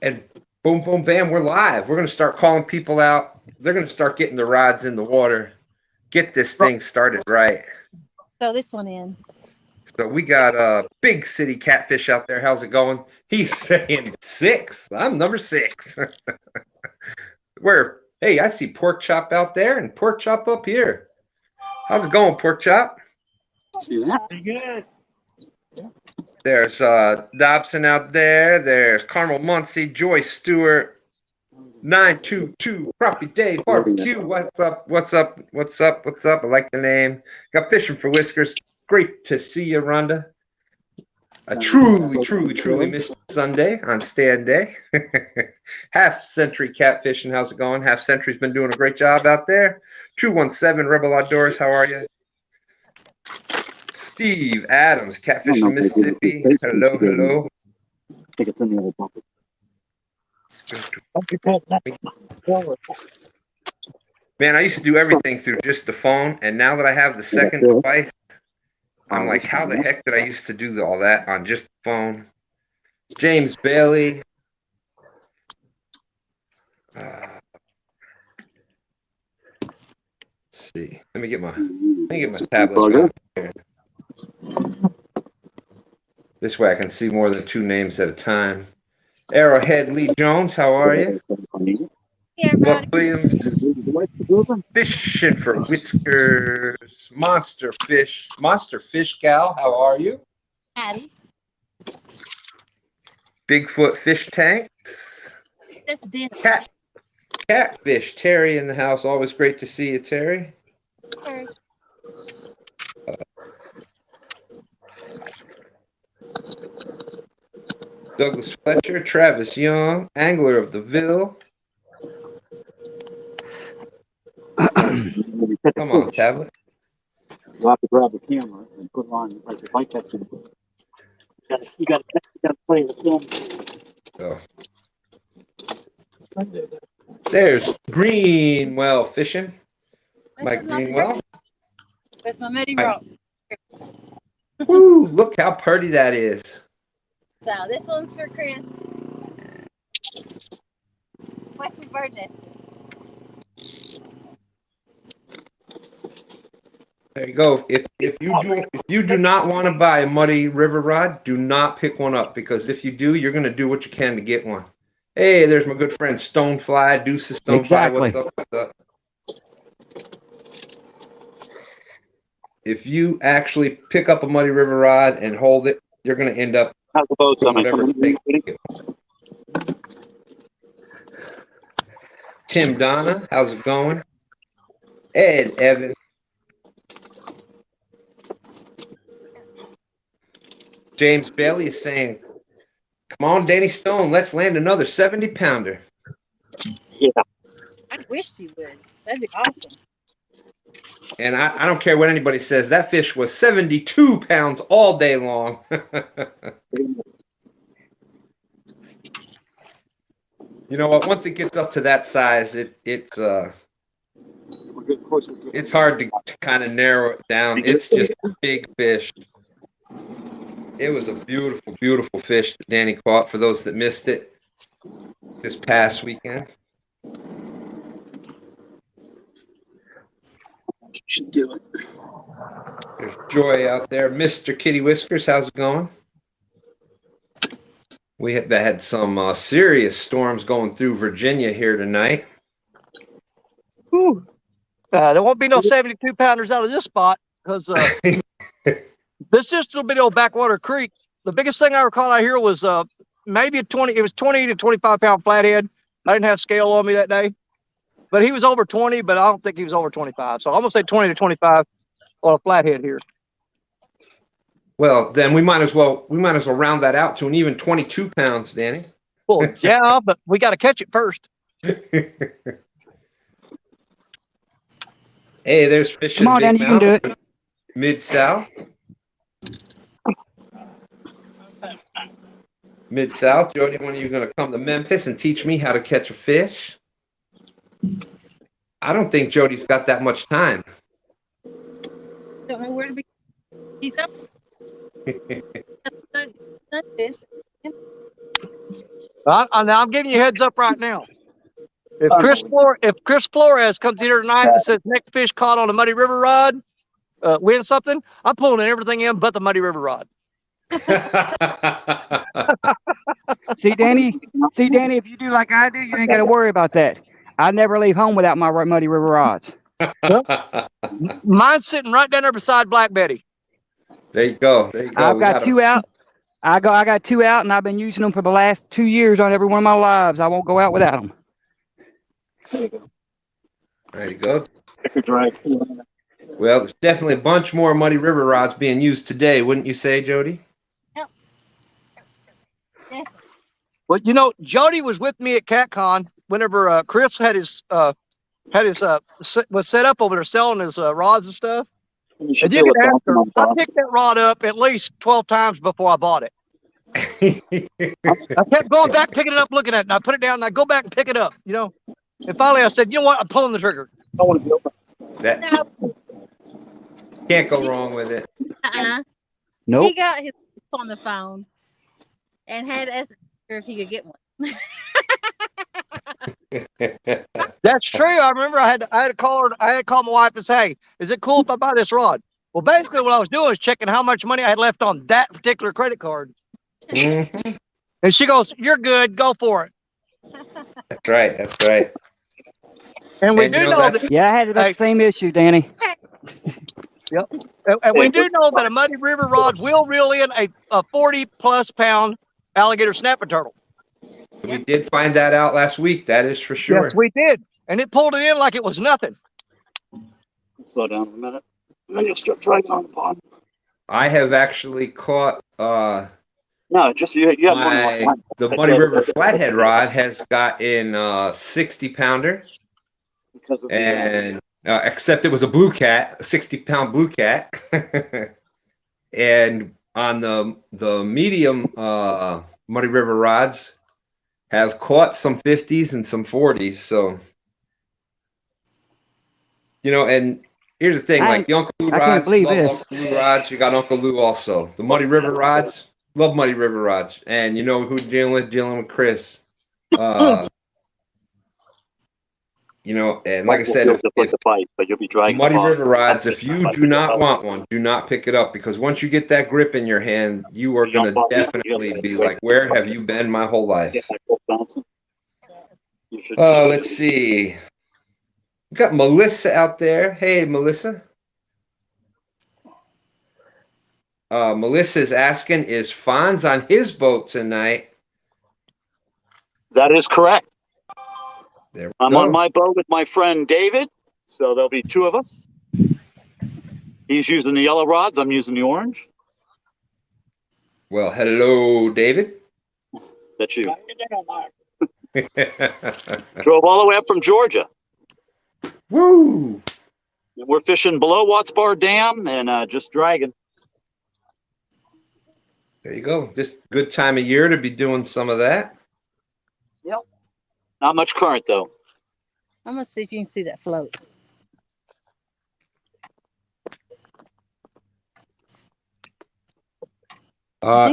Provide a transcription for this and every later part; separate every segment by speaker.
Speaker 1: And boom, boom, bam, we're live. We're going to start calling people out. They're going to start getting the rods in the water. Get this thing started right.
Speaker 2: Throw this one in.
Speaker 1: So we got a big city catfish out there. How's it going? He's saying 6. I'm number 6. Where? Hey, I see Pork Chop out there and Pork Chop up here. How's it going, Pork Chop?
Speaker 3: See that? Pretty good.
Speaker 1: There's Dobson out there. There's Carmel Muncie, Joyce Stewart, 922 Crappie Day Barbecue. What's up? What's up? What's up? What's up? I like the name. Got Fishing for Whiskers. Great to see you, Rhonda. A truly missed Sunday on stand day. Half Century Catfishing. How's it going? Half Century's been doing a great job out there. 217 Rebel Outdoors. How are you? Steve Adams, Catfishing Mississippi. Hello, hello.
Speaker 3: I think it's in the other bucket.
Speaker 1: Man, I used to do everything through just the phone, and now that I have the second device, I'm like, how the heck did I used to do all that on just the phone? James Bailey. Let's see. Let me get my tablet going here. This way I can see more than 2 names at a time. Arrowhead Lee Jones, how are you?
Speaker 2: Hey,
Speaker 1: Buck
Speaker 2: everybody.
Speaker 1: Williams. Fishing for Whiskers. Monster Fish Gal, how are you?
Speaker 2: Patty.
Speaker 1: Bigfoot Fish Tanks.
Speaker 2: That's dinner.
Speaker 1: Catfish. Terry in the house. Always great to see you, Terry.
Speaker 2: Sure.
Speaker 1: Douglas Fletcher, Travis Young, Angler of the Ville. Come on, tablet.
Speaker 3: You have to grab the camera and put it on like the bike catching. You got to play the film.
Speaker 1: Oh. There's Greenwell Fishing. Mike Greenwell.
Speaker 2: Where's my muddy rock?
Speaker 1: Woo! Look how pretty that is.
Speaker 2: So this one's for Chris. Where's my bird nest?
Speaker 1: There you go. If you do not want to buy a muddy river rod, do not pick one up, because if you do, you're going to do what you can to get one. Hey, there's my good friend Stonefly, Deuces Stonefly.
Speaker 4: Exactly.
Speaker 1: What's up? What's up? If you actually pick up a muddy river rod and hold it, you're going to end up with whatever thing. Tim Donna, how's it going? Ed Evans. James Bailey is saying, come on, Danny Stone, let's land another 70-pounder.
Speaker 3: Yeah.
Speaker 2: I wish you would. That'd be awesome.
Speaker 1: And I don't care what anybody says, that fish was 72 pounds all day long. You know what? Once it gets up to that size, it's hard to kind of narrow it down. It's just a big fish. It was a beautiful, beautiful fish that Danny caught, for those that missed it this past weekend.
Speaker 3: You should do it.
Speaker 1: There's Joy out there. Mr. Kitty Whiskers, how's it going? We had some serious storms going through Virginia here tonight.
Speaker 4: Whew. There won't be no 72-pounders out of this spot, because this is just a little bit old Backwater Creek. The biggest thing I recall out here was maybe it was 20 to 25-pound flathead. I didn't have scale on me that day, but he was over 20, but I don't think he was over 25. So I'm gonna say 20 to 25 on a flathead here.
Speaker 1: Well, then we might as well round that out to an even 22 pounds, Danny.
Speaker 4: Well, yeah, but we got to catch it first.
Speaker 1: Hey, there's fishing.
Speaker 4: Come on, Danny, you can do it.
Speaker 1: Mid-South. Mid-South. Jody, when are you going to come to Memphis and teach me how to catch a fish? I don't think Jody's got that much time.
Speaker 2: Don't know where to be. He's up.
Speaker 4: Now I'm giving you a heads up right now. If Chris Flores comes here tonight and says next fish caught on a Muddy River rod, win something, I'm pulling everything in but the Muddy River rod.
Speaker 5: See, Danny, if you do like I do, you ain't got to worry about that. I never leave home without my Muddy River rods.
Speaker 4: Mine's sitting right down there beside Black Betty.
Speaker 1: There you go. There you go.
Speaker 5: I've got two out. I got two out, and I've been using them for the last 2 years on every one of my lives. I won't go out without them.
Speaker 1: There you go.
Speaker 3: Drag.
Speaker 1: Well, there's definitely a bunch more Muddy River rods being used today, wouldn't you say, Jody?
Speaker 2: Yep. Yeah.
Speaker 4: Well, Jody was with me at CatCon whenever Chris was set up over there selling his rods and stuff.
Speaker 3: You should
Speaker 4: And you
Speaker 3: feel
Speaker 4: can
Speaker 3: it
Speaker 4: ask her,
Speaker 3: bouncing
Speaker 4: I
Speaker 3: on top.
Speaker 4: picked that rod up at least 12 times before I bought it. I kept going back, picking it up, looking at it, and I put it down, and I go back and pick it up, And finally I said, you know what, I'm pulling the trigger.
Speaker 3: I want to be open.
Speaker 1: That
Speaker 2: No.
Speaker 1: can't go wrong with it.
Speaker 5: Nope.
Speaker 2: He got his on the phone and had us if he could get one.
Speaker 4: That's true. I remember I had to call my wife and say, is it cool if I buy this rod? Well, basically what I was doing was checking how much money I had left on that particular credit card.
Speaker 1: Mhm.
Speaker 4: And she goes, you're good, go for it.
Speaker 1: That's right. That's right.
Speaker 4: And we
Speaker 1: And,
Speaker 4: do
Speaker 1: you know,
Speaker 4: know
Speaker 1: that's-
Speaker 4: that
Speaker 5: Yeah, I had the same issue, Danny.
Speaker 4: and we do know that a Muddy River rod will reel in a 40+ pound alligator snapping turtle.
Speaker 1: We did find that out last week. That is for sure.
Speaker 4: Yes, we did. And it pulled it in like it was nothing.
Speaker 3: Slow down a minute. And then you'll start dragging on the pond.
Speaker 1: I have actually caught
Speaker 3: No, just you have one.
Speaker 1: the Muddy River Flathead rod has got in 60 pounder,
Speaker 3: Because of
Speaker 1: and except it was a blue cat, a 60-pound blue cat. And on the medium Muddy River rods have caught some 50s and some 40s. So, and here's the thing, like the Uncle Lou
Speaker 5: I can't
Speaker 1: rods,
Speaker 5: believe
Speaker 1: love
Speaker 5: this.
Speaker 1: Uncle Lou rods. You got Uncle Lou also. The Muddy River rods, love Muddy River rods. And you know who dealing with Chris. And like I said,
Speaker 3: to put the pipe, but you'll be dragging
Speaker 1: Muddy
Speaker 3: the pond.
Speaker 1: River rods, if you do not want one, do not pick it up, because once you get that grip in your hand, you are going to definitely be like, where have you been my whole life?
Speaker 3: Get that boat bouncing. You should-
Speaker 1: Let's see. We got Melissa out there. Hey, Melissa. Melissa's asking, is Fonz on his boat tonight?
Speaker 3: That is correct.
Speaker 1: There we
Speaker 3: I'm
Speaker 1: go.
Speaker 3: on my boat with my friend David, so there'll be two of us. He's using the yellow rods. I'm using the orange.
Speaker 1: Well, hello, David.
Speaker 3: That's you. Drove all the way up from Georgia.
Speaker 1: Woo!
Speaker 3: We're fishing below Watts Bar Dam and just dragging.
Speaker 1: There you go. Just good time of year to be doing some of that.
Speaker 3: Yep. Not much current though.
Speaker 2: I'm gonna see if you can see that float.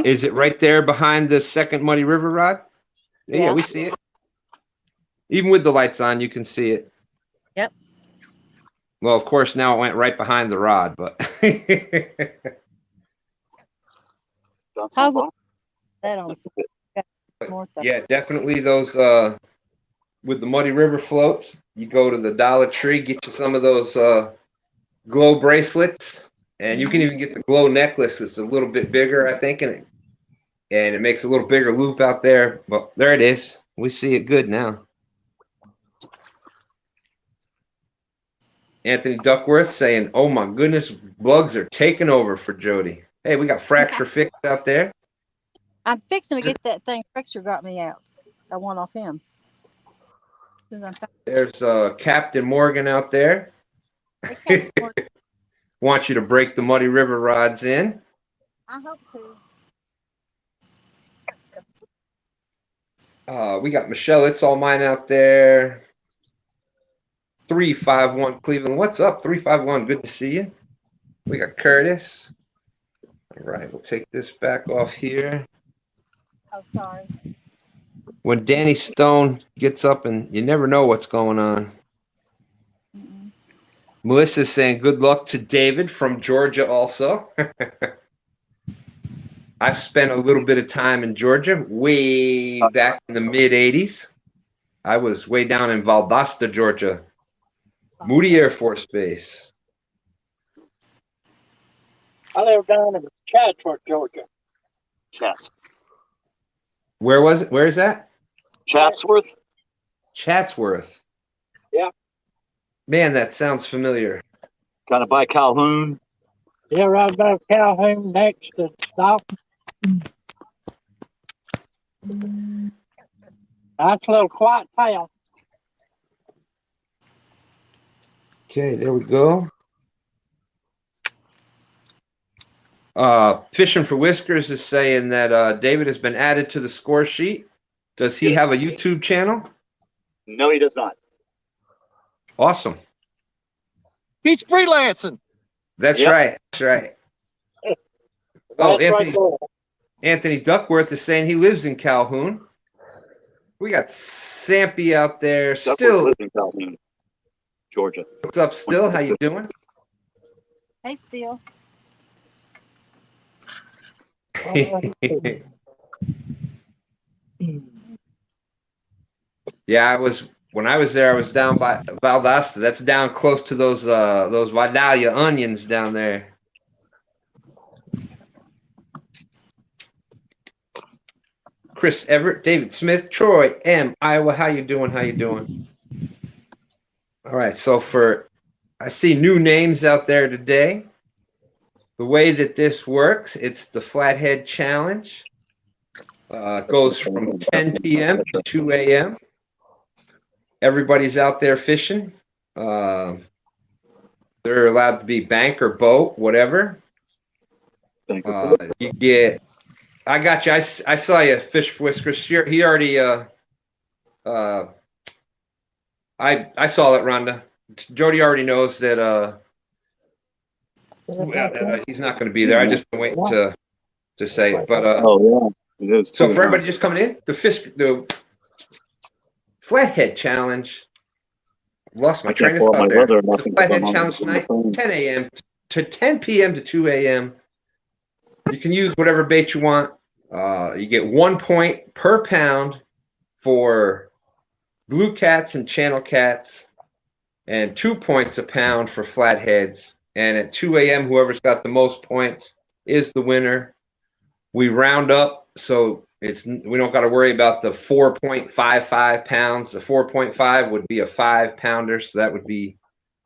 Speaker 1: Is it right there behind the second Muddy River rod? Yeah,
Speaker 2: Yeah.
Speaker 1: we see it. Even with the lights on, you can see it.
Speaker 2: Yep.
Speaker 1: Well, of course, now it went right behind the rod, but
Speaker 3: Done
Speaker 2: How
Speaker 3: some
Speaker 2: good-
Speaker 3: fun.
Speaker 2: That on more stuff.
Speaker 1: yeah, definitely those with the Muddy River floats. You go to the Dollar Tree, get you some of those glow bracelets, and you can even get the glow necklace. It's a little bit bigger, I think, and it makes a little bigger loop out there. But there it is. We see it good now. Anthony Duckworth saying, "Oh my goodness, bugs are taking over for Jody." Hey, we got Fracture Fix out there.
Speaker 2: I'm fixing to get that thing Fracture got me out. I want off him. As soon as I'm
Speaker 1: There's Captain Morgan out there.
Speaker 2: Hey, Captain,
Speaker 1: Want you to break the Muddy River rods in.
Speaker 2: I hope to.
Speaker 1: We got Michelle. It's all mine out there. 351 Cleveland. What's up, 351? Good to see you. We got Curtis. All right, we'll take this back off here.
Speaker 2: Oh, sorry.
Speaker 1: when Danny Stone gets up and you never know what's going on.
Speaker 2: Mm-mm.
Speaker 1: Melissa's saying good luck to David from Georgia also. I spent a little bit of time in Georgia way back in the mid-'80s. I was way down in Valdosta, Georgia. Moody Air Force Base.
Speaker 3: I live down in Chatsworth, Georgia.
Speaker 1: Where was it? Where is that?
Speaker 3: Chatsworth?
Speaker 1: Chatsworth.
Speaker 3: Yeah.
Speaker 1: Man, that sounds familiar.
Speaker 3: Kind of by Calhoun. Yeah, right above Calhoun, next to Stop. That's a little quiet town.
Speaker 1: Okay, there we go. Fishing for Whiskers is saying that David has been added to the score sheet. Does he have a YouTube channel?
Speaker 3: No, he does not.
Speaker 1: Awesome.
Speaker 4: He's freelancing.
Speaker 1: That's
Speaker 3: Yep.
Speaker 1: right. That's right. Oh,
Speaker 3: That's right there.
Speaker 1: Anthony Duckworth is saying he lives in Calhoun. We got Sampy out there.
Speaker 3: Duckworth
Speaker 1: Still,
Speaker 3: lives in Calhoun, Georgia.
Speaker 1: what's up? Still, how you doing?
Speaker 2: Hey, Steele.
Speaker 1: Yeah, when I was there. I was down by Valdosta. That's down close to those Vidalia onions down there. Chris Everett, David Smith, Troy M, Iowa. How you doing? How you doing? All right. So I see new names out there today. The way that this works, it's the Flathead Challenge. It goes from 10 p.m. to 2 a.m. Everybody's out there fishing. They're allowed to be bank or boat, whatever. You get. I got you. I saw you, Fish Whiskers. He already. I saw it, Rhonda. Jody already knows that. He's not going to be there. I just been waiting to say it, but.
Speaker 3: Oh yeah, it is.
Speaker 1: So for everybody just coming in, the Flathead Challenge. Lost my train of thought there. It's the Flathead Challenge tonight, 10 a.m. to 10 p.m. to 2 a.m. You can use whatever bait you want. You get 1 point per pound for blue cats and channel cats, and 2 points a pound for flatheads. And at 2 a.m., whoever's got the most points is the winner. We round up, so we don't got to worry about the 4.55 pounds. The 4.5 would be a 5-pounder, so that would be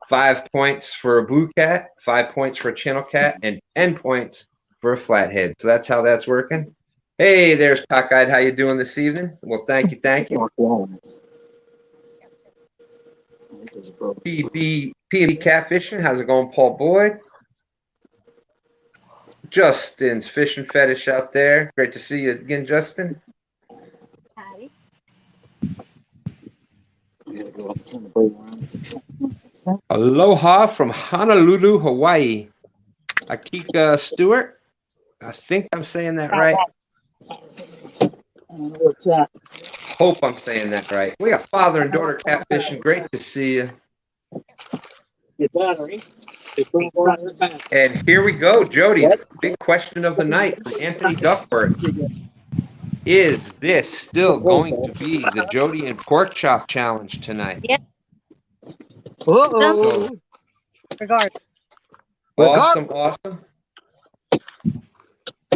Speaker 1: 5 points for a blue cat, 5 points for a channel cat, and 10 points for a flathead. So that's how that's working. Hey, there's Cockeyed. How you doing this evening? Well, thank you. PB Catfishing. How's it going, Paul Boyd? Justin's Fishing Fetish out there. Great to see you again, Justin.
Speaker 2: Hi.
Speaker 1: Aloha from Honolulu, Hawaii. Akika Stewart. I think I'm saying that right.
Speaker 3: What's that?
Speaker 1: Hope I'm saying that right. We got father and daughter catfishing. Great to see you.
Speaker 3: Your battery.
Speaker 1: And here we go, Jody. Big question of the night from Anthony Duckworth. Is this still going to be the Jody and Pork Chop Challenge tonight?
Speaker 2: Yep.
Speaker 4: Uh-oh.
Speaker 2: Regard.
Speaker 1: Awesome.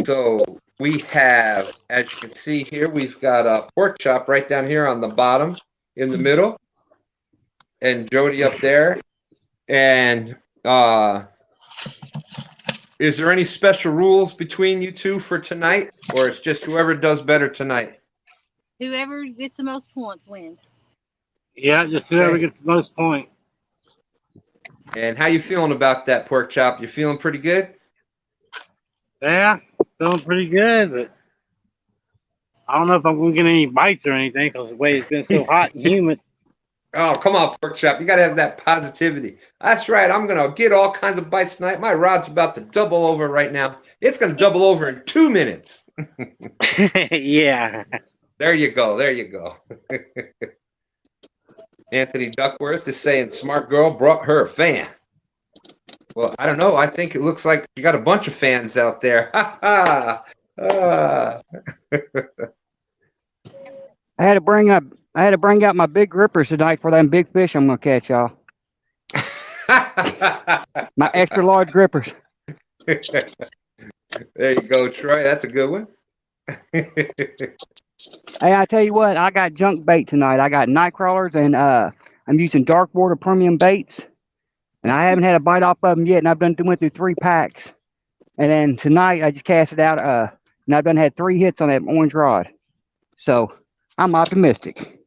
Speaker 1: So we have, as you can see here, we've got a pork chop right down here on the bottom in the middle, and Jody up there. And is there any special rules between you two for tonight, or it's just whoever does better tonight?
Speaker 2: Whoever gets the most points wins.
Speaker 3: Yeah, just whoever gets the most points.
Speaker 1: And how you feeling about that pork chop? You feeling pretty good?
Speaker 3: Yeah, feeling pretty good, but I don't know if I'm going to get any bites or anything because the way it's been so hot and humid.
Speaker 1: Oh, come on, pork chop. You got to have that positivity. That's right. I'm going to get all kinds of bites tonight. My rod's about to double over right now. It's going to double over in 2 minutes.
Speaker 3: Yeah.
Speaker 1: There you go. There you go. Anthony Duckworth is saying smart girl brought her a fan. Well, I don't know. I think it looks like you got a bunch of fans out there. Ha ha.
Speaker 5: I had to bring out my big grippers tonight for them big fish I'm gonna catch, y'all. My extra large grippers.
Speaker 1: There you go, Troy. That's a good one.
Speaker 5: Hey, I tell you what, I got junk bait tonight. I got night crawlers and I'm using dark water premium baits, and I haven't had a bite off of them yet. And I've went through 3 packs, and then tonight I just cast it out. And I've had 3 hits on that orange rod, so I'm optimistic.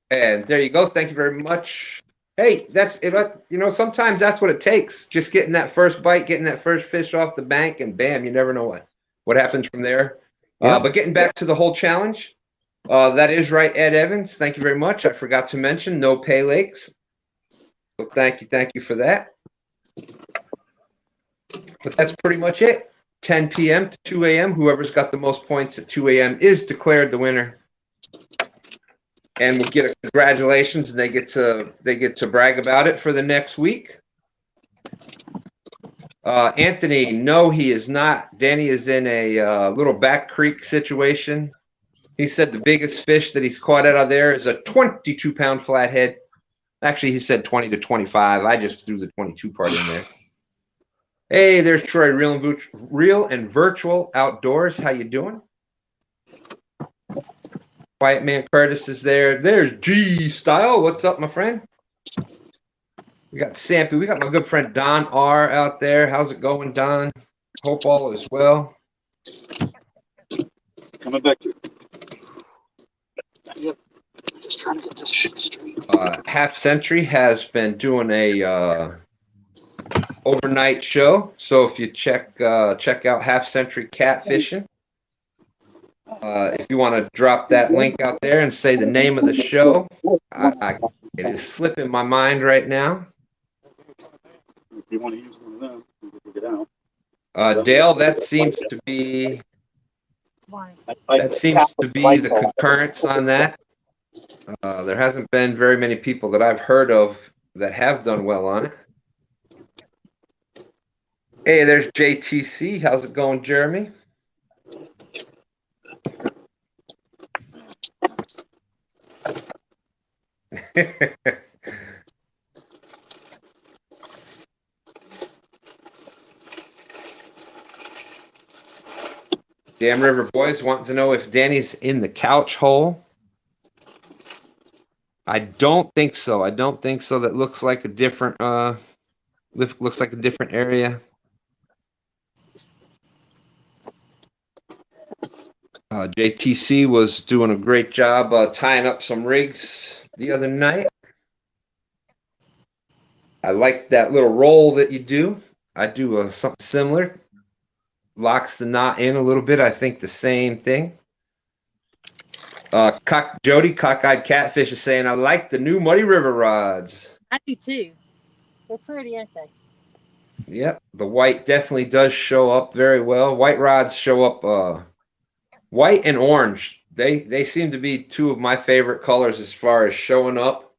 Speaker 1: And there you go. Thank you very much. Hey, that's it. You know, sometimes that's what it takes. Just getting that first bite, getting that first fish off the bank, and bam, you never know what happens from there.
Speaker 5: Yep.
Speaker 1: But getting back to the whole challenge, that is right, Ed Evans. Thank you very much. I forgot to mention no pay lakes. So thank you for that. But that's pretty much it. 10 p.m. to 2 a.m. Whoever's got the most points at 2 a.m. is declared the winner. And we'll get a congratulations, and they get to brag about it for the next week. Anthony, no, he is not. Danny is in a little back creek situation. He said the biggest fish that he's caught out of there is a 22-pound flathead. Actually, he said 20 to 25. I just threw the 22 part in there. Hey, there's Troy, Real and Virtual Outdoors. How you doing? Quiet Man Curtis is there. There's G Style. What's up, my friend? We got Sampy. We got my good friend Don R out there. How's it going, Don? Hope all is well.
Speaker 6: Coming back to yep. Just trying to get this shit straight.
Speaker 1: Half Century has been doing a overnight show. So if you check out Half Century Catfishing, if you want to drop that link out there and say the name of the show, it is slipping my mind right now.
Speaker 6: If you want to use one of them, you can get out.
Speaker 1: Dale, that seems to be the concurrence on that. There hasn't been very many people that I've heard of that have done well on it. Hey, there's JTC. How's it going, Jeremy? Dam River Boys want to know if Danny's in the couch hole. I don't think so. I don't think so. That looks like a different area. JTC was doing a great job tying up some rigs the other night. I like that little roll that you do. I do something similar. Locks the knot in a little bit. I think the same thing. Jody, Cockeyed Catfish is saying, I like the new Muddy River rods.
Speaker 2: I do too. They're pretty, aren't they?
Speaker 1: Yep, the white definitely does show up very well. White rods show up, white and orange. They seem to be 2 of my favorite colors as far as showing up.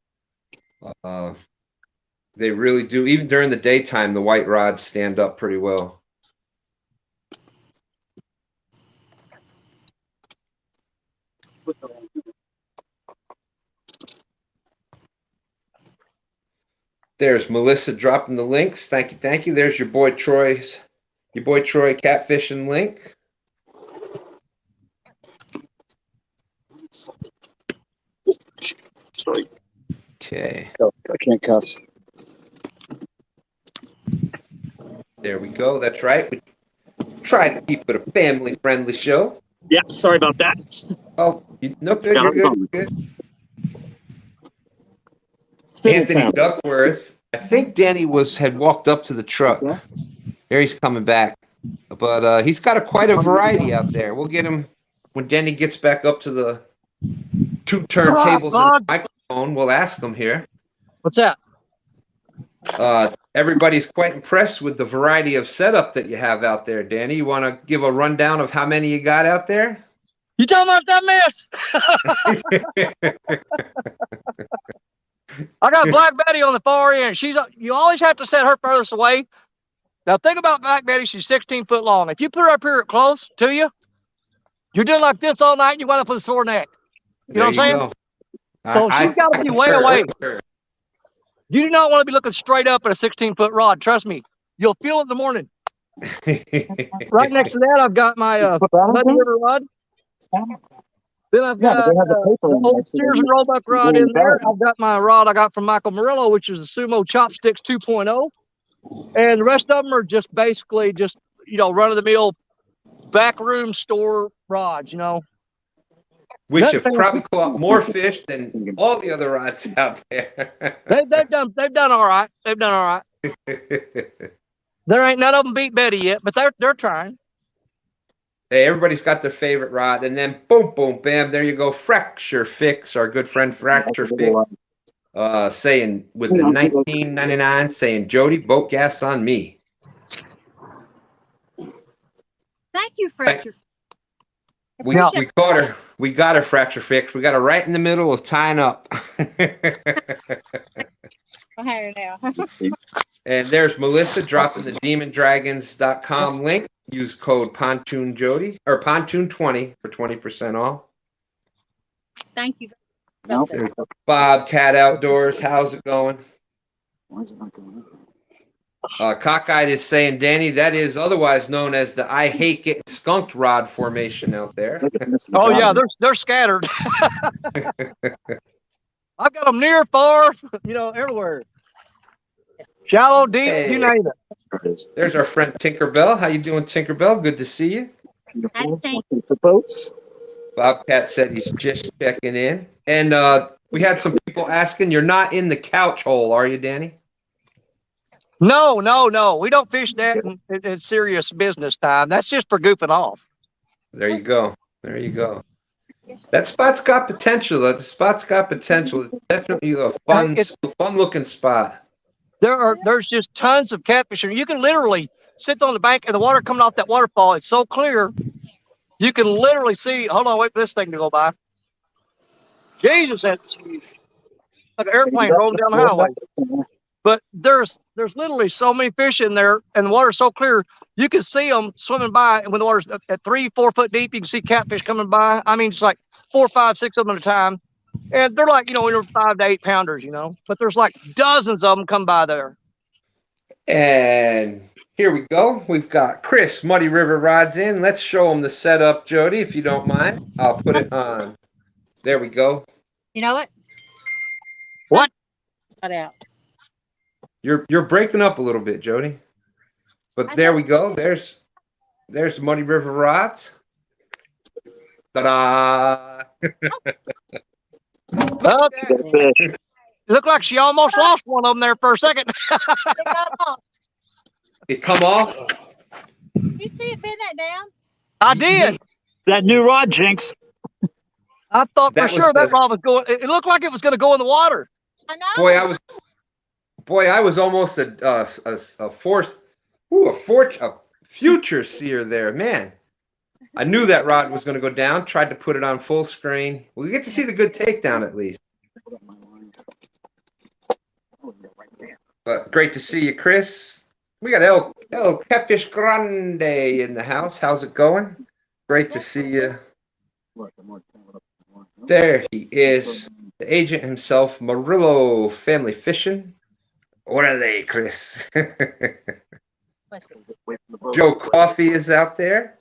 Speaker 1: They really do. Even during the daytime, the white rods stand up pretty well. There's Melissa dropping the links. Thank you, thank you. There's your boy Troy catfishing link.
Speaker 6: Sorry.
Speaker 1: Okay.
Speaker 6: I can't cuss.
Speaker 1: There we go. That's right. We try to keep it a family-friendly show.
Speaker 6: Yeah, sorry about that.
Speaker 1: Oh, nope, you're good. Anthony Duckworth. I think Danny had walked up to the truck. There he's coming back. But he's got quite a variety out there. We'll get him when Danny gets back up to the 2 turntables and the microphone. We'll ask him here.
Speaker 4: What's that?
Speaker 1: Everybody's quite impressed with the variety of setup that you have out there, Danny. You want to give a rundown of how many you got out there?
Speaker 4: You talking about that mess? I got Black Betty on the far end. You always have to set her furthest away. Now think about Black Betty. She's 16 foot long. If you put her up here close to you, you're doing like this all night and you wind up with a sore neck. You know what I'm saying?
Speaker 1: Go.
Speaker 4: So she's got to be way away. You do not want to be looking straight up at a 16-foot rod. Trust me. You'll feel it in the morning. Right next to that, I've got my Muddy River rod. Then I've got the old Sears and Roebuck rod in there. I've got my rod I got from Michael Murillo, which is the Sumo Chopsticks 2.0. And the rest of them are just basically just, run-of-the-mill backroom store rods,
Speaker 1: Which have probably caught more fish than all the other rods out there.
Speaker 4: They've done all right. They've done all right. There ain't none of them beat Betty yet, but they're trying.
Speaker 1: Hey, everybody's got their favorite rod, and then boom, boom, bam, there you go. Fracture Fix, our good friend Fracture Fix, saying with the 1999, saying Jody, boat gas on me.
Speaker 2: Thank you, Fracture.
Speaker 1: We caught her. We got her, Fracture Fix. We got her right in the middle of tying up.
Speaker 2: Now.
Speaker 1: And there's Melissa dropping the demondragons.com link. Use code Pontoon Jody or Pontoon20 for 20% off.
Speaker 2: Thank you.
Speaker 1: There's Bobcat Outdoors. How's it going?
Speaker 6: Why is it not going up?
Speaker 1: Cockeyed is saying, Danny, that is otherwise known as the I hate getting skunked rod formation out there.
Speaker 4: Oh yeah, they're scattered. I've got them near, far, everywhere. Shallow, deep,
Speaker 1: Hey.
Speaker 4: you name it.
Speaker 1: There's our friend Tinkerbell. How you doing, Tinkerbell? Good to see you.
Speaker 6: The boats.
Speaker 1: Bobcat said he's just checking in. And we had some people asking, you're not in the couch hole, are you, Danny?
Speaker 4: No. We don't fish that in serious business time. That's just for goofing off.
Speaker 1: There you go. There you go. That spot's got potential. That spot's got potential. It's definitely a fun-looking spot.
Speaker 4: There's just tons of catfish. You can literally sit on the bank and the water coming off that waterfall. It's so clear. You can literally see. Hold on, wait for this thing to go by. Jesus, that's like an airplane rolling down the highway. But there's literally so many fish in there, and the water's so clear, you can see them swimming by. And when the water's at 3-4 foot deep, you can see catfish coming by. I mean, it's like 4, 5, 6 of them at a time. And they're like, they're 5 to 8 pounders, but there's like dozens of them come by there.
Speaker 1: And here we go. We've got Chris Muddy River rods in. Let's show them the setup, Jody, if you don't mind. I'll put it on. There we go.
Speaker 2: You know what?
Speaker 4: What?
Speaker 2: Cut out.
Speaker 1: You're breaking up a little bit, Jody. But there we go. There's Muddy River rods. Ta-da!
Speaker 4: It looked like she almost lost one of them there for a second.
Speaker 1: It come off?
Speaker 2: You see it pin that down?
Speaker 4: I did.
Speaker 6: It's that new rod, Jinx.
Speaker 4: I thought for
Speaker 1: That
Speaker 4: sure
Speaker 1: was
Speaker 4: that rod was going. It looked like it was going to go in the water.
Speaker 2: I know.
Speaker 1: Boy, I was almost a future seer there, man. I knew that rod was going to go down. Tried to put it on full screen. We get to see the good takedown at least. But great to see you, Chris. We got El Catfish Grande in the house. How's it going? Great to see you. There he is, the agent himself, Murillo Family Fishing. What are they, Chris? Joe Coffee is out there.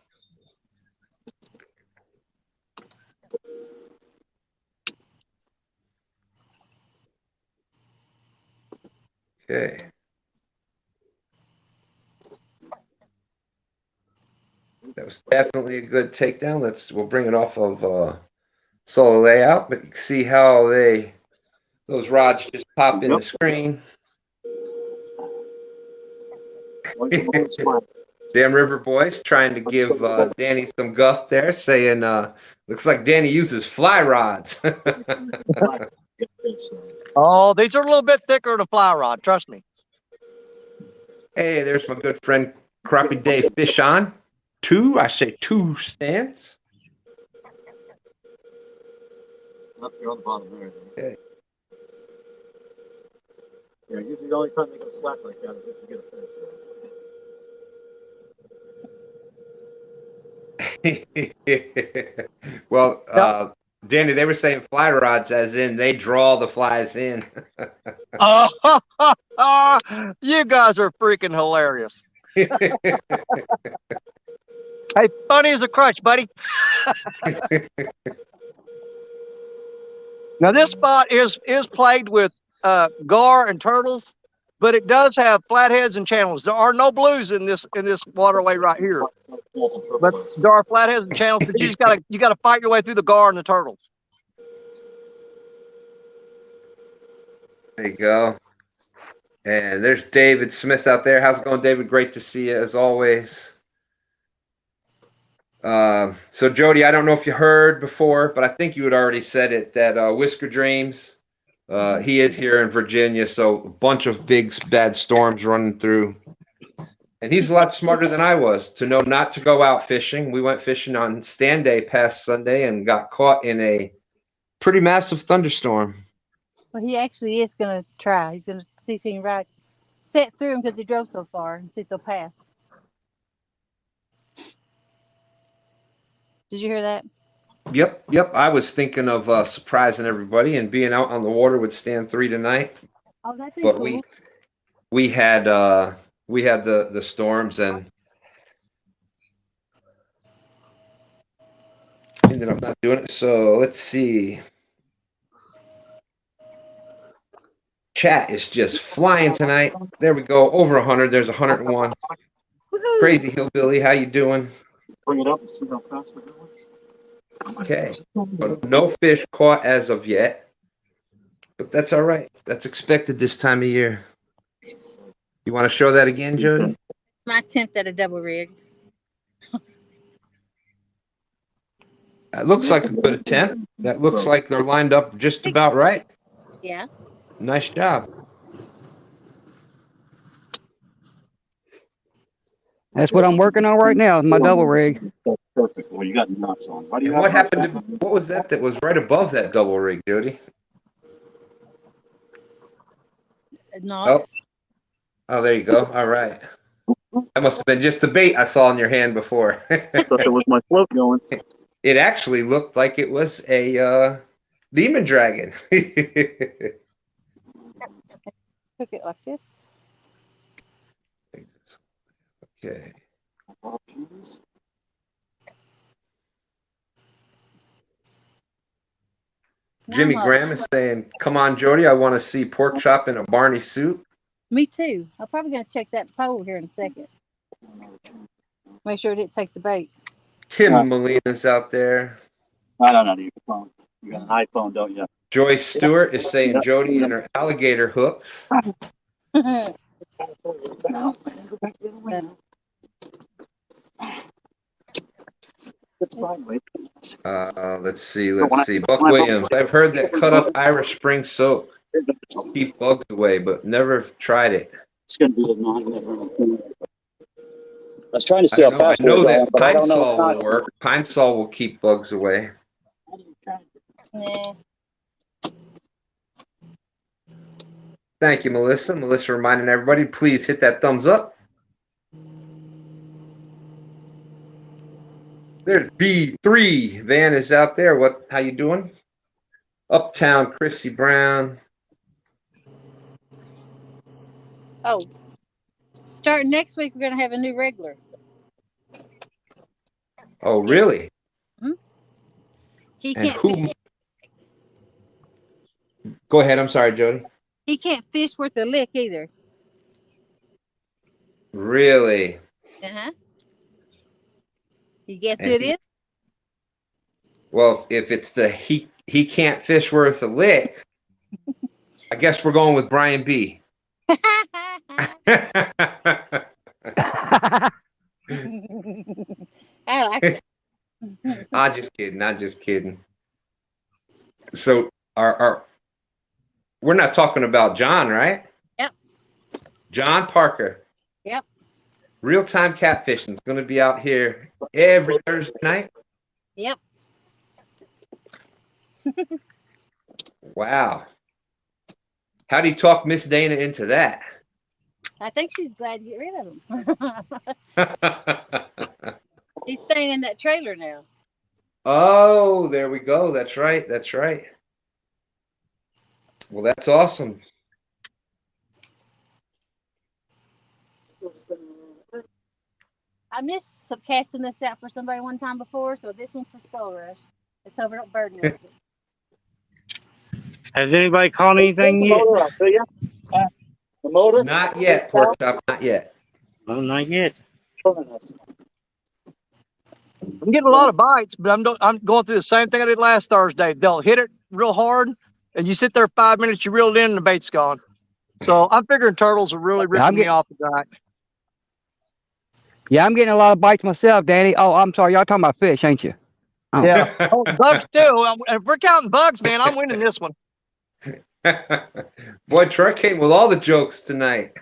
Speaker 1: Okay. That was definitely a good takedown. We'll bring it off of solo layout, but you can see how those rods just pop in the screen. Damn River Boys trying to give Danny some guff there, saying looks like Danny uses fly rods.
Speaker 4: Oh, these are a little bit thicker than a fly rod. Trust me.
Speaker 1: Hey, there's my good friend Crappie Day Fish On. Two stands.
Speaker 6: Up here on the bottom there.
Speaker 1: Okay.
Speaker 6: Yeah, usually the only time they can slack like that is if you get a
Speaker 1: Well,
Speaker 4: Yep.
Speaker 1: Danny, they were saying fly rods, as in they draw the flies in.
Speaker 4: Oh, you guys are freaking hilarious. Hey, funny as a crutch, buddy. Now this spot is plagued with gar and turtles, but it does have flatheads and channels. There are no blues in this waterway right here, but there are flatheads and channels. But you gotta fight your way through the gar and the turtles.
Speaker 1: There you go. And there's David Smith out there. How's it going, David? Great to see you as always. So Jody, I don't know if you heard before, but I think you had already said it, that Whisker Dreams, he is here in Virginia, so a bunch of big bad storms running through. And he's a lot smarter than I was to know not to go out fishing. We went fishing on stand day past Sunday and got caught in a pretty massive thunderstorm.
Speaker 2: Well, he actually is going to try. He's going to see if he can set through them because he drove so far and see if they'll pass. Did you hear that?
Speaker 1: Yep. I was thinking of surprising everybody and being out on the water with Stand 3 tonight.
Speaker 2: Oh, that'd be
Speaker 1: But
Speaker 2: cool.
Speaker 1: we had the storms and ended up not doing it. So let's see. Chat is just flying tonight. There we go. Over 100. There's 101.
Speaker 2: Woohoo!
Speaker 1: Crazy Hillbilly, how you doing?
Speaker 6: Bring it up and see how fast we're going.
Speaker 1: Okay. But no fish caught as of yet. But that's all right. That's expected this time of year. You want to show that again, Jody?
Speaker 2: My attempt at a double rig.
Speaker 1: That looks like a good attempt. That looks like they're lined up just about right.
Speaker 2: Yeah.
Speaker 1: Nice job.
Speaker 5: That's what I'm working on right now, is my double rig.
Speaker 6: That's perfect. Well, you got knots on. Why do you
Speaker 1: And
Speaker 6: have
Speaker 1: what happened to, what was that was right above that double rig, Jody?
Speaker 2: Knots.
Speaker 1: Oh, there you go. All right. That must have been just the bait I saw in your hand before.
Speaker 6: I thought that was my float going.
Speaker 1: It actually looked like it was a demon dragon.
Speaker 2: Hook it like this.
Speaker 1: Okay. Jimmy Graham is saying, "Come on, Jody, I want to see pork chop in a Barney suit."
Speaker 2: Me too. I'm probably going to check that pole here in a second. Make sure it didn't take the bait.
Speaker 1: Tim Molina's out there.
Speaker 6: I don't know your phone. You got an iPhone, don't you?
Speaker 1: Joyce Stewart is saying Jody and her alligator hooks. Let's see. Buck Williams. I've heard that cut up Irish Spring soap keep bugs away, but never tried it.
Speaker 6: It's going to be a non-never. I was trying to see how
Speaker 1: I
Speaker 6: fast
Speaker 1: know that
Speaker 6: but I
Speaker 1: pine
Speaker 6: don't know.
Speaker 1: sol will work. Pine sol will keep bugs away.
Speaker 2: Nah.
Speaker 1: Thank you, Melissa. Melissa reminding everybody, please hit that thumbs up. There's B3. Van is out there. How you doing? Uptown Chrissy Brown.
Speaker 2: Oh, starting next week, we're going to have a new regular.
Speaker 1: Oh, really?
Speaker 2: He
Speaker 1: And
Speaker 2: can't.
Speaker 1: who? Go ahead. I'm sorry, Jody.
Speaker 2: He can't fish worth a lick either.
Speaker 1: Really?
Speaker 2: Uh-huh. You guess who it is?
Speaker 1: Well, if it's the he can't fish worth a lick, I guess we're going with Brian B.
Speaker 2: I like it.
Speaker 1: I'm just kidding. So we're not talking about John, right?
Speaker 2: Yep.
Speaker 1: John Parker.
Speaker 2: Yep.
Speaker 1: Real-time catfishing is going to be out here every Thursday night.
Speaker 2: Yep.
Speaker 1: Wow. How do you talk Miss Dana into that?
Speaker 2: I think she's glad to get rid of him. He's staying in that trailer now.
Speaker 1: Oh, there we go. That's right. That's right. Well, that's awesome.
Speaker 2: I missed casting this out for somebody one time before, so this one's for Skull Rush. It's over at Bird Nest.
Speaker 3: Has anybody caught anything yet?
Speaker 6: The motor?
Speaker 1: Not yet, Pork Chop. Not yet.
Speaker 3: No, not yet.
Speaker 4: I'm getting a lot of bites, but I'm going through the same thing I did last Thursday. They'll hit it real hard, and you sit there 5 minutes, you reel it in, and the bait's gone. So I'm figuring turtles are really ripping me off tonight.
Speaker 5: Yeah, I'm getting a lot of bites myself, Danny. Oh, I'm sorry. Y'all talking about fish, ain't you? Oh.
Speaker 4: Yeah. Oh, bugs too. If we're counting bugs, man, I'm winning this one.
Speaker 1: Boy, Troy came with all the jokes tonight.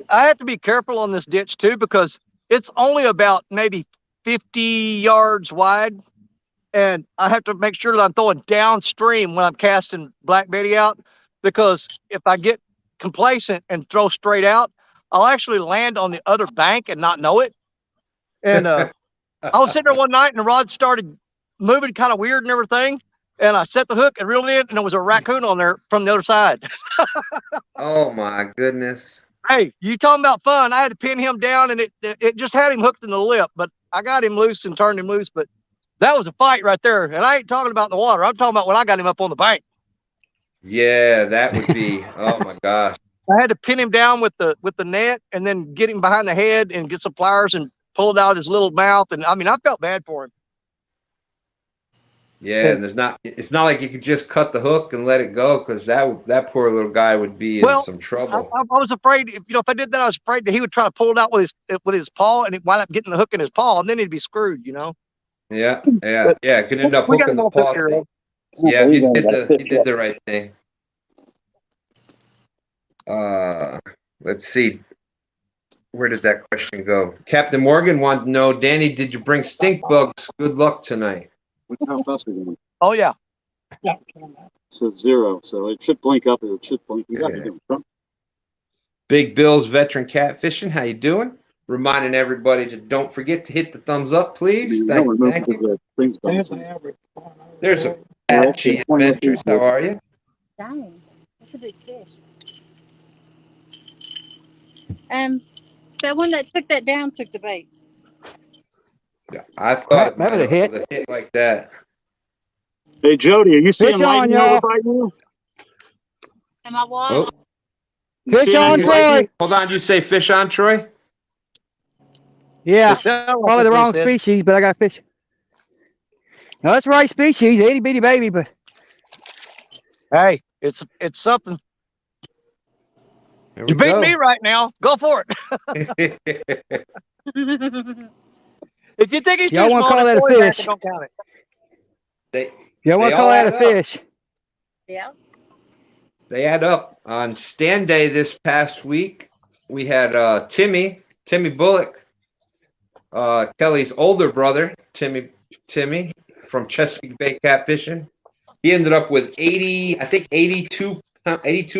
Speaker 4: I have to be careful on this ditch too, because it's only about maybe 50 yards wide. And I have to make sure that I'm throwing downstream when I'm casting Black Betty out, because if I get complacent and throw straight out, I'll actually land on the other bank and not know it. And I was sitting there one night and the rod started moving kind of weird and everything. And I set the hook and reeled in, and there was a raccoon on there from the other side.
Speaker 1: Oh my goodness.
Speaker 4: Hey, you talking about fun? I had to pin him down, and it just had him hooked in the lip, but I got him loose and turned him loose. But that was a fight right there. And I ain't talking about the water. I'm talking about when I got him up on the bank.
Speaker 1: Yeah, that would be. Oh my gosh.
Speaker 4: I had to pin him down with the net, and then get him behind the head and get some pliers and pull it out of his little mouth. And I mean, I felt bad for him.
Speaker 1: Yeah, and it's not like you could just cut the hook and let it go, because that poor little guy would be in some trouble.
Speaker 4: I was afraid, if I did that, I was afraid that he would try to pull it out with his paw, and it wind up getting the hook in his paw, and then he'd be screwed,
Speaker 1: Yeah. It could end up hooking the paw thing. Yeah, you did the right thing. Let's see. Where did that question go? Captain Morgan wanted to know, Danny, did you bring stink bugs? Good luck tonight.
Speaker 6: How fast are we going?
Speaker 4: Oh, yeah.
Speaker 6: So 0. So it should blink up. It should blink. You got to do it.
Speaker 1: Big Bill's Veteran Catfishing. How you doing? Reminding everybody to don't forget to hit the thumbs up, please. Thank you. There's a Patchy Adventures. How are you?
Speaker 2: Dang, that's a big fish. That one that took that down took the bait.
Speaker 1: Yeah, I thought it
Speaker 5: That was a hit.
Speaker 1: with a hit like that.
Speaker 6: Hey, Jody, are you seeing
Speaker 5: Fish on,
Speaker 6: lightning
Speaker 5: y'all.
Speaker 6: over by you?
Speaker 2: Am I what?
Speaker 1: Oh,
Speaker 6: You
Speaker 5: Fish
Speaker 6: seeing
Speaker 5: on,
Speaker 6: any
Speaker 5: Troy.
Speaker 6: lightning?
Speaker 1: hold on. Did you say fish on, Troy?
Speaker 5: Yeah,
Speaker 4: That sounded like
Speaker 5: probably the
Speaker 4: what
Speaker 5: wrong
Speaker 4: they said.
Speaker 5: species, but I got fish. No, that's the right species, itty bitty baby, but
Speaker 4: Hey, it's something.
Speaker 1: There
Speaker 4: You
Speaker 1: we
Speaker 4: beat
Speaker 1: go.
Speaker 4: me right now. Go for it. If you think he's too
Speaker 5: y'all want to
Speaker 4: small,
Speaker 5: call that
Speaker 4: then
Speaker 5: a
Speaker 4: pull him back
Speaker 5: fish?
Speaker 4: and don't count it.
Speaker 5: Y'all want
Speaker 1: They
Speaker 5: to call
Speaker 1: all
Speaker 5: that a
Speaker 1: add up.
Speaker 5: fish?
Speaker 2: Yeah.
Speaker 1: They add up. On stand day this past week, we had Timmy Bullock, Kelly's older brother, Timmy from Chesapeake Bay Catfishing. He ended up with 82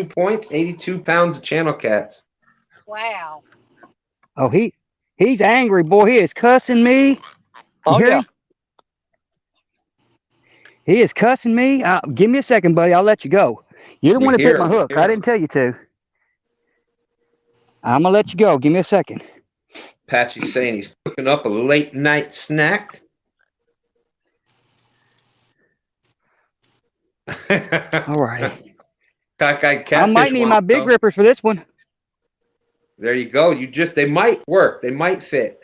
Speaker 1: points, 82 pounds of channel cats.
Speaker 2: Wow.
Speaker 5: Oh, he's angry, boy. He is cussing me. You
Speaker 4: Oh,
Speaker 5: hear
Speaker 4: yeah.
Speaker 5: him? He is cussing me. Give me a second, buddy. I'll let you go. You're the
Speaker 1: We
Speaker 5: one that
Speaker 1: hear
Speaker 5: bit my
Speaker 1: him, we
Speaker 5: hook.
Speaker 1: hear
Speaker 5: I
Speaker 1: him.
Speaker 5: didn't tell you to. I'm gonna let you go. Give me a second.
Speaker 1: Patchy's saying he's cooking up a late night snack.
Speaker 5: All right.
Speaker 1: Cockeyed
Speaker 5: I
Speaker 1: Catfish
Speaker 5: might need
Speaker 1: wants
Speaker 5: my
Speaker 1: to
Speaker 5: big
Speaker 1: know.
Speaker 5: rippers for this one.
Speaker 1: There you go. They might work. They might fit.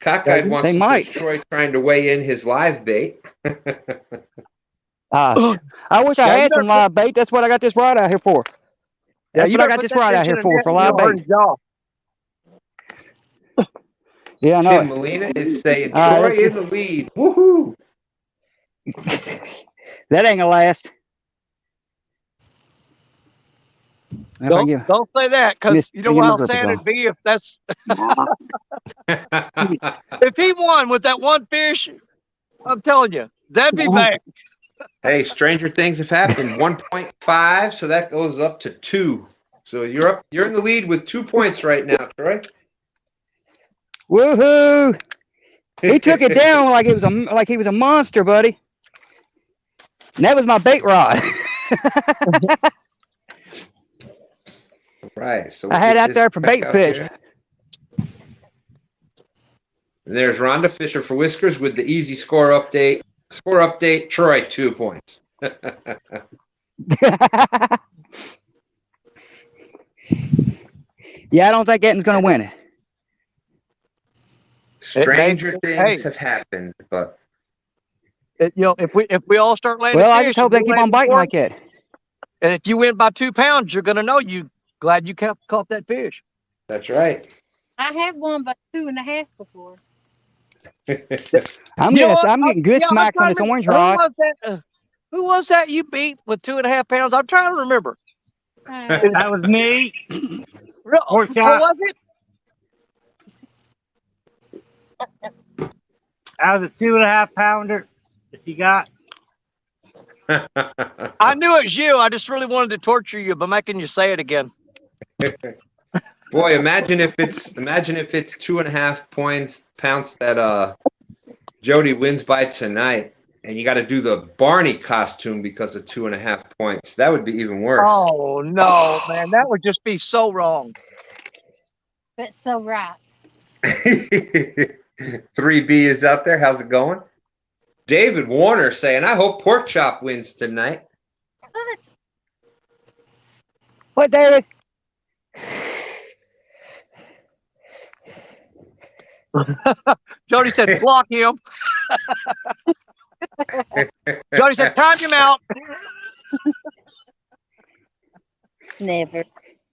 Speaker 1: Cockeyed wants
Speaker 5: They
Speaker 1: to
Speaker 5: might.
Speaker 1: push Troy trying to weigh in his live bait.
Speaker 5: I wish I
Speaker 4: Yeah, you
Speaker 5: had some
Speaker 4: better
Speaker 5: live bait. That's what I got this rod out here for. That's
Speaker 4: you
Speaker 5: what I
Speaker 4: better
Speaker 5: got
Speaker 4: put
Speaker 5: this
Speaker 4: that
Speaker 5: rod
Speaker 4: fish
Speaker 5: out here
Speaker 4: in a
Speaker 5: for
Speaker 4: net and
Speaker 5: live
Speaker 4: you'll hurt
Speaker 5: bait.
Speaker 4: his jaw.
Speaker 5: Yeah, I know
Speaker 1: Tim
Speaker 5: it.
Speaker 1: Molina is saying
Speaker 5: All
Speaker 1: Troy
Speaker 5: right,
Speaker 1: in the lead. Woohoo!
Speaker 5: That ain't gonna last. If I can
Speaker 4: Don't say that, because
Speaker 5: Miss,
Speaker 4: you
Speaker 5: give
Speaker 4: know
Speaker 5: me my
Speaker 4: how
Speaker 5: grippers
Speaker 4: sad
Speaker 5: on.
Speaker 4: it'd be if that's.
Speaker 5: Yeah,
Speaker 4: If he won with that one fish, I'm telling you, that'd be bad.
Speaker 1: Hey, stranger things have happened. 1.5, so that goes up to 2. So you're in the lead with 2 points right now, Troy.
Speaker 5: Woohoo! He took it down like he was a monster, buddy. And that was my bait rod.
Speaker 1: Right. So
Speaker 5: I had out there for bait fish.
Speaker 1: There. There's Rhonda Fisher for Whiskers with the easy score update. Score update, Troy, 2 points.
Speaker 5: Yeah, I don't think Etton's going to win it.
Speaker 1: Stranger things have happened, but
Speaker 4: if we all start landing
Speaker 5: well,
Speaker 4: fish,
Speaker 5: I just hope they keep on biting like that.
Speaker 4: And if you win by 2 pounds, you're going to know you glad you caught that fish.
Speaker 1: That's right.
Speaker 2: I have won by 2.5 before.
Speaker 5: I'm getting good smacks on this orange rod.
Speaker 4: Who was that you beat with 2.5 pounds? I'm trying to remember.
Speaker 3: That was me.
Speaker 4: What was it?
Speaker 3: That was a 2.5 pounder that you got.
Speaker 4: I knew it was you. I just really wanted to torture you by making you say it again.
Speaker 1: Boy, imagine if it's 2.5 pounds that Jody wins by tonight, and you got to do the Barney costume because of 2.5 points. That would be even worse.
Speaker 4: Oh no, man, that would just be so wrong.
Speaker 2: That's so right.
Speaker 4: 3B
Speaker 1: is out there. How's it going? David Warner saying, "I hope Pork Chop wins tonight."
Speaker 5: What, David?
Speaker 4: Jody said, "Block him." Jody said, "Time him out."
Speaker 2: Never.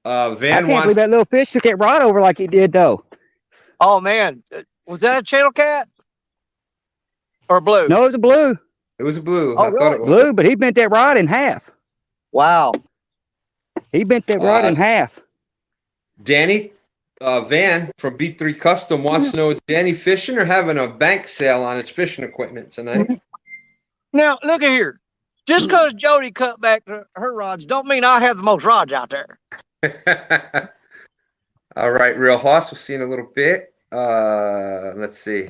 Speaker 5: I can't believe that little fish took that rod over like he did, though.
Speaker 4: Oh man, was that a channel cat or blue?
Speaker 5: No, it was a blue.
Speaker 1: It was a blue.
Speaker 4: Oh,
Speaker 1: I thought it was
Speaker 5: blue, but he bent that rod in half.
Speaker 4: Wow.
Speaker 5: He bent that rod in half.
Speaker 1: Danny Van from B3 Custom wants to know, is Danny fishing or having a bank sale on his fishing equipment tonight?
Speaker 4: Now, look at here. Just because Jody cut back her rods don't mean I have the most rods out there.
Speaker 1: All right, Real Hoss, we'll see in a little bit. Let's see.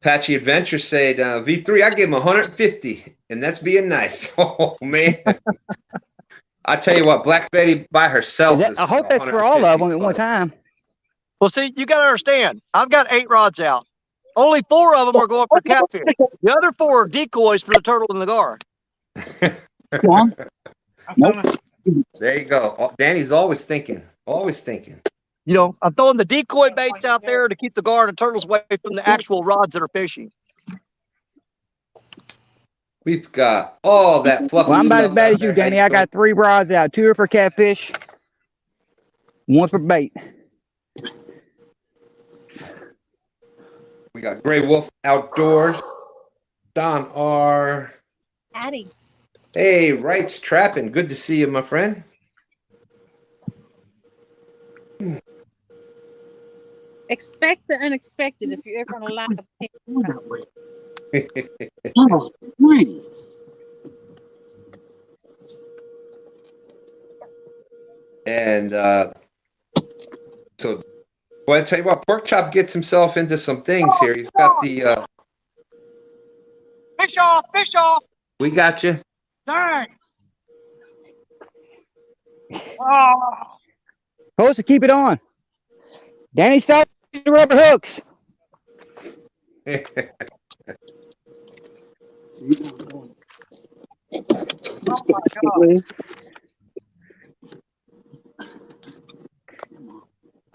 Speaker 1: Patchy Adventure said, V3, I give him 150, and that's being nice. Oh, man. I tell you what, Black Betty by herself is
Speaker 5: I hope that's for all of them at one time.
Speaker 4: Well, see, you got to understand, I've got 8 rods out. Only 4 of them are going for catfish. The other 4 are decoys for the turtle and the gar.
Speaker 6: Come on. Nope.
Speaker 1: There you go. Oh, Danny's always thinking. Always thinking.
Speaker 4: You know, I'm throwing the decoy baits out there to keep the gar and the turtles away from the actual rods that are fishing.
Speaker 1: We've got all that fluffy
Speaker 5: Well, I'm about
Speaker 1: stuff
Speaker 5: as bad
Speaker 1: out
Speaker 5: as you,
Speaker 1: there.
Speaker 5: Danny. I got 3 rods out. 2 are for catfish. 1 for bait.
Speaker 1: We got Gray Wolf Outdoors. Don R.
Speaker 2: Howdy.
Speaker 1: Hey, Wright's Trapping. Good to see you, my friend.
Speaker 2: Expect the unexpected if you're ever on a live.
Speaker 6: Oh, wait.
Speaker 1: And so, well, I tell you what, Pork Chop gets himself into some things here. He's got the
Speaker 4: Fish off, fish off.
Speaker 1: we got you.
Speaker 4: Dang. Oh.
Speaker 5: Supposed to keep it on. Danny, stop the rubber hooks.
Speaker 4: Oh my God.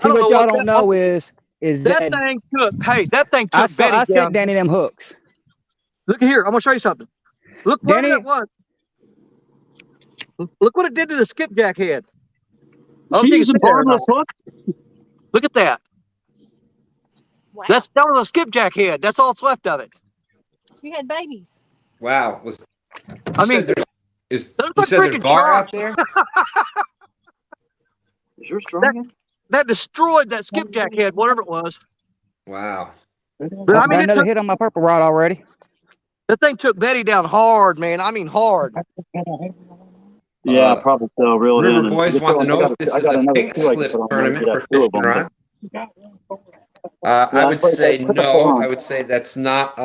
Speaker 5: See, what y'all don't know is
Speaker 4: that thing took. Hey, that thing
Speaker 5: I
Speaker 4: took Betty down.
Speaker 5: sent Danny them hooks.
Speaker 4: Look here, I'm gonna show you something. Look what
Speaker 5: Danny,
Speaker 4: it was. Look what it did to the skipjack head.
Speaker 6: She used a barbless hook.
Speaker 4: Look at that.
Speaker 2: Wow.
Speaker 4: That was a skipjack head. That's all that's left of it.
Speaker 2: You had babies.
Speaker 1: Wow.
Speaker 4: I mean,
Speaker 1: you said there's gar out there?
Speaker 6: Is yours strong?
Speaker 4: That destroyed that skipjack head, whatever it was.
Speaker 1: Wow.
Speaker 4: But
Speaker 5: I
Speaker 4: I mean,
Speaker 5: got another hit on my purple rod already.
Speaker 4: the thing took Betty down hard, man. I mean, hard.
Speaker 6: Yeah, probably so. Reel it in.
Speaker 1: River
Speaker 6: And
Speaker 1: Boys
Speaker 6: just
Speaker 1: want to
Speaker 6: throw-
Speaker 1: know
Speaker 6: I
Speaker 1: if this
Speaker 6: I
Speaker 1: is
Speaker 6: got
Speaker 1: a
Speaker 6: another
Speaker 1: pink
Speaker 6: two I can
Speaker 1: slip
Speaker 6: put on there.
Speaker 1: tournament
Speaker 6: You
Speaker 1: for
Speaker 6: got two of
Speaker 1: fishing
Speaker 6: them.
Speaker 1: rods.
Speaker 6: Yeah,
Speaker 1: I would
Speaker 6: put
Speaker 1: say
Speaker 6: the
Speaker 1: no.
Speaker 6: on.
Speaker 1: I would say that's not.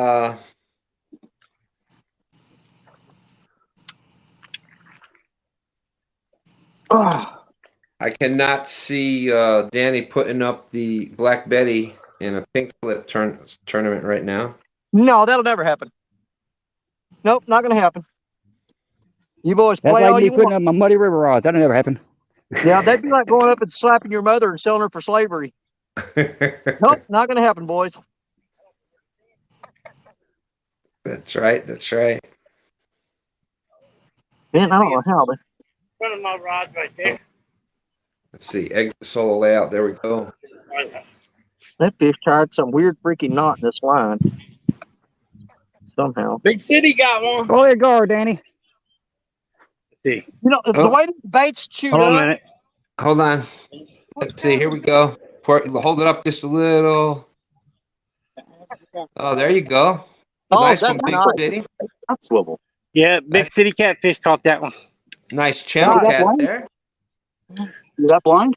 Speaker 1: I cannot see Danny putting up the Black Betty in a pink slip tournament right now.
Speaker 4: No, that'll never happen. Nope, not gonna happen. You boys
Speaker 5: That's
Speaker 4: play
Speaker 5: like
Speaker 4: all
Speaker 5: me
Speaker 4: you
Speaker 5: putting
Speaker 4: want.
Speaker 5: up my muddy river rods. That'll never happen.
Speaker 4: Yeah, that'd be like going up and slapping your mother and selling her for slavery. Nope, not gonna happen, boys.
Speaker 1: That's right. That's right.
Speaker 4: Man, I don't know how, but
Speaker 3: One of my rods right there.
Speaker 1: Let's see. Exit solo layout. There we go.
Speaker 4: that fish tied some weird freaking knot in this line. Somehow.
Speaker 3: Big City got one.
Speaker 5: Go ahead, guard, Danny.
Speaker 3: Let's see.
Speaker 4: You know, the
Speaker 1: Oh.
Speaker 4: way the bait's chewed
Speaker 3: Hold on a
Speaker 4: up.
Speaker 3: minute.
Speaker 1: Hold on. Let's see. Here we go. Hold it up just a little. Oh, there you go.
Speaker 4: Oh,
Speaker 1: Nice
Speaker 4: that's
Speaker 1: one, Big
Speaker 4: nice.
Speaker 1: City.
Speaker 6: Swivel.
Speaker 3: Yeah, Big City Catfish caught that one.
Speaker 1: Nice channel
Speaker 6: that
Speaker 1: cat
Speaker 6: one?
Speaker 1: there.
Speaker 6: You that blind?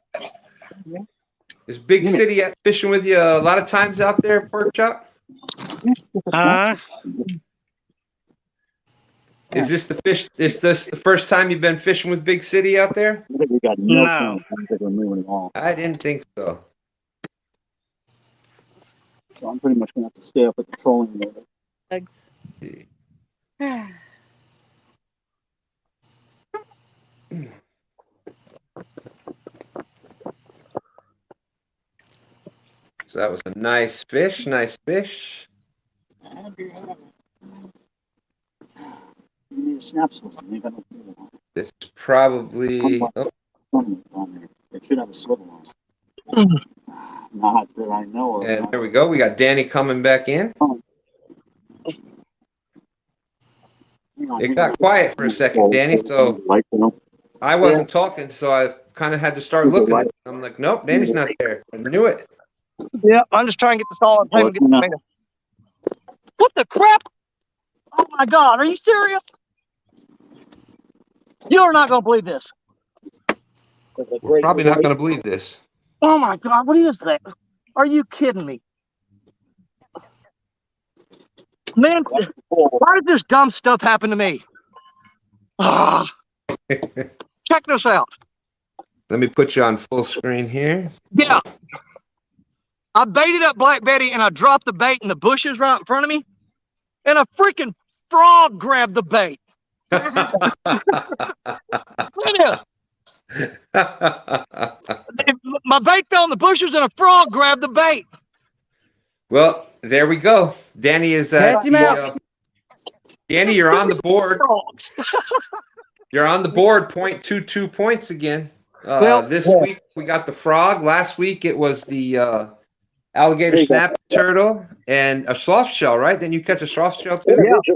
Speaker 1: Is Big City fishing with you a lot of times out there, Pork Chop? Is this the fish? Is this the first time you've been fishing with Big City out there?
Speaker 6: I think we got no.
Speaker 3: No.
Speaker 6: chance. I don't think we're moving at all.
Speaker 1: I didn't think so.
Speaker 6: So I'm pretty much gonna have to stay up at the trolling mode.
Speaker 2: Bugs.
Speaker 1: So that was a nice fish. Nice fish.
Speaker 6: You need a snap swivel. You ain't got no swivel on.
Speaker 1: This is probably. Oh,
Speaker 6: On there. It should have a swivel on. Not that I know of.
Speaker 1: and there we go. We got Danny coming back in. It got quiet for a second, Danny. So I wasn't talking, so I kind of had to start looking at it. I'm like, nope, Danny's not there. I knew it.
Speaker 4: Yeah, I'm just trying to get this all on tape and get the data. What the crap? Oh my God, are you serious? You're not gonna believe this.
Speaker 1: We're probably not going to believe this.
Speaker 4: Oh my God, what is that? Are you kidding me? Man, why did this dumb stuff happen to me? Ah. Check this out.
Speaker 1: Let me put you on full screen here.
Speaker 4: Yeah. I baited up Black Betty and I dropped the bait in the bushes right in front of me. And a freaking frog grabbed the bait. Look at this. My bait fell in the bushes and a frog grabbed the bait.
Speaker 1: Well, there we go. Danny is at
Speaker 5: Catch him out.
Speaker 1: Danny, you're on the board. You're on the board. 0.22 points again. This week we got the frog. Last week it was the alligator snap turtle and a soft shell, right? Then you catch a soft shell too?
Speaker 4: Yeah.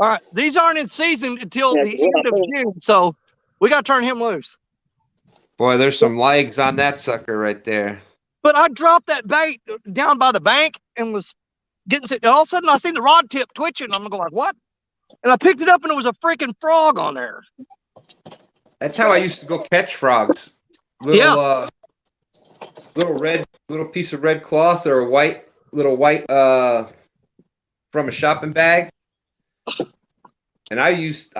Speaker 4: All right. These aren't in season until the end of June, so we got to turn him loose.
Speaker 1: Boy, there's some legs on that sucker right there.
Speaker 4: But I dropped that bait down by the bank and was getting sick. And all of a sudden I seen the rod tip twitching. I'm going like, what? And I picked it up and it was a freaking frog on there.
Speaker 1: That's how I used to go catch frogs. Little little piece of red cloth or a white from a shopping bag. And I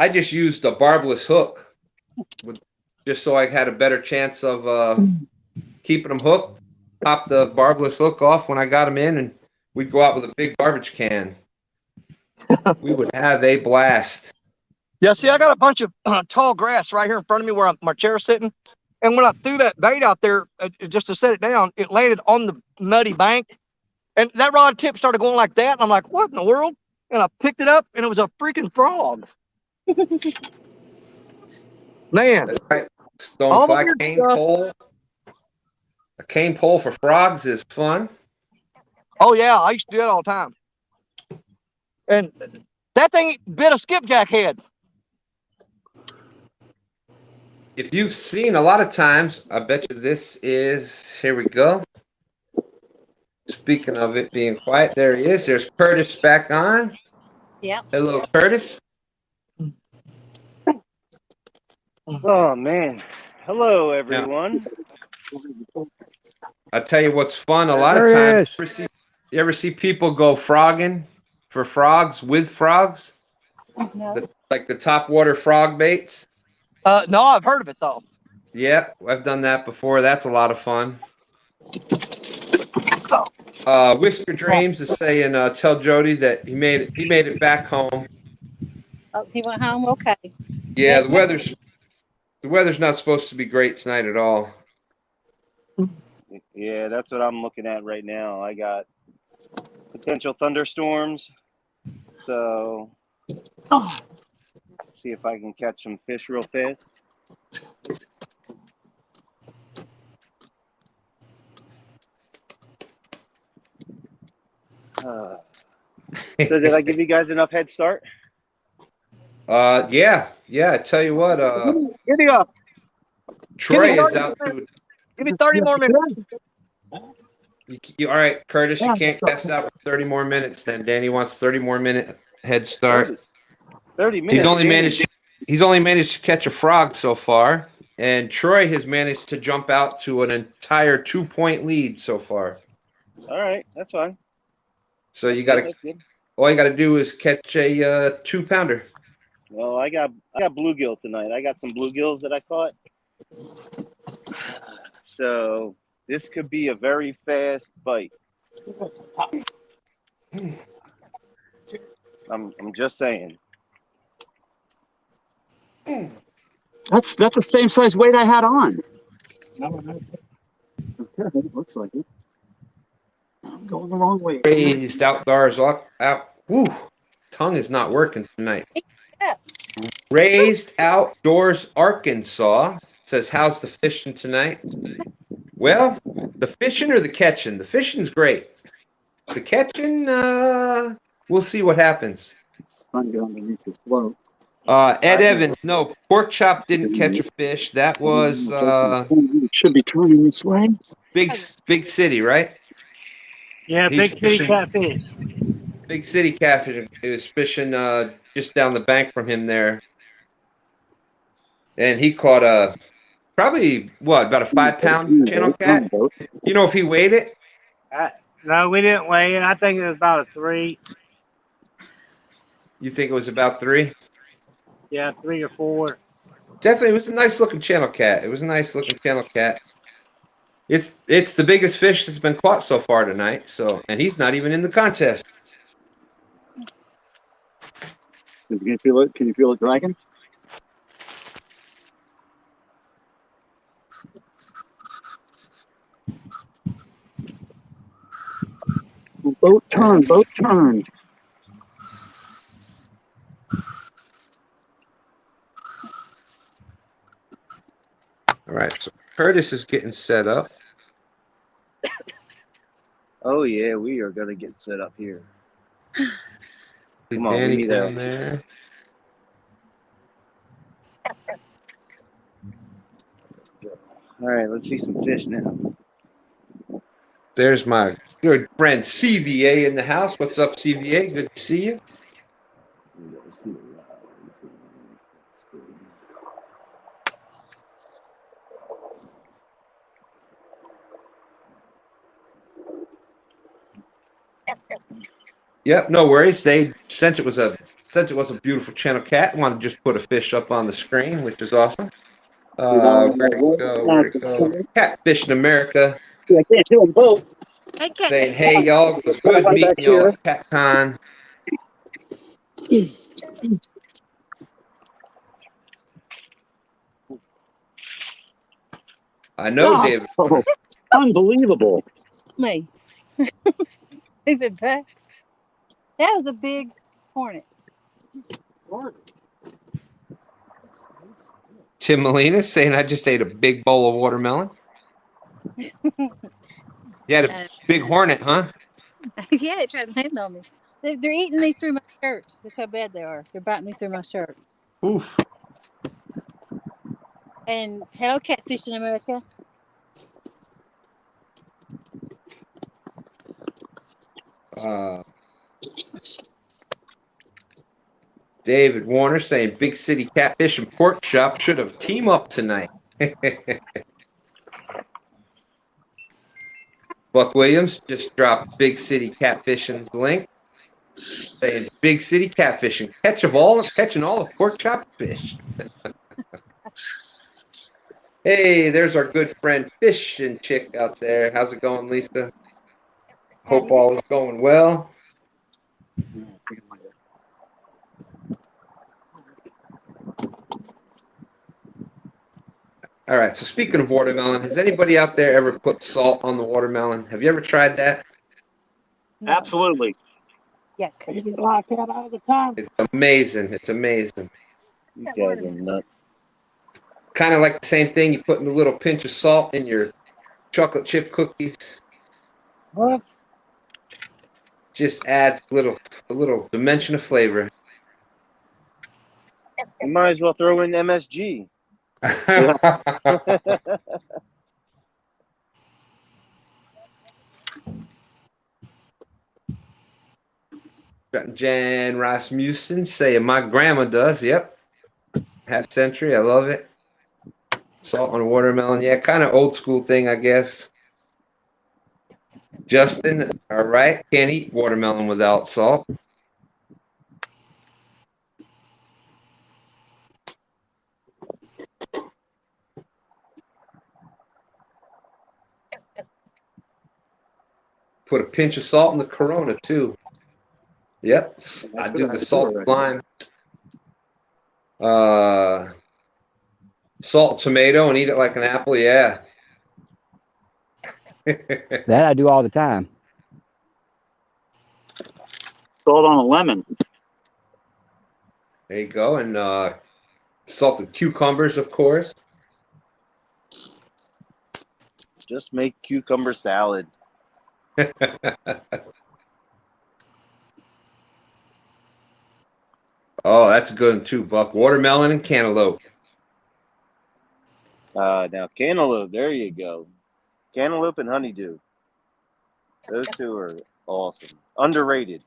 Speaker 1: just used a barbless hook just so I had a better chance of keeping them hooked. Pop the barbless hook off when I got them in, and we'd go out with a big garbage can. We would have a blast.
Speaker 4: Yeah, see, I got a bunch of tall grass right here in front of me where my chair's sitting. And when I threw that bait out there just to set it down, it landed on the muddy bank. And that rod tip started going like that. And I'm like, what in the world? And I picked it up and it was a freaking frog. Man.
Speaker 1: That's right. Stonefly cane pole. A cane pole for frogs is fun.
Speaker 4: Oh, yeah, I used to do that all the time. And that thing bit a skipjack head.
Speaker 1: If you've seen a lot of times, I bet you this is, here we go. Speaking of it being quiet, there he is. There's Curtis back on.
Speaker 2: Yep.
Speaker 1: Hello, Curtis.
Speaker 7: Oh man. Hello everyone.
Speaker 1: I tell you what's fun. A lot of
Speaker 5: There he
Speaker 1: times,
Speaker 5: is.
Speaker 1: you ever see people go frogging for frogs with frogs,
Speaker 2: No.
Speaker 1: like the top water frog baits?
Speaker 4: No, I've heard of it though.
Speaker 1: Yeah, I've done that before. That's a lot of fun. Whisker Dreams is saying, tell Jody that he made it back home.
Speaker 2: Oh, he went home. Okay.
Speaker 1: Yeah, the weather's not supposed to be great tonight at all.
Speaker 7: Yeah, that's what I'm looking at right now. I got potential thunderstorms. So see if I can catch some fish real fast. So did I give you guys enough head start?
Speaker 1: Yeah. I tell you what,
Speaker 4: Give me a,
Speaker 1: Troy is out to.
Speaker 4: give me 30 more minutes.
Speaker 1: All right, Curtis, you can't cast out for 30 more minutes. Then Danny wants 30 more minute head start.
Speaker 7: 30 minutes.
Speaker 1: He's only managed to catch a frog so far, and Troy has managed to jump out to an entire 2-point lead so far.
Speaker 7: All right, that's fine.
Speaker 1: So
Speaker 7: That's
Speaker 1: you got to.
Speaker 7: That's good.
Speaker 1: All you got to do is catch a 2-pounder.
Speaker 7: Well, I got bluegill tonight. I got some bluegills that I caught. So this could be a very fast bite. I'm just saying.
Speaker 6: That's the same size weight I had on. Okay, looks like it. I'm going the wrong way.
Speaker 1: Raised outdoors out. Woo, tongue is not working tonight.
Speaker 2: Yeah.
Speaker 1: Raised Outdoors Arkansas says, how's the fishing tonight? Well, the fishing or the catching? The fishing's great. The catching, we'll see what happens.
Speaker 6: Trying to get underneath the float.
Speaker 1: Ed Evans, no, Pork Chop didn't catch a fish. That was
Speaker 6: It should be turning this way.
Speaker 1: big city, right?
Speaker 3: Yeah,
Speaker 1: He's
Speaker 3: big city
Speaker 1: fishing-
Speaker 3: catfish.
Speaker 1: Big city catfish. He was fishing just down the bank from him there. And he caught probably about a 5-pound channel cat. You know if he weighed it?
Speaker 3: No, we didn't weigh it. I think it was about a 3.
Speaker 1: You think it was about 3?
Speaker 3: Yeah, 3 or 4.
Speaker 1: Definitely, it was a nice looking channel cat. It's the biggest fish that's been caught so far tonight. So, and he's not even in the contest.
Speaker 6: Can you feel it? Can you feel it dragging? Boat turn.
Speaker 1: All right, so Curtis is getting set up.
Speaker 7: Oh yeah, we are gonna get set up here. Come on,
Speaker 1: Danny
Speaker 7: we need
Speaker 1: down there.
Speaker 7: All right, let's see some fish now.
Speaker 1: There's my good friend CVA in the house. What's up, CVA? Good to see you.
Speaker 7: Let's see.
Speaker 1: Yep, no worries. Since it was a beautiful channel cat, wanted to just put a fish up on the screen, which is awesome. Where'd it go? Catfish in America.
Speaker 6: I can't do them both.
Speaker 2: Hey, Cat.
Speaker 1: Saying, hey y'all, it was good meeting y'all at CatCon. I know, David.
Speaker 6: Oh, unbelievable.
Speaker 2: Me. Stupid bucks. That was a big hornet.
Speaker 1: Tim Molina saying, I just ate a big bowl of watermelon. You had a big hornet, huh?
Speaker 2: Yeah, they tried to land on me. They're eating me through my shirt. That's how bad they are. They're biting me through my shirt.
Speaker 1: Oof.
Speaker 2: And hello, Catfish in America.
Speaker 1: Uh, David Warner saying Big City Catfish and Pork Chop should have team up tonight. Buck Williams just dropped Big City Catfishing's link. Saying Big City Catfishing, catching all the pork chop fish. Hey, there's our good friend Fish and Chick out there. How's it going, Lisa? Hope all is going well. All right, so speaking of watermelon, has anybody out there ever put salt on the watermelon? Have you ever tried that?
Speaker 2: No.
Speaker 6: Absolutely.
Speaker 2: Yuck.
Speaker 6: You get like that all the time.
Speaker 1: It's amazing. It's amazing.
Speaker 7: You guys are nuts.
Speaker 1: Kind of like the same thing. You put in a little pinch of salt in your chocolate chip cookies.
Speaker 6: What?
Speaker 1: Just adds a little dimension of flavor.
Speaker 7: You might as well throw in MSG.
Speaker 1: Jan Rasmussen saying my grandma does. Yep. Half century. I love it. Salt on a watermelon. Yeah, kind of old school thing, I guess. Justin, all right. Can't eat watermelon without salt. Put a pinch of salt in the Corona, too. Yep. I do the salt lime. Salt tomato and eat it like an apple. Yeah.
Speaker 5: That I do all the time.
Speaker 6: Salt on a lemon.
Speaker 1: There you go. And salted cucumbers, of course.
Speaker 7: Just make cucumber salad.
Speaker 1: Oh, that's a good one too, Buck. Watermelon and cantaloupe.
Speaker 7: Now cantaloupe, there you go. Cantaloupe and honeydew. Those two are awesome. Underrated.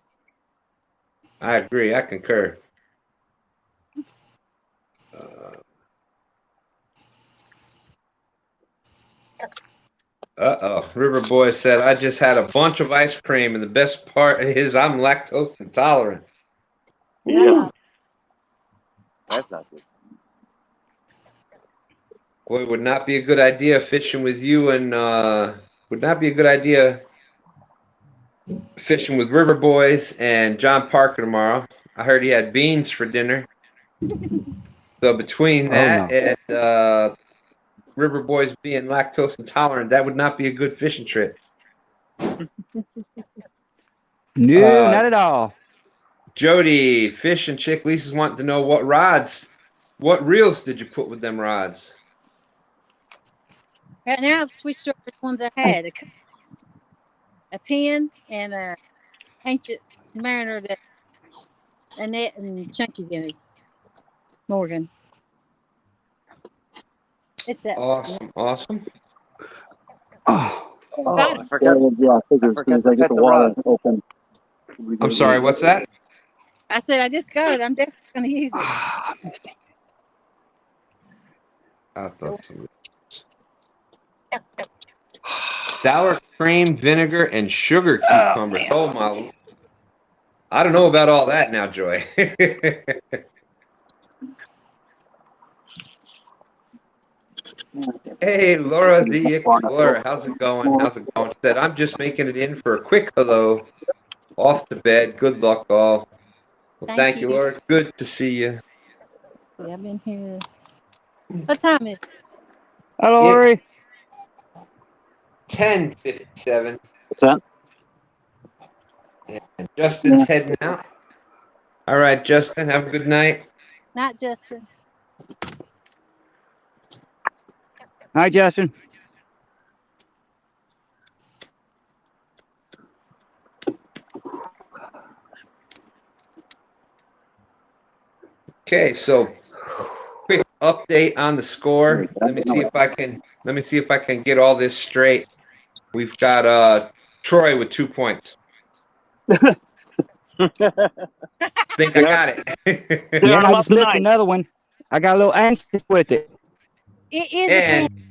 Speaker 1: I agree. I concur. Uh-oh. River Boy said, I just had a bunch of ice cream, and the best part is I'm lactose intolerant.
Speaker 6: Yeah.
Speaker 7: That's not good.
Speaker 1: Boy, would not be a good idea fishing with you, and would not be a good idea fishing with River Boys and John Parker tomorrow. I heard he had beans for dinner. So between that and River Boys being lactose intolerant, that would not be a good fishing trip.
Speaker 5: No, not at all.
Speaker 1: Jody, Fish and Chick Lisa's wanting to know what reels did you put with them rods?
Speaker 2: Right now, I've switched over to the ones I had. A pin and a ancient mariner that Annette and Chunky gave me. Morgan. It's that.
Speaker 1: Awesome.
Speaker 5: Oh,
Speaker 7: I forgot.
Speaker 6: Yeah, I figured as soon as I get the water open.
Speaker 1: I'm sorry, what's that?
Speaker 2: I said, I just got it. I'm definitely going to use it.
Speaker 1: I thought so. Sour cream, vinegar, and sugar cucumbers. Oh my! I don't know about all that now, Joy. Hey, Laura the Explorer, how's it going? Said I'm just making it in for a quick hello. Off to bed. Good luck, all. Well, thank you, Laura. Good to see you.
Speaker 2: Yeah, I've been here. What time is it?
Speaker 5: hello, Lori.
Speaker 1: 10:57.
Speaker 6: What's that?
Speaker 1: And Justin's heading out. All right, Justin, have a good night.
Speaker 2: Not Justin.
Speaker 5: Hi, Justin.
Speaker 1: Okay, so quick update on the score. Let me see if I can get all this straight. We've got Troy with 2 points. Think I got it.
Speaker 5: Yeah, and I
Speaker 6: I'm up
Speaker 5: just missed
Speaker 6: tonight.
Speaker 5: another one. I got a little anxious with it.
Speaker 2: It is a fan.
Speaker 1: And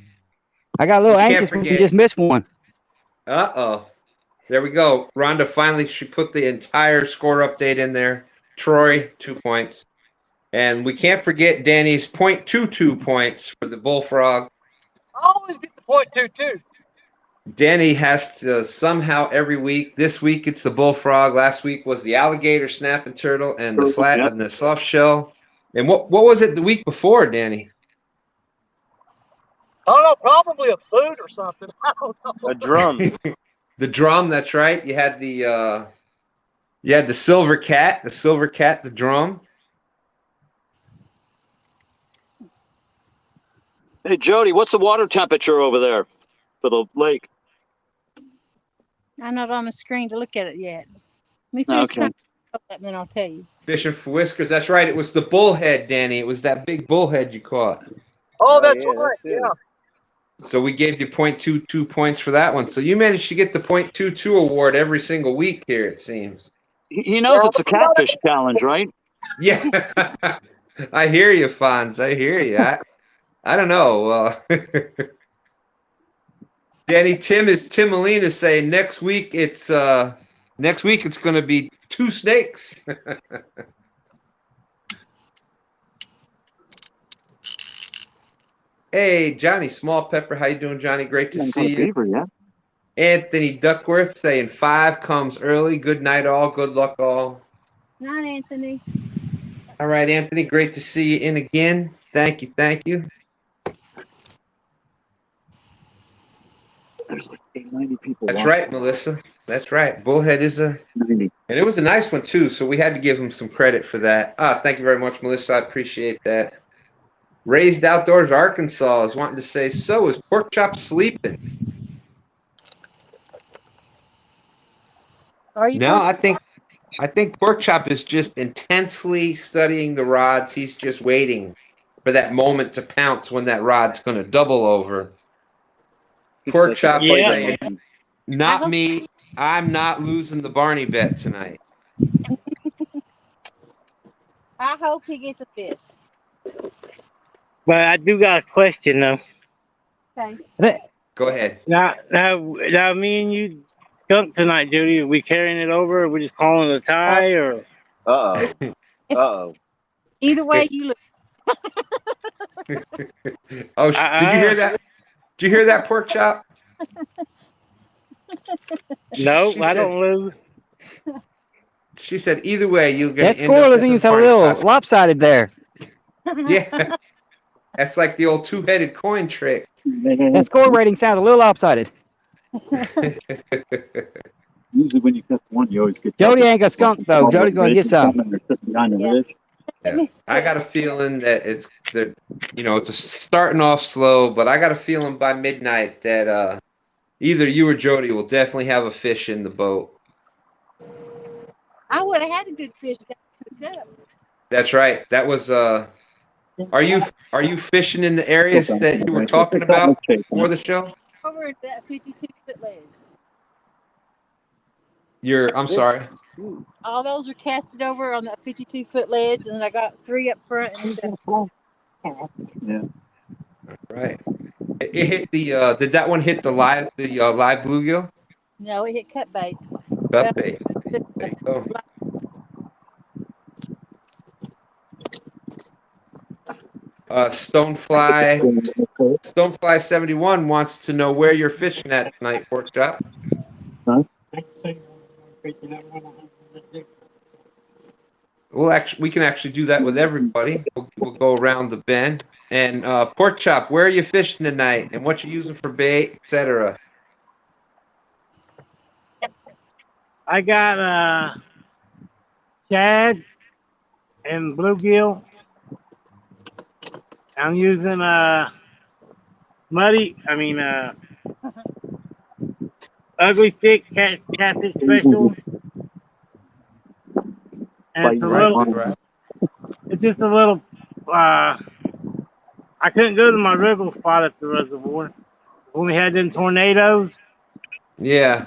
Speaker 5: I got a little
Speaker 1: You can't
Speaker 5: anxious when you
Speaker 1: forget-
Speaker 5: just missed one.
Speaker 1: uh-oh. There we go. Rhonda finally, she put the entire score update in there. Troy, 2 points. And we can't forget Danny's .22 points for the bullfrog.
Speaker 4: I always get the .22.
Speaker 1: Danny has to somehow every week. This week it's the bullfrog. Last week was the alligator, snapping turtle, and the flat
Speaker 6: Yep.
Speaker 1: and the soft shell. And what was it the week before, Danny?
Speaker 4: I don't know, probably a food or something. I don't know.
Speaker 7: A drum.
Speaker 1: The drum. That's right. You had the silver cat, the drum.
Speaker 6: Hey, Jody, what's the water temperature over there for the lake?
Speaker 2: I'm not on the screen to look at it yet. Let me finish
Speaker 6: Okay.
Speaker 2: counting and then I'll tell you.
Speaker 1: Fishing for whiskers. That's right. It was the bullhead, Danny. It was that big bullhead you caught.
Speaker 4: Oh, that's
Speaker 7: yeah,
Speaker 4: right.
Speaker 7: that's it.
Speaker 4: Yeah.
Speaker 1: So we gave you .22 points for that one. So you managed to get the .22 award every single week here, it seems.
Speaker 6: He knows it's a catfish challenge, right?
Speaker 1: Yeah. I hear you, Fonz. I hear you. I don't know. Danny, Tim Molina saying next week it's going to be 2 snakes. Hey, Johnny Small Pepper, how you doing, Johnny? Great to see you.
Speaker 6: Beaver, yeah.
Speaker 1: Anthony Duckworth saying 5 comes early. Good night, all. Good luck, all.
Speaker 2: Not Anthony.
Speaker 1: All right, Anthony. Great to see you in again. Thank you.
Speaker 6: There's like 90 people.
Speaker 1: That's
Speaker 6: watching.
Speaker 1: right, Melissa. That's right. Bullhead is
Speaker 6: 90.
Speaker 1: and it was a nice one too. So we had to give him some credit for that. Thank you very much, Melissa. I appreciate that. Raised Outdoors Arkansas is wanting to say, so is Pork Chop sleeping?
Speaker 2: Are you?
Speaker 1: No, I think Pork Chop is just intensely studying the rods. He's just waiting for that moment to pounce when that rod's going to double over. Pork Chop is
Speaker 3: Yeah.
Speaker 1: saying, not me. I'm not losing the Barney bet tonight.
Speaker 2: I hope he gets a fish.
Speaker 3: But I do got a question though.
Speaker 2: Okay.
Speaker 1: Go ahead.
Speaker 3: Now, me and you skunked tonight, Judy. Are we carrying it over? Are we just calling it a tie, or?
Speaker 7: Uh-oh.
Speaker 2: If,
Speaker 7: Uh-oh.
Speaker 2: Either way you look.
Speaker 1: Oh, did you hear that? Did you hear that, Pork Chop?
Speaker 3: No,
Speaker 1: She
Speaker 3: I
Speaker 1: said-
Speaker 3: don't lose.
Speaker 1: She said, either way, you're going
Speaker 5: That
Speaker 1: to end up
Speaker 5: score
Speaker 1: at the
Speaker 5: seems a
Speaker 1: Barney
Speaker 5: little
Speaker 1: costume.
Speaker 5: lopsided there.
Speaker 1: Yeah. That's like the old 2-headed coin trick.
Speaker 5: That score rating sounds a little lopsided.
Speaker 6: Usually when you cut one, you always get.
Speaker 5: Jody ain't gonna skunk though. Jody's gonna get some.
Speaker 6: Behind the
Speaker 2: Yeah.
Speaker 6: ridge.
Speaker 1: Yeah. I got a feeling that it's starting off slow, but I got a feeling by midnight that either you or Jody will definitely have a fish in the boat.
Speaker 2: I would have had a good fish. Got hooked up.
Speaker 1: That's right. That was are you fishing in the areas that you were talking about before the show?
Speaker 2: Over at that 52-foot ledge.
Speaker 1: I'm sorry.
Speaker 2: All those are casted over on that 52-foot ledge, and I got 3 up front and a 7.
Speaker 6: Yeah.
Speaker 1: Right. It hit the did that one hit the live bluegill?
Speaker 2: No, it hit cut bait.
Speaker 1: Cut bait. There you go. Stonefly 71 wants to know where you're fishing at tonight, Pork Chop. We can actually do that with everybody. We'll go around the bend. And Pork Chop, where are you fishing tonight, and what you using for bait, etc.
Speaker 3: I got shad and bluegill. I'm using ugly stick catfish special. And it's a little.
Speaker 1: Right.
Speaker 3: It's just a little. I couldn't go to my wriggle spot at the reservoir when we had them tornadoes.
Speaker 1: Yeah.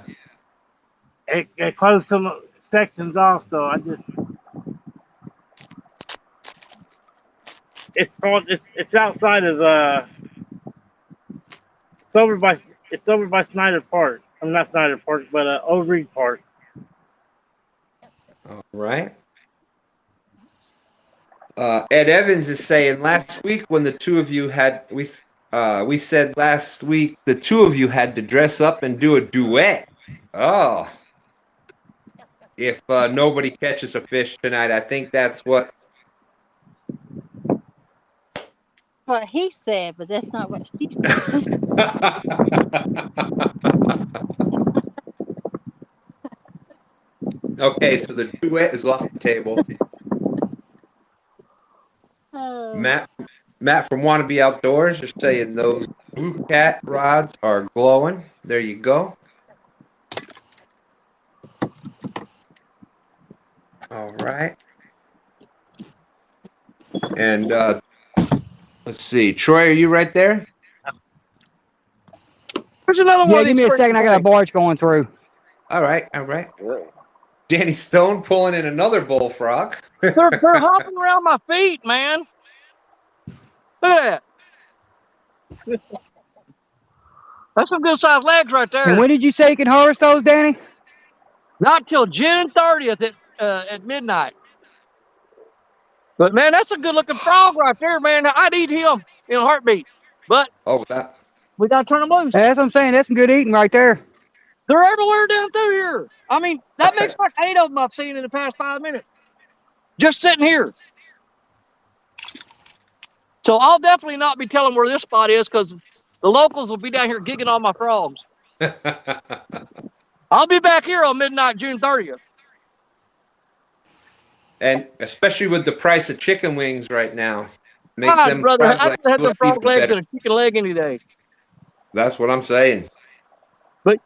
Speaker 3: It closed some sections off, so I just it's outside of it's over by Snyder Park. I'm not Snyder Park, but Old Reed Park.
Speaker 1: All right. Ed Evans is saying last week when the two of you had we said last week the two of you had to dress up and do a duet. Oh. If nobody catches a fish tonight, I think that's what.
Speaker 2: What he said, but that's not what she said.
Speaker 1: Okay, so the duet is off the table.
Speaker 2: Oh.
Speaker 1: Matt from Wannabe Outdoors is saying those blue cat rods are glowing. There you go. All right. And let's see. Troy, are you right there?
Speaker 4: There's another one
Speaker 5: Yeah,
Speaker 4: of
Speaker 5: give
Speaker 4: these
Speaker 5: me a second. I got a barge going through.
Speaker 1: All right. All right.
Speaker 7: Really?
Speaker 1: Danny Stone pulling in another bullfrog.
Speaker 4: They're hopping around my feet, man. Look at that. That's some good sized legs right there.
Speaker 5: And when did you say you can harvest those, Danny?
Speaker 4: Not till June 30th at midnight. But man, that's a good looking frog right there, man. I'd eat him in a heartbeat. But
Speaker 1: Oh, that.
Speaker 4: we gotta turn them loose.
Speaker 5: That's what I'm saying. That's some good eating right there.
Speaker 4: They're everywhere down through here. I mean, that makes like 8 of them I've seen in the past 5 minutes. Just sitting here. So I'll definitely not be telling where this spot is because the locals will be down here gigging on my frogs. I'll be back here on midnight, June 30th.
Speaker 1: And especially with the price of chicken wings right now, makes
Speaker 4: God,
Speaker 1: them
Speaker 4: brother,
Speaker 1: frog
Speaker 4: I
Speaker 1: legs
Speaker 4: could have
Speaker 1: look
Speaker 4: some frog
Speaker 1: even
Speaker 4: legs
Speaker 1: better.
Speaker 4: and a chicken leg any day.
Speaker 1: That's what I'm saying.
Speaker 4: But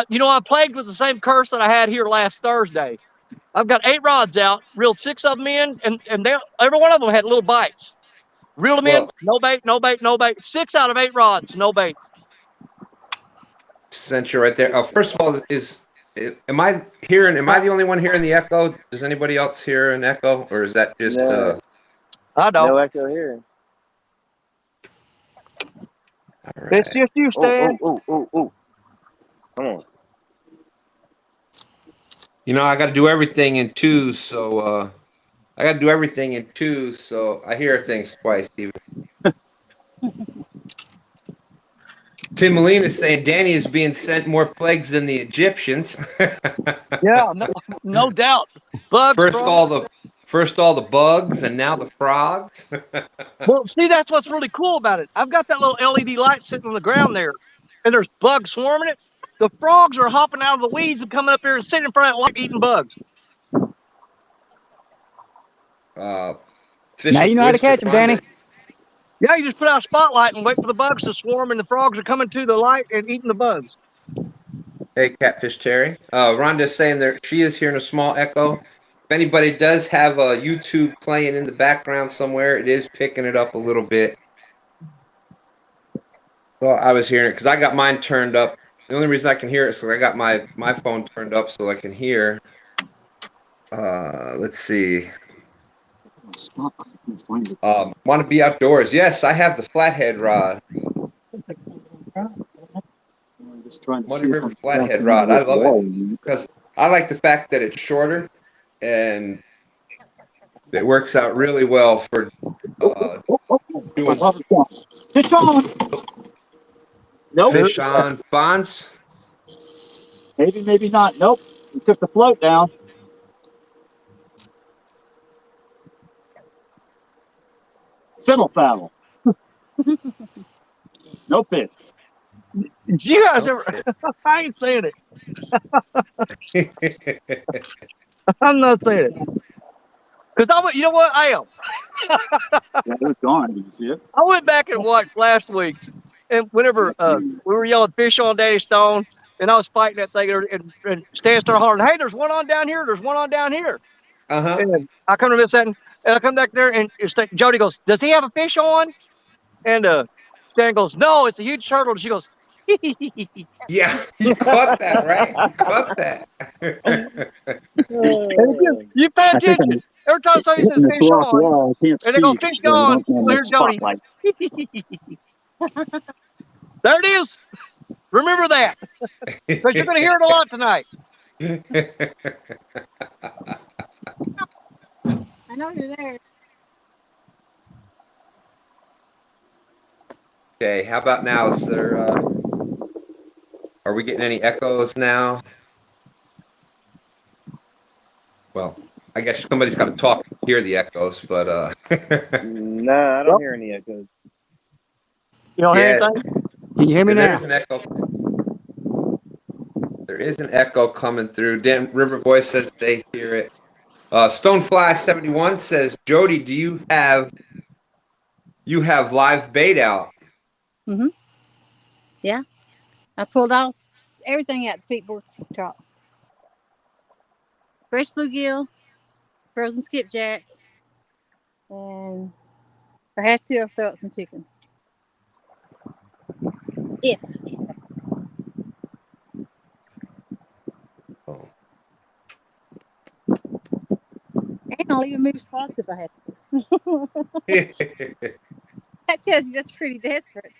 Speaker 4: you know, I'm plagued with the same curse that I had here last Thursday. I've got 8 rods out, reeled 6 of them in, and every one of them had little bites. Reeled them in, no bait, no bait, no bait. 6 out of 8 rods, no bait.
Speaker 1: Sent you right there. First of all, am I the only one hearing the echo? Does anybody else hear an echo, or is that just?
Speaker 7: No.
Speaker 4: I don't.
Speaker 7: No echo here.
Speaker 1: All right.
Speaker 4: It's just you, Stan.
Speaker 7: Oh. Come on.
Speaker 1: You know, I got to do everything in twos, so I hear things twice, even. Tim Molina is saying Danny is being sent more plagues than the Egyptians.
Speaker 4: Yeah, no doubt. Bugs.
Speaker 1: First all the bugs, and now the frogs.
Speaker 4: Well, see, that's what's really cool about it. I've got that little LED light sitting on the ground there, and there's bugs swarming it. The frogs are hopping out of the weeds and coming up here and sitting in front of that light eating bugs.
Speaker 5: Now you know how to catch them, Danny.
Speaker 4: Yeah, you just put out a spotlight and wait for the bugs to swarm, and the frogs are coming to the light and eating the bugs.
Speaker 1: Hey, Catfish Terry. Rhonda's saying that she is hearing a small echo. If anybody does have a YouTube playing in the background somewhere, it is picking it up a little bit. So I was hearing it because I got mine turned up. The only reason I can hear it is because I got my phone turned up so I can hear. Let's see. Want to be outdoors? Yes, I have the Flathead rod. Muddy River Flathead rod. I love it because I like the fact that it's shorter and it works out really well for doing
Speaker 6: Fish on. Nope.
Speaker 1: fish on ponds.
Speaker 6: Maybe, maybe not. Nope. He took the float down. Fiddle faddle. No fish.
Speaker 4: Did you guys ever? I ain't saying it. I'm not saying it. Because you know what? I am.
Speaker 6: Yeah, it was gone. Did you see it?
Speaker 4: I went back and watched last week's, and whenever we were yelling fish on Danny Stone, and I was fighting that thing, and Stan started hollering, "Hey, there's one on down here. There's one on down here." And I come to this and I come back there, and Jody goes, "Does he have a fish on?" And Stan goes, "No, it's a huge turtle." And she goes,
Speaker 1: Yeah, you caught that, right? You caught that.
Speaker 4: You pay
Speaker 6: I think
Speaker 4: attention. Every time somebody says
Speaker 6: in this
Speaker 4: fish
Speaker 6: rock
Speaker 4: on,
Speaker 6: wall. I can't
Speaker 4: and they
Speaker 6: see
Speaker 4: go
Speaker 6: because
Speaker 4: fish
Speaker 6: they
Speaker 4: on,
Speaker 6: don't have
Speaker 4: we'll
Speaker 6: my
Speaker 4: hear Jody.
Speaker 6: spotlight.
Speaker 4: There it is. Remember that, because you're going to hear it a lot tonight.
Speaker 2: I know you're there.
Speaker 1: Okay, how about now? Is there? Are we getting any echoes now? Well, I guess somebody's got to talk to hear the echoes, but
Speaker 7: Nah, I don't hear any echoes.
Speaker 4: You don't hear
Speaker 1: yeah,
Speaker 4: anything?
Speaker 5: Can you hear me
Speaker 1: there
Speaker 5: now?
Speaker 1: is an echo. There is an echo coming through. Dan River Boy says they hear it. Stonefly71 says, Jody, do you have live bait out?
Speaker 2: Mm-hmm. Yeah. I pulled everything out the peat board top. Fresh bluegill, frozen skipjack, and if I have to, I'll throw out some chicken. If.
Speaker 1: Oh.
Speaker 2: And I'll even move spots if I have to. That tells you that's pretty desperate.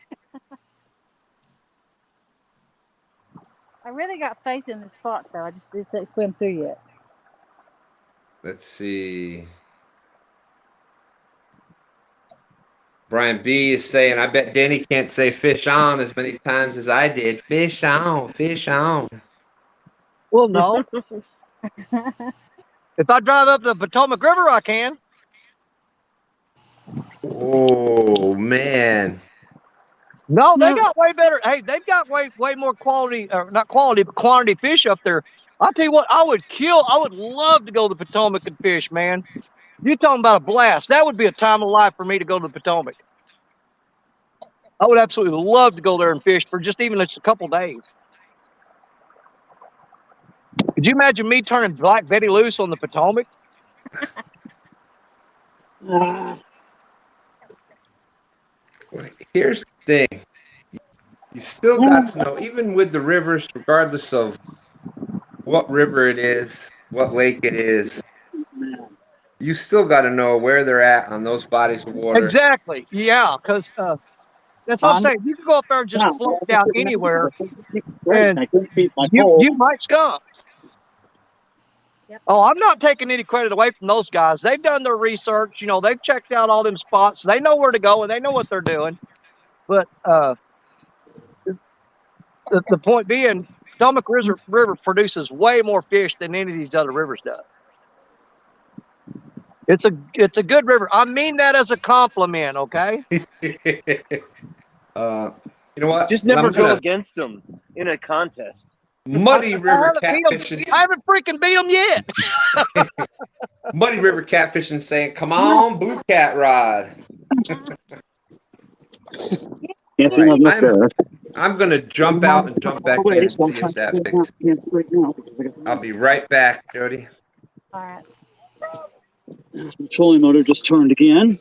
Speaker 2: I really got faith in the spot, though. I just didn't swim through yet.
Speaker 1: Let's see. Brian B is saying, I bet Denny can't say fish on as many times as I did. Fish on, fish on.
Speaker 4: Well, no. If I drive up the Potomac River, I can.
Speaker 1: Oh, man.
Speaker 4: No, they
Speaker 2: No.
Speaker 4: got way better. Hey, they've got way more quality, or not quality, but quantity fish up there. I'll tell you what, I would love to go to the Potomac and fish, man. You're talking about a blast. That would be a time of life for me to go to the Potomac. I would absolutely love to go there and fish for just even just a couple days. Could you imagine me turning Black Betty loose on the Potomac?
Speaker 1: Here's the thing. You still got to know, even with the rivers, regardless of what river it is, what lake it is, you still got to know where they're at on those bodies of water.
Speaker 4: Exactly. Yeah, because that's what I'm saying. You can go up there and just float down anywhere, and you might skunk.
Speaker 2: Yep.
Speaker 4: Oh, I'm not taking any credit away from those guys. They've done their research. You know, they've checked out all them spots. They know where to go and they know what they're doing. But the point being, Potomac River produces way more fish than any of these other rivers does. It's a good river. I mean that as a compliment, okay?
Speaker 1: You know what?
Speaker 7: Just never go against them in a contest.
Speaker 1: Muddy River
Speaker 4: I
Speaker 1: catfishing.
Speaker 4: haven't freaking beat them yet.
Speaker 1: Muddy River catfishing saying, "Come on, blue cat rod."
Speaker 6: Can't see nothing up there.
Speaker 1: I'm gonna jump out and jump back in and see if that fixes. I'll be right back, Jody.
Speaker 2: All right.
Speaker 6: The trolling motor just turned again.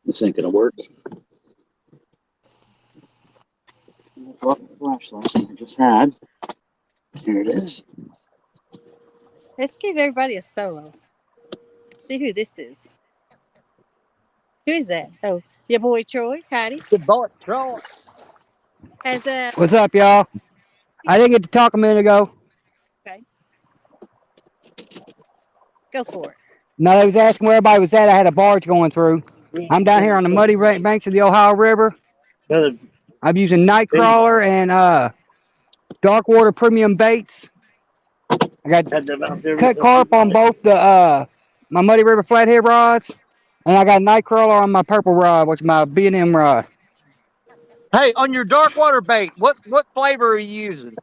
Speaker 6: This ain't gonna work. Drop the flashlight I just had. Here it is.
Speaker 2: Let's give everybody a solo. See who this is. Who is that? Oh, your boy Troy. Howdy.
Speaker 4: Good boy, Troy.
Speaker 5: What's up, y'all? I didn't get to talk a minute ago.
Speaker 2: Okay. Go for it.
Speaker 5: No, they was asking where everybody was at. I had a barge going through. I'm down here on the muddy banks of the Ohio River. I'm using Nightcrawler and dark water premium baits. I got cut carp on both the my Muddy River Flathead rods, and I got Nightcrawler on my purple rod, which is my B&M rod.
Speaker 4: Hey, on your dark water bait, what flavor are you using?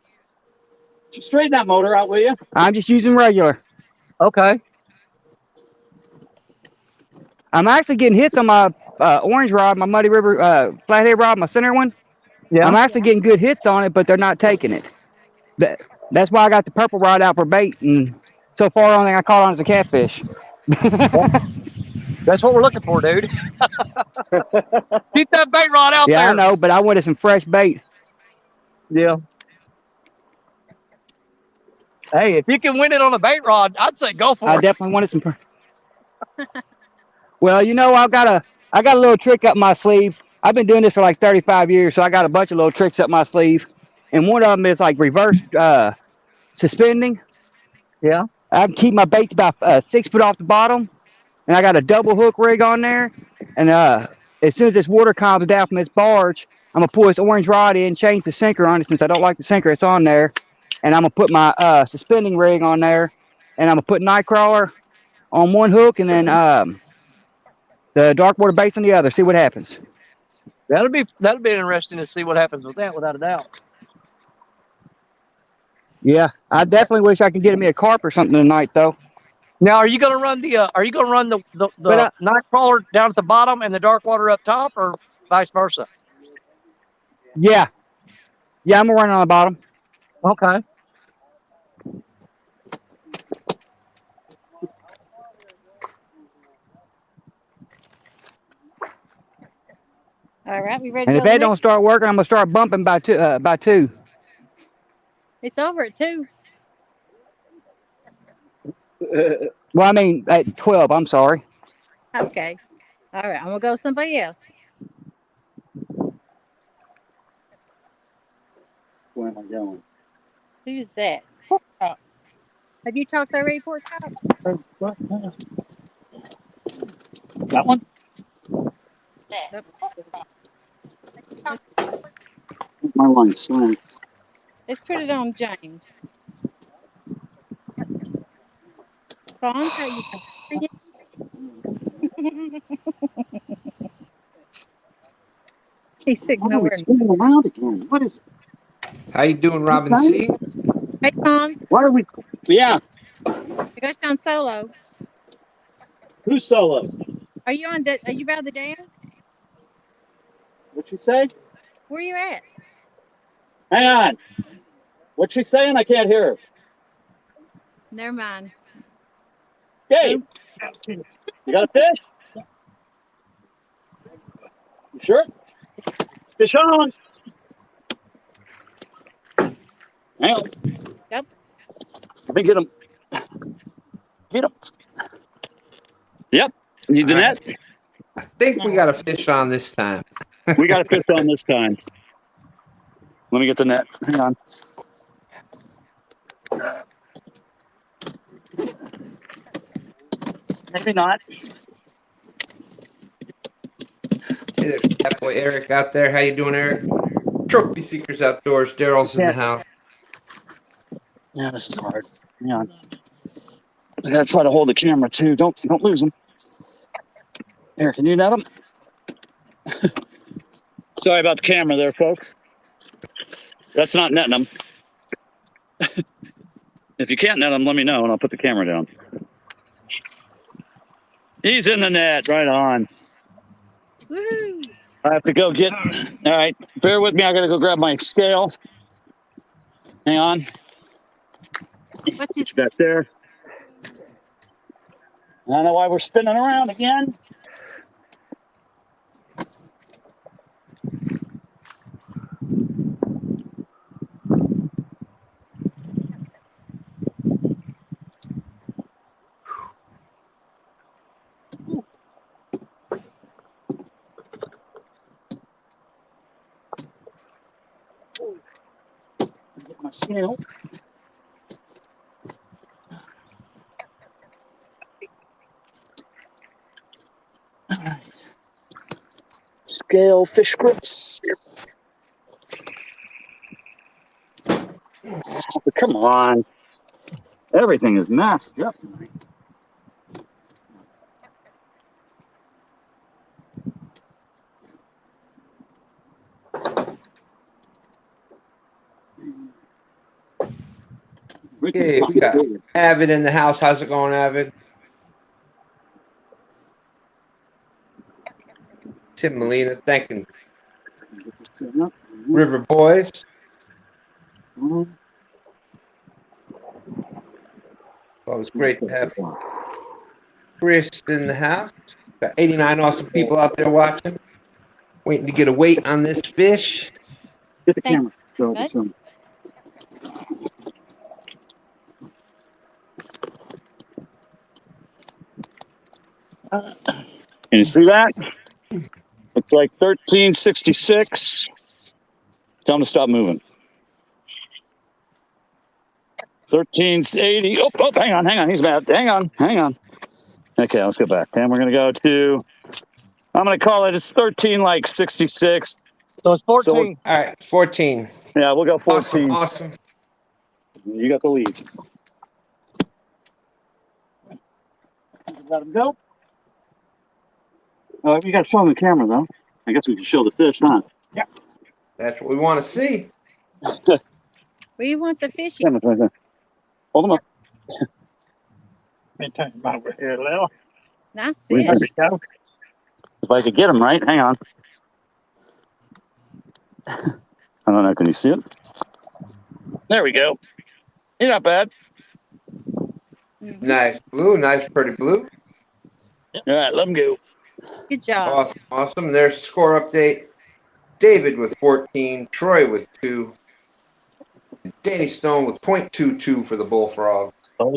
Speaker 6: Just straighten that motor out, will you?
Speaker 5: I'm just using regular.
Speaker 4: Okay.
Speaker 5: I'm actually getting hits on my orange rod, my Muddy River Flathead rod, my center one.
Speaker 4: Yeah.
Speaker 5: I'm actually getting good hits on it, but they're not taking it. That's why I got the purple rod out for bait, and so far, the only thing I caught on is a catfish.
Speaker 4: That's what we're looking for, dude. Keep that bait rod out
Speaker 5: Yeah,
Speaker 4: there.
Speaker 5: I know, but I wanted some fresh bait.
Speaker 4: Yeah. Hey, if you can win it on a bait rod, I'd say go for
Speaker 5: I
Speaker 4: it.
Speaker 5: definitely wanted some. Well, you know, I got a little trick up my sleeve. I've been doing this for like 35 years, so I got a bunch of little tricks up my sleeve, and one of them is like reverse suspending.
Speaker 4: Yeah.
Speaker 5: I can keep my baits about 6 foot off the bottom, and I got a double hook rig on there. And as soon as this water calms down from this barge, I'm gonna pull this orange rod in, change the sinker on it since I don't like the sinker that's on there, and I'm gonna put my suspending rig on there, and I'm gonna put night crawler on one hook, and then the dark water baits on the other. See what happens.
Speaker 4: That'll be interesting to see what happens with that, without a doubt.
Speaker 5: Yeah, I definitely wish I could get me a carp or something tonight, though.
Speaker 4: Now, are you gonna run the night crawler down at the bottom and the dark water up top, or vice versa?
Speaker 5: Yeah, I'm gonna run on the bottom.
Speaker 4: Okay.
Speaker 2: All right, we ready to
Speaker 5: And
Speaker 2: go
Speaker 5: if
Speaker 2: to the
Speaker 5: that don't
Speaker 2: next?
Speaker 5: start working, I'm gonna start bumping by two.
Speaker 2: It's over at 2.
Speaker 5: Well, I mean at 12. I'm sorry.
Speaker 2: Okay. All right, I'm gonna go to somebody else.
Speaker 6: Where am I going?
Speaker 2: Who's that? Pork chop. Have you talked already, pork chop?
Speaker 6: That one?
Speaker 2: Nope.
Speaker 6: My line's slim.
Speaker 2: Let's put it on James. Fonz, how you saying? He's
Speaker 6: Why are we
Speaker 2: ignoring me.
Speaker 6: spinning around again? What is
Speaker 1: How you doing, Robin
Speaker 6: What's
Speaker 1: C?
Speaker 2: Hey, Fonz,
Speaker 6: Why are we? Yeah.
Speaker 2: I got you on solo.
Speaker 6: Who's solo?
Speaker 2: Are you by the dam?
Speaker 6: What you say?
Speaker 2: Where you at?
Speaker 6: Hang on. What's she saying? I can't hear her.
Speaker 2: Never mind.
Speaker 6: Dave, you got a fish? You sure? Fish on. Hang on.
Speaker 2: Yep.
Speaker 6: Let me get him. Get him. Yep. You did that?
Speaker 1: I think we got a fish on this time.
Speaker 6: We got a fish on this time. Let me get the net. Hang on. Maybe not.
Speaker 1: Hey, there's that boy Eric out there. How you doing, Eric? Trophy Seekers Outdoors. Daryl's in the house.
Speaker 6: Yeah, this is hard. Hang on. I gotta try to hold the camera too. Don't lose them. Here, can you net them? Sorry about the camera there, folks. That's not netting them. If you can't net them, let me know and I'll put the camera down. He's in the net, right on.
Speaker 2: Woohoo!
Speaker 6: I have to go get. All right, bear with me. I gotta go grab my scale. Hang on.
Speaker 2: What's his?
Speaker 6: Get you back there. I don't know why we're spinning around again. Get my scale. All right. Scale fish grips. Oh, come on. Everything is messed up tonight.
Speaker 1: Okay, we got Avid in the house. How's it going, Avid? Tim Molina, thanking River Boys. Well, it was great to have Chris in the house. Got 89 awesome people out there watching. Waiting to get a weight on this fish.
Speaker 6: Get the
Speaker 2: Thank
Speaker 6: camera. Go
Speaker 2: Bud.
Speaker 6: some. Can you see that? It's like 1366. Tell him to stop moving. 1380. Oh, hang on. He's bad. Hang on. Okay, let's go back. And we're gonna go to. I'm gonna call it. It's 13 like 66.
Speaker 4: So it's 14.
Speaker 6: So,
Speaker 1: All right, 14.
Speaker 6: yeah, we'll go 14.
Speaker 1: Awesome.
Speaker 6: You got the lead. Let him go. Oh, you got to show him the camera though. I guess we can show the fish, huh? Yeah.
Speaker 1: That's what we want to see.
Speaker 2: Where you want the fishy?
Speaker 6: Camera's right there. Hold him up.
Speaker 3: Been talking about over here, Lil.
Speaker 2: Nice
Speaker 6: We
Speaker 2: fish.
Speaker 6: go. If I could get him right, hang on. I don't know. Can you see it? There we go. You're not bad.
Speaker 2: Mhm.
Speaker 1: Nice blue, nice pretty blue.
Speaker 6: All right, let him go.
Speaker 2: Good job.
Speaker 1: Awesome. There's score update. David with 14, Troy with 2, Danny Stone with .22 for the bullfrog.
Speaker 4: What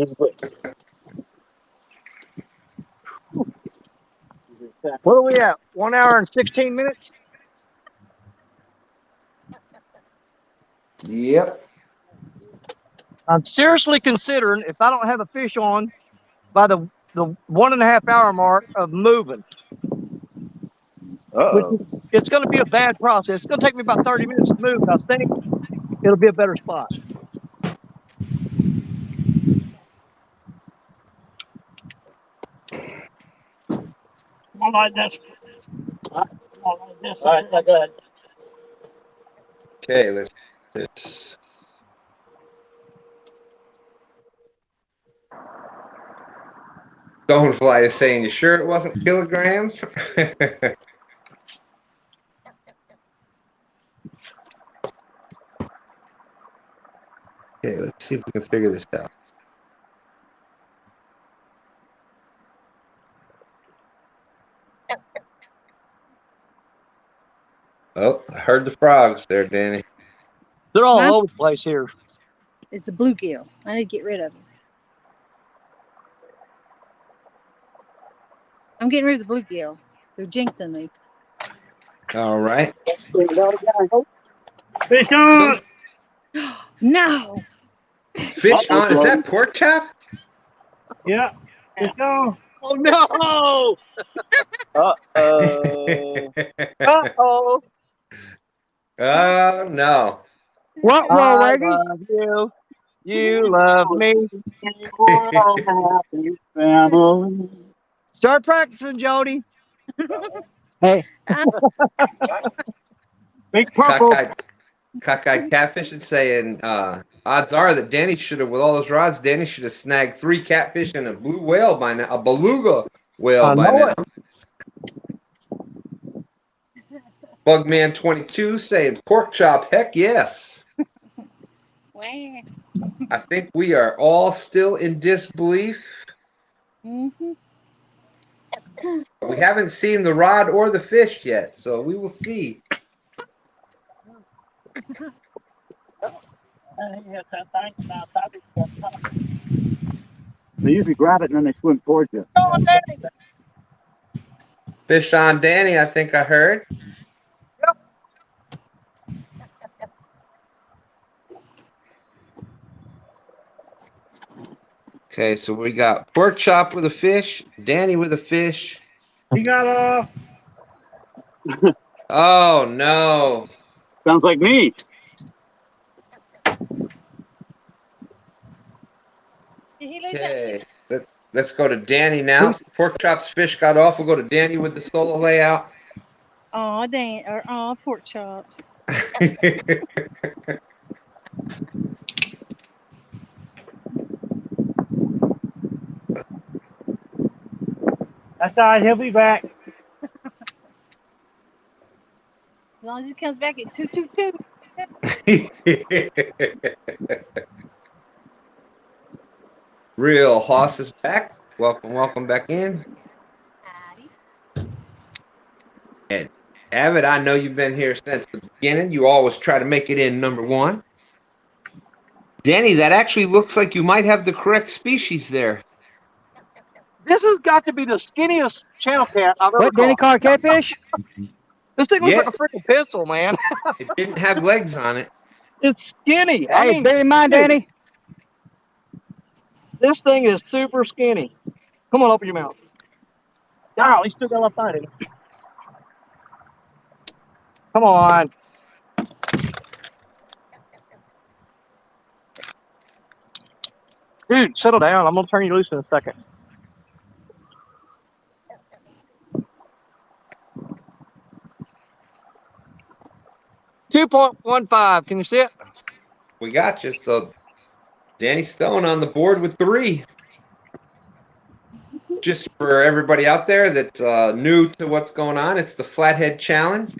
Speaker 4: are we at? 1 hour and 16 minutes?
Speaker 1: Yep.
Speaker 4: I'm seriously considering, if I don't have a fish on by the 1.5 hour mark, of moving.
Speaker 7: Uh-oh.
Speaker 4: It's going to be a bad process. It's going to take me about 30 minutes to move. I think it'll be a better spot.
Speaker 3: More like this. More like this.
Speaker 6: All right, go ahead.
Speaker 1: Okay, let's. Stonefly is saying, you sure it wasn't kilograms? Okay, let's see if we can figure this out. Oh, I heard the frogs there, Danny.
Speaker 4: They're all
Speaker 2: Mine-
Speaker 4: over the place here.
Speaker 2: It's the bluegill. I need to get rid of them. I'm getting rid of the bluegill. They're jinxing me.
Speaker 1: All right.
Speaker 3: Fish on!
Speaker 2: No.
Speaker 1: Fish on, is that pork chop?
Speaker 3: Yeah. Fish on!
Speaker 4: Oh, no.
Speaker 7: Uh-oh.
Speaker 4: Uh-oh.
Speaker 1: Oh, no.
Speaker 5: What,
Speaker 4: I
Speaker 5: Reggie?
Speaker 4: love you. You love me.
Speaker 6: Family.
Speaker 4: Start practicing, Jody.
Speaker 5: Hey,
Speaker 6: Big purple.
Speaker 1: Cockeyed Catfish is saying, odds are that Danny should have, with all those rods, Danny should have snagged 3 catfish and a blue whale by now, a beluga whale
Speaker 4: I
Speaker 1: by
Speaker 4: know
Speaker 1: now. Bugman22 saying, pork chop, heck yes.
Speaker 2: Wow.
Speaker 1: I think we are all still in disbelief.
Speaker 2: Mm-hmm.
Speaker 1: We haven't seen the rod or the fish yet, so we will see.
Speaker 6: They usually grab it and then they swim towards you.
Speaker 1: Fish on Danny, I think I heard. Okay, so we got pork chop with a fish, Danny with a fish.
Speaker 3: He got off.
Speaker 1: Oh, no.
Speaker 6: Sounds like me.
Speaker 2: Did he lose that?
Speaker 1: Okay, let's go to Danny now. Pork chop's fish got off. We'll go to Danny with the solo layout.
Speaker 2: Oh, dang. Or oh, pork chop.
Speaker 3: That's all right. He'll be back.
Speaker 2: As long as he comes back at 222.
Speaker 1: Real Hoss is back. Welcome back in.
Speaker 2: Howdy.
Speaker 1: And Avid, I know you've been here since the beginning. You always try to make it in number one. Danny, that actually looks like you might have the correct species there.
Speaker 4: This has got to be the skinniest channel cat I've ever
Speaker 5: What, Danny
Speaker 4: caught.
Speaker 5: caught a catfish?
Speaker 4: This thing looks
Speaker 1: Yeah.
Speaker 4: like a freaking pencil, man.
Speaker 1: It didn't have legs on it.
Speaker 4: It's skinny. I
Speaker 5: Hey,
Speaker 4: mean,
Speaker 5: bear in mind,
Speaker 4: dude,
Speaker 5: Danny.
Speaker 4: this thing is super skinny. Come on, open your mouth. Oh, he's still got left eye in it. Come on. Dude, settle down. I'm going to turn you loose in a second. $2.15. Can you see it?
Speaker 1: We got you. So Danny Stone on the board with 3. Just for everybody out there that's new to what's going on, it's the Flathead Challenge.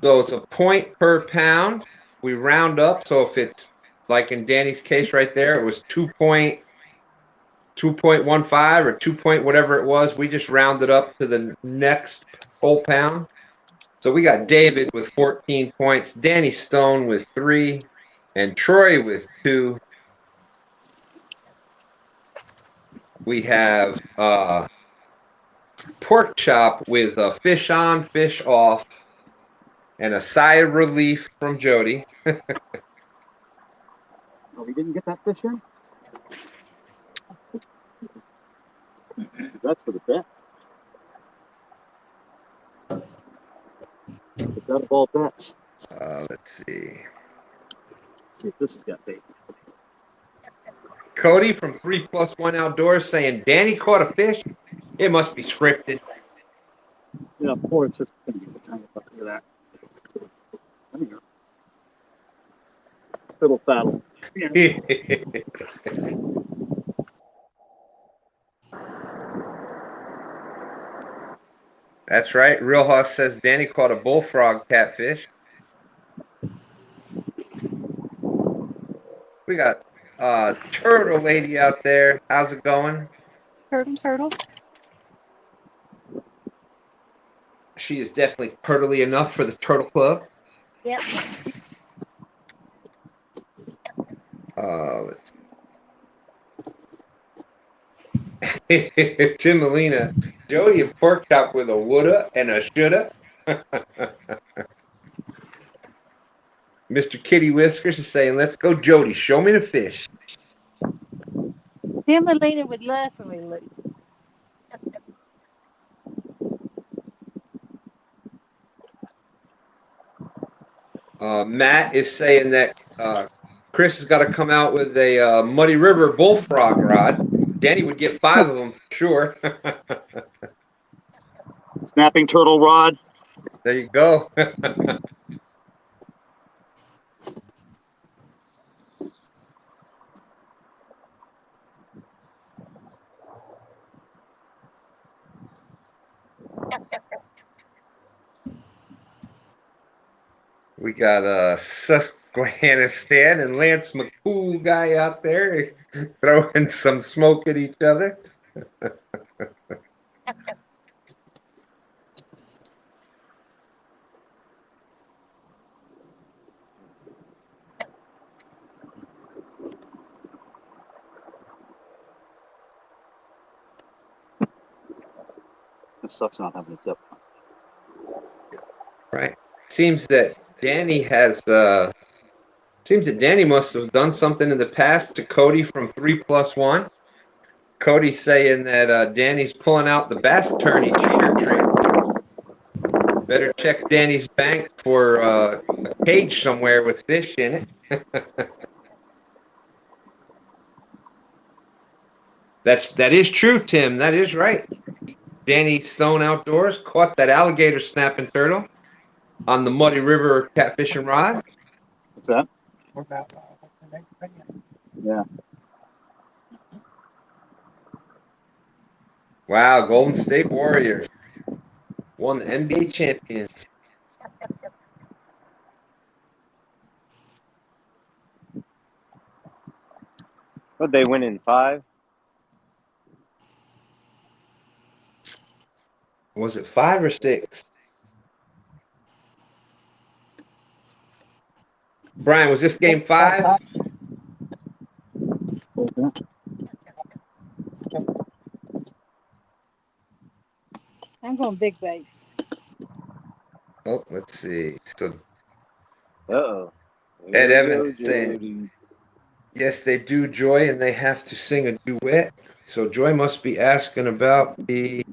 Speaker 1: So it's a point per pound. We round up. So if it's like in Danny's case right there, it was 2.15 or 2 point whatever it was. We just rounded up to the next whole pound. So we got David with 14 points, Danny Stone with 3, and Troy with 2. We have Pork Chop with a fish on, fish off, and a sigh of relief from Jody.
Speaker 6: Oh, we didn't get that fish in? That's for the bet. The bet of all bets.
Speaker 1: Let's see.
Speaker 6: See if this has got bait.
Speaker 1: Cody from 3+1 Outdoors saying, Danny caught a fish? It must be scripted.
Speaker 6: Yeah, of course, it's going to be the time. Look at that. There we go. Fiddle faddle. Yeah.
Speaker 1: That's right. Real Hoss says Danny caught a bullfrog catfish. We got Turtle Lady out there. How's it going?
Speaker 2: Turtle.
Speaker 1: She is definitely turtly enough for the Turtle Club.
Speaker 2: Yep.
Speaker 1: Let's Tim Molina, Jody and Pork Chop with a woulda and a shoulda. Mr. Kitty Whiskers is saying, let's go, Jody. Show me the fish.
Speaker 2: Tim and Lena would love for me to look.
Speaker 1: Matt is saying that Chris has got to come out with a Muddy River bullfrog rod. Danny would get 5 of them for sure.
Speaker 6: Snapping turtle rod.
Speaker 1: There you go. We got Susquehanna Stan and Lance McCool guy out there throwing some smoke at each other.
Speaker 6: It sucks not having a dip.
Speaker 1: Right. Seems that Danny must have done something in the past to Cody from 3+1. Cody's saying that Danny's pulling out the bass tourney cheater trick. Better check Danny's bank for a cage somewhere with fish in it. That is true, Tim. That is right. Danny Stone Outdoors caught that alligator snapping turtle on the Muddy River catfishing rod.
Speaker 6: What's that? Yeah.
Speaker 1: Wow, Golden State Warriors won the NBA champions.
Speaker 7: But they win in 5.
Speaker 1: Was it 5 or 6? Brian, was this game 5?
Speaker 2: I'm going big baits.
Speaker 1: Oh, let's see. So
Speaker 7: Uh-oh.
Speaker 1: Ed
Speaker 7: There you
Speaker 1: Evans
Speaker 7: go,
Speaker 1: saying,
Speaker 7: Jody.
Speaker 1: yes, they do, Joy, and they have to sing a duet. So Joy must be asking about the...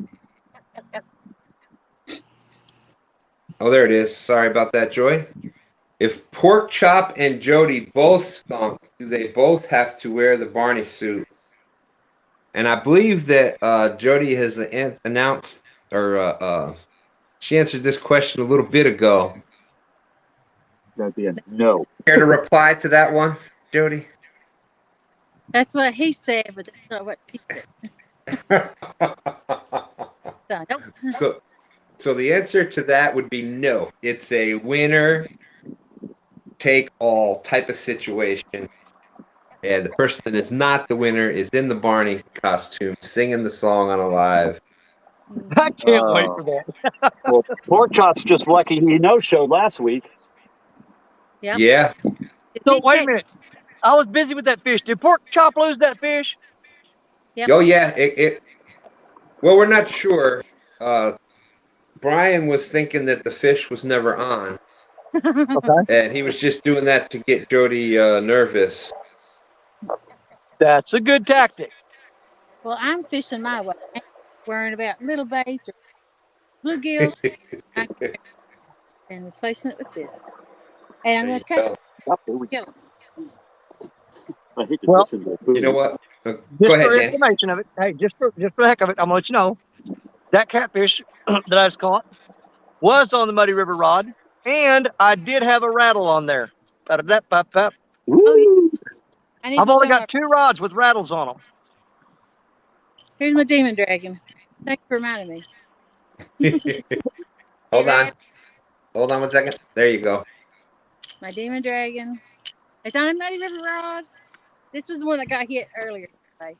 Speaker 1: Oh, there it is. Sorry about that, Joy. If Pork Chop and Jody both skunk, do they both have to wear the Barney suit? And I believe that Jody has announced, or she answered this question a little bit ago.
Speaker 6: That'd be a no.
Speaker 1: Care to reply to that one, Jody?
Speaker 2: That's what he said, but that's not what she said. So, nope.
Speaker 1: So the answer to that would be no. It's a winner take all type of situation. And the person that is not the winner is in the Barney costume, singing the song on a live.
Speaker 4: I can't wait for that.
Speaker 6: Well, Pork Chop's just lucky he no-showed last week.
Speaker 2: Yep.
Speaker 1: Yeah.
Speaker 2: If
Speaker 4: So
Speaker 2: he
Speaker 4: wait a
Speaker 2: catch-
Speaker 4: minute. I was busy with that fish. Did Pork Chop lose that fish?
Speaker 2: Yep.
Speaker 1: Oh, yeah. Well, we're not sure. Brian was thinking that the fish was never on,
Speaker 4: Okay.
Speaker 1: and he was just doing that to get Jody nervous.
Speaker 4: That's a good tactic.
Speaker 2: Well, I'm fishing my way. I ain't worrying about little baits or bluegills and replacing it with this. And I'm going to cut.
Speaker 6: I hate to
Speaker 4: Well,
Speaker 6: listen to food.
Speaker 1: You know what? Go
Speaker 4: Just
Speaker 1: ahead,
Speaker 4: for
Speaker 1: Dan.
Speaker 4: information of it, hey, just for the heck of it, I'm gonna let you know that catfish that I just caught was on the Muddy River rod, and I did have a rattle on there. Ba-da-da-ba-ba.
Speaker 2: Oh, yeah. I need
Speaker 4: I've
Speaker 2: to
Speaker 4: only
Speaker 2: show
Speaker 4: got 2 rods with rattles on them.
Speaker 2: Here's my demon dragon. Thanks for reminding me.
Speaker 1: Hold
Speaker 2: Hey,
Speaker 1: on.
Speaker 2: Rad,
Speaker 1: Hold on 1 second. There you go.
Speaker 2: my demon dragon. It's on a Muddy River rod. This was the one that got hit earlier today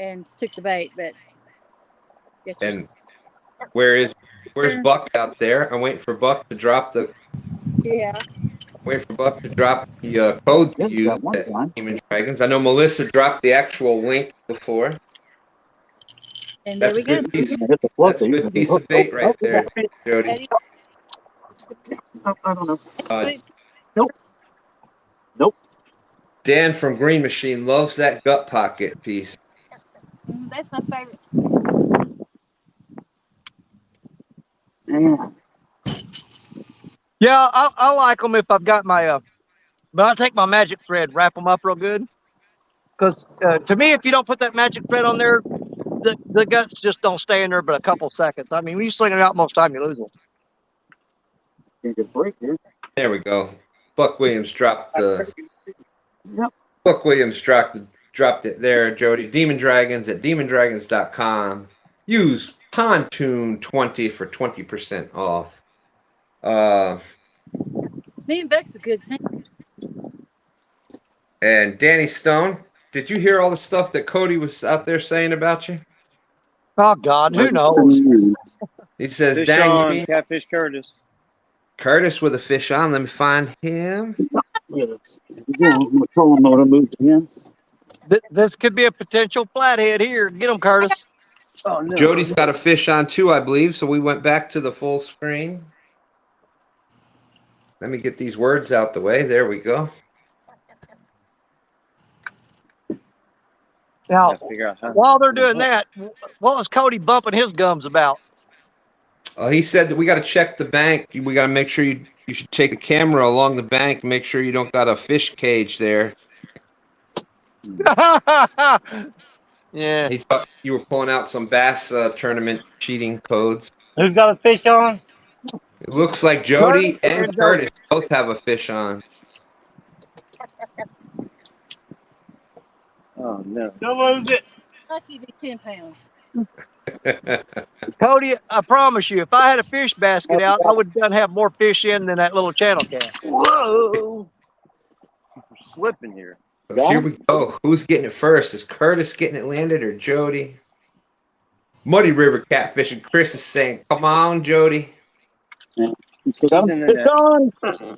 Speaker 2: and took the bait, but get your
Speaker 1: And where's Buck out there? I'm waiting for Buck to drop the code to
Speaker 6: Yeah,
Speaker 1: use
Speaker 6: that one
Speaker 1: at
Speaker 6: time.
Speaker 1: Demon Dragons. I know Melissa dropped the actual link before.
Speaker 2: and there
Speaker 1: That's
Speaker 2: we
Speaker 1: a
Speaker 2: go.
Speaker 1: good piece.
Speaker 6: I hit the float.
Speaker 1: That's a good piece of bait right there, Jody.
Speaker 2: Ready?
Speaker 6: I don't know.
Speaker 1: Uh, Dan from Green Machine loves that gut pocket piece.
Speaker 2: That's my favorite.
Speaker 6: Yeah.
Speaker 4: Yeah, I like them if I've got my but I take my magic thread, wrap them up real good. Because to me, if you don't put that magic thread on there, the guts just don't stay in there but a couple seconds. I mean, when you sling it out, most time you lose them.
Speaker 6: Can't get a break here.
Speaker 1: There we go. Buck Williams dropped the.
Speaker 6: Yep.
Speaker 1: Buck Williams dropped it there, Jody. Demon Dragons at demondragons.com. Use Pontoon20 for 20% off.
Speaker 2: Me and Beck's a good team.
Speaker 1: And Danny Stone, did you hear all the stuff that Cody was out there saying about you?
Speaker 4: Oh God, who knows?
Speaker 1: He says,
Speaker 7: Fish
Speaker 1: dang, you
Speaker 7: on,
Speaker 1: mean
Speaker 7: Catfish Curtis.
Speaker 1: Curtis with a fish on? Let me find him.
Speaker 6: Yeah, I'm gonna call him when I move again.
Speaker 4: This could be a potential flathead here. Get him, Curtis.
Speaker 6: Oh no.
Speaker 1: Jody's got a fish on too, I believe, so we went back to the full screen. Let me get these words out the way. There we go.
Speaker 4: Now,
Speaker 7: Gotta figure out how.
Speaker 4: while they're doing that, what was Cody bumping his gums about?
Speaker 1: He said that we got to check the bank. We got to make sure you should take a camera along the bank, make sure you don't got a fish cage there.
Speaker 4: Yeah.
Speaker 1: He thought you were pulling out some bass tournament cheating codes.
Speaker 3: Who's got a fish on?
Speaker 1: It looks like Jody
Speaker 4: Curtis
Speaker 1: and
Speaker 4: and
Speaker 1: Curtis both have a fish on.
Speaker 7: Oh no.
Speaker 3: Who lose it?
Speaker 2: Lucky to be 10 pounds.
Speaker 4: Cody, I promise you, if I had a fish basket out, I would done have more fish in than that little channel can.
Speaker 7: Whoa! We're slipping here.
Speaker 1: So here we go. Who's getting it first? Is Curtis getting it landed or Jody? Muddy River Catfishing. Chris is saying, come on, Jody.
Speaker 7: He's in the
Speaker 6: Fish
Speaker 7: net.
Speaker 6: on.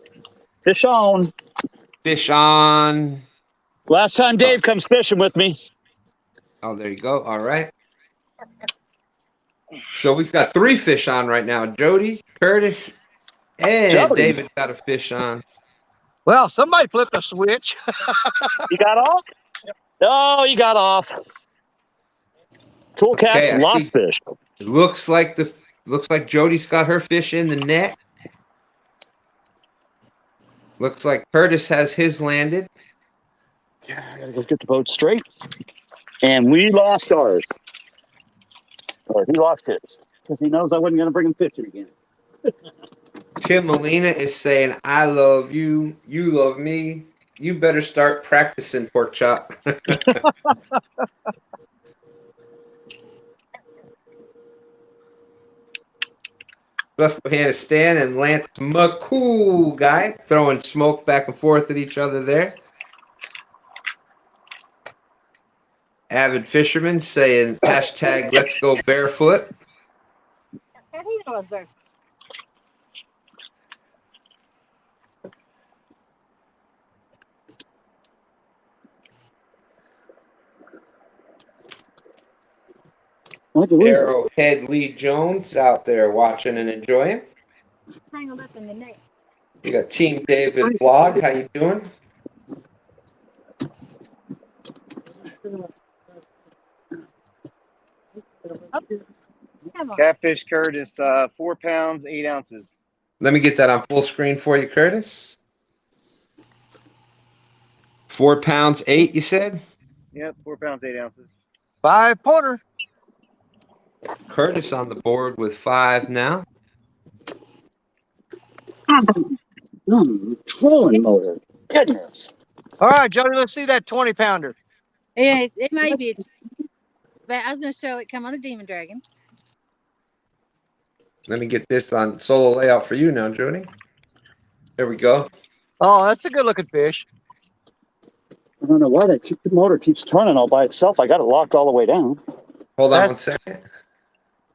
Speaker 6: Fish on.
Speaker 1: Fish on.
Speaker 6: Last time Dave comes fishing with me.
Speaker 1: Oh, there you go. All right. So we've got 3 fish on right now. Jody, Curtis, and
Speaker 6: Jody.
Speaker 1: David got a fish on.
Speaker 4: Well, somebody flipped a switch.
Speaker 6: You got off? Oh, you got off. Cool cats,
Speaker 1: Okay, I
Speaker 6: lost
Speaker 1: see.
Speaker 6: fish.
Speaker 1: Looks like Jody's got her fish in the net. Looks like Curtis has his landed.
Speaker 6: I gotta go get the boat straight. And we lost ours. Or he lost his. Because he knows I wasn't gonna bring him fishing again.
Speaker 1: Tim Molina is saying, I love you. You love me. You better start practicing, pork chop. Susquehanna Stan and Lance McCool guy throwing smoke back and forth at each other there. Avid fisherman saying hashtag let's go barefoot.
Speaker 2: How do you know I was there?
Speaker 1: Arrowhead Lee Jones out there watching and enjoying.
Speaker 2: Tangled up in the net.
Speaker 1: You got Team David Blog. How you doing?
Speaker 2: Come on.
Speaker 8: Catfish Curtis, 4 pounds, 8 ounces.
Speaker 1: Let me get that on full screen for you, Curtis. 4 pounds, 8, you said?
Speaker 8: Yep, 4 pounds, 8 ounces.
Speaker 4: 5-pointer.
Speaker 1: Curtis on the board with 5 now.
Speaker 6: Trolling motor. Goodness.
Speaker 4: All right, Jody, let's see that 20-pounder.
Speaker 2: Yeah, it may be. But I was going to show it come on a Demon Dragon.
Speaker 1: Let me get this on solo layout for you now, Jody. There we go.
Speaker 4: Oh, that's a good-looking fish.
Speaker 6: I don't know why the motor keeps turning all by itself. I got it locked all the way down.
Speaker 1: Hold on
Speaker 4: That's-
Speaker 1: 1 second.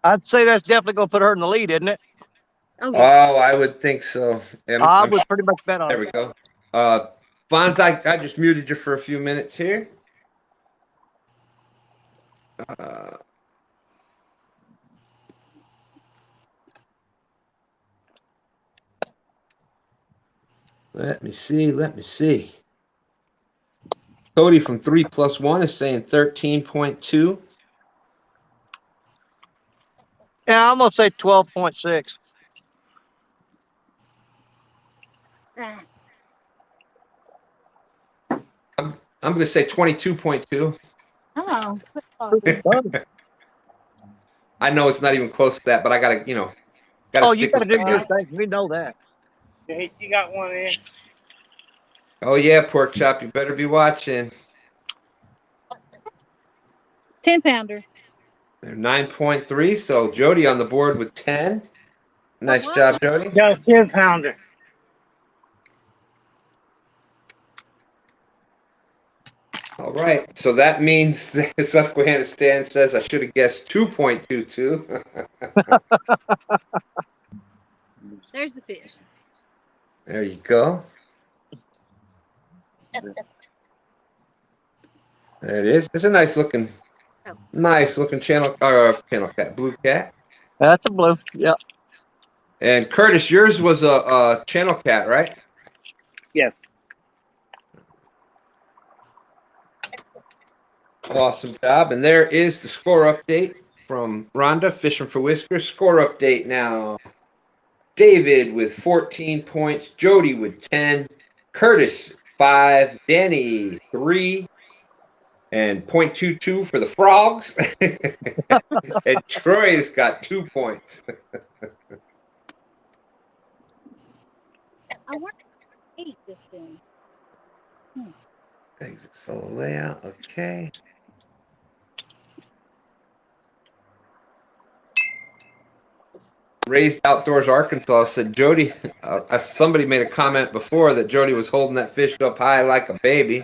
Speaker 4: I'd say that's definitely going to put her in the lead, isn't it?
Speaker 2: Oh, yeah.
Speaker 1: Oh, I would think so.
Speaker 4: I would pretty much bet on
Speaker 1: There
Speaker 4: it.
Speaker 1: we go. Fonz, I just muted you for a few minutes here. Let me see. Cody from 3+1 is saying 13.2.
Speaker 4: Yeah, I'm going to say 12.6.
Speaker 2: Ah,
Speaker 1: I'm going to say 22.2.
Speaker 2: hello.
Speaker 1: I know it's not even close to that, but I gotta,
Speaker 4: Oh, you
Speaker 1: stick
Speaker 4: got to
Speaker 1: with
Speaker 4: do
Speaker 1: the
Speaker 4: your
Speaker 1: guy.
Speaker 4: thing. We know that.
Speaker 3: Hey, you got one in.
Speaker 1: Oh yeah, pork chop, you better be watching.
Speaker 2: 10-pounder.
Speaker 1: They're 9.3, so Jody on the board with 10. Nice
Speaker 2: What?
Speaker 1: job, Jody.
Speaker 3: Got a 10-pounder.
Speaker 1: All right, so that means that Susquehanna Stan says I should have guessed 2.22.
Speaker 2: There's the fish.
Speaker 1: There you go. There it is. It's a nice looking channel cat, blue cat.
Speaker 4: That's a blue. Yep.
Speaker 1: And Curtis, yours was a channel cat, right?
Speaker 8: Yes.
Speaker 1: Awesome job. And there is the score update from Rhonda, Fishing for Whiskers. Score update now. David with 14 points, Jody with 10, Curtis 5, Danny 3, and .22 for the frogs. And Troy's got 2 points.
Speaker 2: I want to eat this thing.
Speaker 1: Exit solo layout. Okay. Raised Outdoors Arkansas said Jody. Somebody made a comment before that Jody was holding that fish up high like a baby.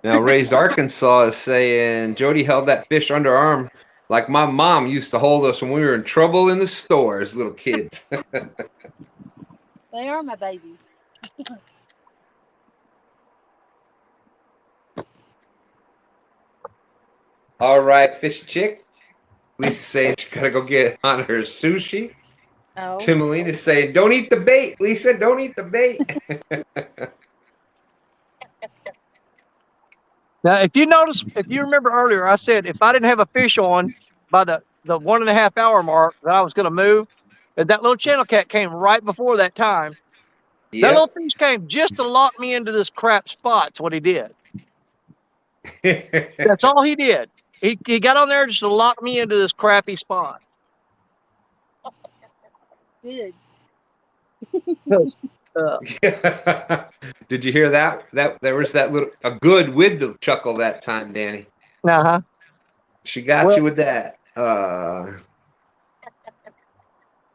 Speaker 1: Now Raised Arkansas is saying Jody held that fish under her arm like my mom used to hold us when we were in trouble in the store as little kids.
Speaker 2: They are my babies.
Speaker 1: All right, Fish Chick. Lisa saying she gotta go get on her sushi.
Speaker 2: Oh,
Speaker 1: Timalina is saying, "Don't eat the bait, Lisa. Don't eat the bait."
Speaker 4: Now, if you remember earlier, I said if I didn't have a fish on by the 1.5 hour mark that I was going to move, and that little channel cat came right before that time. That little fish came just to lock me into this crap spot. That's what he did. That's all he did. He got on there just to lock me into this crappy spot.
Speaker 2: good.
Speaker 4: 'Cause,
Speaker 1: Did you hear that? That there was that little a good with the chuckle that time, Danny.
Speaker 4: uh-huh.
Speaker 1: She got
Speaker 4: Well-
Speaker 1: you with that.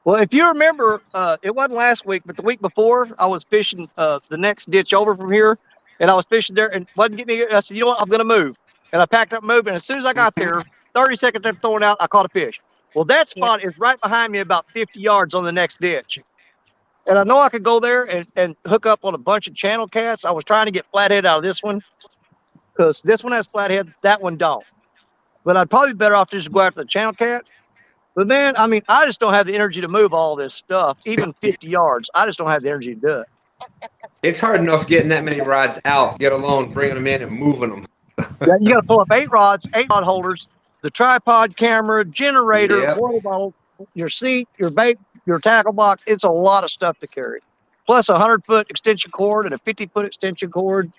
Speaker 4: Well, if you remember, it wasn't last week, but the week before, I was fishing the next ditch over from here, and I was fishing there and wasn't getting it. I said, you know what, I'm going to move. And I packed up moving. As soon as I got there, 30 seconds after throwing out, I caught a fish. Well, that spot is right behind me about 50 yards on the next ditch. And I know I could go there and hook up on a bunch of channel cats. I was trying to get flathead out of this one because this one has flathead, that one don't. But I'd probably be better off just go after the channel cat. But man, I mean, I just don't have the energy to move all this stuff, even 50 yards. I just don't have the energy to do it.
Speaker 1: It's hard enough getting that many rods out, let alone bringing them in and moving them.
Speaker 4: Yeah, you got to pull up 8 rod holders, the tripod camera, generator,
Speaker 1: Yep.
Speaker 4: water bottle, your seat, your bait, your tackle box. It's a lot of stuff to carry. Plus a 100-foot extension cord and a 50-foot extension cord.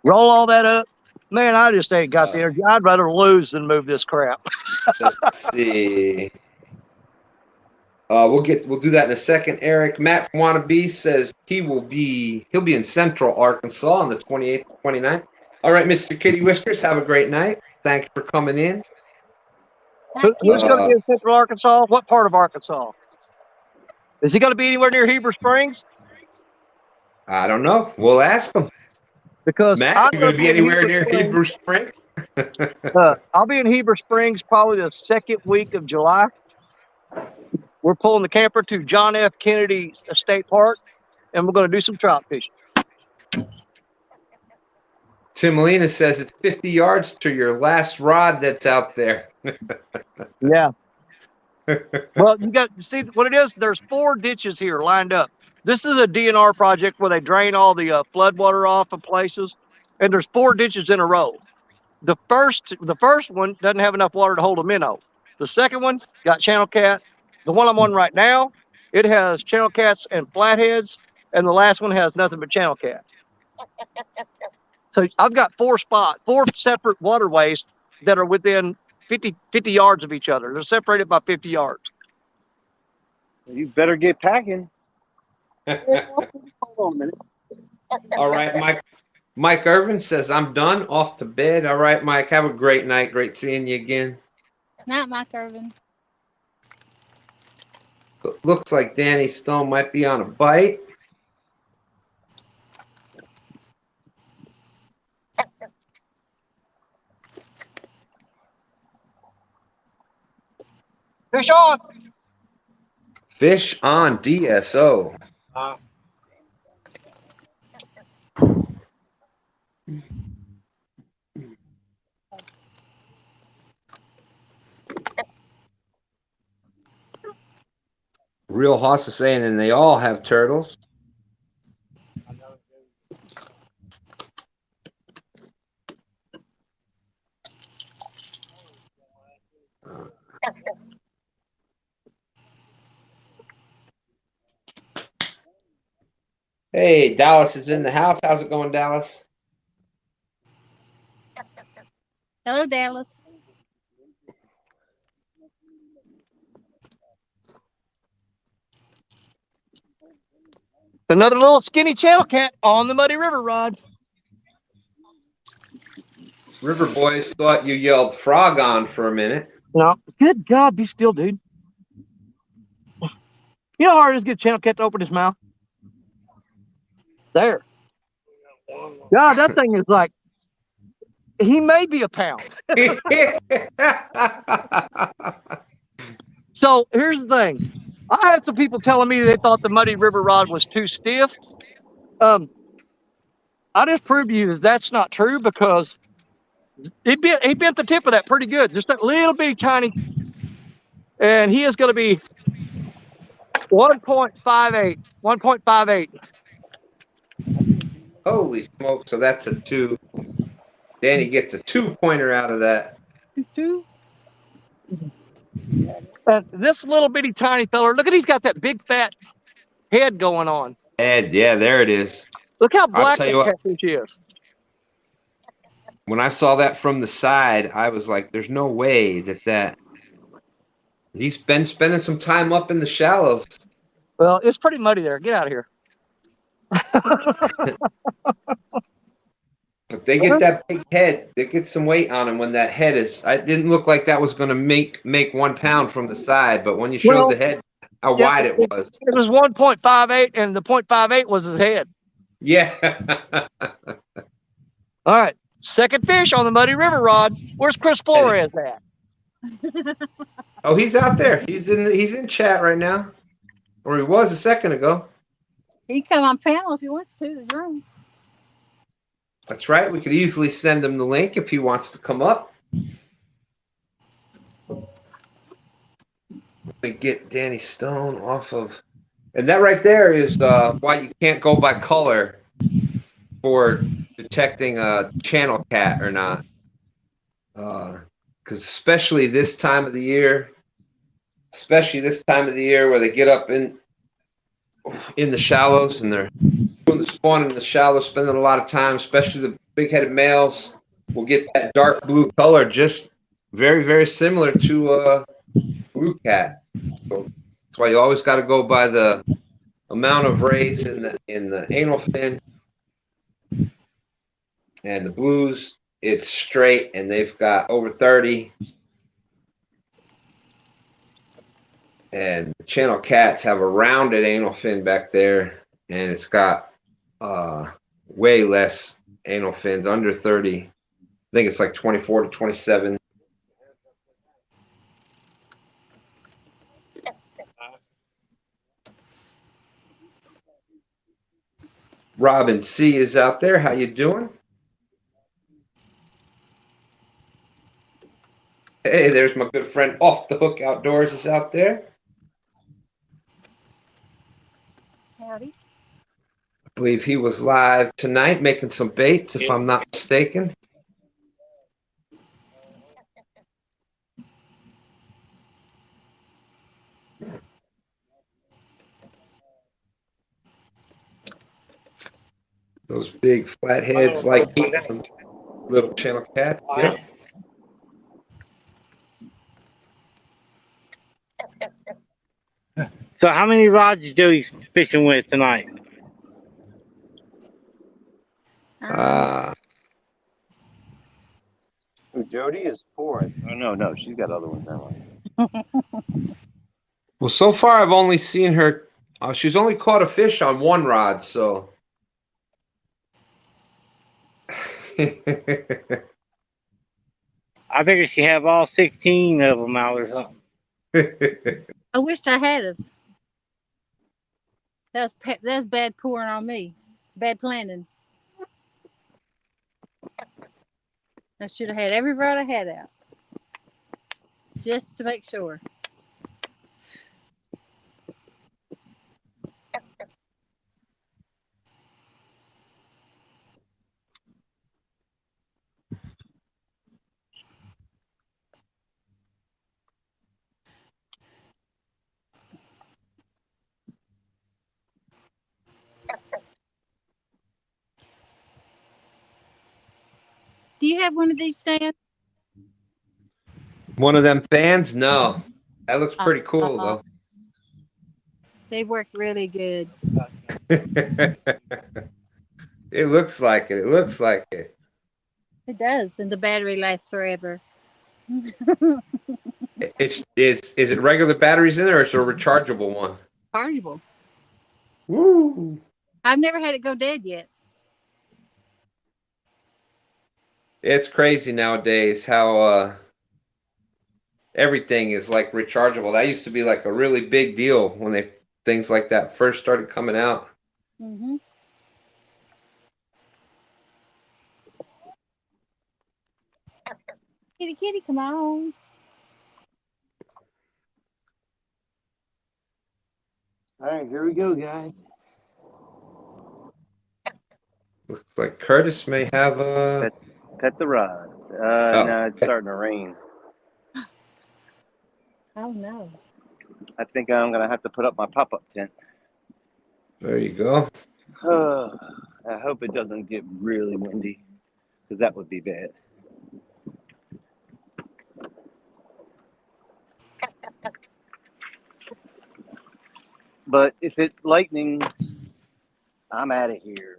Speaker 4: Roll all that up. Man, I just ain't got the energy. I'd rather lose than move this crap.
Speaker 1: Let's see. We'll do that in a second. Eric Matt from Wannabe says he'll be in Central Arkansas on the 28th, 29th. All right, Mr. Kitty Whiskers, have a great night. Thanks for coming in.
Speaker 4: Who's going to be in Central Arkansas? What part of Arkansas? Is he going to be anywhere near Heber Springs?
Speaker 1: I don't know. We'll ask him.
Speaker 4: Because
Speaker 1: Matt, you going to be anywhere near Heber Springs?
Speaker 4: I'll be in Heber Springs probably the second week of July. We're pulling the camper to John F. Kennedy State Park, and we're going to do some trout fishing.
Speaker 1: Timalina says it's 50 yards to your last rod that's out there.
Speaker 4: Yeah. Well, see what it is? There's 4 ditches here lined up. This is a DNR project where they drain all the flood water off of places, and there's 4 ditches in a row. The first one doesn't have enough water to hold a minnow. The second one got channel cat. The one I'm on right now, it has channel cats and flatheads, and the last one has nothing but channel cat. So I've got 4 spots, 4 separate waterways that are within 50 yards of each other. They're separated by 50 yards.
Speaker 7: You better get packing.
Speaker 4: Hold on a minute.
Speaker 1: All right, Mike Irvin says, I'm done, off to bed. All right, Mike, have a great night. Great seeing you again.
Speaker 2: Not Mike Irvin.
Speaker 1: Looks like Danny Stone might be on a bite.
Speaker 4: Fish on.
Speaker 1: Fish on DSO. Real Hoss is saying, and they all have turtles. Hey, Dallas is in the house. How's it going, Dallas?
Speaker 2: Hello, Dallas.
Speaker 4: Another little skinny channel cat on the Muddy River rod.
Speaker 1: River Boys thought you yelled frog on for a minute.
Speaker 4: No. Good God, be still, dude. You know how hard it is to get a channel cat to open his mouth? There. God, that thing is like, he may be a pound. So here's the thing. I had some people telling me they thought the Muddy River rod was too stiff. I just proved to you that that's not true, because He bent the tip of that pretty good, just that little bitty tiny. And he is going to be 1.58. 1.58.
Speaker 1: Holy smoke! So that's a 2. Danny gets a 2-pointer out of that.
Speaker 2: Two.
Speaker 4: This little bitty tiny feller, look at he's got that big fat head going on.
Speaker 1: And yeah, there it is.
Speaker 4: Look how
Speaker 1: I'll
Speaker 4: black
Speaker 1: tell
Speaker 4: that
Speaker 1: you what.
Speaker 4: catfish is.
Speaker 1: When I saw that from the side, I was like, "There's no way that." He's been spending some time up in the shallows.
Speaker 4: Well, it's pretty muddy there. Get out of here.
Speaker 1: But they get that big head. They get some weight on him when that head is. It didn't look like that was going to make 1 pound from the side, but when you showed
Speaker 4: Well,
Speaker 1: the head, how
Speaker 4: yeah,
Speaker 1: wide it was.
Speaker 4: It was 1.58, and the 0.58 was his head.
Speaker 1: Yeah.
Speaker 4: All right. Second fish on the Muddy River rod. Where's Chris Flores at?
Speaker 1: Oh, he's out there. He's in chat right now, or he was a second ago.
Speaker 2: He can come on panel if he wants to. The room.
Speaker 1: That's right. We could easily send him the link if he wants to come up. Let me get Danny Stone off of. And that right there is why you can't go by color for detecting a channel cat or not. Because especially this time of the year where they get up in the shallows and they're doing the spawn in the shallows, spending a lot of time, especially the big-headed males will get that dark blue color, just very, very similar to a blue cat. So that's why you always got to go by the amount of rays in the anal fin. And the blues, it's straight, and they've got over 30. And the channel cats have a rounded anal fin back there, and it's got way less anal fins, under 30. I think it's like 24 to 27. Robin C is out there. How you doing? Hey, there's my good friend Off the Hook Outdoors is out there.
Speaker 2: Howdy.
Speaker 1: I believe he was live tonight making some baits, if I'm not mistaken. Those big flatheads like little channel cats. Yeah.
Speaker 3: So how many rods is Joey fishing with tonight?
Speaker 7: Jody is 4. Oh no, she's got other ones now.
Speaker 1: Well, so far I've only seen her. She's only caught a fish on 1 rod, so.
Speaker 3: I figured she have all 16 of them out or something.
Speaker 2: I wished I had it. That's bad pouring on me. Bad planning. I should have had every rod I had out. Just to make sure. Do you have one of these stands?
Speaker 1: One of them fans? No. That looks pretty cool, though.
Speaker 2: They work really good.
Speaker 1: It looks like it. It looks like it.
Speaker 2: It does, and the battery lasts forever.
Speaker 1: Is it regular batteries in there, or is it a rechargeable one?
Speaker 2: Chargeable.
Speaker 1: Woo!
Speaker 2: I've never had it go dead yet.
Speaker 1: It's crazy nowadays how everything is like rechargeable. That used to be like a really big deal when things like that first started coming out.
Speaker 2: Kitty, kitty, come on.
Speaker 7: All right, here we go, guys.
Speaker 1: Looks like Curtis may have a.
Speaker 7: Pet the rod.
Speaker 1: Oh.
Speaker 7: No, it's starting to rain.
Speaker 2: Oh no.
Speaker 7: I think I'm gonna have to put up my pop-up tent.
Speaker 1: There you go.
Speaker 7: I hope it doesn't get really windy, because that would be bad. But if it lightnings, I'm out of here.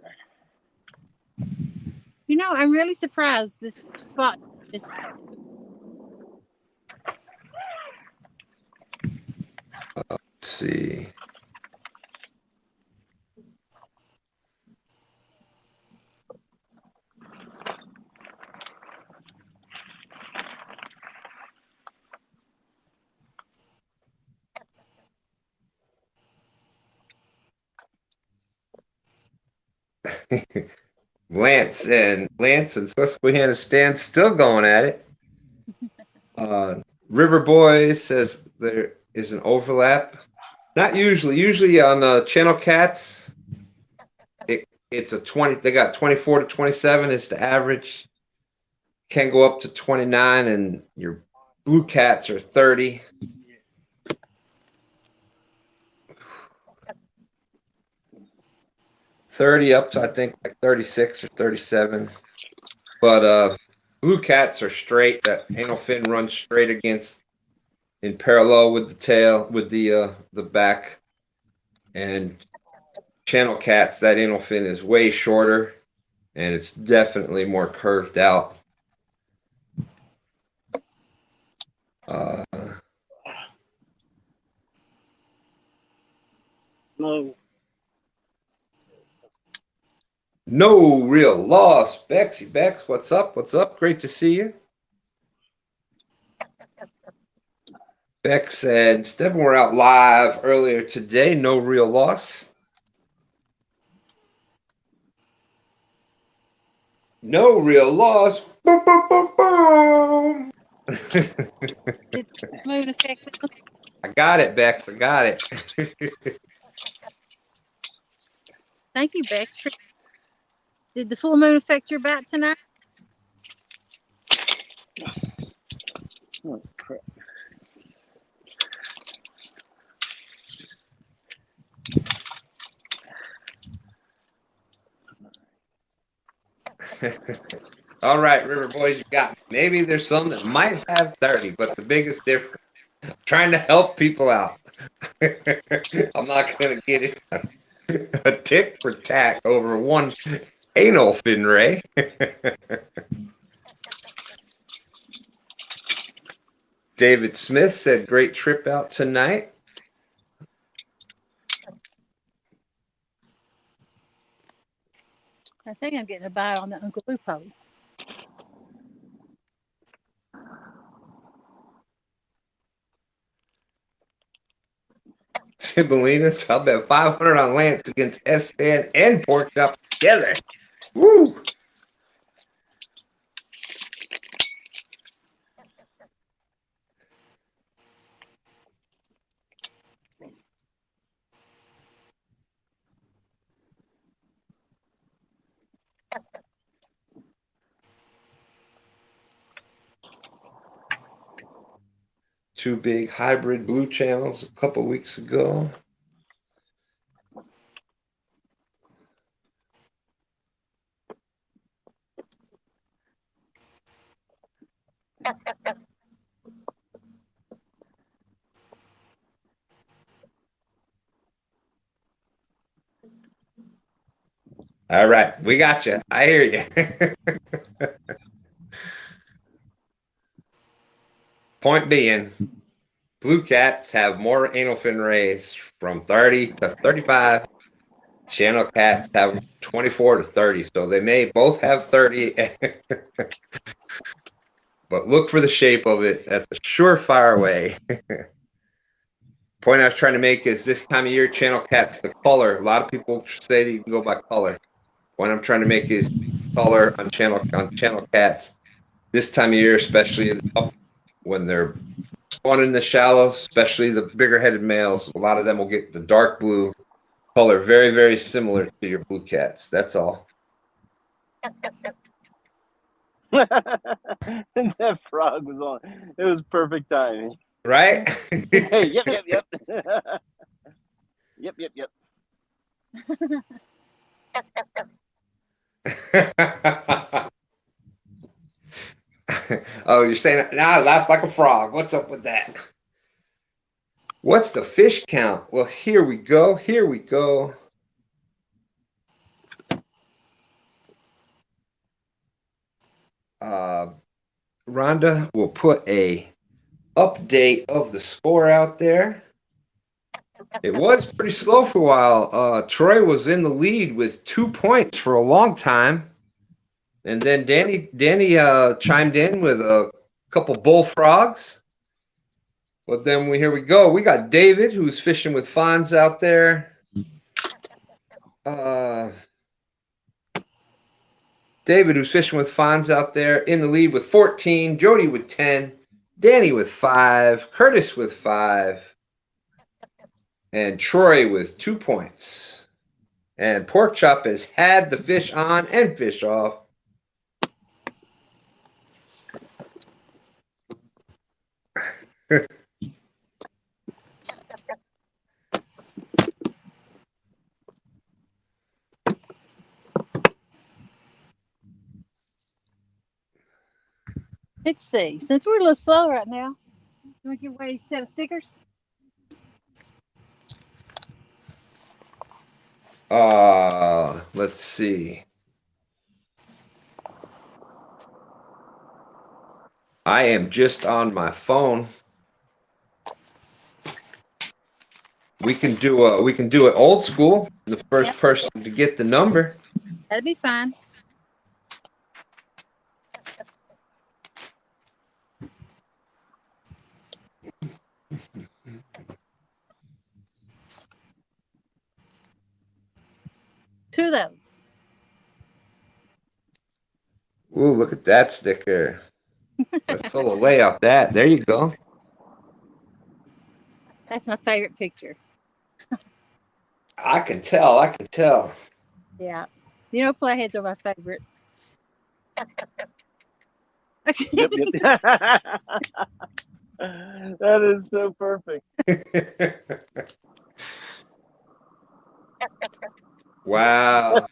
Speaker 2: You know, I'm really surprised this spot just.
Speaker 1: Let's see. Lance and Susquehanna Stan still going at it. River Boy says there is an overlap. Not usually. Usually on Channel Cats, it's a 20. They got 24 to 27 is the average. Can go up to 29, and your blue cats are 30. Up to I think like 36 or 37. But blue cats are straight. That anal fin runs straight against in parallel with the tail, with the back. And channel cats, that anal fin is way shorter, and it's definitely more curved out.
Speaker 3: No.
Speaker 1: No real loss. Bexy Bex, what's up? What's up? Great to see you. Bex said, Stephen, we're out live earlier today. No real loss. No real loss. Boom, boom, boom, boom.
Speaker 2: Did the moon affect them?
Speaker 1: I got it, Bex. I got it.
Speaker 2: Thank you, Bex. Did the full moon affect your bat tonight?
Speaker 7: Oh, crap.
Speaker 1: All right, River Boys, you got me. Maybe there's some that might have 30, but the biggest difference, I'm trying to help people out. I'm not going to get it a tick for tack over one anal fin ray. David Smith said, great trip out tonight.
Speaker 2: I think I'm getting a bite on the Uncle Lupo.
Speaker 1: Sibyllinus, I'll bet 500 on Lance against S-Stan and Pork Chop together. Woo! Two big hybrid blue channels a couple weeks ago. All right, we got you. I hear you. Point being, blue cats have more anal fin rays from 30 to 35. Channel cats have 24 to 30, so they may both have 30. But look for the shape of it. That's a surefire way. Point I was trying to make is this time of year, channel cats, the color. A lot of people say that you can go by color. Point I'm trying to make is color on channel cats. This time of year, especially when they're spawning in the shallows, especially the bigger headed males, a lot of them will get the dark blue color, very, very similar to your blue cats. That's all.
Speaker 7: And that frog was on. It was perfect timing.
Speaker 1: Right?
Speaker 7: Hey, yep. Yep.
Speaker 1: Oh, you're saying now I laugh like a frog. What's up with that? What's the fish count? Well, here we go. Here we go. Rhonda will put a update of the score out there. It was pretty slow for a while. Troy was in the lead with 2 points for a long time. And then Danny chimed in with a couple bullfrogs. But then here we go. We got David, who's fishing with Fonz out there. David, who's fishing with Fonz out there, in the lead with 14. Jody with 10. Danny with 5. Curtis with 5. And Troy with 2 points. And Pork Chop has had the fish on and fish off.
Speaker 2: Let's see. Since we're a little slow right now, can we give away a set of stickers?
Speaker 1: Let's see. I am just on my phone. We can do it old school. The first person to get the number.
Speaker 2: That'd be fine. Two of those.
Speaker 1: Ooh, look at that sticker. Let's solo lay out that. There you go.
Speaker 2: That's my favorite picture.
Speaker 1: I can tell.
Speaker 2: Yeah. You know, flatheads are my favorite.
Speaker 7: Yep. That is so perfect.
Speaker 1: Wow.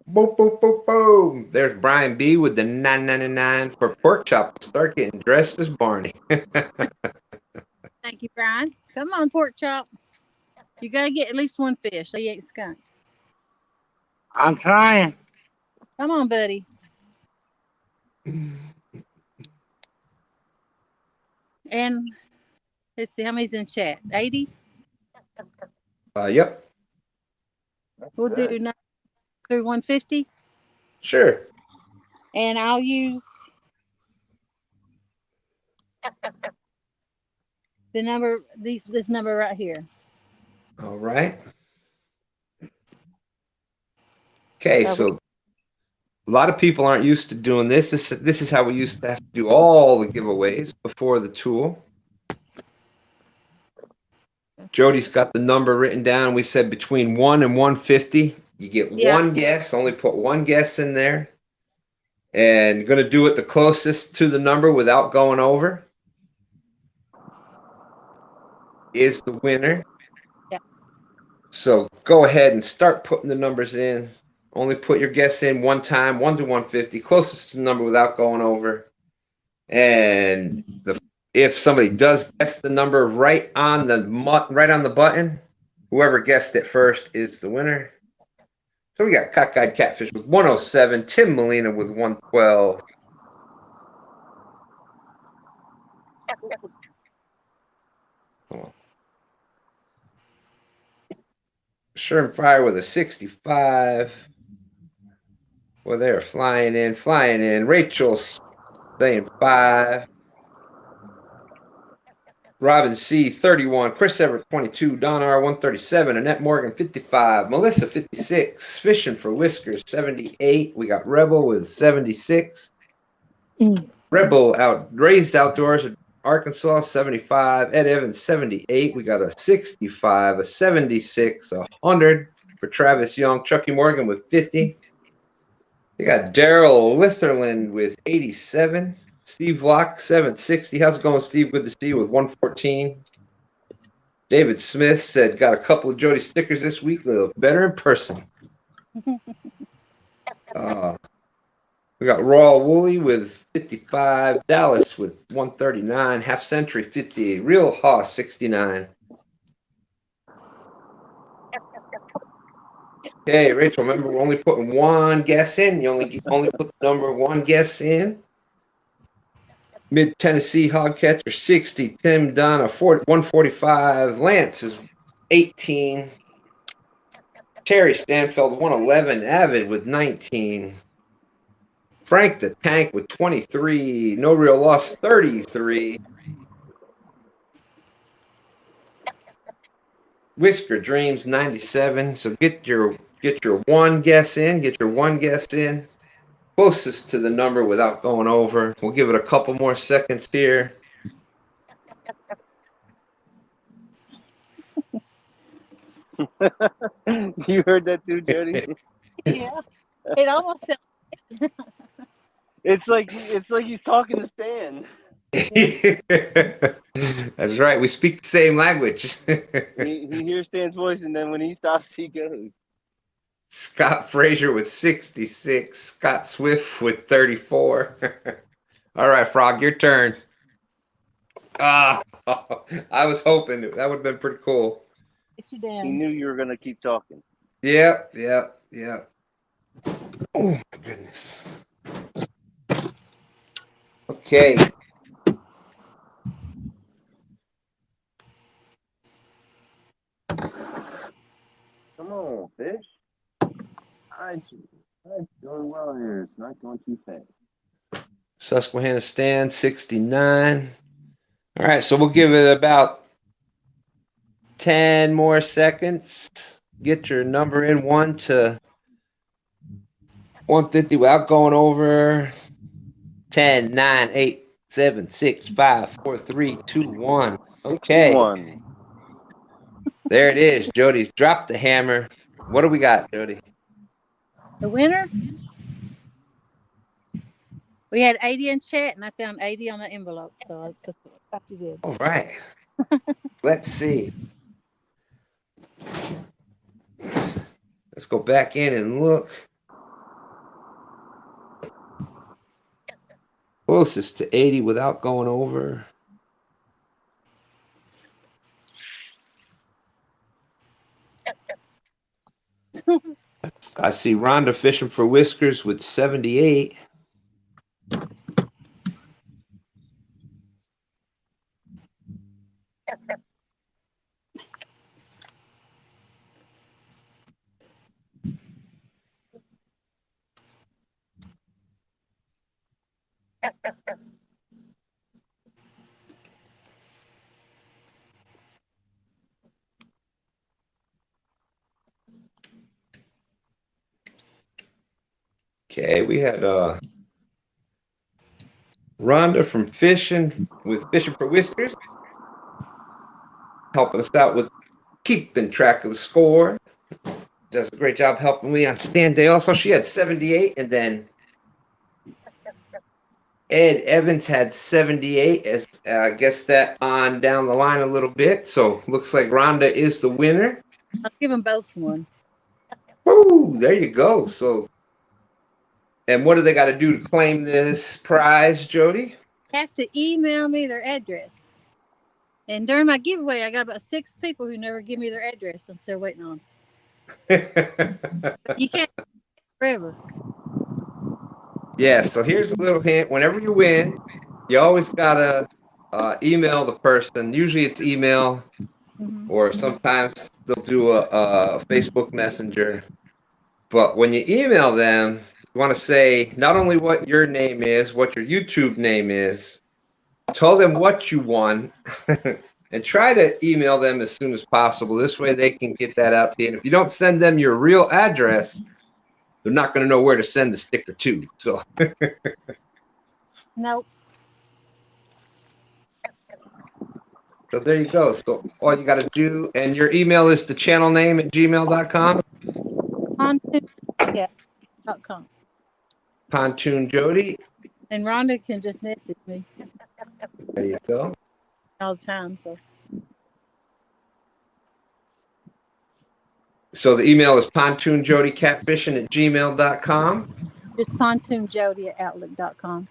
Speaker 1: Boom, boom, boom, boom. There's Brian B with the $9.99 for Pork Chop to start getting dressed as Barney.
Speaker 2: Thank you, Brian. Come on, Pork Chop. You got to get at least one fish so you ain't skunked.
Speaker 3: I'm trying.
Speaker 2: Come on, buddy. And let's see how many's in chat. 80?
Speaker 1: Yep.
Speaker 2: We'll do through 150.
Speaker 1: Sure.
Speaker 2: And I'll use the number, this number right here.
Speaker 1: All right. Okay, so a lot of people aren't used to doing this. This is how we used to have to do all the giveaways before the tool. Jody's got the number written down. We said between 1 and 150. You get one guess. Only put one guess in there. And you're going to do it the closest to the number without going over. Is the winner.
Speaker 2: Yeah.
Speaker 1: So go ahead and start putting the numbers in. Only put your guess in one time, 1 to 150, closest to the number without going over. And if somebody does guess the number right on the button, whoever guessed it first is the winner. So we got Cockeyed Catfish with 107, Tim Molina with 112. Sherm Fire with a 65. Well, they're flying in. Rachel's saying 5. Robin C, 31. Chris Everett, 22. Don R, 137. Annette Morgan, 55. Melissa, 56. Fishing for Whiskers, 78. We got Rebel with 76. Rebel raised outdoors at Arkansas 75. Ed Evans 78. We got a 65, a 76, a 100 for Travis Young. Chucky Morgan with 50. We got Daryl Litherland with 87. Steve Locke 760. How's it going, Steve? Good to see you with 114. David Smith said got a couple of Jody stickers this week. They look better in person. We got Raw Woolley with 55, Dallas with 139, Half Century 50, Real Hoss 69. Okay, Rachel, remember we're only putting one guess in. You only put the number one guess in. Mid Tennessee Hogcatcher 60, Tim Donna 145, Lance is 18, Terry Stanfield 111, Avid with 19. Frank the Tank with 23. No Real Loss 33. Whisker Dreams 97. So get your one guess in. Get your one guess in. Closest to the number without going over. We'll give it a couple more seconds here.
Speaker 7: You heard that too, Jody?
Speaker 2: Yeah. It almost sounds.
Speaker 7: It's like he's talking to Stan.
Speaker 1: That's right. We speak the same language.
Speaker 7: He hears Stan's voice, and then when he stops, he goes.
Speaker 1: Scott Frazier with 66. Scott Swift with 34. All right, Frog, your turn. I was hoping that would have been pretty cool.
Speaker 2: Get you down.
Speaker 7: He knew you were going to keep talking.
Speaker 1: Yep. Oh, my goodness. Okay.
Speaker 7: Come on, fish. I'm doing well here. It's not going too fast.
Speaker 1: Susquehanna Stand 69. All right, so we'll give it about 10 more seconds. Get your number in 1 to 150 without going over. 10, 9, 8, 7, 6, 5, 4, 3, 2, 1. Okay.
Speaker 7: 61.
Speaker 1: There it is, Jody. Drop the hammer. What do we got, Jody?
Speaker 2: The winner? We had 80 in chat, and I found 80 on the envelope, so that's what I did.
Speaker 1: All right. Let's see. Let's go back in and look. Closest to 80 without going over. I see Rhonda fishing for Whiskers with 78. Okay, we had Rhonda from Fishing for Whiskers, helping us out with keeping track of the score. Does a great job helping me on stand day. Also, she had 78, and then Ed Evans had 78. As I guess that on down the line a little bit. So looks like Rhonda is the winner.
Speaker 2: I'll give them both one.
Speaker 1: Woo! There you go. So. And what do they got to do to claim this prize, Jody?
Speaker 2: Have to email me their address. And during my giveaway, I got about 6 people who never give me their address. I'm still waiting on. You can't forever.
Speaker 1: Yeah, so here's a little hint. Whenever you win, you always got to email the person. Usually it's email, or sometimes they'll do a Facebook Messenger. But when you email them, you want to say not only what your name is, what your YouTube name is, tell them what you won, and try to email them as soon as possible. This way they can get that out to you. And if you don't send them your real address, they're not going to know where to send the sticker to. So
Speaker 2: Nope.
Speaker 1: So there you go. So all you got to do, and your email is the channel name at gmail.com.
Speaker 2: pontoon.com.
Speaker 1: Pontoon Jody.
Speaker 2: And Rhonda can just message me
Speaker 1: There you go.
Speaker 2: all the time.
Speaker 1: So the email is pontoonjodycatfishing@gmail.com.
Speaker 2: Just pontoonjody@outlook.com.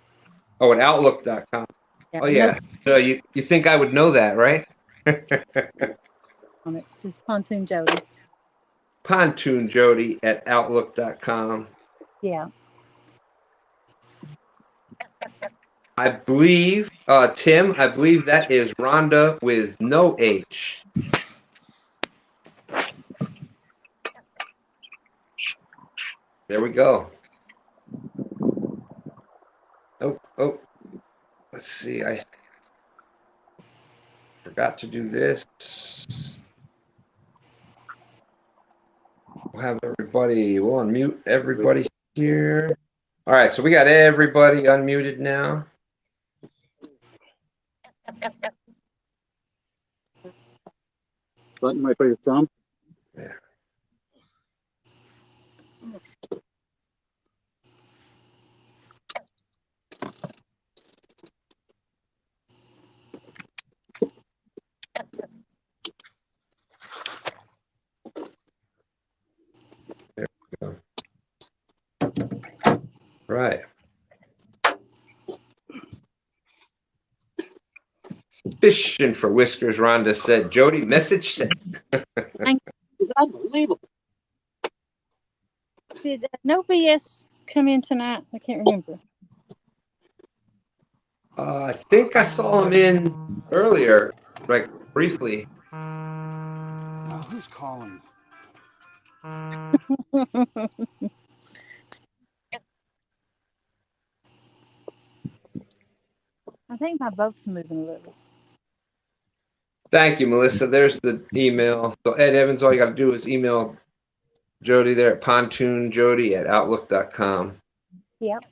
Speaker 1: Oh, at outlook.com.
Speaker 2: Yeah,
Speaker 1: Oh, yeah. So you think I would know that, right?
Speaker 2: on it. Just Pontoon Jody.
Speaker 1: Pontoonjody@outlook.com.
Speaker 2: Yeah.
Speaker 1: I believe, Tim, I believe that is Rhonda with no H. There we go. Oh, let's see. I forgot to do this. We'll have everybody, we'll unmute everybody here. All right, so we got everybody unmuted now.
Speaker 6: Button right for your thumb.
Speaker 1: Yeah. There we go. Right. Fishing for Whiskers, Rhonda said. Jody, message sent.
Speaker 6: It's unbelievable.
Speaker 2: Did No BS come in tonight? I can't remember.
Speaker 1: I think I saw him in earlier, like briefly.
Speaker 9: Oh, who's calling?
Speaker 2: I think my boat's moving a little.
Speaker 1: Thank you, Melissa. There's the email. So Ed Evans, all you got to do is email Jody there at pontoonjody@outlook.com.
Speaker 2: Yep.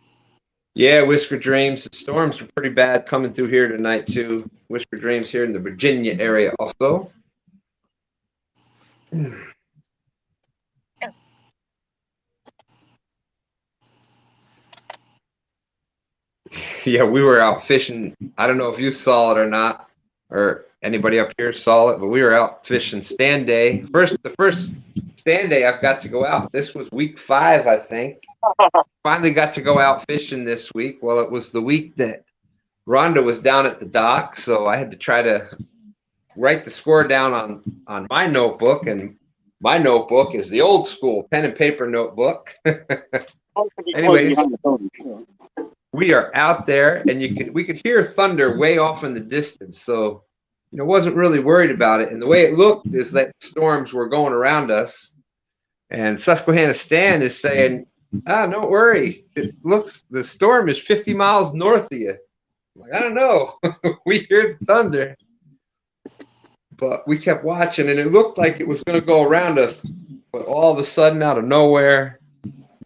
Speaker 1: Yeah, Whisker Dreams. The storms are pretty bad coming through here tonight, too. Whisker Dreams here in the Virginia area also. Yeah, we were out fishing. I don't know if you saw it or not, or anybody up here saw it, but we were out fishing stand day. The first stand day I've got to go out. This was week 5, I think. Finally got to go out fishing this week. Well, it was the week that Rhonda was down at the dock, so I had to try to write the score down on my notebook, and my notebook is the old school pen and paper notebook. Anyways, we are out there, and we could hear thunder way off in the distance, so wasn't really worried about it. And the way it looked is that storms were going around us, and Susquehanna Stan is saying, don't worry, it looks the storm is 50 miles north of you. I'm like, I don't know. We hear the thunder, but we kept watching, and it looked like it was going to go around us, but all of a sudden, out of nowhere,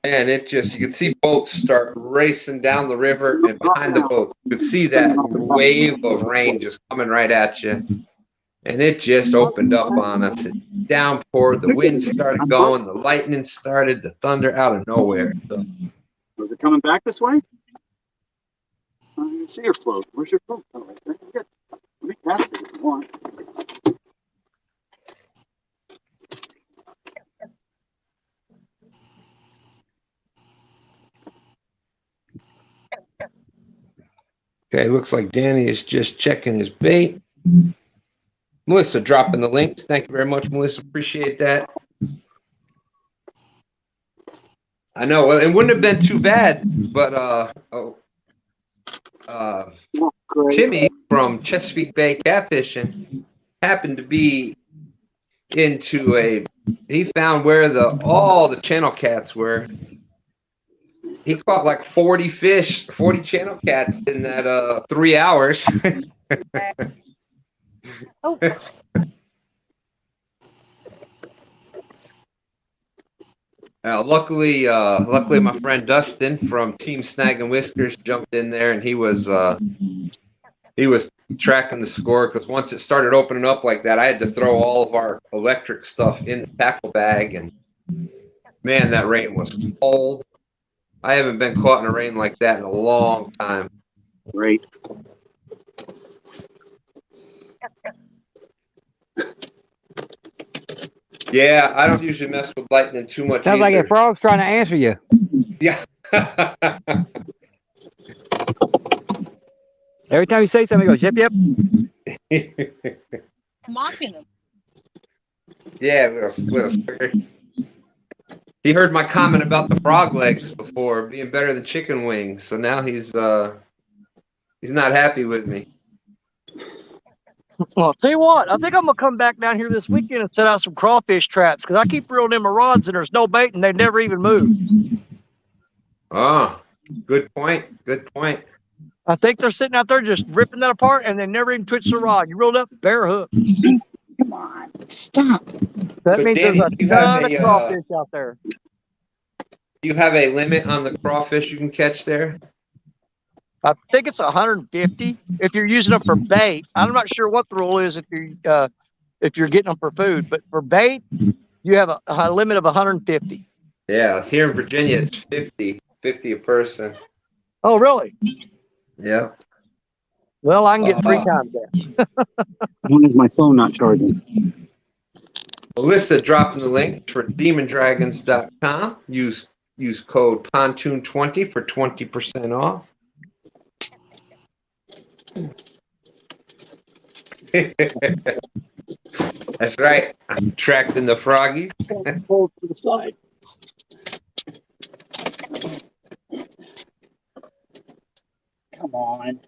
Speaker 1: and you could see boats start racing down the river, and behind the boats, you could see that wave of rain just coming right at you. And it just opened up on us. It downpoured, the wind started going, the lightning started, the thunder out of nowhere. So,
Speaker 6: was it coming back this way? I can see your float. Where's your float? Oh, right there. Good. Let me cast it if you want.
Speaker 1: okay, looks like Danny is just checking his bait. Melissa dropping the links. Thank you very much, Melissa. Appreciate that. I know. Well, it wouldn't have been too bad, but Timmy from Chesapeake Bay Catfishing happened to be he found where all the channel cats were. He caught like 40 fish, 40 channel cats in that 3 hours.
Speaker 2: Oh.
Speaker 1: Luckily, my friend Dustin from Team Snag and Whiskers jumped in there, and he was tracking the score, because once it started opening up like that, I had to throw all of our electric stuff in the tackle bag, and man, that rain was cold. I haven't been caught in a rain like that in a long time.
Speaker 6: Great.
Speaker 1: Yeah, I don't usually mess with lightning too much
Speaker 5: Sounds like
Speaker 1: either.
Speaker 5: a frog's trying to answer you.
Speaker 1: Yeah.
Speaker 5: Every time you say something, he goes, yep, yep.
Speaker 2: Mocking him.
Speaker 1: Yeah, little sucker. He heard my comment about the frog legs before being better than chicken wings, so now he's not happy with me.
Speaker 4: Well, I'll tell you what, I think I'm gonna come back down here this weekend and set out some crawfish traps, because I keep reeling in my rods and there's no bait and they never even move.
Speaker 1: Oh, good point. Good point.
Speaker 4: I think they're sitting out there just ripping that apart and they never even twitch the rod. You rolled up, bare hook.
Speaker 10: Come on, stop.
Speaker 4: That
Speaker 1: So,
Speaker 4: means
Speaker 1: Danny,
Speaker 4: there's a ton of crawfish out there.
Speaker 1: Do you have a limit on the crawfish you can catch there?
Speaker 4: I think it's 150 if you're using them for bait. I'm not sure what the rule is if you're getting them for food, but for bait, you have a limit of 150.
Speaker 1: Yeah, here in Virginia it's 50 a person.
Speaker 4: Oh, really?
Speaker 1: Yeah.
Speaker 4: Well, I can get 3 times that.
Speaker 6: When is my phone not charging?
Speaker 1: Melissa dropping the link for demondragons.com. Use code pontoon20 for 20% off. That's right. I'm attracting the froggies.
Speaker 6: Hold to the side. Come on.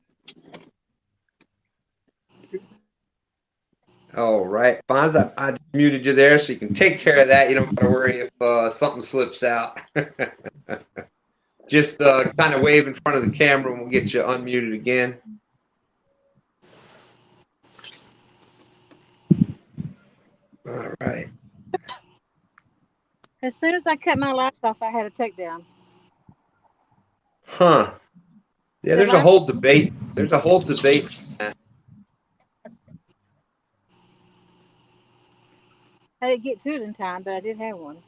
Speaker 1: All right, Fonz, I just muted you there so you can take care of that. You don't have to worry if something slips out. Just kind of wave in front of the camera and we'll get you unmuted again. All right.
Speaker 2: As soon as I cut my lights off, I had a takedown.
Speaker 1: Huh. Yeah, there's a whole debate. There's a whole debate.
Speaker 2: I didn't get to it in time, but I did have one.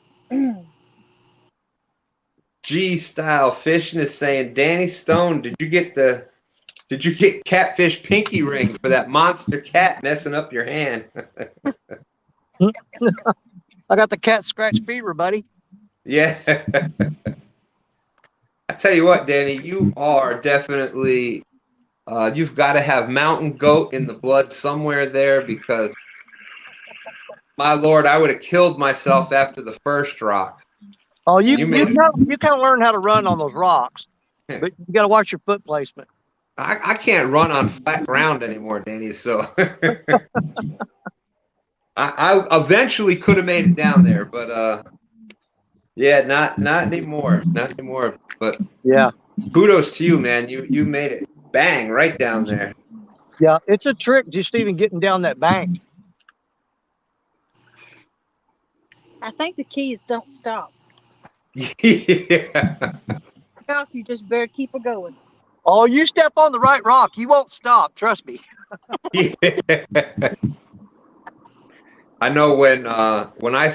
Speaker 1: G Style Fishing is saying, Danny Stone, did you get catfish pinky ring for that monster cat messing up your hand?
Speaker 4: I got the cat scratch fever, buddy.
Speaker 1: Yeah. I tell you what, Danny, you are definitely, you've got to have mountain goat in the blood somewhere there, because, my Lord, I would have killed myself after the first rock.
Speaker 4: Oh, you kind of learn how to run on those rocks, but you got to watch your foot placement.
Speaker 1: I can't run on flat ground anymore, Danny, so I eventually could have made it down there, but yeah, not anymore. Not anymore. But
Speaker 4: yeah.
Speaker 1: Kudos to you, man. You made it bang right down there.
Speaker 4: Yeah, it's a trick just even getting down that bank.
Speaker 2: I think the key is don't stop.
Speaker 1: Yeah.
Speaker 2: Off, you just better keep it going.
Speaker 4: Oh, you step on the right rock, you won't stop. Trust me.
Speaker 1: Yeah. I know when I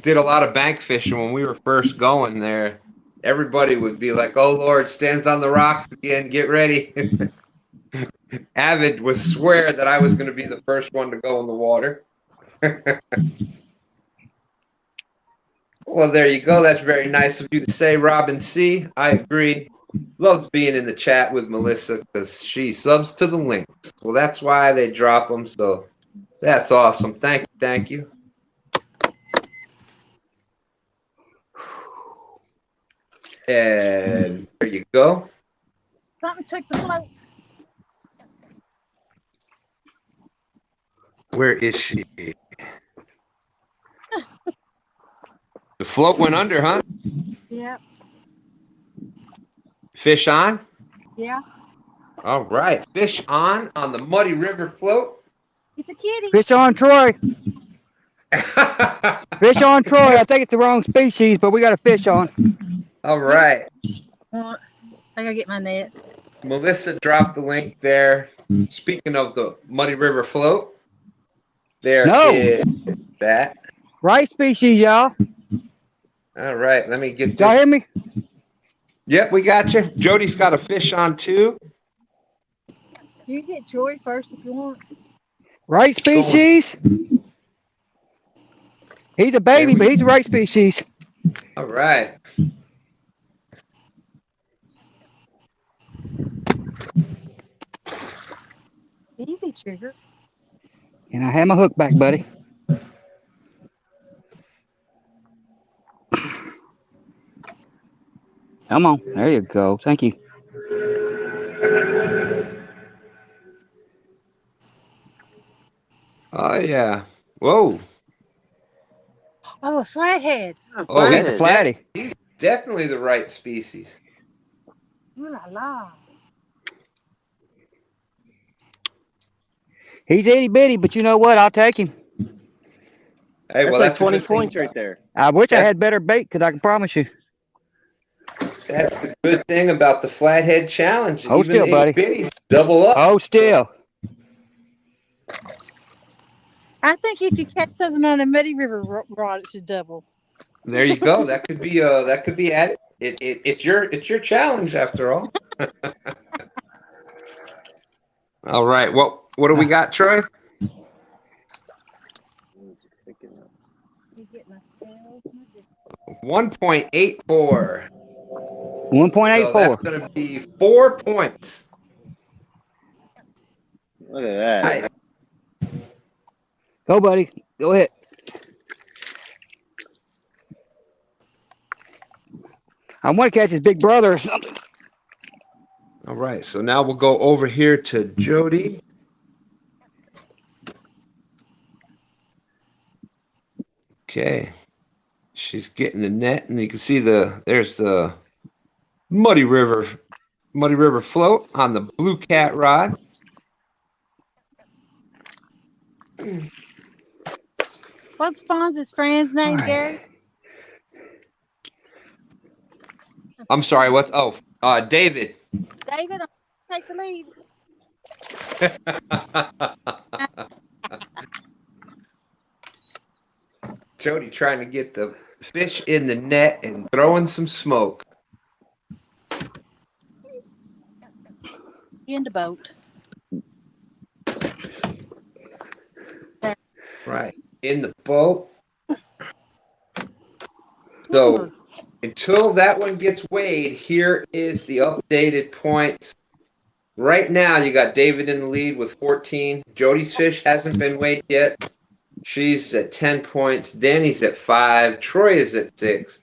Speaker 1: did a lot of bank fishing when we were first going there, everybody would be like, "Oh Lord, stands on the rocks again. Get ready." Avid would swear that I was going to be the first one to go in the water. Well, there you go. That's very nice of you to say, Robin C. I agree. Loves being in the chat with Melissa because she subs to the links. Well, that's why they drop them. So that's awesome. Thank you. And there you go.
Speaker 2: Something took the float.
Speaker 1: Where is she? The float went under, huh?
Speaker 2: Yep.
Speaker 1: Fish on?
Speaker 2: Yeah.
Speaker 1: All right. Fish on the Muddy River float.
Speaker 2: It's a kitty.
Speaker 5: Fish on, Troy. Fish on, Troy. I think it's the wrong species, but we got a fish on.
Speaker 1: All right.
Speaker 2: I gotta get my net.
Speaker 1: Melissa dropped the link there. Speaking of the Muddy River float, there is that.
Speaker 5: Right species, y'all.
Speaker 1: All right, let me get this.
Speaker 5: Y'all hear me?
Speaker 1: Yep, we got you. Jody's got a fish on too.
Speaker 2: You get Joy first if you want.
Speaker 5: Right species. He's a baby, but he's the right species.
Speaker 1: All right.
Speaker 2: Easy, Trigger.
Speaker 5: And I have my hook back, buddy. Come on. There you go. Thank you.
Speaker 1: Oh, yeah. Whoa.
Speaker 2: Oh, a flathead.
Speaker 1: Oh,
Speaker 5: That's a flatty.
Speaker 1: He's definitely the right species.
Speaker 2: Ooh la la.
Speaker 5: He's itty bitty, but you know what? I'll take him.
Speaker 1: Hey,
Speaker 7: That's
Speaker 1: well,
Speaker 7: like
Speaker 1: that's
Speaker 7: 20
Speaker 1: a good thing.
Speaker 7: points right there.
Speaker 5: I wish I had better bait, because I can promise you.
Speaker 1: That's the good thing about the Flathead Challenge.
Speaker 5: Hold
Speaker 1: Even
Speaker 5: still,
Speaker 1: the
Speaker 5: buddy.
Speaker 1: bitties double up.
Speaker 5: Hold still.
Speaker 2: I think if you catch something on a Muddy River rod, it should double.
Speaker 1: There you go. That could be added. It's your challenge after all. All right. What do we got, Troy? 1.84.
Speaker 5: 1.84.
Speaker 1: So that's going to be 4 points.
Speaker 7: Look at that.
Speaker 5: Go, buddy. Go ahead. I want to catch his big brother or something.
Speaker 1: All right. So now we'll go over here to Jody. Okay. She's getting the net, and you can see there's the Muddy River float on the Blue Cat rod.
Speaker 2: What's Fonz's friend's name, Gary?
Speaker 1: I'm sorry. David.
Speaker 2: David, take the lead.
Speaker 1: Jody trying to get the fish in the net and throwing some smoke.
Speaker 2: In the boat.
Speaker 1: Right. In the boat. So until that one gets weighed, here is the updated points. Right now, you got David in the lead with 14. Jody's fish hasn't been weighed yet. She's at 10 points. Danny's at 5. Troy is at 6.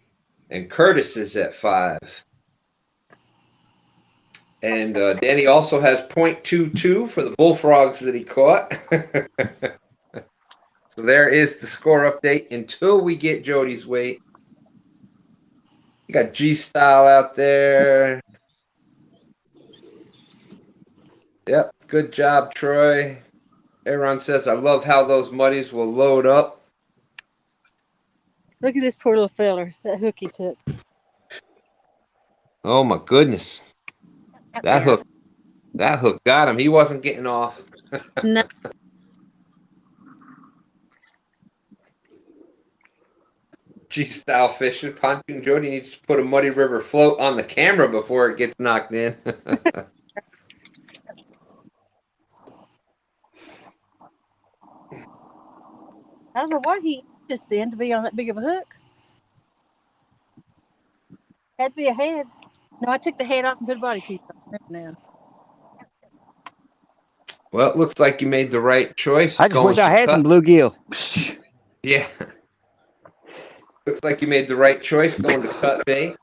Speaker 1: And Curtis is at 5. And Danny also has 0.22 for the bullfrogs that he caught. So there is the score update until we get Jody's weight. You got G-Style out there. Yep, good job, Troy. Everyone says, I love how those muddies will load up.
Speaker 2: Look at this poor little feller, that hook he took.
Speaker 1: Oh, my goodness. That hook got him. He wasn't getting off.
Speaker 2: No.
Speaker 1: G-Style fishing. Pontoon Jody needs to put a Muddy River float on the camera before it gets knocked in.
Speaker 2: I don't know why he just then to be on that big of a hook. Had to be a head. No, I took the head off and put a body piece on now.
Speaker 1: Well, it looks like you made the right choice.
Speaker 5: I just wish I had some bluegill.
Speaker 1: Yeah. Looks like you made the right choice going to cut bait.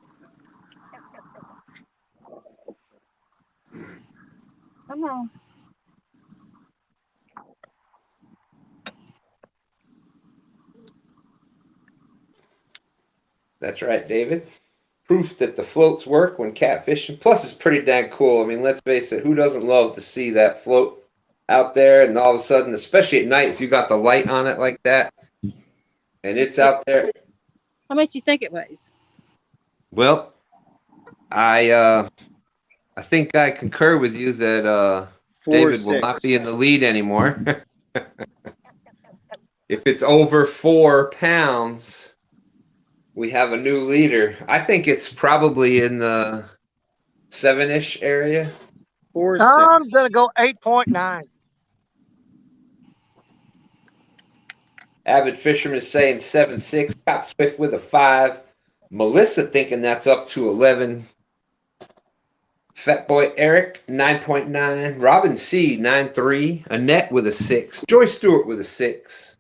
Speaker 2: Come on.
Speaker 1: That's right, David. Proof that the floats work when catfishing. Plus, it's pretty dang cool. I mean, let's face it, who doesn't love to see that float out there and all of a sudden, especially at night, if you got the light on it like that, and it's out there.
Speaker 2: How much you think it weighs?
Speaker 1: Well, I think I concur with you that David will not be in the lead anymore. If it's over 4 pounds, we have a new leader. I think it's probably in the 7-ish area.
Speaker 8: 4
Speaker 4: I'm
Speaker 8: 6.
Speaker 4: gonna go 8.9.
Speaker 1: Avid Fisherman is saying 7.6. Scott Swift with a 5. Melissa thinking that's up to 11. Fat Boy Eric 9.9. Robin C 9.3. Annette with a 6. Joy Stewart with a 6.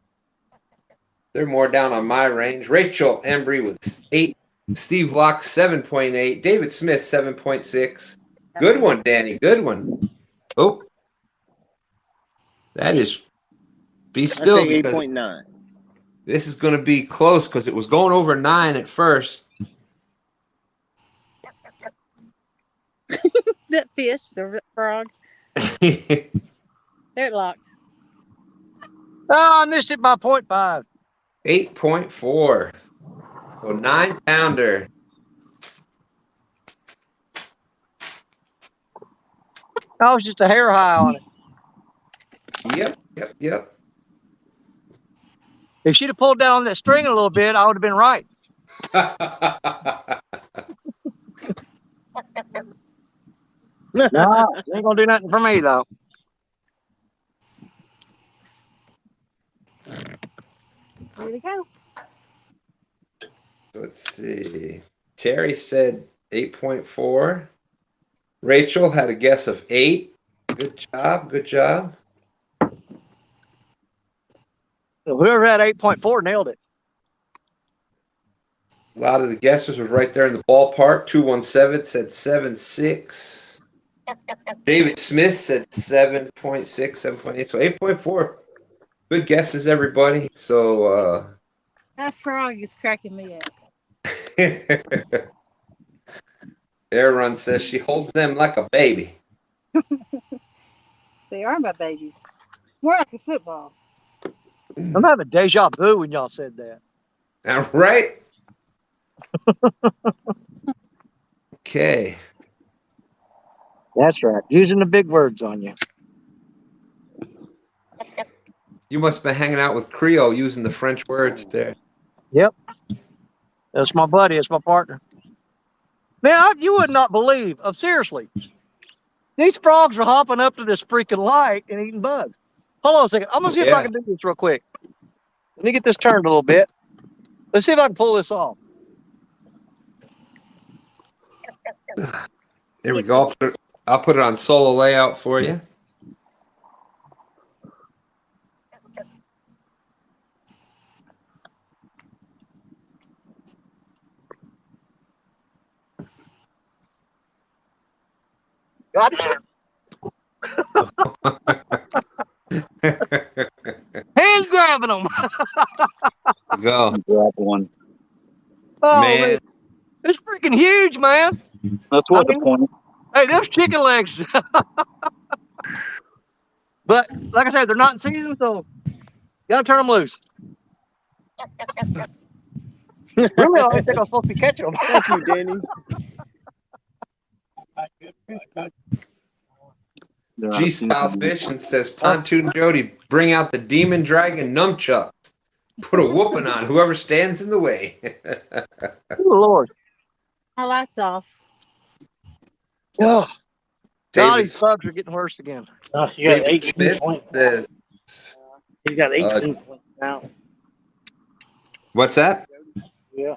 Speaker 1: They're more down on my range. Rachel Embry with 8. Steve Locke 7.8. David Smith 7.6. Good one, Danny. Good one. Oh, that is. Be
Speaker 8: I
Speaker 1: still
Speaker 8: say
Speaker 1: because
Speaker 8: 8.9.
Speaker 1: this is going to be close because it was going over 9 at first.
Speaker 2: That fish, the frog, they're locked.
Speaker 4: Oh, I missed it by 0.5.
Speaker 1: 8.4. So 9-pounder.
Speaker 4: I was just a hair high on it.
Speaker 1: Yep.
Speaker 4: If she'd have pulled down on that string a little bit, I would have been right. No, it ain't gonna do nothing for me though.
Speaker 2: Here we go.
Speaker 1: Let's see. Terry said 8.4. Rachel had a guess of 8. Good job.
Speaker 4: Whoever had 8.4 nailed it.
Speaker 1: A lot of the guesses were right there in the ballpark. 217 said 7.6. David Smith said 7.6, 7.8. So 8.4. Good guesses, everybody. So
Speaker 2: That frog is cracking me up.
Speaker 1: Air Run says she holds them like a baby.
Speaker 2: They are my babies. More like a football.
Speaker 4: I'm having deja vu when y'all said that.
Speaker 1: All right. Okay.
Speaker 4: That's right. Using the big words on you.
Speaker 1: You must have been hanging out with Creole using the French words there.
Speaker 4: Yep. That's my buddy. That's my partner. Man, you would not believe. Seriously. These frogs are hopping up to this freaking light and eating bugs. Hold on a second. I'm going to see if I can do this real quick. Let me get this turned a little bit. Let's see if I can pull this off.
Speaker 1: There we go. I'll put it on solo layout for you.
Speaker 4: Got Hands grabbing them.
Speaker 1: Go.
Speaker 6: Grab one.
Speaker 4: Oh,
Speaker 1: Man.
Speaker 4: it's freaking huge, man.
Speaker 6: That's what the point.
Speaker 4: Hey, there's chicken legs. But like I said, they're not in season, so you gotta turn them loose. Really, I don't think I'm supposed to be catching them.
Speaker 8: Thank you, Danny.
Speaker 1: G-Style Fishing says, Pontoon Jody, bring out the Demon Dragon nunchucks. Put a whooping on whoever stands in the way.
Speaker 4: Oh, Lord.
Speaker 2: My light's off.
Speaker 4: Oh, God,
Speaker 1: David,
Speaker 4: these bugs are getting worse again.
Speaker 3: Oh, she got
Speaker 1: David
Speaker 3: 18
Speaker 1: Smith
Speaker 3: points.
Speaker 1: says,
Speaker 3: He's got 18 points now.
Speaker 1: what's that?
Speaker 3: Yeah.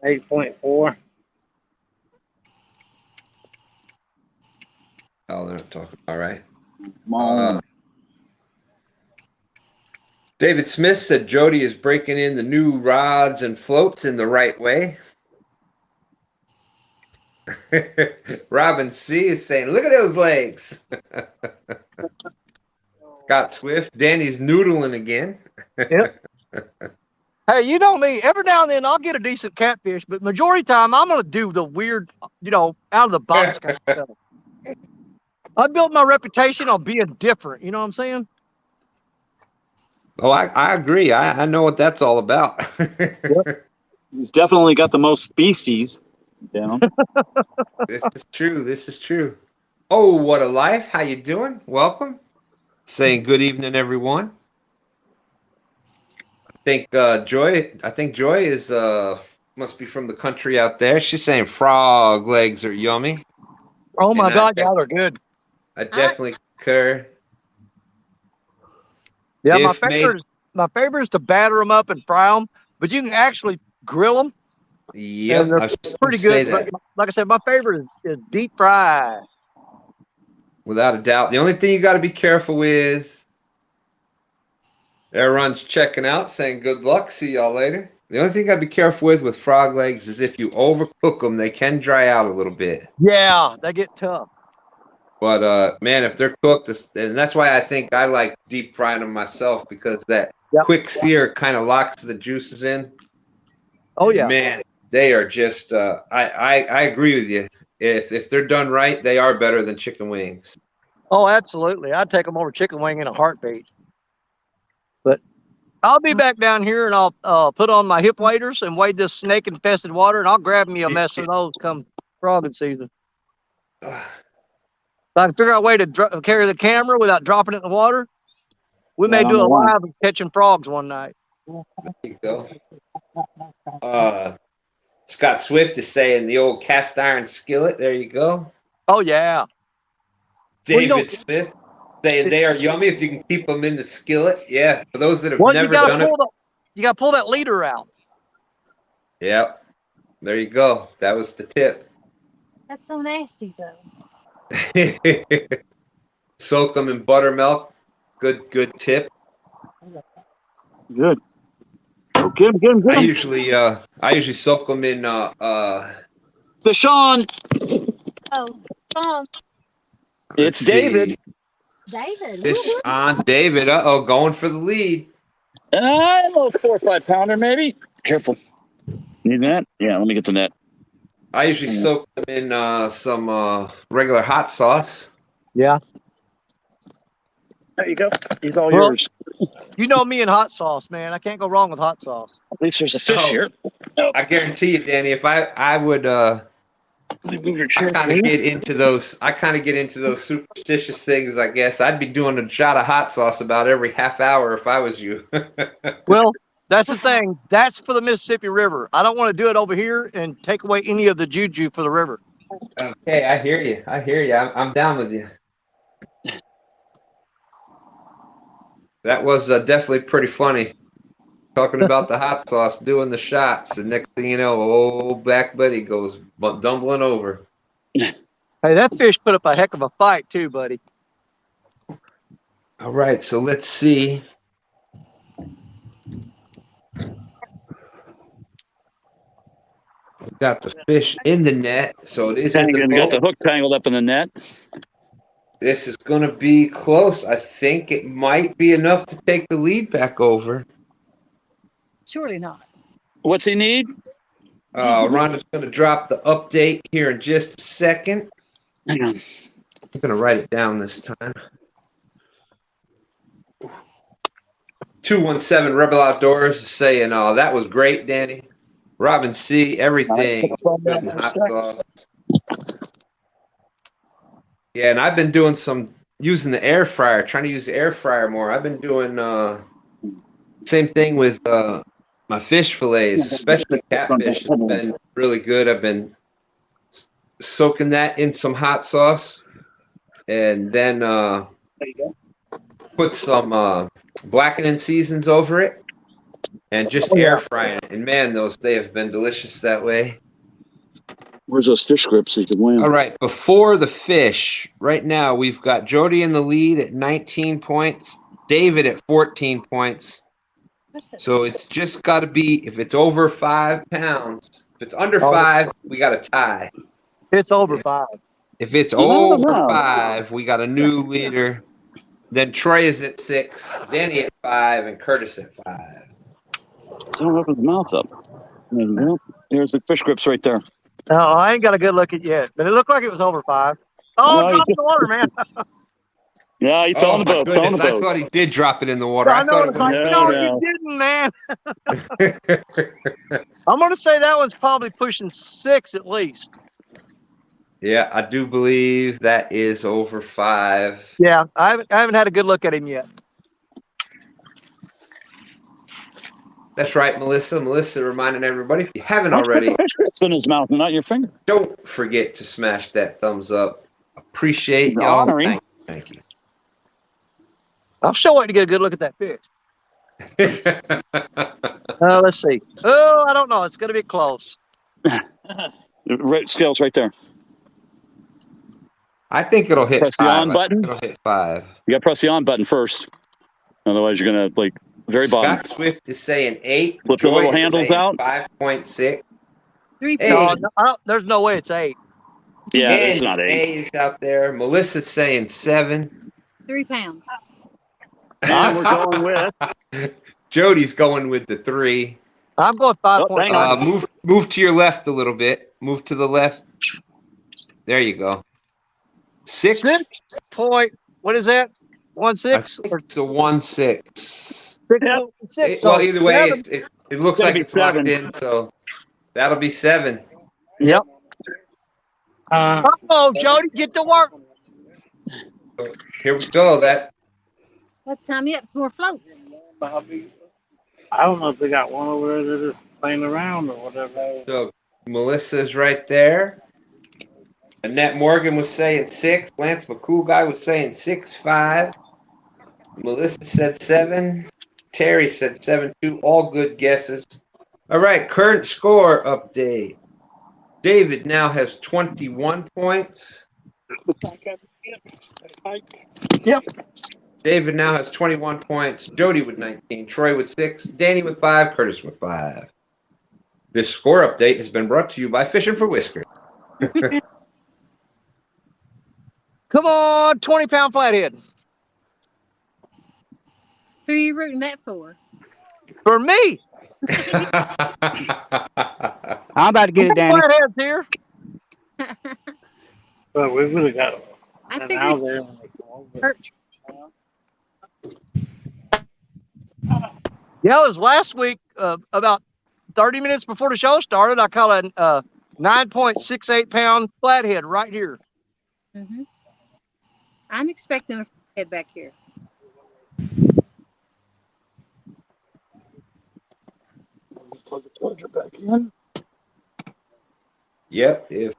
Speaker 3: 8.4.
Speaker 1: Oh, they're not talking. All right.
Speaker 6: Mom.
Speaker 1: David Smith said Jody is breaking in the new rods and floats in the right way. Robin C is saying, look at those legs. Scott Swift. Danny's noodling again.
Speaker 4: Yep. Hey, you know me. Every now and then I'll get a decent catfish, but majority of the time I'm going to do the weird, out of the box kind of stuff. I built my reputation on being different. You know what I'm saying?
Speaker 1: Oh, I agree. I know what that's all about.
Speaker 6: He's definitely got the most species down.
Speaker 1: This is true. This is true. Oh, what a life. How you doing? Welcome. Saying good evening, everyone. I think Joy is must be from the country out there. She's saying frog legs are yummy.
Speaker 4: Oh my
Speaker 1: And
Speaker 4: God, yeah, they're good.
Speaker 1: I definitely concur.
Speaker 4: Yeah,
Speaker 1: If made,
Speaker 4: my favorite is to batter them up and fry them, but you can actually grill them, and
Speaker 1: yep,
Speaker 4: they're
Speaker 1: I was just
Speaker 4: pretty
Speaker 1: gonna say
Speaker 4: good. But
Speaker 1: that.
Speaker 4: like I said, my favorite is deep fry.
Speaker 1: Without a doubt. The only thing you got to be careful with, everyone's checking out, saying good luck, see y'all later. The only thing you got to be careful with frog legs is if you overcook them, they can dry out a little bit.
Speaker 4: Yeah, they get tough.
Speaker 1: But man, if they're cooked, and that's why I think I like deep frying them myself, because that quick sear kind of locks the juices in.
Speaker 4: Oh
Speaker 1: And
Speaker 4: yeah,
Speaker 1: man, they are just. I agree with you. If they're done right, they are better than chicken wings.
Speaker 4: oh absolutely. I'd take them over chicken wing in a heartbeat. But I'll be back down here, and I'll put on my hip waders and wade this snake infested water, and I'll grab me a mess of those come frogging season. If I can figure out a way to carry the camera without dropping it in the water, we may do a live of catching frogs one night.
Speaker 1: There you go. Scott Swift is saying the old cast iron skillet. There you go.
Speaker 4: Oh yeah.
Speaker 1: David Smith saying they are yummy if you can keep them in the skillet. Yeah, for those that have never done it.
Speaker 4: You got to pull that leader out.
Speaker 1: Yep. There you go. That was the tip.
Speaker 2: That's so nasty, though.
Speaker 1: Soak them in buttermilk. Good tip.
Speaker 6: Good. Oh, get him.
Speaker 1: I usually soak them in
Speaker 6: fish on.
Speaker 2: Oh, Tom.
Speaker 6: It's David.
Speaker 2: David.
Speaker 1: Fish on David. Uh-oh, going for the lead.
Speaker 6: A little 4 or 5 pounder, maybe. Careful. Need that? Yeah, let me get the net.
Speaker 1: I usually soak them in some regular hot sauce.
Speaker 4: Yeah.
Speaker 6: There you go. He's all yours.
Speaker 4: You know me and hot sauce, man. I can't go wrong with hot sauce.
Speaker 6: At least there's a fish here.
Speaker 1: I guarantee you, Danny, if I would kind of get into those superstitious things, I guess. I'd be doing a shot of hot sauce about every half hour if I was you.
Speaker 4: Well, that's the thing. That's for the Mississippi River. I don't want to do it over here and take away any of the juju for the river.
Speaker 1: Okay, I hear you. I'm down with you. That was definitely pretty funny. Talking about the hot sauce, doing the shots, and next thing you know, old Black Buddy goes dumbling over.
Speaker 4: Hey, that fish put up a heck of a fight too, buddy.
Speaker 1: All right, so let's see. We got the fish in the net, so it is in the boat.
Speaker 6: Got the hook tangled up in the net.
Speaker 1: This is going to be close. I think it might be enough to take the lead back over.
Speaker 2: Surely not.
Speaker 6: What's he need?
Speaker 1: Rhonda's going to drop the update here in just a second.
Speaker 6: Hang on.
Speaker 1: I'm going to write it down this time. 217 Rebel Outdoors is saying, "Oh, that was great, Danny. Robin C, everything. Hot sauce." Yeah, and I've been doing using the air fryer, trying to use the air fryer more. I've been doing same thing with my fish fillets, especially catfish has been really good. I've been soaking that in some hot sauce and then put some blackening seasons over it and just air frying it. And man, they have been delicious that way.
Speaker 6: Where's those fish grips so you can win?
Speaker 1: All right, before the fish, right now we've got Jody in the lead at 19 points, David at 14 points. So it's just got to be, if it's over 5 pounds, if it's under 5, we got a tie.
Speaker 4: It's over 5.
Speaker 1: If it's over 5, we got a new leader. Then Troy is at 6, Danny at 5, and Curtis at 5.
Speaker 6: Don't open his mouth up. There you go. There's the fish grips right there.
Speaker 4: No, I ain't got a good look at it yet, but it looked like it was over 5. Oh, drop the water, man.
Speaker 6: Yeah, he fell
Speaker 1: Oh
Speaker 6: on the
Speaker 1: my
Speaker 6: boat. Fell on
Speaker 1: goodness!
Speaker 6: the
Speaker 1: I
Speaker 6: boat.
Speaker 1: thought he did drop it in the water.
Speaker 4: I
Speaker 1: I
Speaker 4: know.
Speaker 1: thought
Speaker 4: It's
Speaker 1: it
Speaker 4: like,
Speaker 6: No,
Speaker 4: you
Speaker 6: no.
Speaker 4: didn't, man.
Speaker 1: was.
Speaker 4: I'm going to say that one's probably pushing 6 at least.
Speaker 1: Yeah, I do believe that is over 5.
Speaker 4: Yeah, I haven't had a good look at him yet.
Speaker 1: That's right, Melissa. Melissa reminding everybody, if you haven't
Speaker 6: Why don't you put
Speaker 1: already,
Speaker 6: the fish grips in his mouth and not your finger?
Speaker 1: don't forget to smash that thumbs up. Appreciate
Speaker 6: He's
Speaker 1: y'all.
Speaker 6: honoring.
Speaker 1: Thank you.
Speaker 4: I'm still waiting to get a good look at that fish.
Speaker 1: Thank
Speaker 4: Let's see. Oh, I don't know. It's going to be close.
Speaker 6: Right, scales right there.
Speaker 1: I think it'll hit
Speaker 6: Press the
Speaker 1: 5.
Speaker 6: on button.
Speaker 1: It'll hit 5.
Speaker 6: You got to press the on button first. Otherwise, you're going to, like, very bottom.
Speaker 1: Scott Swift is saying 8.
Speaker 6: Flip the
Speaker 1: Joy
Speaker 6: little
Speaker 1: is
Speaker 6: handles
Speaker 1: saying
Speaker 6: out.
Speaker 1: 5.6.
Speaker 2: 3
Speaker 1: Hey.
Speaker 2: pounds.
Speaker 4: No, there's no way it's 8.
Speaker 6: Yeah,
Speaker 1: And
Speaker 6: it's not 8.
Speaker 1: is out there. Melissa's saying 7.
Speaker 2: 3 pounds.
Speaker 6: And we're going with.
Speaker 1: Jody's going with the 3.
Speaker 4: I'm going 5.9.
Speaker 6: Oh, hang on.
Speaker 1: Move to your left a little bit. Move to the left. There you go. 6.
Speaker 4: 6 point. What is that? 1.6 or
Speaker 1: It's the 1.6.
Speaker 4: 6.6?
Speaker 1: Well, either way, it looks
Speaker 6: It's gonna
Speaker 1: like
Speaker 6: be
Speaker 1: it's locked
Speaker 6: 7.
Speaker 1: in, so that'll be 7.
Speaker 4: Yep. Oh, Jody, get to work.
Speaker 1: Here we go. That
Speaker 2: Let's time me up some more floats.
Speaker 3: Bobby. I don't know if they got one over there that is playing around or whatever.
Speaker 1: so Melissa's right there. Annette Morgan was saying 6. Lance McCool guy was saying 6.5. Melissa said 7. Terry said 7.2. All good guesses. All right, current score update. David now has 21 points.
Speaker 4: Yep.
Speaker 1: David now has 21 points. Jody with 19. Troy with 6. Danny with 5. Curtis with 5. This score update has been brought to you by Fishing for Whiskers.
Speaker 4: Come on, 20-pound flathead.
Speaker 2: Who are you rooting that for?
Speaker 4: For me.
Speaker 5: I'm about to get it, Danny.
Speaker 4: Flathead's here.
Speaker 3: But we would have got
Speaker 2: I
Speaker 3: an
Speaker 2: figured
Speaker 3: out there when they called. But
Speaker 2: perch.
Speaker 4: Yeah, it was last week, about 30 minutes before the show started. I caught a 9.68-pound flathead right here.
Speaker 2: Mm-hmm. I'm expecting a head back here.
Speaker 6: Plug the charger back in.
Speaker 1: Yep, if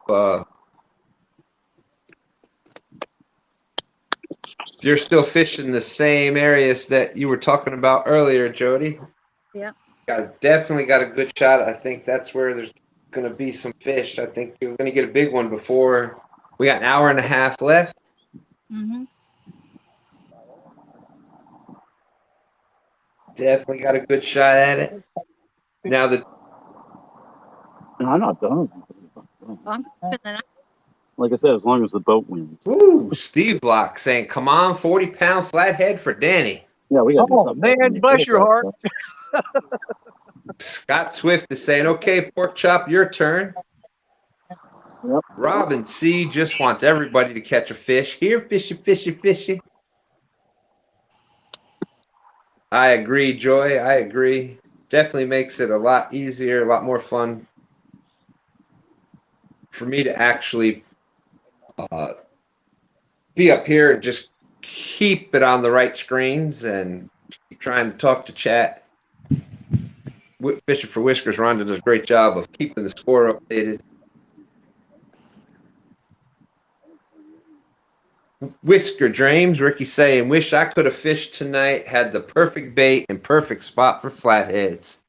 Speaker 1: you're still fishing the same areas that you were talking about earlier, Jody.
Speaker 2: Yeah.
Speaker 1: Definitely got a good shot. I think that's where there's going to be some fish. I think you're going to get a big one before we got an hour and a half left.
Speaker 2: Mm-hmm.
Speaker 1: Definitely got a good shot at it. Now the
Speaker 6: No, I'm not done.
Speaker 2: I'm keeping an eye.
Speaker 6: Like I said, as long as the boat wins.
Speaker 1: Ooh, Steve Block saying, "Come on, 40-pound flathead for Danny."
Speaker 6: Yeah, we got to do
Speaker 4: Oh,
Speaker 6: something.
Speaker 4: man, bless your heart.
Speaker 1: Scott Swift is saying, "Okay, pork chop, your turn."
Speaker 6: Yep.
Speaker 1: Robin C just wants everybody to catch a fish. Here, fishy, fishy, fishy. I agree, Joy. I agree. Definitely makes it a lot easier, a lot more fun for me to actually be up here and just keep it on the right screens and keep trying to talk to chat. Fishing for Whiskers, Rhonda does a great job of keeping the score updated. Whisker Dreams, Ricky saying, "Wish I could have fished tonight, had the perfect bait and perfect spot for flatheads."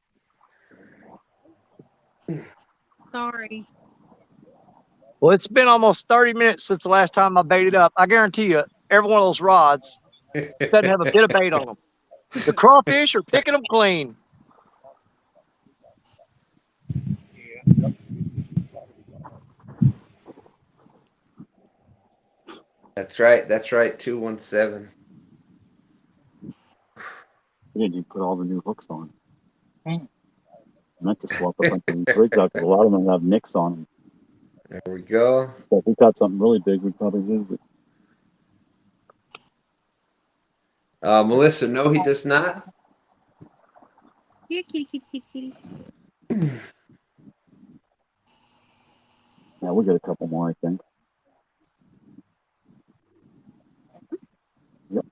Speaker 2: Sorry.
Speaker 4: Well, it's been almost 30 minutes since the last time I baited up. I guarantee you, every one of those rods doesn't have a bit of bait on them. The crawfish are picking them clean.
Speaker 1: That's right. That's right. 217.
Speaker 6: Yeah, you put all the new hooks on. I meant to swap a bunch of these rigs out because a lot of them have nicks on them.
Speaker 1: There we go.
Speaker 6: So if we caught something really big, we'd probably lose it.
Speaker 1: Melissa, no, he does not.
Speaker 2: Here, kitty, kitty, kitty, kitty.
Speaker 6: Yeah, we got a couple more, I think. Yep.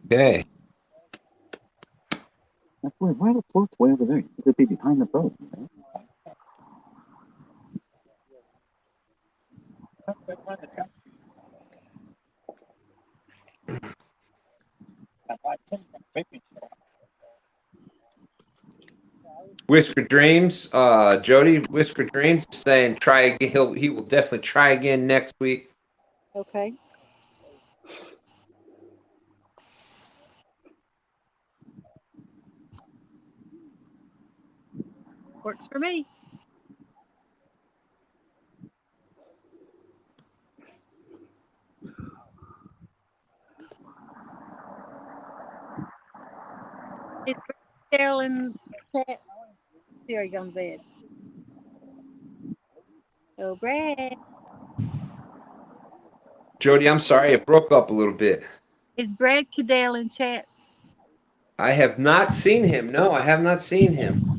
Speaker 1: Okay.
Speaker 6: That's weird. Why are the floats way over there? You could be behind the boat. Right?
Speaker 1: Whisper Dreams, Jody, Whisper Dreams is saying try again. He will definitely try again next week.
Speaker 2: Okay. Works for me. It's Dale and chat. There you go in bed. Oh, Brad.
Speaker 1: Jody, I'm sorry, it broke up a little bit.
Speaker 2: Is Brad Cadell in chat?
Speaker 1: I have not seen him. No, I have not seen him.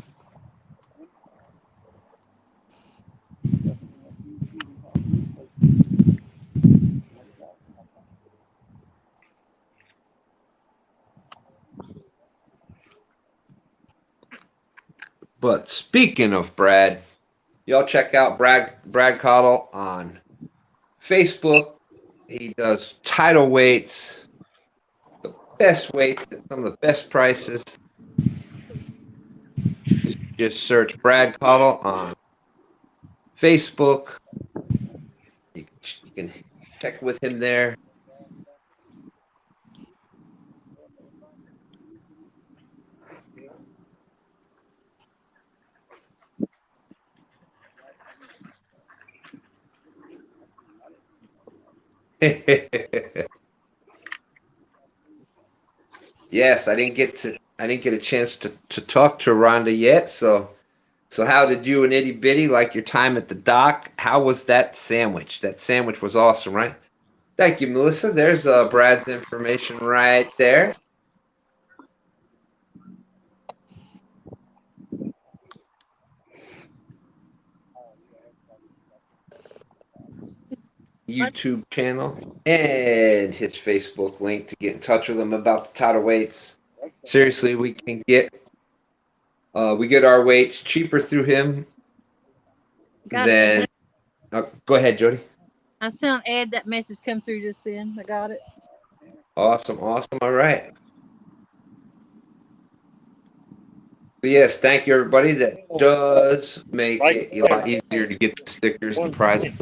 Speaker 1: But speaking of Brad, y'all check out Brad Cottle on Facebook. He does title weights, the best weights at some of the best prices. Just search Brad Cottle on Facebook. You can check with him there. Yes, I didn't get a chance to talk to Rhonda yet. So how did you and Itty Bitty like your time at the dock? How was that sandwich? That sandwich was awesome, right? Thank you, Melissa. There's Brad's information right there. YouTube channel and his Facebook link to get in touch with him about the title weights. Seriously, we get our weights cheaper through him than. Go ahead, Jody.
Speaker 2: I saw an ad that message come through just then. I got it.
Speaker 1: Awesome. All right. So yes, thank you everybody. That does make it a lot easier to get the stickers and prizes.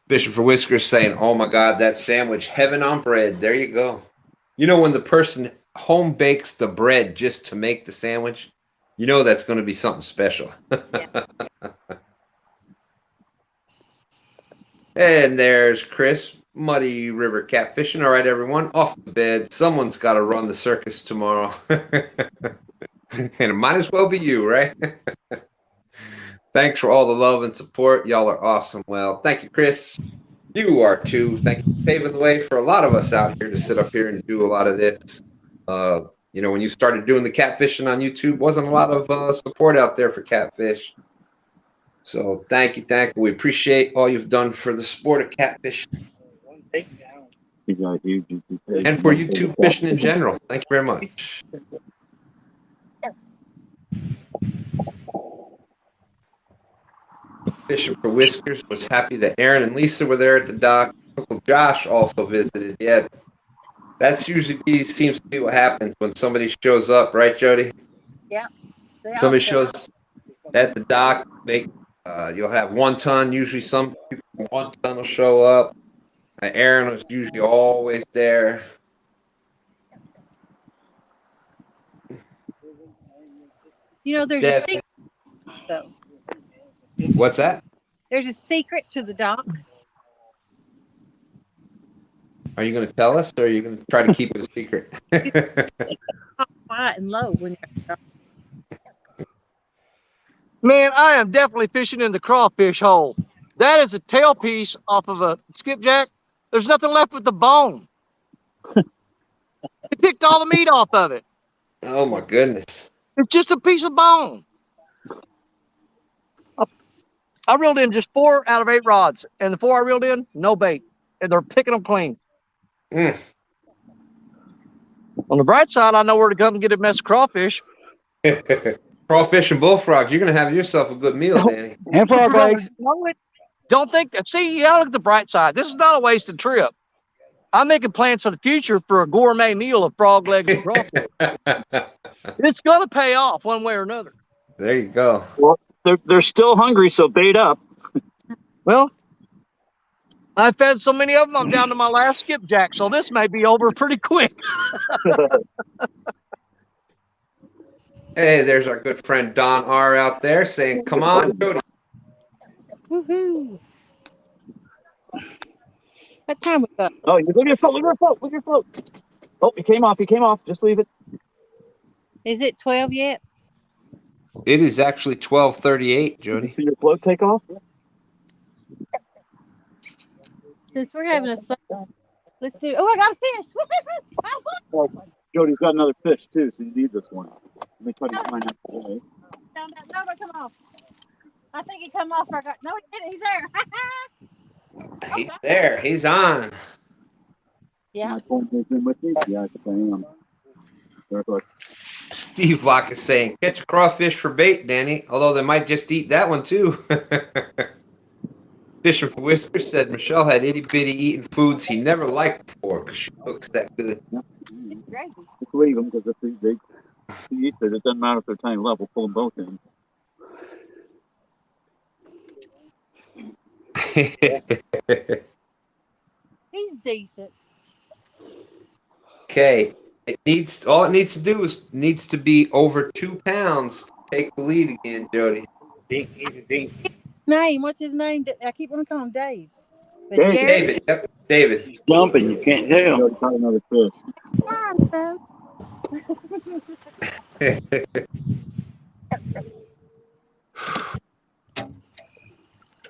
Speaker 1: Bishop for Whiskers saying, "Oh my God, that sandwich, heaven on bread." There you go. You know, when the person home bakes the bread just to make the sandwich, you know that's going to be something special. Yeah. And there's Chris, Muddy River Catfishing. All right, everyone, off the bed. Someone's got to run the circus tomorrow. And it might as well be you, right? Thanks for all the love and support. Y'all are awesome. Well, thank you, Chris. You are too. Thank you for paving the way for a lot of us out here to sit up here and do a lot of this. You know, when you started doing the catfishing on YouTube, wasn't a lot of support out there for catfish. So thank you. We appreciate all you've done for the sport of catfish. And for YouTube fishing in general. Thank you very much. Fishing for Whiskers was happy that Aaron and Lisa were there at the dock. Uncle Josh also visited. Yeah, that's usually seems to be what happens when somebody shows up, right, Jody?
Speaker 2: Yeah.
Speaker 1: Somebody shows at the dock. You'll have 1 ton. Usually, some people from 1 ton will show up. Aaron was usually always there.
Speaker 2: You know, there's a secret, though.
Speaker 1: What's that?
Speaker 2: There's a secret to the dock.
Speaker 1: Are you going to tell us, or are you going to try to keep it a secret?
Speaker 2: Quiet and low when you're.
Speaker 4: Man, I am definitely fishing in the crawfish hole. That is a tailpiece off of a skipjack. There's nothing left but the bone. It picked all the meat off of it.
Speaker 1: Oh my goodness.
Speaker 4: It's just a piece of bone. I reeled in just 4 out of 8 rods, and the 4 I reeled in, no bait, and they're picking them clean.
Speaker 1: Mm.
Speaker 4: On the bright side, I know where to come and get a mess of crawfish.
Speaker 1: Crawfish and bullfrogs. You're gonna have yourself a good meal, Danny.
Speaker 5: And frog legs.
Speaker 4: Don't think that. See, you gotta look at the bright side. This is not a wasted trip. I'm making plans for the future for a gourmet meal of frog legs and crawfish. It's gonna pay off one way or another.
Speaker 1: There you go.
Speaker 6: Well, they're still hungry, so bait up.
Speaker 4: Well, I fed so many of them, I'm down to my last skipjack, so this may be over pretty quick.
Speaker 1: Hey, there's our good friend Don R out there saying, "Come on, Jody."
Speaker 2: Woohoo! What time we got?
Speaker 6: Oh, you leave your float, leave your float, leave your float. Oh, he came off, Just leave it.
Speaker 2: Is it 12 yet?
Speaker 1: It is actually 12:38, Jody.
Speaker 6: Did your float take off?
Speaker 2: Since we're having a circle, let's do. Oh, I got a fish!
Speaker 6: Well, Jody's got another fish too, so you need this one. Let me try to find out.
Speaker 2: No, come off. I think he come off. I got no, he didn't. He's there.
Speaker 1: He's there. He's on.
Speaker 2: Yeah.
Speaker 6: My phone goes in with me. Yeah, I am.
Speaker 1: Steve Locke is saying, "Catch a crawfish for bait, Danny." Although they might just eat that one too. Fisher for Whisper said Michelle had itty bitty eating foods he never liked before because she cooks that good.
Speaker 6: Just leave them because if they eat it, it doesn't matter if they're tiny level. Pull them both in.
Speaker 2: He's decent.
Speaker 1: Okay, all it needs to do is needs to be over 2 pounds to take the lead again, Jody.
Speaker 2: Name? What's his name? I keep wanting to call him Dave. But
Speaker 6: Dave.
Speaker 2: Gary?
Speaker 1: David. Yep, David.
Speaker 3: He's jumping. You can't tell.
Speaker 6: Jody caught another fish.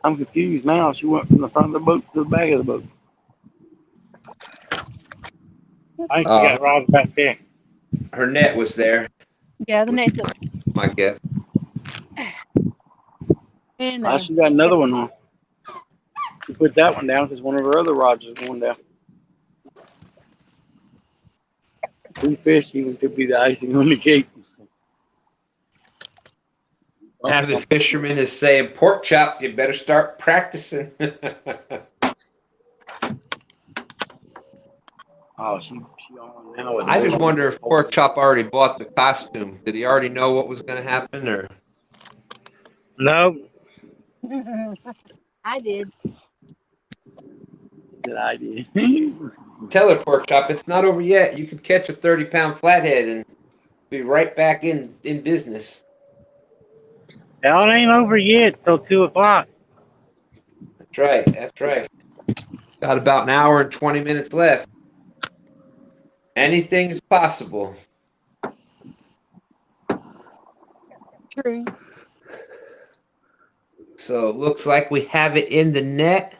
Speaker 3: I'm confused now. She went from the front of the boat to the back of the boat. I think she got rods back there.
Speaker 1: Her net was there,
Speaker 2: Yeah, the net's up.
Speaker 1: my guess.
Speaker 2: And
Speaker 3: She got another one on. She put that one down because one of her other rods is going down. 3 fish even could be the icing on the cake.
Speaker 1: Avid fisherman is saying, "Pork chop, you better start practicing."
Speaker 3: Oh, she on now.
Speaker 1: I just wonder if Pork Chop already bought the costume. Did he already know what was going to happen, or?
Speaker 3: No.
Speaker 2: I did.
Speaker 3: Good idea.
Speaker 1: Tell her, Pork Chop, it's not over yet. You could catch a 30-pound flathead and be right back in business.
Speaker 3: Hell, it ain't over yet till 2 o'clock.
Speaker 1: That's right. That's right. Got about an hour and 20 minutes left. Anything is possible.
Speaker 2: True.
Speaker 1: So it looks like we have it in the net.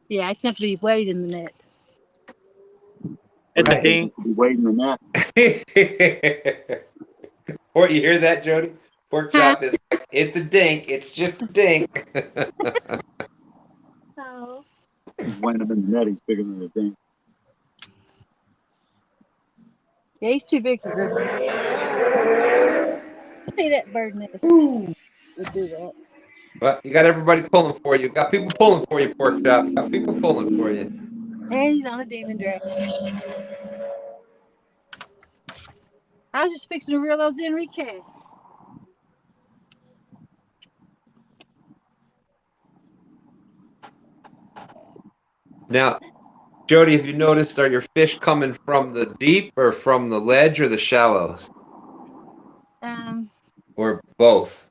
Speaker 2: Yeah, it's going to be weighed in the net.
Speaker 3: It's
Speaker 1: Right.
Speaker 3: a dink.
Speaker 6: Be waiting in that.
Speaker 1: Or you hear that, Jody? Pork Chop is like, it's a dink. It's just a dink.
Speaker 2: Oh.
Speaker 6: He's weighing them in the net. He's bigger than the thing.
Speaker 2: Yeah, he's too big for Griffin. See that bird nest?
Speaker 1: Ooh.
Speaker 2: We'll do that.
Speaker 1: But you got everybody pulling for you. Got people pulling for you, Pork Chop. Got people pulling for you.
Speaker 2: And he's on a demon dragon. I was just fixing to reel those in recast.
Speaker 1: Now, Jody, have you noticed, are your fish coming from the deep or from the ledge or the shallows? Or both?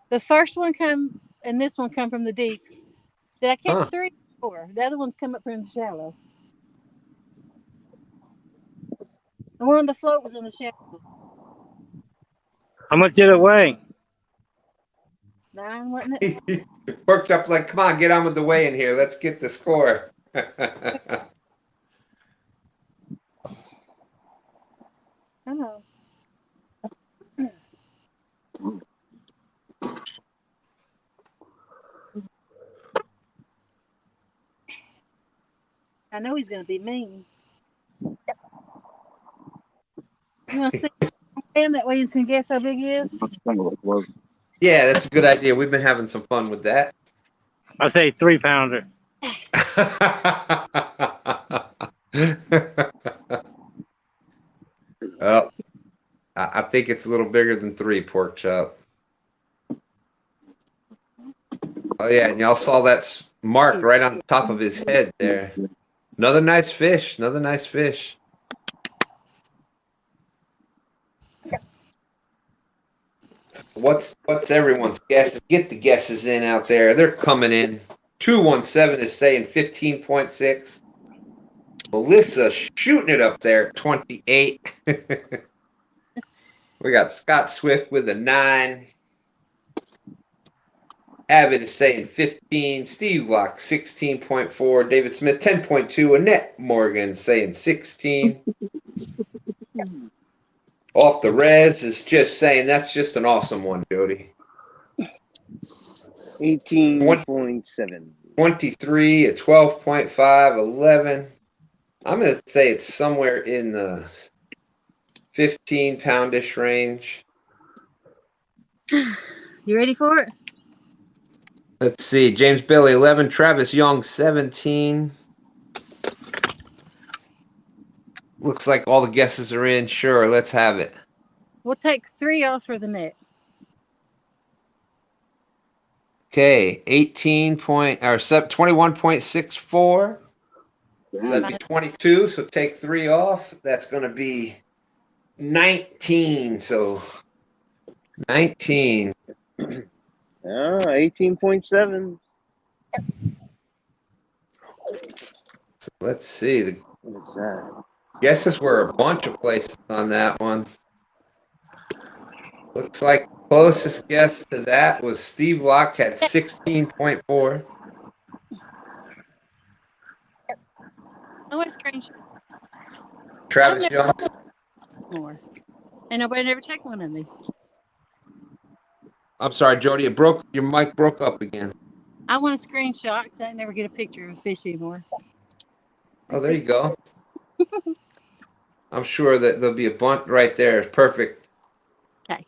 Speaker 2: The first one come and this one come from the deep. Did I catch
Speaker 1: Huh.
Speaker 2: 3 or 4? The other ones come up from the shallow. The one on the float was in the shallow.
Speaker 3: How much did it weigh?
Speaker 2: 9, wasn't it?
Speaker 1: Worked up like, come on, get on with the weigh in here. Let's get the score.
Speaker 2: Come on. I know he's going to be mean. You want to see him? That way you can guess how big he is.
Speaker 1: Yeah, that's a good idea. We've been having some fun with that.
Speaker 3: I say 3-pounder.
Speaker 1: Well, I think it's a little bigger than 3, pork chop. Oh yeah, and y'all saw that mark right on top of his head there. Another nice fish. Another nice fish. What's everyone's guesses? Get the guesses in out there. They're coming in. 217 is saying 15.6. Melissa shooting it up there at 28. We got Scott Swift with a 9. Avid is saying 15. Steve Locke 16.4. David Smith 10.2. Annette Morgan saying 16. Off the res is just saying that's just an awesome one, Jody.
Speaker 7: 18.7.
Speaker 1: 23, a 12.5, 11. I'm going to say it's somewhere in the 15-poundish range.
Speaker 2: You ready for it?
Speaker 1: Let's see. James Bailey, 11. Travis Young, 17. Looks like all the guesses are in. Sure, let's have it.
Speaker 2: We'll take 3 off for the net.
Speaker 1: Okay, 21.64. So that'd be 22. So take 3 off. That's going to be 19. So 19.
Speaker 7: 18.7.
Speaker 1: So let's see.
Speaker 7: What's that?
Speaker 1: Guesses were a bunch of places on that one. Looks like closest guess to that was Steve Locke at 16.4.
Speaker 2: Oh, a screenshot.
Speaker 1: Travis Young.
Speaker 2: More. And nobody never checked one of me.
Speaker 1: I'm sorry, Jody. Your mic broke up again.
Speaker 2: I want a screenshot because I never get a picture of a fish anymore.
Speaker 1: Oh, there you go. I'm sure that there'll be a bunch right there. It's perfect.
Speaker 2: Okay.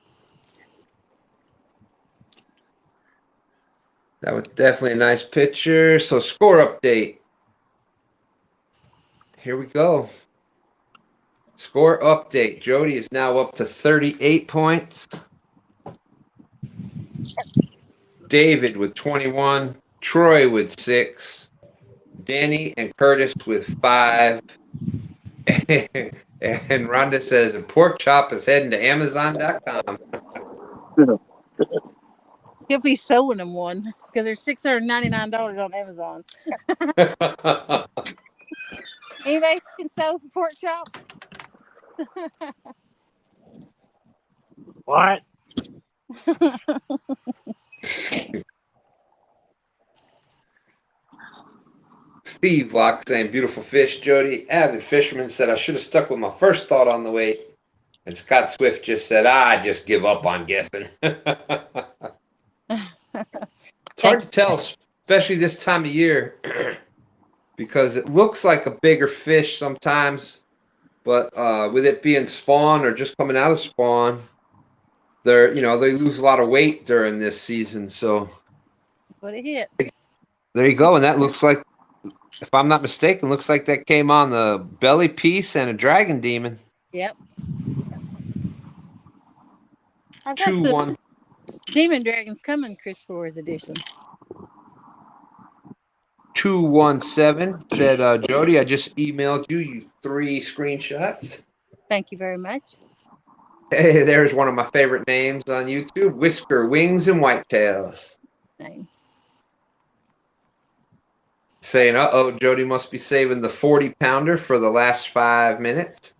Speaker 1: That was definitely a nice picture. So score update. Here we go. Score update. Jody is now up to 38 points. David with 21. Troy with 6. Danny and Curtis with 5. And Rhonda says a pork chop is heading to Amazon.com.
Speaker 2: He'll be selling them one because they're $699 on Amazon. Anybody can sell for pork chop?
Speaker 3: What?
Speaker 1: Steve Locke saying beautiful fish. Jody, avid fisherman, said I should have stuck with my first thought on the weight. And Scott Swift just said, I just give up on guessing. It's hard to tell, especially this time of year, because it looks like a bigger fish sometimes, but with it being spawn or just coming out of spawn, they lose a lot of weight during this season. So,
Speaker 2: But it hit.
Speaker 1: There you go, and that looks like, if I'm not mistaken, looks like that came on the belly piece and a dragon demon.
Speaker 2: Yep. I've got some demon dragons coming, Chris Floors edition.
Speaker 1: 217 said, Jody, I just emailed you 3 screenshots.
Speaker 2: Thank you very much.
Speaker 1: Hey, there's one of my favorite names on YouTube, Whisker Wings and Whitetails.
Speaker 2: Name.
Speaker 1: Saying, uh-oh, Jody must be saving the 40-pounder for the last 5 minutes.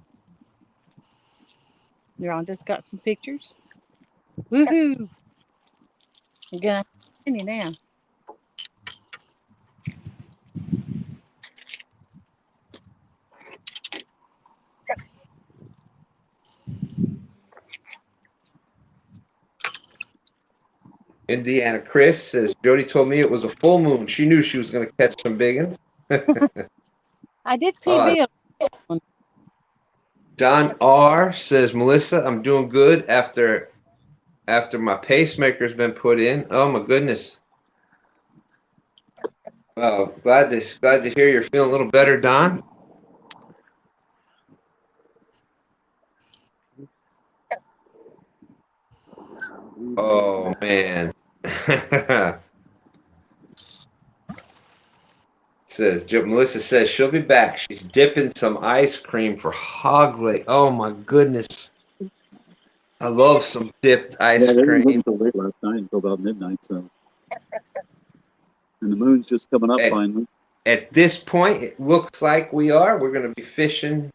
Speaker 2: Rhonda's got some pictures. Woohoo! I'm gonna continue now.
Speaker 1: Indiana Chris says Jody told me it was a full moon. She knew she was going to catch some big ones.
Speaker 2: I did PB.
Speaker 1: Don R says Melissa, I'm doing good after my pacemaker's been put in. Oh my goodness. Well, glad to hear you're feeling a little better, Don. Oh man. Melissa says she'll be back. She's dipping some ice cream for hog leg. Oh my goodness. I love some dipped ice
Speaker 6: Yeah, they
Speaker 1: cream.
Speaker 6: didn't until late last night, until about midnight. So, and the moon's just coming up finally.
Speaker 1: At this point, it looks like we're going to be fishing.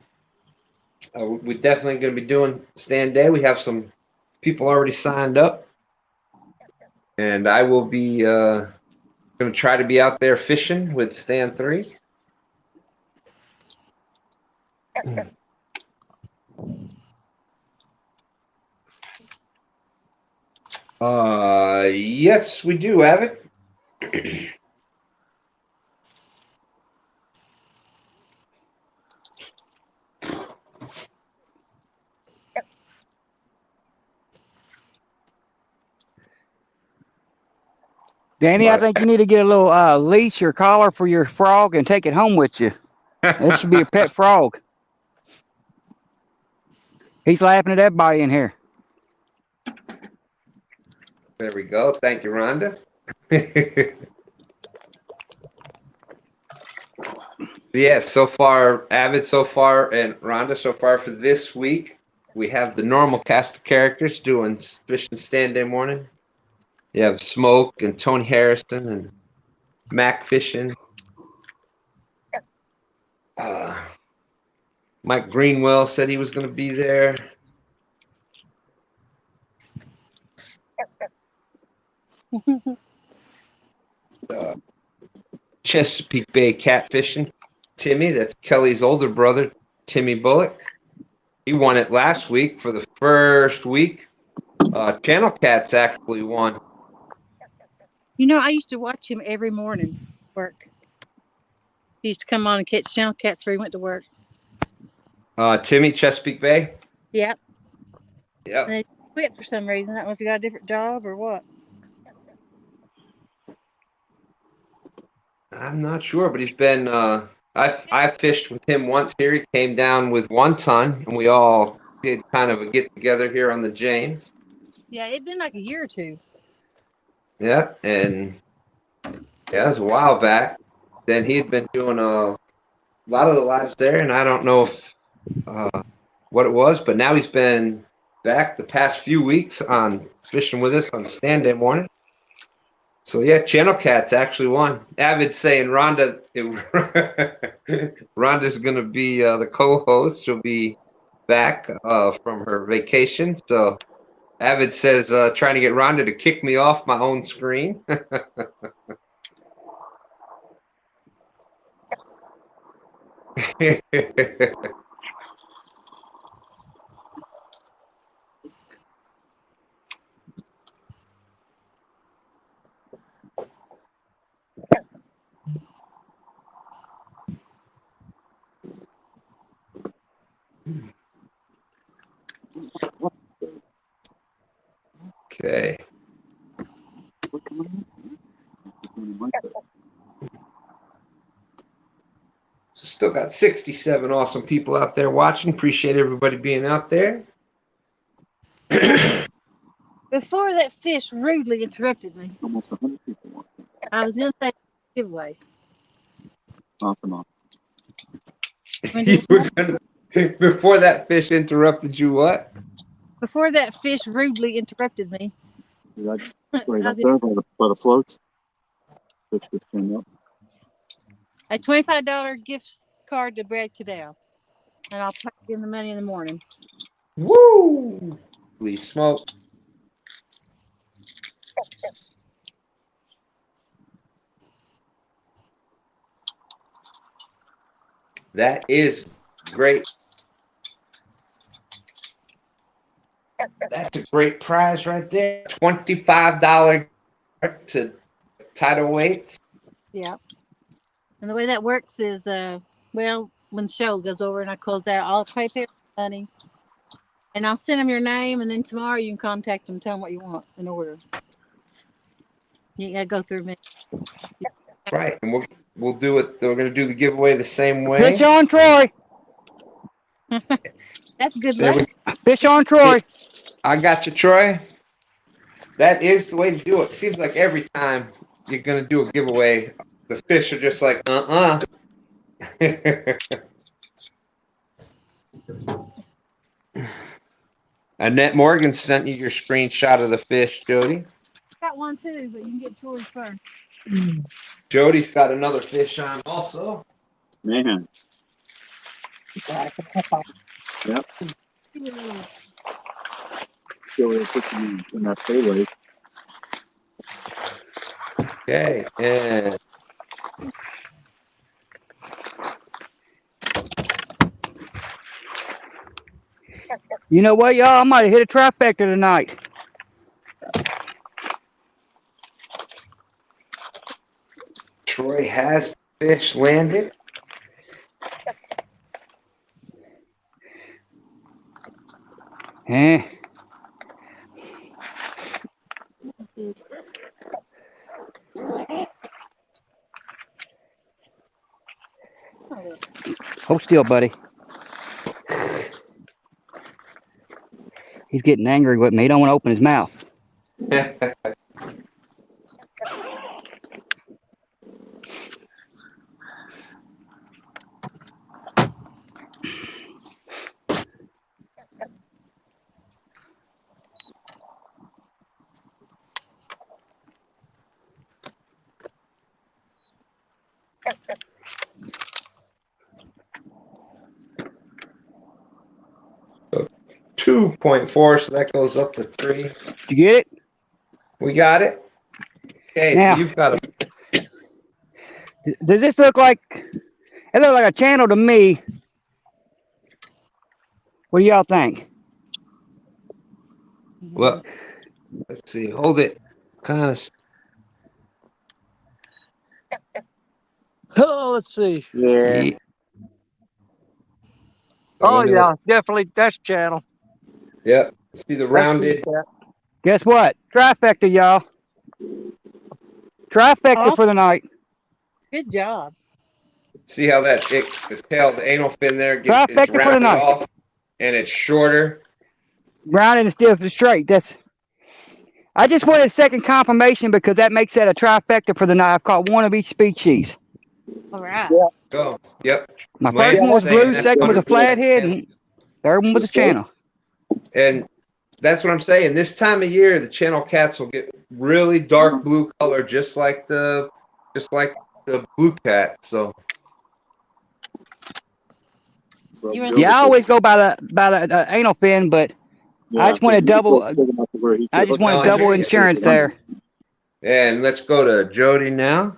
Speaker 1: We're definitely going to be doing stand day. We have some people already signed up, and I will be going to try to be out there fishing with stand 3. Yes, we do, Avid.
Speaker 5: Danny, I think you need to get a little leash or collar for your frog and take it home with you. This should be a pet frog. He's laughing at everybody in here.
Speaker 1: There we go. Thank you, Rhonda. Yeah, so far, Avid so far, and Rhonda so far for this week, we have the normal cast of characters doing fishing stand day morning. You have Smoke and Tony Harrison and Mac fishing. Mike Greenwell said he was going to be there. Chesapeake Bay catfishing. Timmy, that's Kelly's older brother, Timmy Bullock. He won it last week for the first week. Channel Cats actually won.
Speaker 2: You know, I used to watch him every morning work. He used to come on and catch channel cats before he went to work.
Speaker 1: Timmy, Chesapeake Bay?
Speaker 2: Yep.
Speaker 1: Yep.
Speaker 2: And they quit for some reason. I don't know if he got a different job or what.
Speaker 1: I'm not sure, but he's been I fished with him once here. He came down with 1 ton, and we all did kind of a get together here on the James.
Speaker 2: Yeah, it'd been like a year or 2.
Speaker 1: Yeah, and yeah, it was a while back. Then he'd been doing a lot of the lives there, and I don't know if what it was, but now he's been back the past few weeks on fishing with us on stand day morning. So yeah, Channel Cats actually won. Avid saying Rhonda's going to be the co-host. She'll be back from her vacation. So Avid says trying to get Rhonda to kick me off my own screen. Okay. So still got 67 awesome people out there watching. Appreciate everybody being out there.
Speaker 2: Before that fish rudely interrupted me,
Speaker 6: Almost 100 people watching.
Speaker 2: I was going to say giveaway.
Speaker 6: Awesome.
Speaker 1: You were gonna, before that fish interrupted you, what?
Speaker 2: Before that fish rudely interrupted me.
Speaker 6: Right up there by the floats. Fish just came up.
Speaker 2: A $25 gift card to Brad Cadell. And I'll pay him the money in the morning.
Speaker 1: Woo! Please smoke. That is great. That's a great prize right there. $25 to tidal weights.
Speaker 2: Yep. And the way that works is, well, when the show goes over and I close out, I'll pay money, and I'll send them your name, and then tomorrow you can contact them, tell them what you want in order. You gotta go through me.
Speaker 1: Right, and we'll do it. We're gonna do the giveaway the same way.
Speaker 5: Fish on Troy.
Speaker 2: That's good luck.
Speaker 5: Fish on Troy.
Speaker 1: I got you, Troy. That is the way to do it. Seems like every time you're gonna do a giveaway, the fish are just like, Annette Morgan sent you your screenshot of the fish, Jody.
Speaker 2: Got one too, but you can get Troy's first.
Speaker 1: Jody's got another fish on also.
Speaker 6: Man. Yep. Still in that fairway.
Speaker 1: Okay, and
Speaker 5: You know what, y'all? I might have hit a trifecta tonight.
Speaker 1: Troy has fish landed.
Speaker 5: Eh. Hold still, buddy. He's getting angry with me. He don't want to open his mouth.
Speaker 1: So 2.4, so that goes up to 3.
Speaker 5: Did you get it?
Speaker 1: We got it. Okay,
Speaker 5: Now,
Speaker 1: so you've got a.
Speaker 5: Does this look like? It looks like a channel to me. What do y'all think?
Speaker 1: Well, let's see. Hold it. Kind of.
Speaker 4: Oh, let's see.
Speaker 8: Yeah.
Speaker 4: Oh yeah, definitely that's channel.
Speaker 1: Yep. See the rounded.
Speaker 5: Guess what? Trifecta, y'all. Trifecta for the night.
Speaker 2: Good job.
Speaker 1: See how that the tail, the anal fin there it's
Speaker 5: Trifecta for the
Speaker 1: rounded
Speaker 5: night.
Speaker 1: off, and it's shorter.
Speaker 5: Rounded and still straight. I just wanted a second confirmation because that makes that a trifecta for the night. I've caught one of each species.
Speaker 2: All right.
Speaker 4: Yeah.
Speaker 1: Go. Yep.
Speaker 5: My
Speaker 1: Lance
Speaker 5: first one was
Speaker 1: saying
Speaker 5: blue,
Speaker 1: that's
Speaker 5: second was a
Speaker 1: 100%.
Speaker 5: flathead, and third one was a channel.
Speaker 1: And that's what I'm saying. This time of year, the channel cats will get really dark blue color, just like the blue cat. So
Speaker 5: Yeah, I always go by the anal fin, but I just want to double. I just want double insurance there.
Speaker 1: And let's go to Jody now.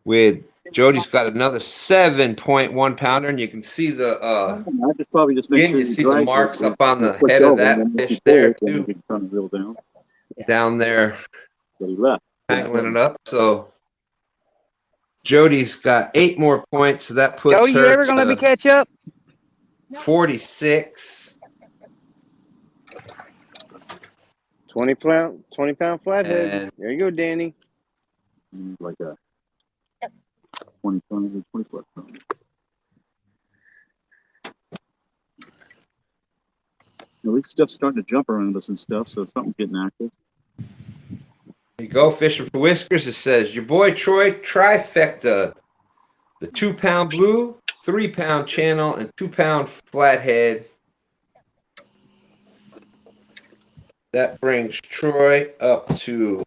Speaker 1: With Jody's got another 7.1 pounder, and you can see the
Speaker 6: I just probably just make
Speaker 1: again,
Speaker 6: sure
Speaker 1: you see the marks up on the head of that fish there too, down there, tangling it up. So Jody's got 8 more points, so that puts
Speaker 5: Jody,
Speaker 1: her
Speaker 5: you ever gonna let me catch up?
Speaker 1: 46.
Speaker 8: 20-pound flathead.
Speaker 1: And
Speaker 8: There you go, Danny.
Speaker 6: Like a 20 foot. At least stuff's starting to jump around us and stuff, so something's getting active.
Speaker 1: you go fishing for whiskers. It says your boy Troy trifecta: the 2-pound blue, 3-pound channel, and 2-pound flathead. That brings Troy up to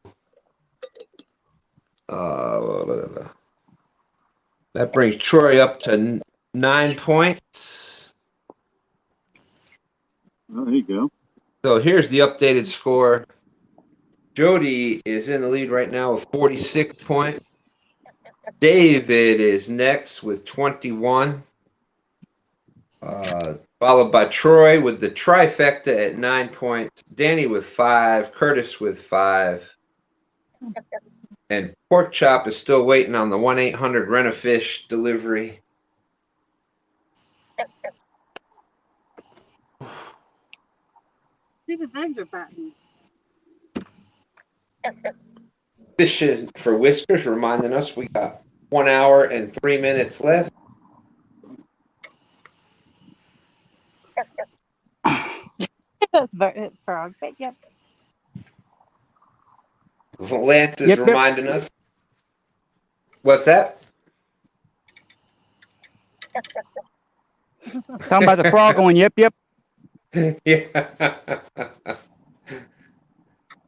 Speaker 1: that brings Troy up to 9 points.
Speaker 6: Oh, there you go.
Speaker 1: So here's the updated score. Jody is in the lead right now with 46 points. David is next with 21. Followed by Troy with the trifecta at 9 points. Danny with 5. Curtis with 5. And Pork Chop is still waiting on the 1-800 Rent-A-Fish delivery.
Speaker 2: Stupid bugs are biting.
Speaker 1: Fishing for Whiskers reminding us we got 1 hour and 3 minutes left.
Speaker 2: Frog, but yep.
Speaker 1: Lance is
Speaker 5: Yep.
Speaker 1: reminding us. What's that?
Speaker 5: Talking about the frog going, yep.
Speaker 1: Yeah.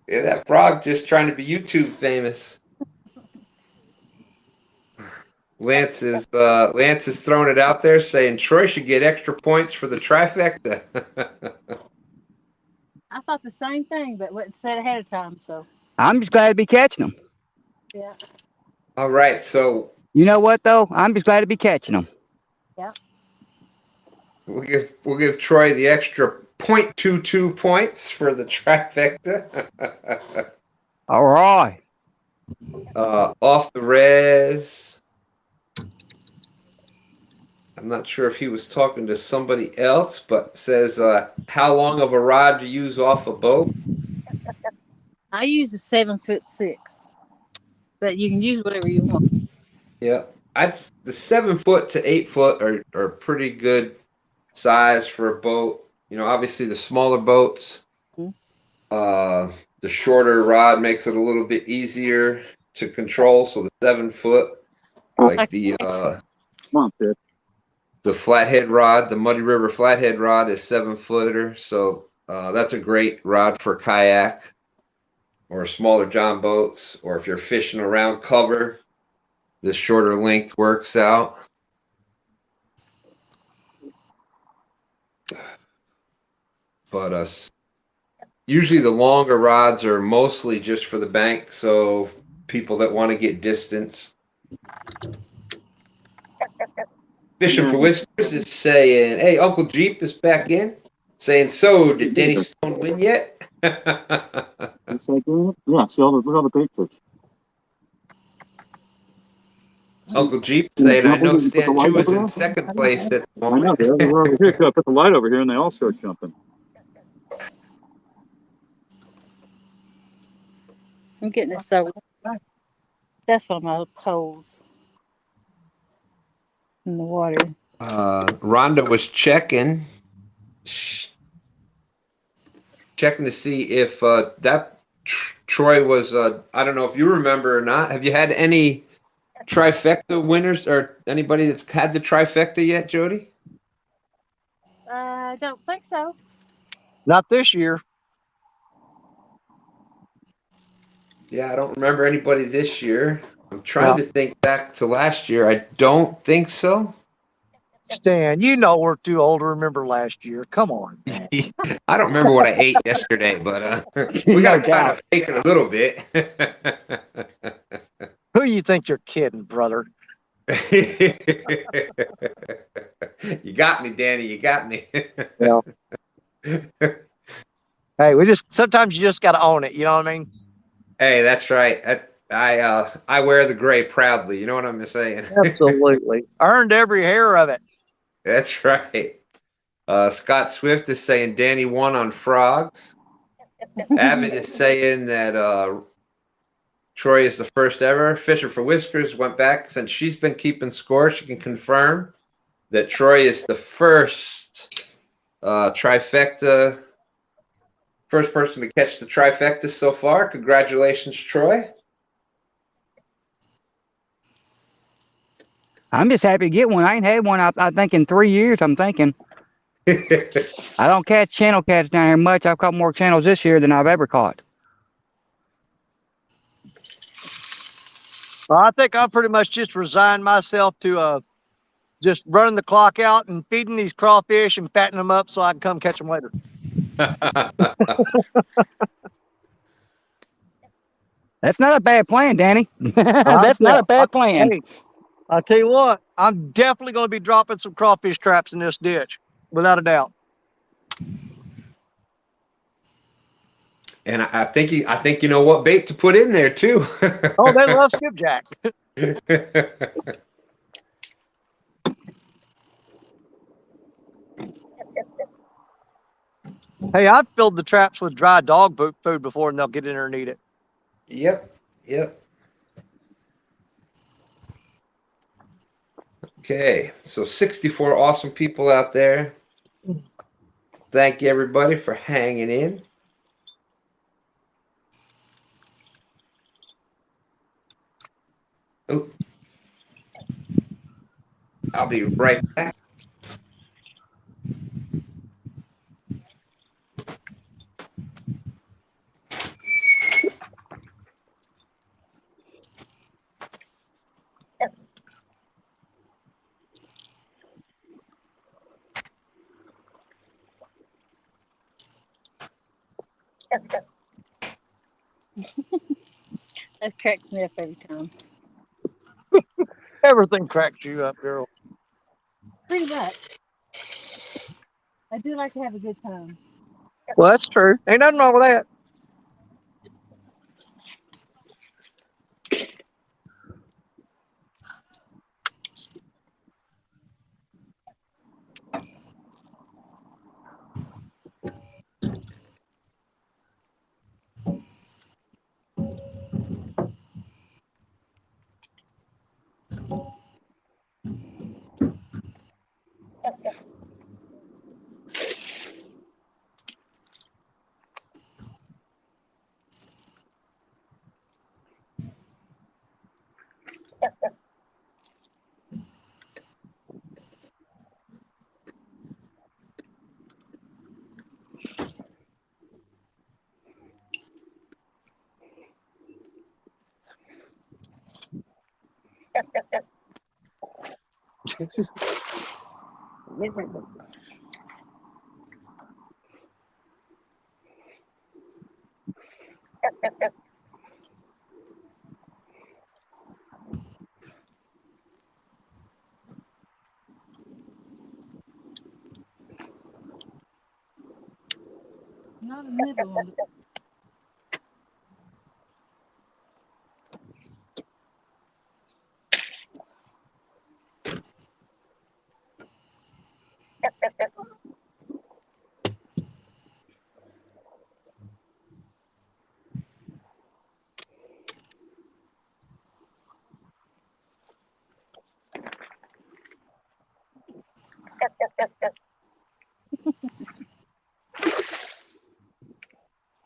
Speaker 1: Yeah, that frog just trying to be YouTube famous. Lance is throwing it out there saying Troy should get extra points for the trifecta.
Speaker 2: I thought the same thing, but wasn't said ahead of time. So
Speaker 5: I'm just glad to be catching them.
Speaker 2: yeah,
Speaker 1: All right, so
Speaker 5: You know what, though? I'm just glad to be catching them.
Speaker 2: yeah.
Speaker 1: we'll give Troy the extra 0.22 points for the trifecta.
Speaker 5: All right.
Speaker 1: Off the res. I'm not sure if he was talking to somebody else, but says, how long of a rod to use off a boat?
Speaker 2: I use the 7'6", but you can use whatever you want.
Speaker 1: Yeah, the 7 foot to 8 foot are pretty good size for a boat. You know, obviously the smaller boats, the shorter rod makes it a little bit easier to control. So the 7 foot, like the Flathead rod, the Muddy River Flathead rod is 7-footer. So that's a great rod for kayak or smaller John boats, or if you're fishing around cover, the shorter length works out. But usually the longer rods are mostly just for the bank, so people that want to get distance. Fishing for Whiskers is saying, hey, Uncle Jeep is back in, saying, so did Denny Stone win yet?
Speaker 6: It's like, yeah, see look at all the bait fish.
Speaker 1: Uncle Jeep saying, I know Stand 2 is in second place at the moment.
Speaker 6: I know, they're over here. I put the light over here and they all start jumping.
Speaker 2: I'm getting this so stuff on my poles in the water.
Speaker 1: Rhonda was checking to see if that Troy was, I don't know if you remember or not. Have you had any trifecta winners or anybody that's had the trifecta yet, Jody?
Speaker 2: I don't think so.
Speaker 4: Not this year.
Speaker 1: Yeah, I don't remember anybody this year. I'm trying to think back to last year. I don't think so.
Speaker 4: Stan, you know we're too old to remember last year. Come on.
Speaker 1: I don't remember what I ate yesterday, but we got to kind of fake it a little bit.
Speaker 4: Who you think you're kidding, brother?
Speaker 1: You got me, Danny. You got me.
Speaker 4: Yeah. Hey, sometimes you just got to own it. You know what I mean?
Speaker 1: Hey, that's right. I wear the gray proudly. You know what I'm saying?
Speaker 4: Absolutely. Earned every hair of it.
Speaker 1: That's right. Scott Swift is saying Danny won on frogs. Avid is saying that Troy is the first ever. Fisher for Whiskers went back. Since she's been keeping score, she can confirm that Troy is the first trifecta. First person to catch the trifecta so far. Congratulations, Troy.
Speaker 5: I'm just happy to get one. I ain't had one, I think, in 3 years, I'm thinking. I don't catch channel cats down here much. I've caught more channels this year than I've ever caught.
Speaker 4: Well, I think I pretty much just resigned myself to just running the clock out and feeding these crawfish and fattening them up so I can come catch them later.
Speaker 5: That's not a bad plan, Danny. That's not a bad plan.
Speaker 4: Hey, I'll tell you what, I'm definitely going to be dropping some crawfish traps in this ditch, without a doubt.
Speaker 1: And I think you know what bait to put in there too.
Speaker 4: Oh, they love skipjack. Hey, I've filled the traps with dry dog food before, and they'll get in there and eat it.
Speaker 1: Yep. Okay, so 64 awesome people out there. Thank you everybody for hanging in. Oh, I'll be right back.
Speaker 2: That cracks me up every time.
Speaker 4: Everything cracks you up, girl.
Speaker 2: Pretty much. I do like to have a good time.
Speaker 4: Well, that's true. Ain't nothing wrong with that.
Speaker 2: Not a nibble on it.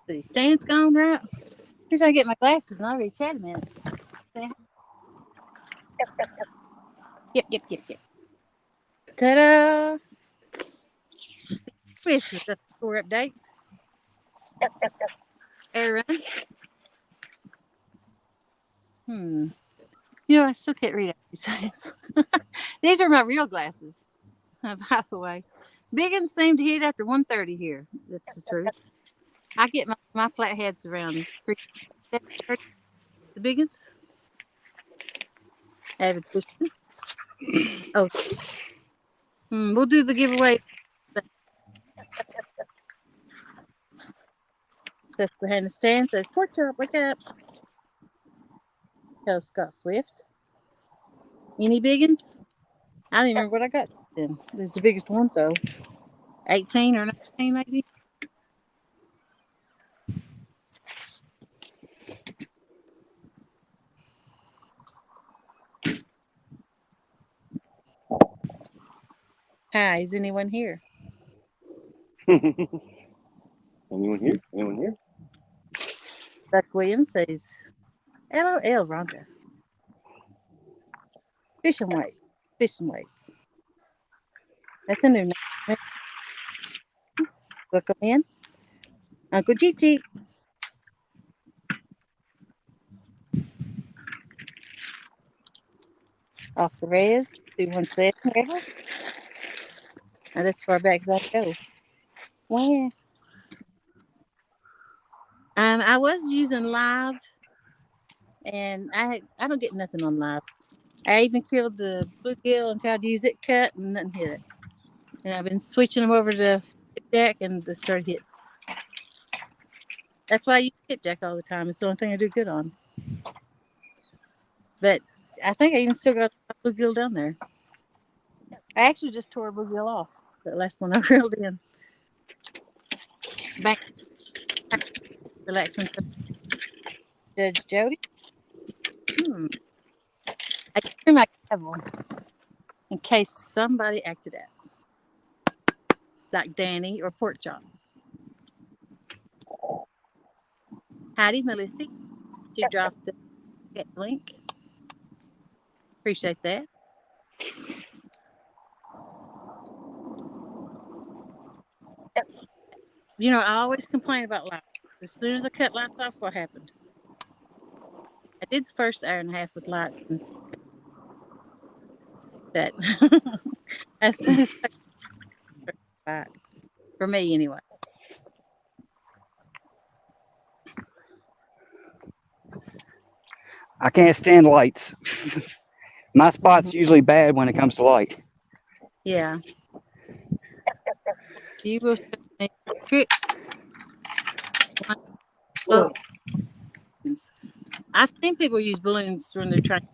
Speaker 2: The stand's gone, right? Here's I get my glasses and I already chatted a minute. Yep. Ta-da! Wishes. That's the score update. Air run. You know, I still can't read out these things. These are my real glasses, by the way. Biggins seem to hit after 1:30 here. That's the truth. I get my flatheads around 3:30. The biggins. Avid fisherman. Oh, we'll do the giveaway. That's behind the stand. Says, "Pork chop, wake up." Tell Scott Swift. Any biggins? I don't even remember what I got then. It's the biggest one though. 18 or 19 maybe. Hi, is anyone here?
Speaker 7: Anyone here? Anyone here?
Speaker 2: Buck Williams says, LOL, Rhonda. Fishing weights. That's a new name. Welcome in. Uncle Jeep Jeep. Off the res, 217. Wherever. Oh, that's far back as I go. Where? I was using live, and I don't get nothing on live. I even killed the bluegill and tried to use it cut and nothing hit it. And I've been switching them over to skipjack and they started hitting. That's why I use skipjack all the time. It's the only thing I do good on. But I think I even still got a bluegill down there. I actually just tore a bluegill off. The last one I reeled in. Back, relaxing. Judge Jody. I threw my gavel in case somebody acted out. Like Danny or Pork Chop. Howdy, Melissa. She dropped the link. Appreciate that. You know, I always complain about lights. As soon as I cut lights off, what happened? I did the first hour and a half with lights, and that as soon as I, for me anyway.
Speaker 5: I can't stand lights. My spot's usually bad when it comes to light.
Speaker 2: Yeah. You will show me trick. I've seen people use balloons when they're trying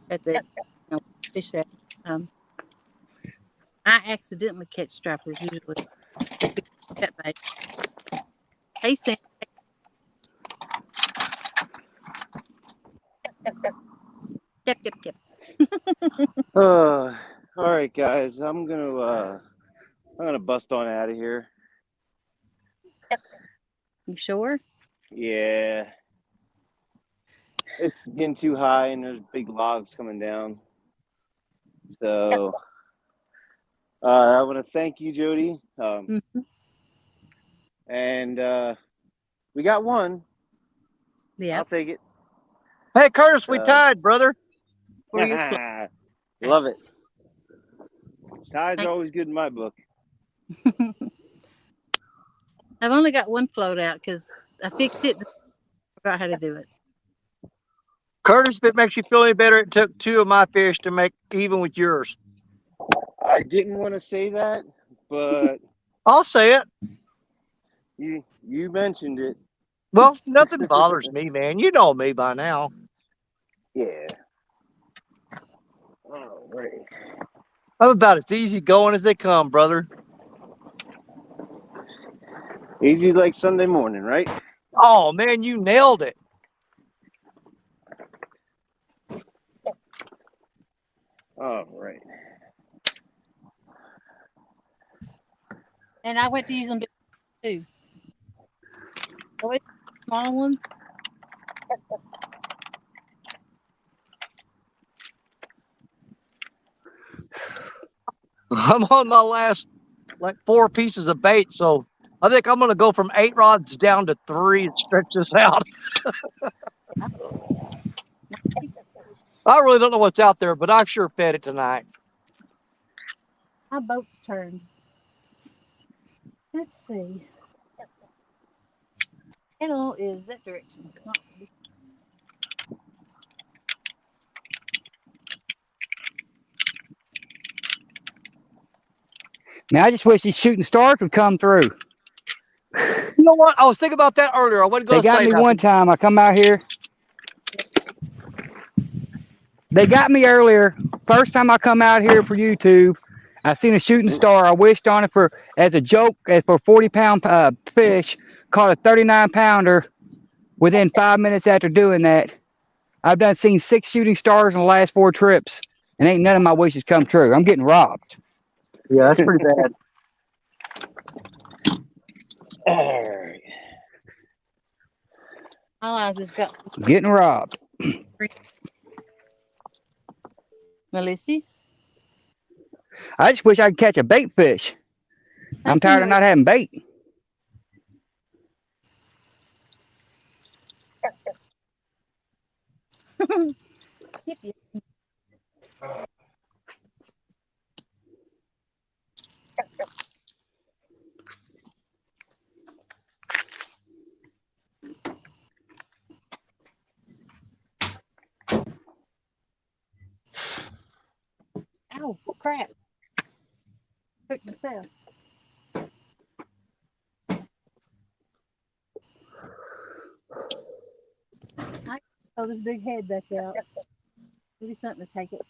Speaker 2: at the fish at times. I accidentally catch strappers usually. Hey, Sam. Yep.
Speaker 7: All right, guys. I'm gonna bust on out of here.
Speaker 2: You sure?
Speaker 7: Yeah. It's getting too high and there's big logs coming down. So I want to thank you, Jody. And we got one.
Speaker 2: Yeah.
Speaker 7: I'll take it.
Speaker 4: Hey, Curtis, we tied, brother.
Speaker 7: Love it. Ties are always good in my book.
Speaker 2: I've only got one float out because I fixed it. Forgot how to do it.
Speaker 4: Curtis, if it makes you feel any better, it took 2 of my fish to make even with yours.
Speaker 7: I didn't want to say that, but
Speaker 4: I'll say it.
Speaker 7: You mentioned it.
Speaker 4: Well, nothing bothers me, man. You know me by now.
Speaker 7: Yeah. All right.
Speaker 4: I'm about as easy going as they come, brother.
Speaker 7: Easy like Sunday morning, right?
Speaker 4: Oh, man, you nailed it.
Speaker 7: All right.
Speaker 2: And I went to use them too. Oh, it's small ones.
Speaker 4: I'm on my last, 4 pieces of bait, so I think I'm going to go from 8 rods down to 3 and stretch this out. I really don't know what's out there, but I've sure fed it tonight.
Speaker 2: My boat's turned. Let's see. Hello is that direction.
Speaker 5: Now I just wish these shooting stars would come through.
Speaker 4: You know what? I was thinking about that earlier. I wasn't going
Speaker 5: They
Speaker 4: to say
Speaker 5: got me
Speaker 4: nothing.
Speaker 5: one time. I come out here. They got me earlier. First time I come out here for YouTube, I seen a shooting star. I wished on it for as a joke, as for 40-pound fish. Caught a 39-pounder within 5 minutes after doing that. I've done seen 6 shooting stars in the last 4 trips, and ain't none of my wishes come true. I'm getting robbed.
Speaker 4: Yeah, that's pretty bad.
Speaker 7: All right.
Speaker 2: All eyes has got
Speaker 5: Getting robbed.
Speaker 2: Melissa.
Speaker 5: I just wish I could catch a bait fish. I'm tired of not having bait.
Speaker 2: Oh, crap. Hooked myself. I throw this big head back out. Maybe something to take it.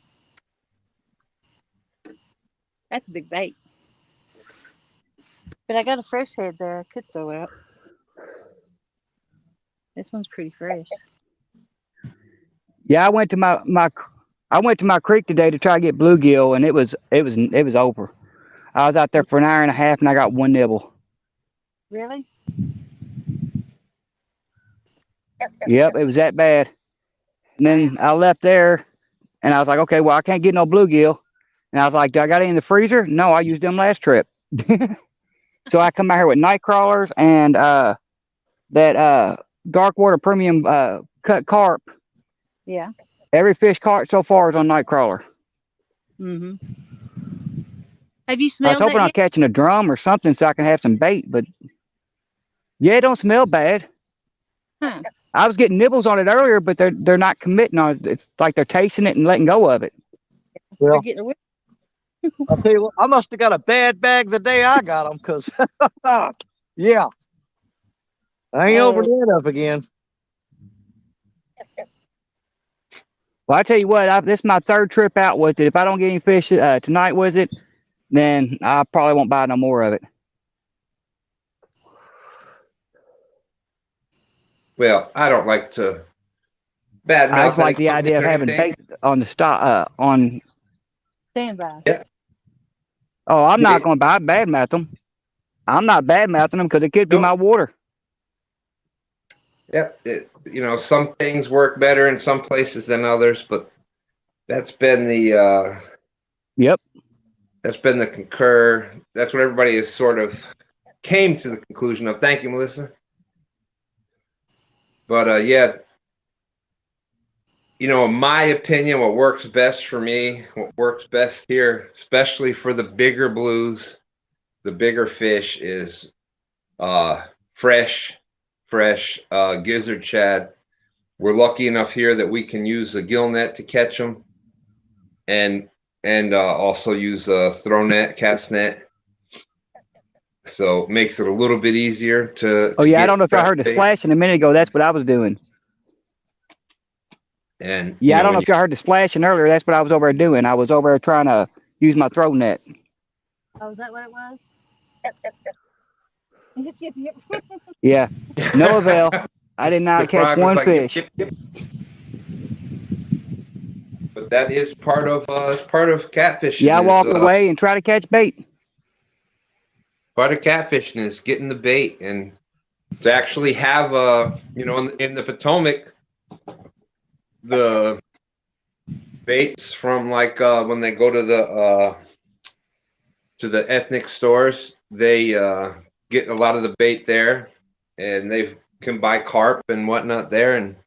Speaker 2: That's a big bait. But I got a fresh head there I could throw out. This one's pretty fresh.
Speaker 5: Yeah, I went to my creek today to try to get bluegill, and it was over. I was out there for an hour and a half, and I got one nibble.
Speaker 2: Really?
Speaker 5: Yep, it was that bad. And then I left there, and I was like, okay, well, I can't get no bluegill. And I was like, do I got any in the freezer? No, I used them last trip. So I come out here with night crawlers and that dark water premium cut carp.
Speaker 2: Yeah.
Speaker 5: Every fish caught so far is on night crawler.
Speaker 2: Mm-hmm. Have you
Speaker 5: I was
Speaker 2: smelled
Speaker 5: hoping
Speaker 2: that
Speaker 5: on
Speaker 2: yet?
Speaker 5: catching a drum or something so I can have some bait, but yeah, it don't smell bad.
Speaker 2: Huh.
Speaker 5: I was getting nibbles on it earlier, but they're not committing on it. It's like they're tasting it and letting go of it.
Speaker 2: They're
Speaker 4: Well,
Speaker 2: getting away.
Speaker 4: I'll tell you what, I must have got a bad bag the day I got them, because, yeah, I ain't over that up again.
Speaker 5: Well, I tell you what, this is my third trip out with it. If I don't get any fish tonight with it, then I probably won't buy no more of it.
Speaker 1: Well, I don't like to
Speaker 5: I
Speaker 1: badmouth
Speaker 5: just like the
Speaker 1: any
Speaker 5: idea of
Speaker 1: company or
Speaker 5: having
Speaker 1: anything.
Speaker 5: bait on the stock. On
Speaker 2: Standby.
Speaker 1: Yeah.
Speaker 5: Oh, I'm
Speaker 1: Yeah.
Speaker 5: not going to badmouth them. I'm not badmouthing them because it could be
Speaker 1: Nope.
Speaker 5: my water.
Speaker 1: Yeah, some things work better in some places than others, but that's been the
Speaker 5: Yep.
Speaker 1: that's been the concur. That's what everybody has sort of came to the conclusion of. Thank you, Melissa. But yeah, in my opinion, what works best for me, what works best here, especially for the bigger blues, the bigger fish, is fresh gizzard shad. We're lucky enough here that we can use a gill net to catch them, and also use a throw net, cast net. So it makes it a little bit easier to.
Speaker 5: Oh yeah, I
Speaker 1: get
Speaker 5: don't know if y'all
Speaker 1: fresh
Speaker 5: heard the
Speaker 1: bait.
Speaker 5: splashing a minute ago. That's what I was doing.
Speaker 1: And
Speaker 5: Yeah, I don't know
Speaker 1: when
Speaker 5: if y'all heard the splashing earlier. That's what I was over there doing. I was over there trying to use my throw net.
Speaker 2: Oh, is that what it was?
Speaker 5: Yeah, no avail. I did not
Speaker 1: the
Speaker 5: catch
Speaker 1: frog was
Speaker 5: one
Speaker 1: like,
Speaker 5: fish.
Speaker 1: Yip. But that is part of catfishing.
Speaker 5: Yeah, I
Speaker 1: is,
Speaker 5: walk away and try to catch bait.
Speaker 1: Part of catfishing is getting the bait, and to actually have in the Potomac, the baits from like when they go to the ethnic stores, they get a lot of the bait there, and they can buy carp and whatnot there, and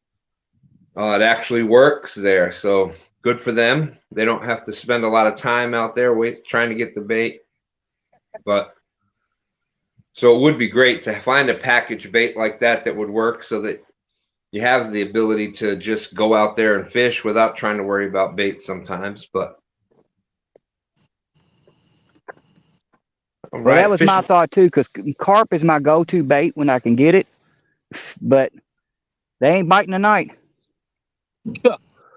Speaker 1: it actually works there. So good for them. They don't have to spend a lot of time out there trying to get the bait. But so it would be great to find a package bait like that would work, so that you have the ability to just go out there and fish without trying to worry about bait sometimes. But
Speaker 5: Well, that was my thought too, because carp is my go-to bait when I can get it, but they ain't biting tonight.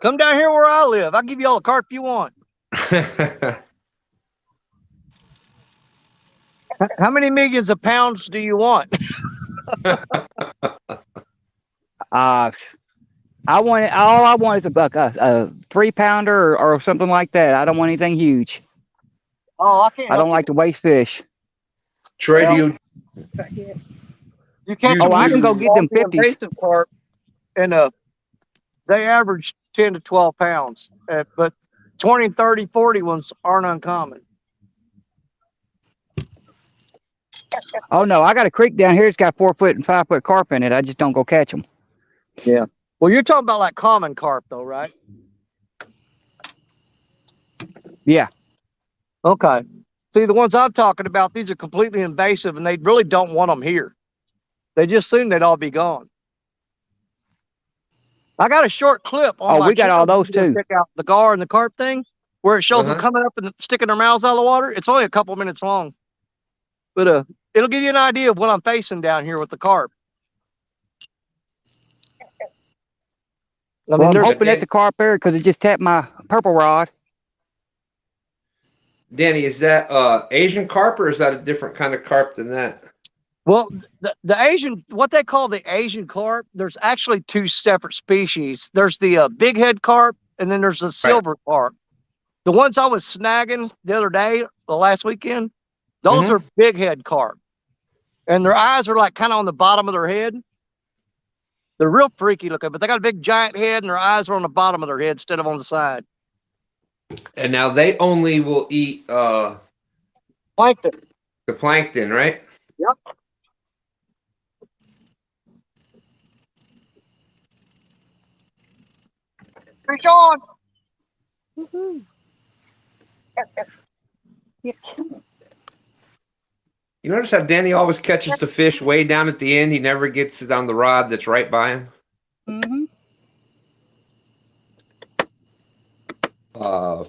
Speaker 4: Come down here where I live. I'll give you all the carp you want. How many millions of pounds do you want?
Speaker 5: I want it. All I want is a 3-pounder or something like that. I don't want anything huge.
Speaker 4: Oh, I can't.
Speaker 5: I don't like to waste fish.
Speaker 1: Troy, do you?
Speaker 4: You can't.
Speaker 5: Oh, I can go get them 50s.
Speaker 4: Invasive carp, and they average 10 to 12 pounds, but 20, 30, 40 ones aren't uncommon.
Speaker 5: Oh no, I got a creek down here. It's got 4-foot and 5-foot carp in it. I just don't go catch them.
Speaker 4: Yeah. Well, you're talking about like common carp, though, right?
Speaker 5: Yeah.
Speaker 4: Okay. See, the ones I'm talking about, these are completely invasive, and they really don't want them here. They just assume they'd all be gone. I got a short clip on my
Speaker 5: we got all
Speaker 4: channel.
Speaker 5: those too.
Speaker 4: Check out the gar and the carp thing. where it shows them coming up and sticking their mouths out of the water. It's only a couple minutes long, but it'll give you an idea of what I'm facing down here with the carp. I mean,
Speaker 5: I'm
Speaker 4: there's
Speaker 5: hoping that's a carp there because it just tapped my purple rod.
Speaker 1: Danny, is that Asian carp or is that a different kind of carp than that?
Speaker 4: well, the Asian, what they call the Asian carp, there's actually two separate species. There's the big head carp, and then there's the silver carp. The ones I was snagging the other day, the last weekend, those are big head carp, and their eyes are like kind of on the bottom of their head. They're real freaky looking, but they got a big giant head, and their eyes are on the bottom of their head instead of on the side.
Speaker 1: And now they only will eat
Speaker 4: Plankton.
Speaker 1: the plankton, right?
Speaker 4: Yep. Fish on.
Speaker 2: Woohoo. Yep.
Speaker 1: You notice how Danny always catches the fish way down at the end? He never gets it on the rod that's right by him.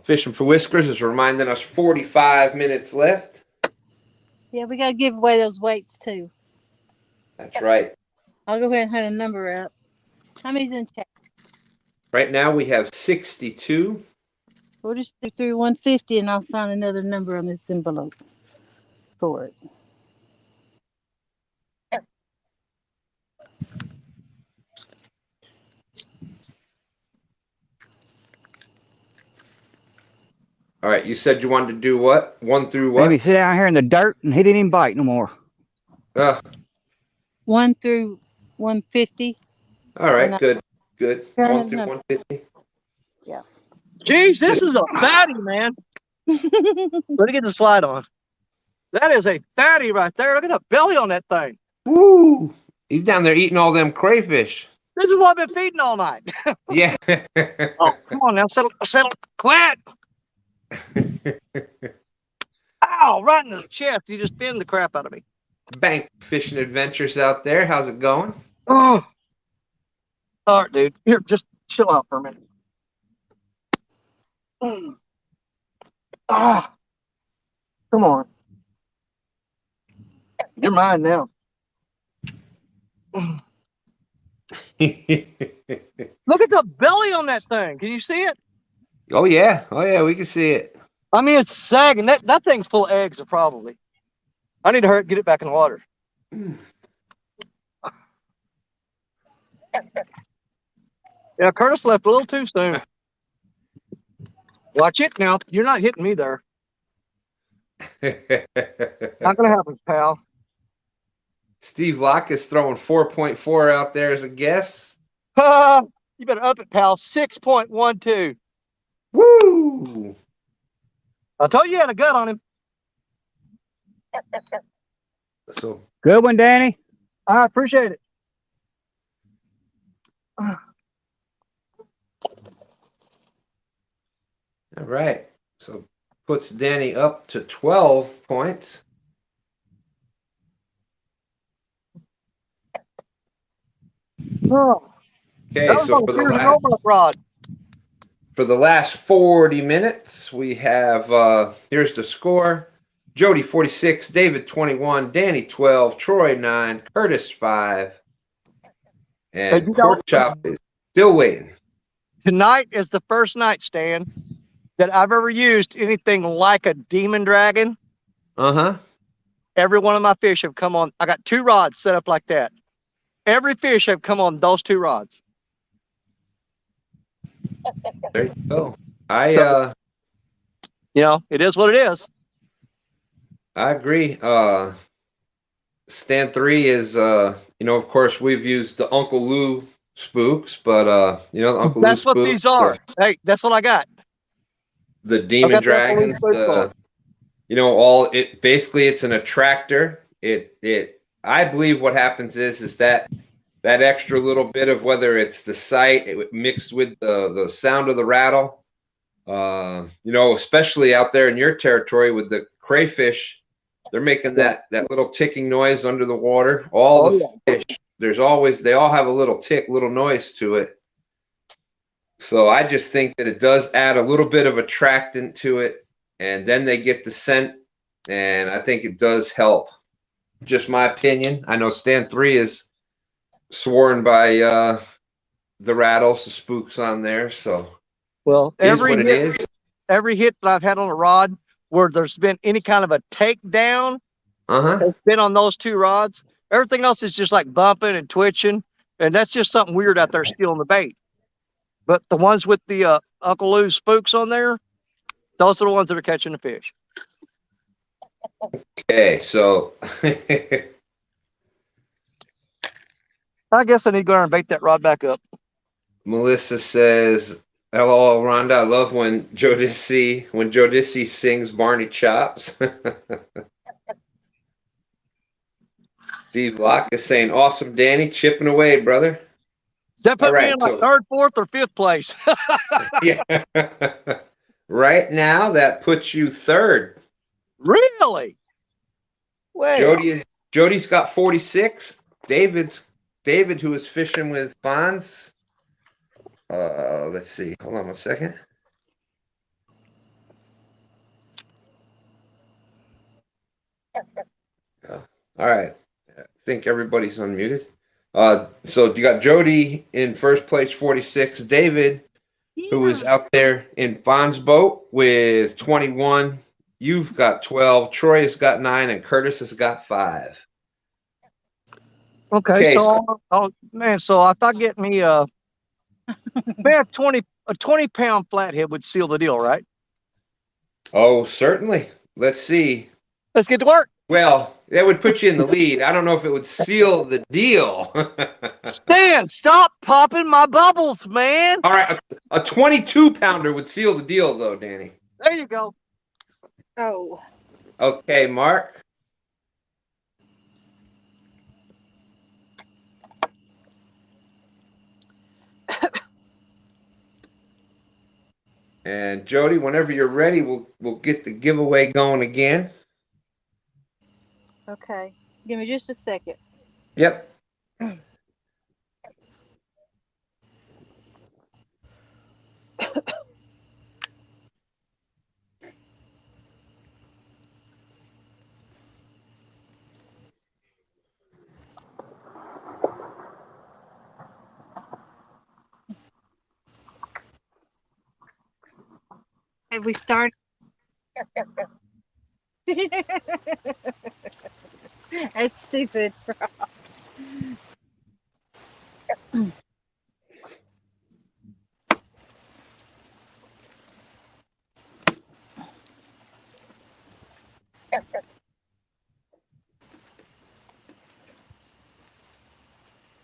Speaker 1: Fishing for Whiskers is reminding us 45 minutes left.
Speaker 2: Yeah, we got to give away those weights too.
Speaker 1: That's right.
Speaker 2: I'll go ahead and have a number up. How many's in chat?
Speaker 1: Right now we have 62.
Speaker 2: We'll just do through 150 and I'll find another number on this envelope for it.
Speaker 1: All right, you said you wanted to do what? 1 through what?
Speaker 5: Maybe sit down here in the dirt and he didn't even bite no more.
Speaker 2: 1 through 150.
Speaker 1: All right, good. 1 through
Speaker 2: number.
Speaker 1: 150.
Speaker 2: Yeah.
Speaker 4: Jeez, this is a fatty, man. Let me get the slide on. That is a fatty right there. Look at the belly on that thing.
Speaker 1: Woo! He's down there eating all them crayfish.
Speaker 4: This is what I've been feeding all night.
Speaker 1: Yeah.
Speaker 4: Oh, come on now, settle, quit. Ow, right in the chest. You just pinned the crap out of me.
Speaker 1: Bank fishing adventures out there. How's it going?
Speaker 4: Oh. All right, dude. Here, just chill out for a minute. Ah. Come on. You're mine now. Look at the belly on that thing. Can you see it?
Speaker 1: Oh yeah, we can see it.
Speaker 4: I mean, it's sagging. That thing's full of eggs, probably. I need to hurry get it back in the water. Yeah, Curtis left a little too soon. Watch it now. You're not hitting me there. Not gonna happen, pal.
Speaker 1: Steve Locke is throwing 4.4 out there as a guess.
Speaker 4: You better up it, pal. 6.12.
Speaker 1: Woo!
Speaker 4: I told you had a gut on him.
Speaker 1: So
Speaker 5: good one, Danny.
Speaker 4: I appreciate it.
Speaker 1: All right. So puts Danny up to 12 points.
Speaker 4: Oh,
Speaker 1: Okay, so for the last 40 minutes, we have here's the score. Jody 46, David 21, Danny 12, Troy 9, Curtis 5, and Pork Chop is still waiting.
Speaker 4: Tonight is the first night, Stan, that I've ever used anything like a demon dragon. Every one of my fish have come on. I got 2 rods set up like that. Every fish have come on those 2 rods.
Speaker 1: There you go.
Speaker 4: You know, it is what it is.
Speaker 1: I agree. Stand 3 is, you know, of course, we've used the Uncle Lou spooks, but, you know, the Uncle Lou spooks. That's what
Speaker 4: these are. Hey, that's what I got.
Speaker 1: The demon dragons, you know, basically it's an attractor. I believe what happens is that extra little bit of whether it's the sight mixed with the sound of the rattle, you know, especially out there in your territory with the crayfish, they're making that little ticking noise under the water. All the fish, they all have a little tick, little noise to it. So I just think that it does add a little bit of attractant to it, and then they get the scent, and I think it does help. Just my opinion. I know Stand 3 is sworn by the rattles, the spooks on there, so
Speaker 4: Well,
Speaker 1: is what it is.
Speaker 4: every hit that I've had on a rod where there's been any kind of a takedown, it's been on those 2 rods. Everything else is just like bumping and twitching, and that's just something weird out there stealing the bait. But the ones with the Uncle Lou's spooks on there, those are the ones that are catching the fish.
Speaker 1: Okay, so
Speaker 4: I guess I need to go out and bait that rod back up.
Speaker 1: Melissa says, "Hello, Rhonda. I love when Jodeci sings Barney Chops." Steve Locke is saying, "Awesome, Danny, chipping away, brother."
Speaker 4: Does that put
Speaker 1: All
Speaker 4: me
Speaker 1: right,
Speaker 4: in like
Speaker 1: so
Speaker 4: 3rd, 4th, or 5th place?
Speaker 1: yeah, right now that puts you 3rd.
Speaker 4: Really? Well,
Speaker 1: Jody's got 46. David, who is fishing with Fonz. Let's see. Hold on 1 second. All right. I think everybody's unmuted. So you got Jody in first place, 46. David, who is out there in Fon's boat with 21. You've got 12. Troy has got 9, and Curtis has got 5.
Speaker 4: okay, so man, so I thought getting me a 20-pound flathead would seal the deal, right?
Speaker 1: Oh, certainly. Let's see.
Speaker 4: Let's get to work.
Speaker 1: Well, that would put you in the lead. I don't know if it would seal the deal.
Speaker 4: Stan, stop popping my bubbles, man.
Speaker 1: All right, a 22-pounder would seal the deal, though, Danny.
Speaker 4: There you go.
Speaker 2: Oh.
Speaker 1: Okay, Mark. And Jody, whenever you're ready, we'll get the giveaway going again.
Speaker 2: Okay. Give me just a second.
Speaker 1: Yep.
Speaker 2: Have we started? That's stupid.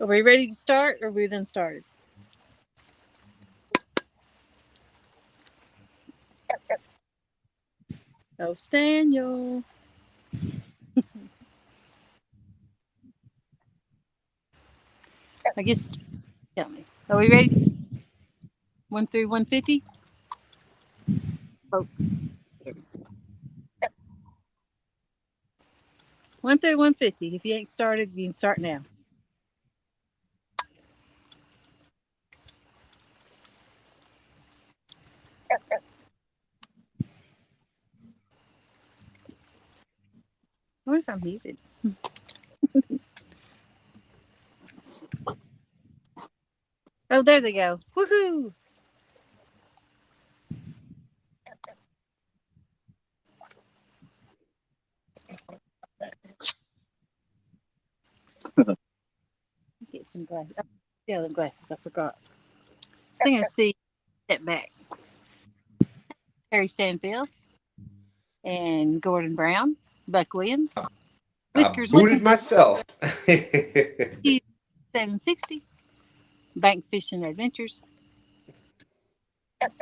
Speaker 2: Are we ready to start, or we done started? Oh, Staniel. I guess. Tell me. Are we ready? 1 through 150. Oh. 1 through 150. If you ain't started, you can start now. What if I'm muted? Oh, there they go. Woohoo! Get some glasses. Oh, yeah, them glasses. I forgot. I think I see. Step back. Terry Stanfield and Gordon Brown, Buck Williams, Whiskers
Speaker 1: Booted
Speaker 2: Williams,
Speaker 1: myself.
Speaker 2: 760, Bank Fishing Adventures. Yep.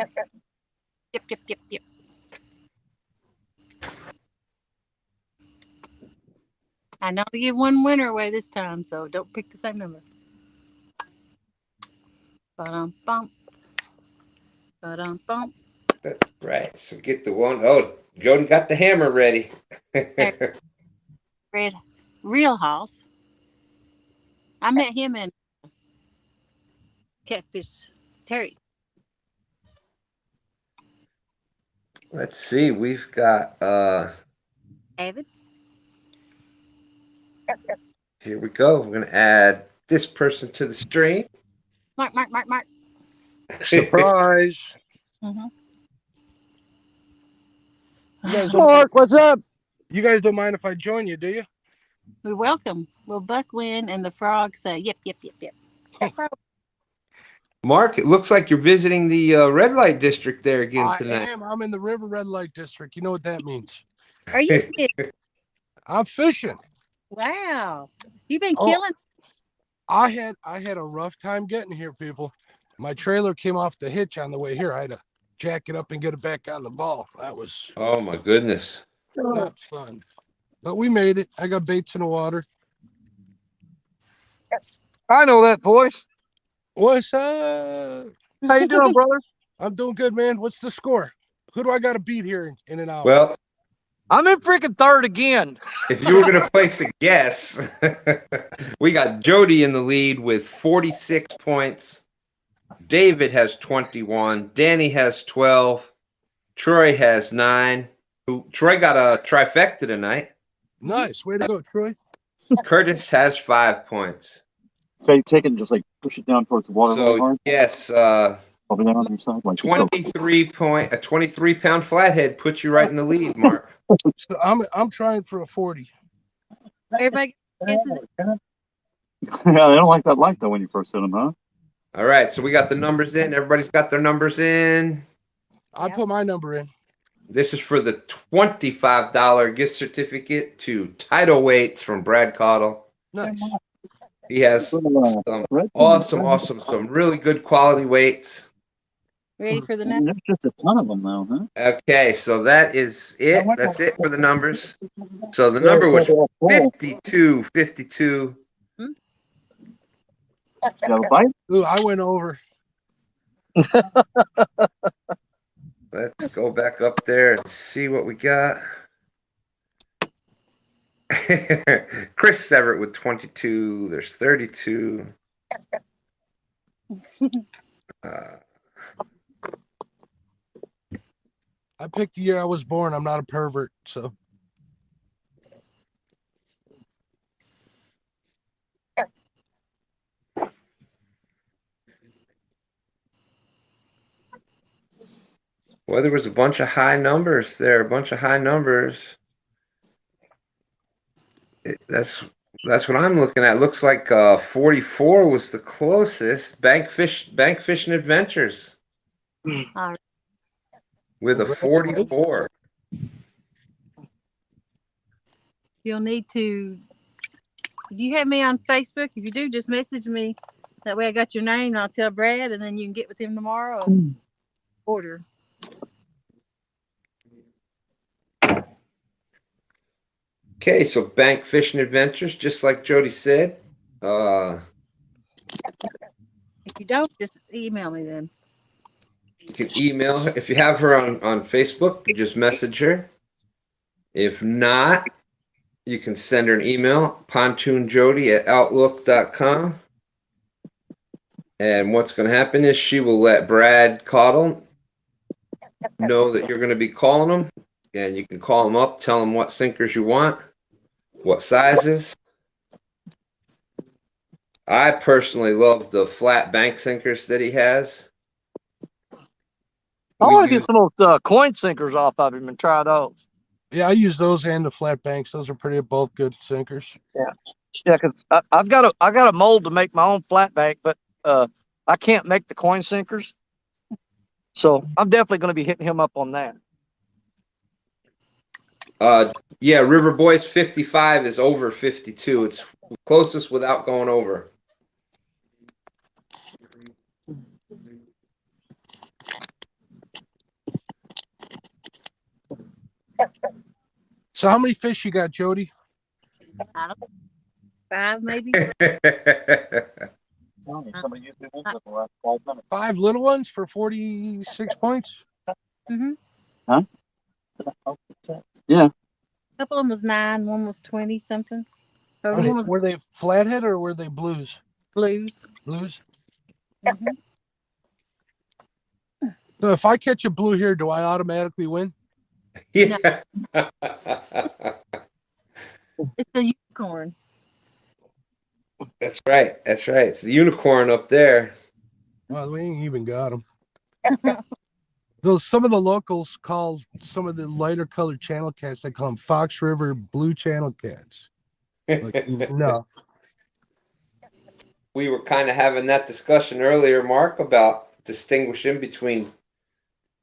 Speaker 2: I know to give one winner away this time, so don't pick the same number. Ba-dum-bump. Ba-dum-bump.
Speaker 1: That's right. So get the one. Oh, Jody got the hammer ready.
Speaker 2: Red Real House. I met him in Catfish Terry.
Speaker 1: Let's see. We've got
Speaker 2: David.
Speaker 1: here we go. We're gonna add this person to the stream.
Speaker 2: Mark.
Speaker 11: Surprise.
Speaker 2: Mm-hmm.
Speaker 11: You guys don't
Speaker 5: Mark, what's up?
Speaker 11: You guys don't mind if I join you, do you?
Speaker 2: We're welcome. Will Buck win and the frog say, yep.
Speaker 1: Mark, it looks like you're visiting the red light district there again
Speaker 11: I
Speaker 1: tonight.
Speaker 11: am. I'm in the River Red Light District. You know what that means.
Speaker 2: Are you fit?
Speaker 11: I'm fishing.
Speaker 2: Wow. You've been
Speaker 11: Oh.
Speaker 2: killing.
Speaker 11: I had a rough time getting here, people. My trailer came off the hitch on the way here. I had to jack it up and get it back on the ball. That was
Speaker 1: Oh my goodness.
Speaker 11: not fun. But we made it. I got baits in the water.
Speaker 4: I know that voice.
Speaker 11: What's up?
Speaker 4: How you doing, brother?
Speaker 11: I'm doing good, man. What's the score? Who do I got to beat here in an hour?
Speaker 1: Well,
Speaker 4: I'm in freaking third again.
Speaker 1: if you were gonna place a guess, we got Jody in the lead with 46 points. David has 21. Danny has 12. Troy has 9. Troy got a trifecta tonight.
Speaker 11: Nice. Way to go, Troy.
Speaker 1: Curtis has 5 points.
Speaker 6: So you take it and just like push it down towards the water really
Speaker 1: So
Speaker 6: hard.
Speaker 1: yes,
Speaker 6: Over there on your side, like just go.
Speaker 1: 23-pound flathead puts you right in the lead, Mark.
Speaker 11: So I'm trying for a 40.
Speaker 2: Everybody guesses.
Speaker 6: Yeah, they don't like that light though when you first hit them, huh?
Speaker 1: All right, so we got the numbers in. Everybody's got their numbers in.
Speaker 11: I put my number in.
Speaker 1: This is for the $25 gift certificate to Tidal Weights from Brad Cottle.
Speaker 11: Nice.
Speaker 1: He has some awesome, some really good quality weights.
Speaker 2: Ready for the next?
Speaker 6: There's just a ton of them now, huh?
Speaker 1: Okay, so that is it. That's it for the numbers. So the number was 52.
Speaker 6: You have a bite?
Speaker 11: Ooh, I went over.
Speaker 1: Let's go back up there and see what we got. Chris Severt with 22. There's 32.
Speaker 11: I picked the year I was born. I'm not a pervert, so.
Speaker 1: Well, there was a bunch of high numbers there. That's what I'm looking at. Looks like 44 was the closest. Bank Fishing Adventures
Speaker 2: All right.
Speaker 1: with a 44.
Speaker 2: You'll need to. Do you have me on Facebook? If you do, just message me. That way I got your name and I'll tell Brad and then you can get with him tomorrow and order.
Speaker 1: Okay, so Bank Fishing Adventures, just like Jody said.
Speaker 2: If you don't, just email me then.
Speaker 1: You can email her. If you have her on Facebook, you just message her. If not, you can send her an email, pontoonjody@outlook.com. And what's going to happen is she will let Brad Cottle know that you're going to be calling him. And you can call him up, tell him what sinkers you want, what sizes. I personally love the flat bank sinkers that he has.
Speaker 4: I want to get some of those coin sinkers off of him and try those.
Speaker 11: Yeah, I use those and the flat banks. Those are both good sinkers.
Speaker 4: Yeah, because I've got a mold to make my own flat bank, but I can't make the coin sinkers. So I'm definitely going to be hitting him up on that.
Speaker 1: Yeah, River Boys 55 is over 52. It's closest without going over.
Speaker 11: So how many fish you got, Jody?
Speaker 2: I don't know, 5 maybe.
Speaker 6: Somebody used to the last 5 minutes.
Speaker 11: 5 little ones for 46 points?
Speaker 2: Mm-hmm.
Speaker 6: Huh? Yeah.
Speaker 2: A couple of them was 9, one was 20 something. Or one was
Speaker 11: Were they flathead or were they blues?
Speaker 2: blues.
Speaker 11: Blues.
Speaker 2: Mm-hmm.
Speaker 11: So if I catch a blue here, do I automatically win?
Speaker 1: Yeah.
Speaker 2: It's a unicorn.
Speaker 1: That's right. That's right. It's the unicorn up there.
Speaker 11: Well, we ain't even got them. Though some of the locals call some of the lighter colored channel cats, they call them Fox River blue channel cats. Like, no.
Speaker 1: We were kind of having that discussion earlier, Mark, about distinguishing between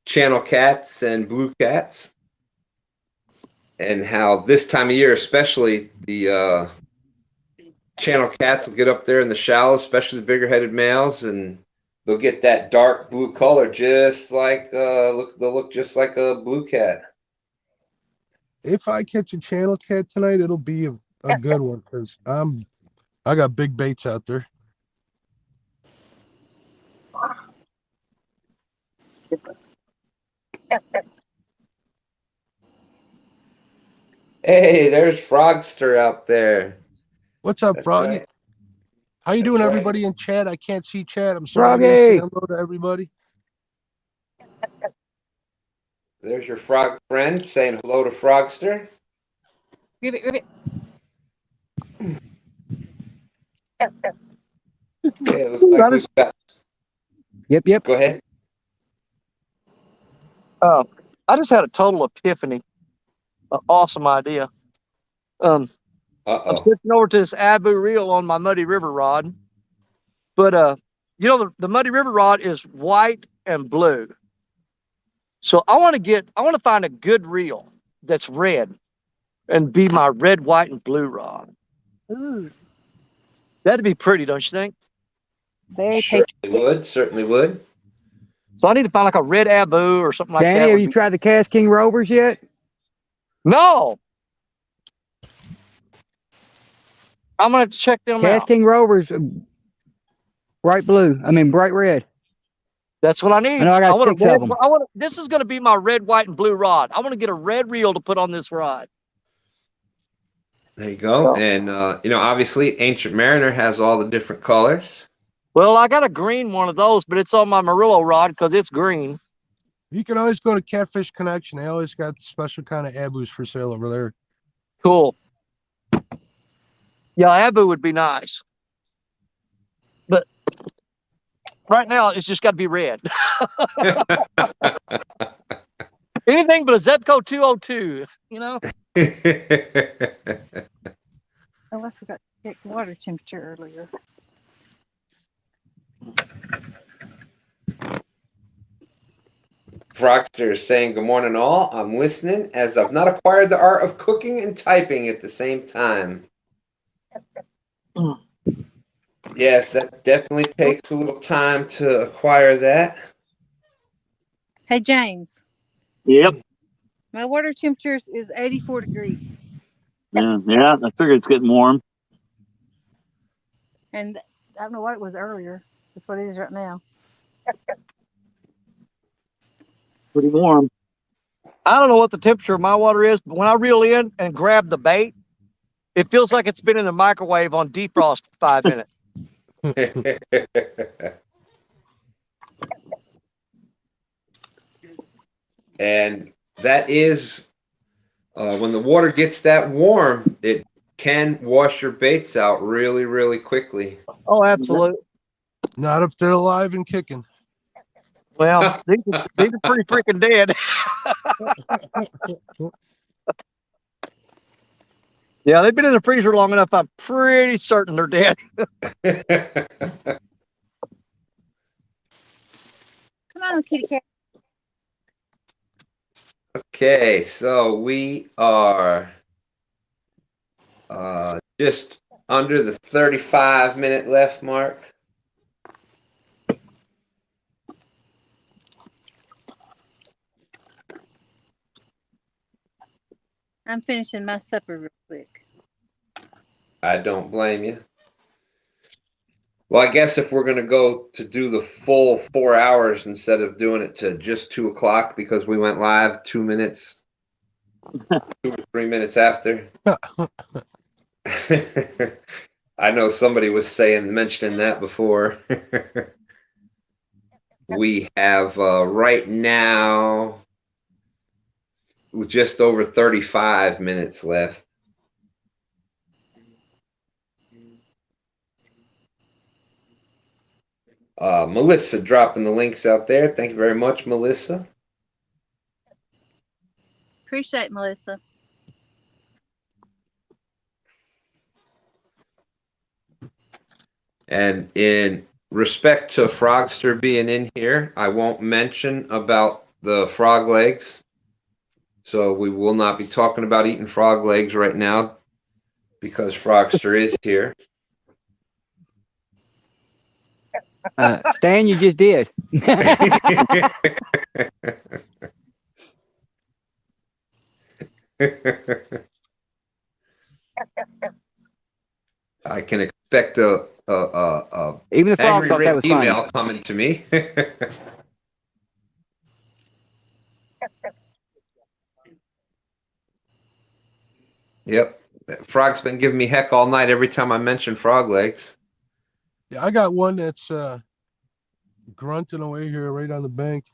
Speaker 1: channel cats and blue cats, and how this time of year, especially, the channel cats will get up there in the shallows, especially the bigger headed males, and they'll get that dark blue color, just like they'll look just like a blue cat.
Speaker 11: If I catch a channel cat tonight, it'll be a good one because I got big baits out there.
Speaker 1: Hey, there's Frogster out there.
Speaker 11: What's up,
Speaker 1: That's
Speaker 11: Froggy?
Speaker 1: right.
Speaker 11: How you
Speaker 1: That's
Speaker 11: doing,
Speaker 1: right.
Speaker 11: everybody in chat? I can't see chat. I'm sorry I didn't say
Speaker 5: Froggy!
Speaker 11: hello to everybody.
Speaker 1: There's your frog friend saying hello to Frogster.
Speaker 2: Ribbit, ribbit.
Speaker 1: Okay, it looks like we've got.
Speaker 5: Yep.
Speaker 1: Go ahead.
Speaker 4: I just had a total epiphany. An awesome idea. I'm
Speaker 1: Uh-oh.
Speaker 4: switching over to this Abu reel on my Muddy River rod. But you know, the Muddy River rod is white and blue. So I want to find a good reel that's red and be my red, white, and blue rod.
Speaker 2: Ooh,
Speaker 4: That'd be pretty, don't you think?
Speaker 2: very
Speaker 1: Certainly would.
Speaker 4: So I need to find like a red Abu or something like
Speaker 5: Danny,
Speaker 4: that.
Speaker 5: have you tried the Cast King Rovers yet?
Speaker 4: No. I'm gonna have to check them
Speaker 5: Cast
Speaker 4: out.
Speaker 5: King Rovers, bright blue. I mean, bright red.
Speaker 4: That's what I need.
Speaker 5: I know I got
Speaker 4: want
Speaker 5: 6
Speaker 4: a red,
Speaker 5: of them.
Speaker 4: This is going to be my red, white, and blue rod. I want to get a red reel to put on this rod.
Speaker 1: There you go. And, obviously, Ancient Mariner has all the different colors.
Speaker 4: Well, I got a green one of those, but it's on my Murillo rod because it's green.
Speaker 11: You can always go to Catfish Connection. They always got special kind of abus for sale over there.
Speaker 4: Cool. Yeah, Abu would be nice. But right now, it's just got to be red. Anything but a Zebco 202, you know?
Speaker 2: Oh, I forgot to check the water temperature earlier.
Speaker 1: Frogster is saying, good morning, all. I'm listening as I've not acquired the art of cooking and typing at the same time. Yes, that definitely takes a little time to acquire that.
Speaker 2: Hey, James.
Speaker 6: Yep.
Speaker 2: My water temperature is 84 degrees.
Speaker 6: Yeah, I figured it's getting warm.
Speaker 2: And I don't know what it was earlier. That's what it is right now.
Speaker 6: Pretty warm.
Speaker 4: I don't know what the temperature of my water is, but when I reel in and grab the bait, it feels like it's been in the microwave on defrost for 5 minutes.
Speaker 1: And that is, when the water gets that warm, it can wash your baits out really, really quickly.
Speaker 4: Oh, absolutely.
Speaker 11: Not if they're alive and kicking.
Speaker 4: Well, these are pretty freaking dead. Yeah, they've been in the freezer long enough. I'm pretty certain they're dead.
Speaker 2: Come on, kitty cat.
Speaker 1: Okay, so we are just under the 35-minute left mark.
Speaker 2: I'm finishing my supper real quick.
Speaker 1: I don't blame you. Well, I guess if we're going to go to do the full 4 hours instead of doing it to just 2 o'clock because we went live 2 minutes, 2 or 3 minutes after. I know somebody was mentioning that before. We have right now, just over 35 minutes left. Melissa dropping the links out there. Thank you very much, Melissa.
Speaker 2: Appreciate Melissa.
Speaker 1: And in respect to Frogster being in here, I won't mention about the frog legs. So we will not be talking about eating frog legs right now because Frogster is here.
Speaker 5: Stan, you just did.
Speaker 1: I can expect a
Speaker 5: Even the frog
Speaker 1: angry
Speaker 5: thought that
Speaker 1: red
Speaker 5: was funny.
Speaker 1: email coming to me. Yep, Frog's been giving me heck all night every time I mention frog legs.
Speaker 11: Yeah, I got one that's grunting away here right on the bank.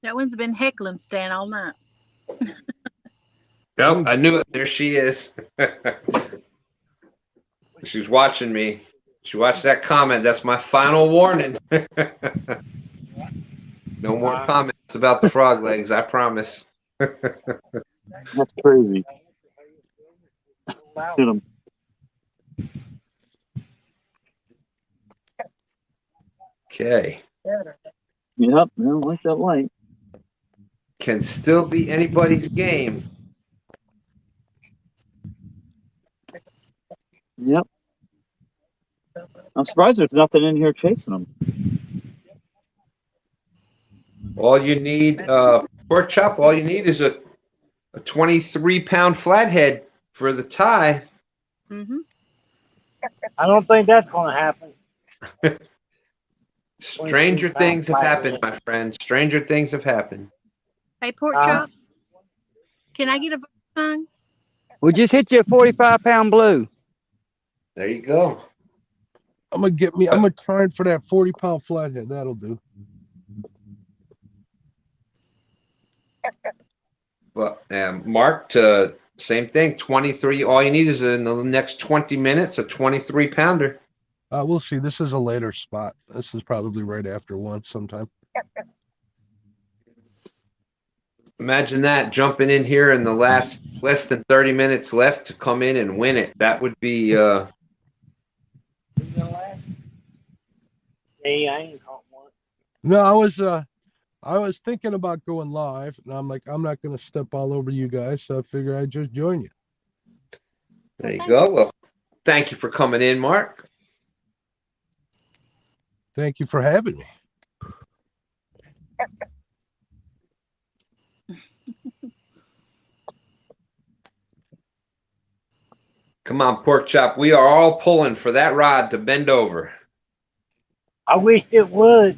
Speaker 2: That one's been heckling Stan all night.
Speaker 1: Oh, I knew it. There she is. She's watching me. She watched that comment. That's my final warning. No more comments about the frog legs, I promise.
Speaker 6: That's crazy. Shoot 'em.
Speaker 1: Okay.
Speaker 6: Yep, I don't like that light.
Speaker 1: Can still be anybody's game.
Speaker 6: Yep. I'm surprised there's nothing in here chasing them.
Speaker 1: All you need, pork chop, all you need is a 23-pound flathead for the tie.
Speaker 2: Mm-hmm.
Speaker 3: I don't think that's going to happen.
Speaker 1: Stranger things have happened, my friend. Stranger things have happened.
Speaker 2: Hey, Pork Chop, can I get a song?
Speaker 5: We'll just hit you a 45-pound blue.
Speaker 1: There you go.
Speaker 11: I'm gonna try it for that 40-pound flathead. That'll do.
Speaker 1: But Mark, same thing. 23. All you need is in the next 20 minutes a 23-pounder.
Speaker 11: We'll see. This is a later spot. This is probably right after 1 sometime.
Speaker 1: Imagine that, jumping in here in the less than 30 minutes left to come in and win it. That would be
Speaker 3: Hey, I ain't caught one.
Speaker 11: No, I was thinking about going live, and I'm like, I'm not gonna step all over you guys, so I figure I'd just join you.
Speaker 1: There you go. Well, thank you for coming in, Mark.
Speaker 11: Thank you for having me.
Speaker 1: Come on, Pork Chop. We are all pulling for that rod to bend over.
Speaker 3: I wish it would.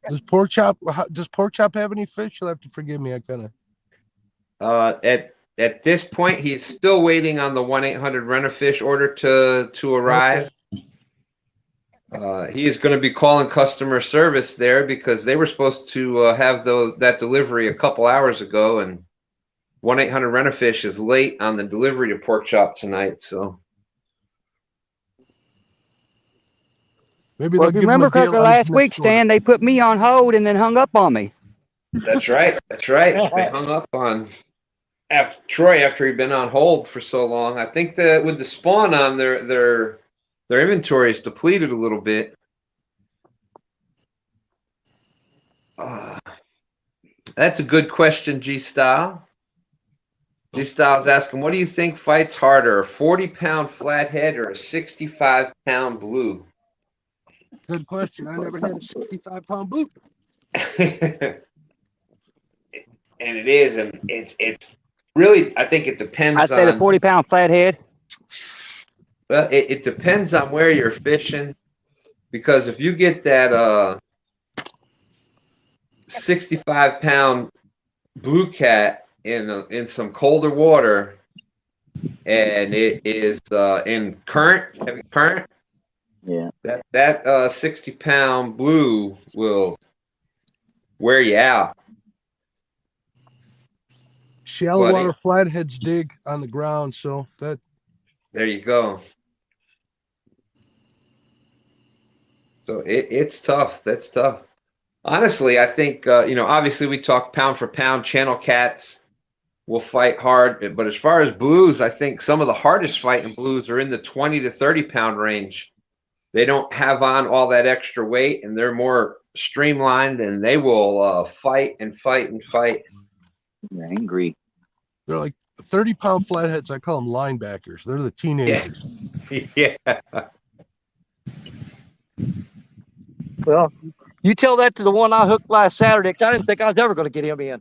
Speaker 11: Does Pork Chop have any fish? You'll have to forgive me. I kind of.
Speaker 1: At this point, he's still waiting on the 1-800-Rent-A-Fish order to arrive. He is going to be calling customer service there because they were supposed to have that delivery a couple hours ago, and 1-800-Rent-A-Fish is late on the delivery to Pork Chop tonight. So
Speaker 11: Maybe
Speaker 5: Well, if you remember correctly, last week, Stan, they put me on hold and then hung up on me.
Speaker 1: That's right. That's right. They hung up on Troy after he'd been on hold for so long. I think that with the spawn on, their inventory is depleted a little bit. That's a good question, G-Style. G-Style's asking, what do you think fights harder, a 40-pound flathead or a 65-pound blue?
Speaker 11: Good question. I never had a 65-pound blue.
Speaker 1: And it is, and it's really, I think it depends on.
Speaker 5: I'd say the 40-pound flathead.
Speaker 1: Well, it depends on where you're fishing, because if you get that 65-pound blue cat in some colder water, and it is in heavy current,
Speaker 6: yeah,
Speaker 1: that 60-pound blue will wear you out.
Speaker 11: Shallow
Speaker 1: But
Speaker 11: water flatheads dig on the ground, so that
Speaker 1: there you go. So it's tough. That's tough. Honestly, I think obviously we talk pound for pound. Channel cats will fight hard, but as far as blues, I think some of the hardest fighting blues are in the 20 to 30 pound range. They don't have on all that extra weight, and they're more streamlined, and they will fight and fight and fight.
Speaker 6: They're angry.
Speaker 11: they're like 30-pound flatheads. I call them linebackers. They're the teenagers.
Speaker 1: Yeah.
Speaker 4: Well, you tell that to the one I hooked last Saturday, 'cause I didn't think I was ever going to get him in.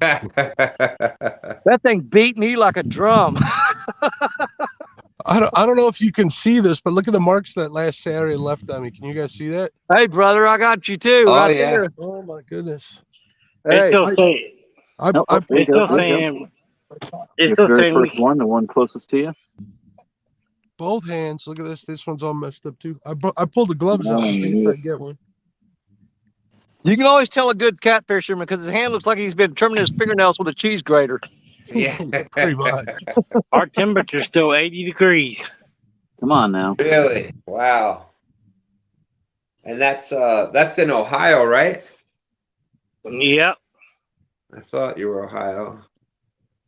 Speaker 4: That thing beat me like a drum.
Speaker 11: I don't know if you can see this, but look at the marks that last Saturday left on me. Can you guys see that?
Speaker 4: Hey, brother, I got you too.
Speaker 1: Oh,
Speaker 4: right
Speaker 1: yeah.
Speaker 4: there.
Speaker 11: Oh my goodness.
Speaker 3: It's
Speaker 4: Hey,
Speaker 3: still saying.
Speaker 6: Nope, there you
Speaker 3: It's
Speaker 6: go,
Speaker 3: still
Speaker 6: there you go.
Speaker 3: saying. It's
Speaker 6: The
Speaker 3: still
Speaker 6: very
Speaker 3: saying.
Speaker 6: first one, the one closest to you.
Speaker 11: Both hands. Look at this. This one's all messed up too. I pulled the gloves out in case I get one.
Speaker 4: you can always tell a good cat fisherman because his hand looks like he's been trimming his fingernails with a cheese grater.
Speaker 1: Yeah.
Speaker 11: Pretty much.
Speaker 3: Our temperature's still 80 degrees.
Speaker 6: Come on now.
Speaker 1: Really? Wow. And that's in Ohio, right?
Speaker 3: Yep.
Speaker 1: I thought you were Ohio.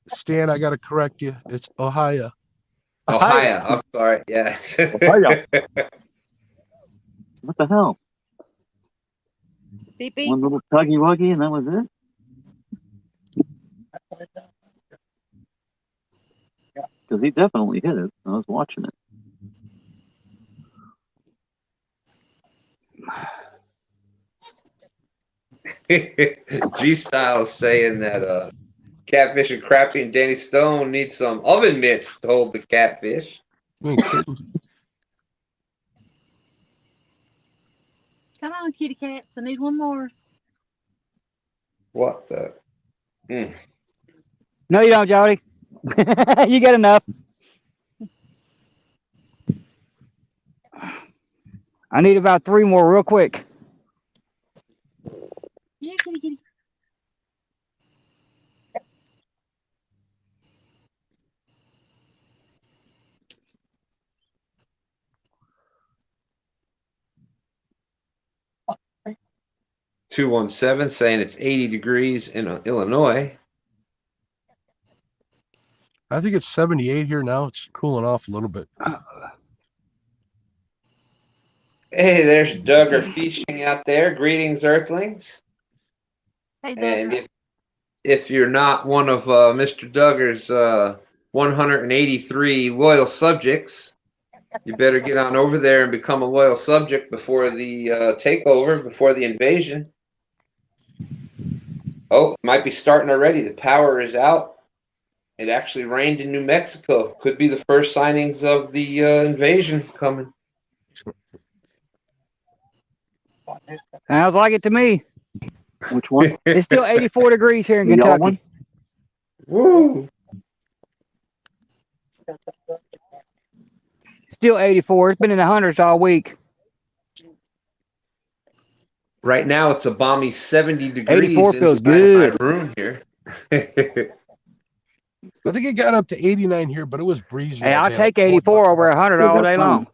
Speaker 11: Stan, I got to correct you. It's Ohio.
Speaker 1: Ohio. I'm sorry. Yeah.
Speaker 4: Ohio.
Speaker 6: What the hell?
Speaker 2: Beep beep.
Speaker 6: One little tuggy wuggy, and that was it? Because he definitely hit it. I was watching it.
Speaker 1: G-Style's saying that Catfish and Crappie and Danny Stone need some oven mitts to hold the catfish.
Speaker 11: You ain't kidding.
Speaker 2: Come on, kitty cats. I need one more.
Speaker 1: What the?
Speaker 5: No, you don't, Jody. You got enough. I need about 3 more real quick.
Speaker 2: Yeah, kitty kitty.
Speaker 1: – 217 saying it's 80 degrees in Illinois.
Speaker 11: I think it's 78 here now. It's cooling off a little bit.
Speaker 1: Hey, there's Duggar fishing out there. Greetings, Earthlings.
Speaker 2: Hey,
Speaker 1: And
Speaker 2: Doug.
Speaker 1: if you're not one of Mr. Duggar's 183 loyal subjects, you better get on over there and become a loyal subject before the takeover, before the invasion. Oh, it might be starting already. The power is out. It actually rained in New Mexico. Could be the first signings of the invasion coming.
Speaker 5: Sounds like it to me.
Speaker 6: Which one?
Speaker 5: It's still 84 degrees here in
Speaker 6: The yellow
Speaker 5: Kentucky.
Speaker 6: one?
Speaker 1: Woo!
Speaker 5: Still 84. It's been in the hundreds all week.
Speaker 1: Right now it's a balmy 70 degrees
Speaker 5: 84 feels
Speaker 1: inside
Speaker 5: good.
Speaker 1: my room here.
Speaker 11: I think it got up to 89 here, but it was breezy.
Speaker 5: Hey,
Speaker 11: all
Speaker 5: I'll
Speaker 11: day.
Speaker 5: take 84 over 100
Speaker 6: Yeah,
Speaker 5: all
Speaker 6: that's
Speaker 5: day
Speaker 6: fine.
Speaker 5: long.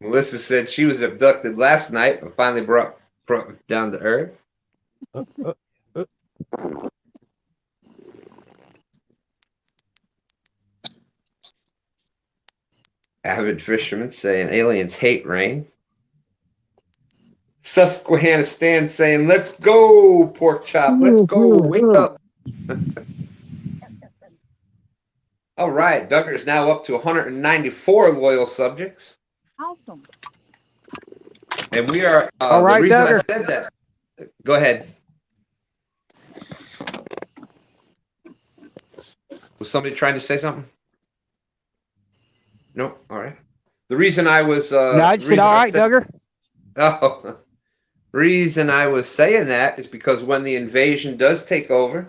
Speaker 1: Melissa said she was abducted last night, but finally brought down to earth. Avid fisherman saying aliens hate rain. Susquehanna Stan saying, let's go, pork chop. Let's go. Wake up. All right. Duggar is now up to 194 loyal subjects.
Speaker 2: Awesome.
Speaker 1: And we are,
Speaker 5: All right,
Speaker 1: the reason
Speaker 5: Duggar.
Speaker 1: I said that, go ahead. Was somebody trying to say something? No? All right. The reason I was...
Speaker 5: No, I just said, all right, Duggar.
Speaker 1: Oh, reason I was saying that is because when the invasion does take over,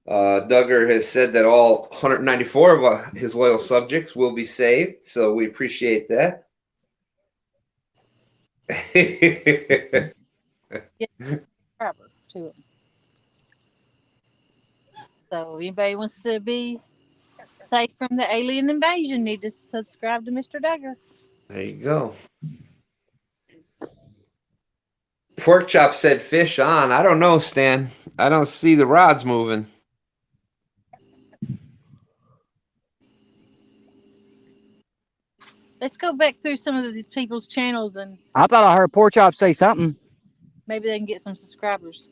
Speaker 1: Duggar has said that all 194 of his loyal subjects will be saved, so we appreciate that.
Speaker 2: Subscriber to it. So anybody wants to be safe from the alien invasion, need to subscribe to Mr. Duggar.
Speaker 1: There you go. Pork Chop said fish on. I don't know, Stan. I don't see the rods moving.
Speaker 2: Let's go back through some of these people's channels and
Speaker 5: I thought I heard Pork Chop say something.
Speaker 2: maybe they can get some subscribers.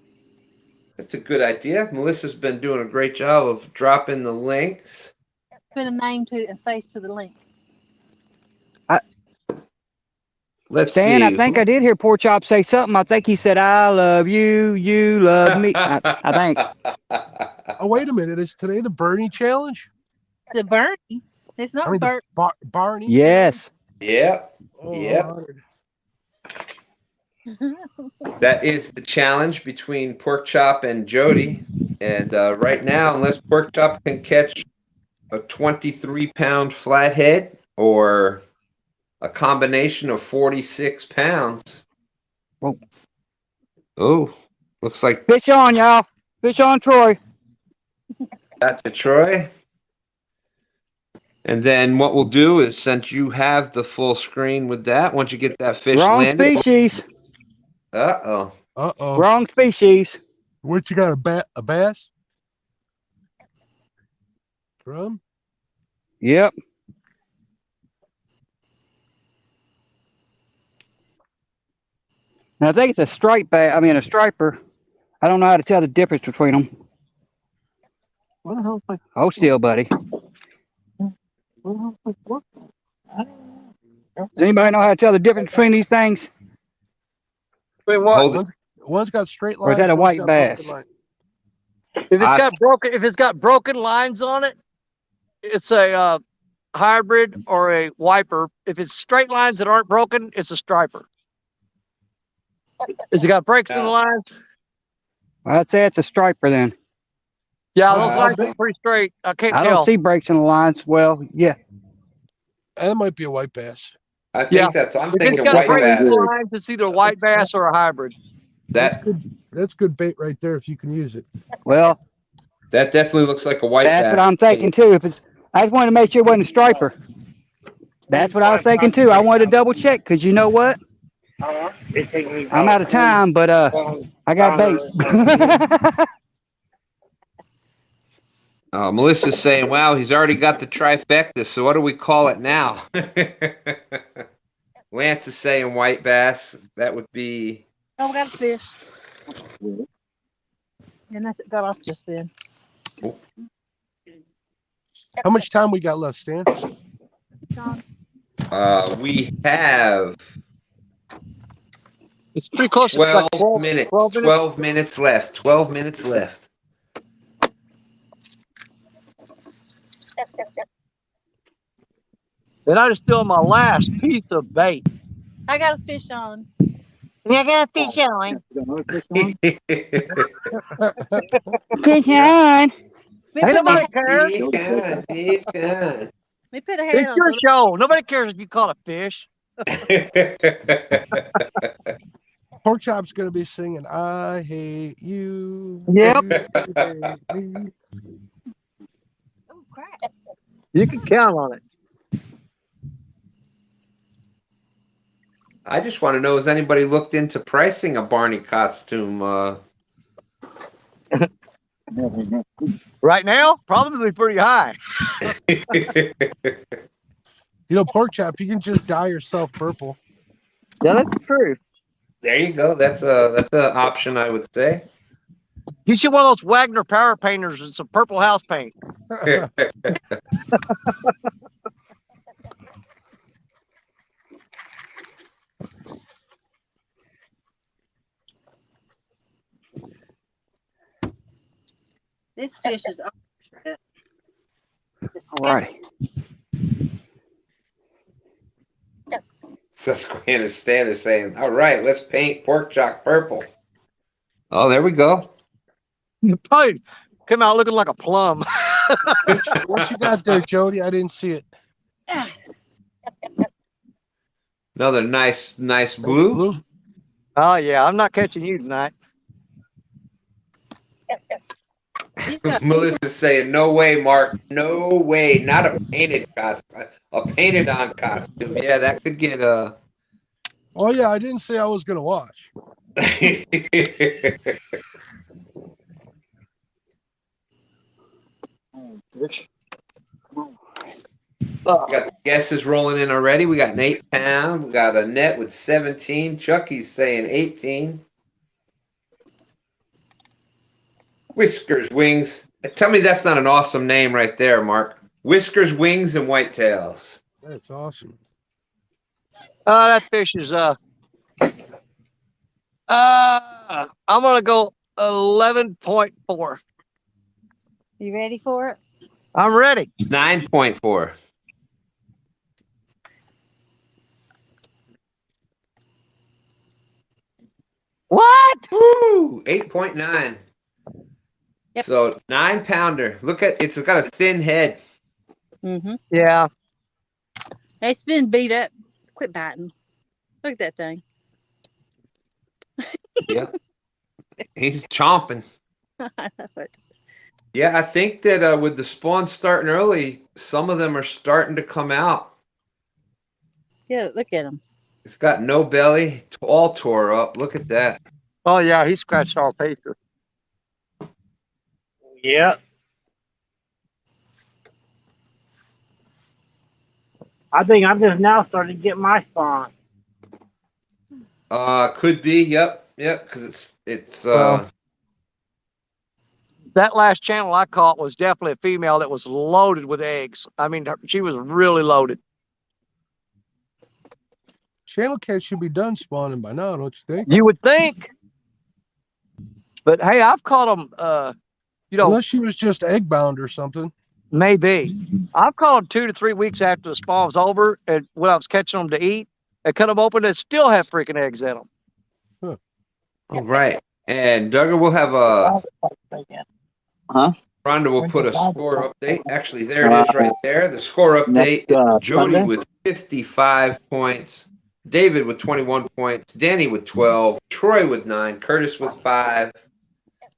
Speaker 1: That's a good idea. Melissa's been doing a great job of dropping the links.
Speaker 2: Put a name to and face to the link.
Speaker 1: Let's
Speaker 5: Stan,
Speaker 1: see.
Speaker 5: I think I did hear Pork Chop say something. I think he said, I love you, you love me. I think.
Speaker 11: Oh, wait a minute. Is today the Bernie challenge?
Speaker 2: The Bernie. It's not
Speaker 11: I mean,
Speaker 2: Bert.
Speaker 11: Barney.
Speaker 5: Yes.
Speaker 1: Yep.
Speaker 11: Oh,
Speaker 1: Yep.
Speaker 11: Lord.
Speaker 1: That is the challenge between Pork Chop and Jody. And right now, unless Pork Chop can catch a 23-pound flathead or a combination of 46 pounds.
Speaker 5: Whoa.
Speaker 1: Oh, looks like
Speaker 5: Fish on, y'all. Fish on, Troy.
Speaker 1: that to Troy. And then what we'll do is, since you have the full screen with that, once you get that fish
Speaker 5: Wrong
Speaker 1: landed.
Speaker 5: species.
Speaker 1: Uh-oh.
Speaker 11: Uh-oh.
Speaker 5: Wrong species.
Speaker 11: What, you got a bass? Drum?
Speaker 5: Yep. Now, I think it's a stripe bass. I mean, a striper. I don't know how to tell the difference between them.
Speaker 4: What the hell?
Speaker 5: Hold still, buddy. Does anybody know how to tell the difference between these things?
Speaker 4: Between what?
Speaker 1: Hold it.
Speaker 11: One's got straight
Speaker 5: Or
Speaker 11: lines.
Speaker 5: is that a
Speaker 11: one's
Speaker 5: white
Speaker 11: got broken
Speaker 5: bass?
Speaker 11: line.
Speaker 4: If it's got broken lines on it, it's a hybrid or a wiper. If it's straight lines that aren't broken, it's a striper. Has it got breaks in the lines?
Speaker 5: Well, I'd say it's a striper then.
Speaker 4: Yeah, those
Speaker 1: Wow.
Speaker 4: lines are pretty straight. I can't
Speaker 5: I
Speaker 4: tell.
Speaker 5: don't see breaks in the lines. Well, yeah.
Speaker 11: That might be a white bass.
Speaker 1: I think
Speaker 4: Yeah.
Speaker 1: I'm
Speaker 4: If it's
Speaker 1: thinking
Speaker 4: got
Speaker 1: white
Speaker 4: breaks in
Speaker 1: bass.
Speaker 4: the lines, it's either a white bass or a hybrid.
Speaker 11: That's
Speaker 1: That
Speaker 11: good. That's good bait right there if you can use it.
Speaker 5: Well,
Speaker 1: that definitely looks like a white bass.
Speaker 5: that's what I'm thinking too. If it's, I just wanted to make sure it wasn't a striper. That's what I was thinking too. I wanted to double check because you know what? I'm out of time, but I got bait.
Speaker 1: Melissa's saying, wow, he's already got the trifecta, so what do we call it now? Lance is saying white bass. That would be...
Speaker 2: Oh, we got a fish. And that got off just then.
Speaker 11: How much time we got left, Stan?
Speaker 1: We have
Speaker 4: It's pretty close.
Speaker 1: 12
Speaker 4: to like
Speaker 1: minutes.
Speaker 4: 12 minutes.
Speaker 1: 12 minutes left. 12 minutes left.
Speaker 4: And I just still my last piece of bait.
Speaker 2: I got a fish on.
Speaker 10: I got a fish on.
Speaker 5: Fish on.
Speaker 2: We
Speaker 4: Ain't
Speaker 2: put,
Speaker 4: nobody
Speaker 2: my,
Speaker 4: cares.
Speaker 1: He's gone. He's gone.
Speaker 2: we put a head
Speaker 4: It's
Speaker 2: on.
Speaker 4: your
Speaker 2: So
Speaker 4: show. Nobody cares if you caught a fish.
Speaker 11: Pork Chop's gonna be singing "I Hate You."
Speaker 4: Yep.
Speaker 11: Baby.
Speaker 2: oh, crap.
Speaker 4: You can count on it.
Speaker 1: I just want to know, has anybody looked into pricing a Barney costume?
Speaker 4: Right now, probably pretty high.
Speaker 11: You know, Pork Chop, you can just dye yourself purple.
Speaker 4: Yeah, that's true.
Speaker 1: There you go. That's an option, I would say.
Speaker 4: You should one of those Wagner power painters and some purple house paint.
Speaker 2: This fish is
Speaker 5: All right.
Speaker 1: Susquehanna Stan is saying, all right, let's paint Pork Chop purple. Oh, there we go.
Speaker 4: Probably come out looking like a plum.
Speaker 11: What you got there, Jody? I didn't see it.
Speaker 1: Another nice
Speaker 11: That's
Speaker 1: blue.
Speaker 4: Oh yeah, I'm not catching you tonight.
Speaker 2: He's got
Speaker 1: Melissa's saying, no way, Mark. No way. Not a painted costume. A painted on costume. Yeah, that could get
Speaker 11: Oh yeah, I didn't say I was gonna watch.
Speaker 6: Oh,
Speaker 1: We got the guesses rolling in already. We got an 8-pound. We got Annette with 17. Chucky's saying 18. Whiskers, Wings. Tell me that's not an awesome name right there, Mark. Whiskers, Wings, and Whitetails.
Speaker 11: That's awesome.
Speaker 4: That fish is I'm gonna go 11.4.
Speaker 2: You ready for it?
Speaker 4: I'm ready.
Speaker 1: 9.4.
Speaker 4: What?
Speaker 1: Woo! 8.9.
Speaker 2: Yep.
Speaker 1: So 9-pounder. Look at it's got a thin head.
Speaker 2: Mm-hmm.
Speaker 4: Yeah.
Speaker 2: It's been beat up. Quit biting. Look at that thing.
Speaker 1: Yeah. He's chomping.
Speaker 2: I love it.
Speaker 1: Yeah, I think that with the spawn starting early, some of them are starting to come out.
Speaker 2: Yeah, look at him.
Speaker 1: It's got no belly, all tore up. Look at that.
Speaker 4: Oh yeah, he scratched all paper.
Speaker 3: Yep. I think I'm just now starting to get my spawn.
Speaker 1: Could be. Yep, because it's
Speaker 4: Well, that last channel I caught was definitely a female that was loaded with eggs. I mean, she was really loaded.
Speaker 11: Channel cats should be done spawning by now, don't you think?
Speaker 4: You would think. But hey, I've caught them,
Speaker 11: Unless she was just egg bound or something.
Speaker 4: maybe. I've caught them 2 to 3 weeks after the spawn was over, and when I was catching them to eat, I cut them open and still have freaking eggs in them.
Speaker 1: all right. And Duggar will have a.
Speaker 6: Huh?
Speaker 1: Rhonda will put a score update. Actually, there it is right there. The score update.
Speaker 6: Next,
Speaker 1: Jody
Speaker 6: Sunday.
Speaker 1: with 55 points. David with 21 points. Danny with 12. Troy with 9. Curtis with 5.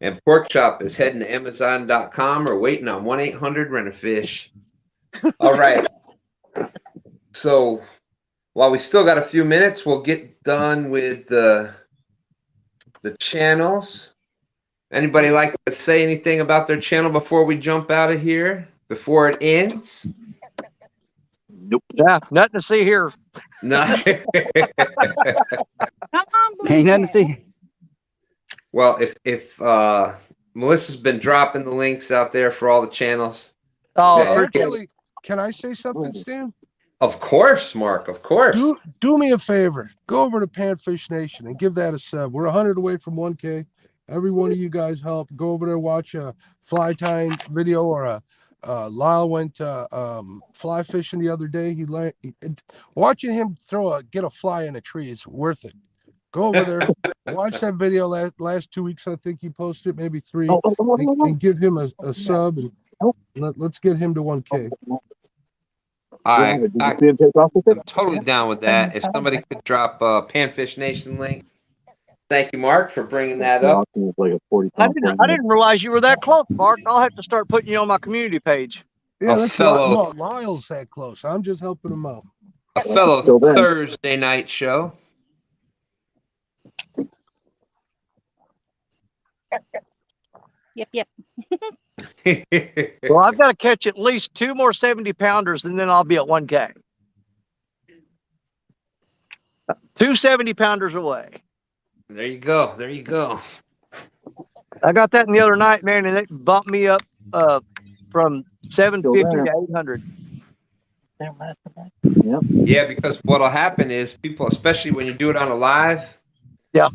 Speaker 1: And Porkchop is heading to Amazon.com or waiting on 1-800-RENT-A-FISH. All right. So while we still got a few minutes, we'll get done with the channels. Anybody like to say anything about their channel before we jump out of here? Before it ends?
Speaker 6: Nope.
Speaker 4: Yeah, nothing to see here.
Speaker 1: No.
Speaker 2: Come on,
Speaker 5: Ain't nothing to see.
Speaker 1: Well, if Melissa's been dropping the links out there for all the channels.
Speaker 4: Oh,
Speaker 1: Yeah,
Speaker 4: appreciate it.
Speaker 11: Actually, can I say something, Stan?
Speaker 1: Of course, Mark. Of course.
Speaker 11: Do me a favor. Go over to Panfish Nation and give that a sub. We're 100 away from 1K. Every one of you guys help. Go over there, watch a fly tying video or Lyle went fly fishing the other day. Watching him get a fly in a tree is worth it. Go over there, watch that video last 2 weeks. I think he posted maybe 3, and give him a sub and let's get him to 1K.
Speaker 1: I'm totally down with that. If somebody could drop a Panfish Nation link. Thank you, Mark, for bringing that up.
Speaker 4: I didn't realize you were that close, Mark. I'll have to start putting you on my community page.
Speaker 11: Yeah,
Speaker 1: A
Speaker 11: that's
Speaker 1: fellow-
Speaker 11: Lyle's that close. I'm just helping him out.
Speaker 1: A fellow Thursday night show.
Speaker 2: Yep.
Speaker 4: Well, I've got to catch at least 2 more 70-pounders, and then I'll be at 1K. 2 70-pounders away.
Speaker 1: There you go. There you go.
Speaker 4: I got that in the other night, man, and it bumped me up from 750 to 800.
Speaker 6: Yep.
Speaker 1: Yeah, because what'll happen is people, especially when you do it on a live,
Speaker 4: yeah,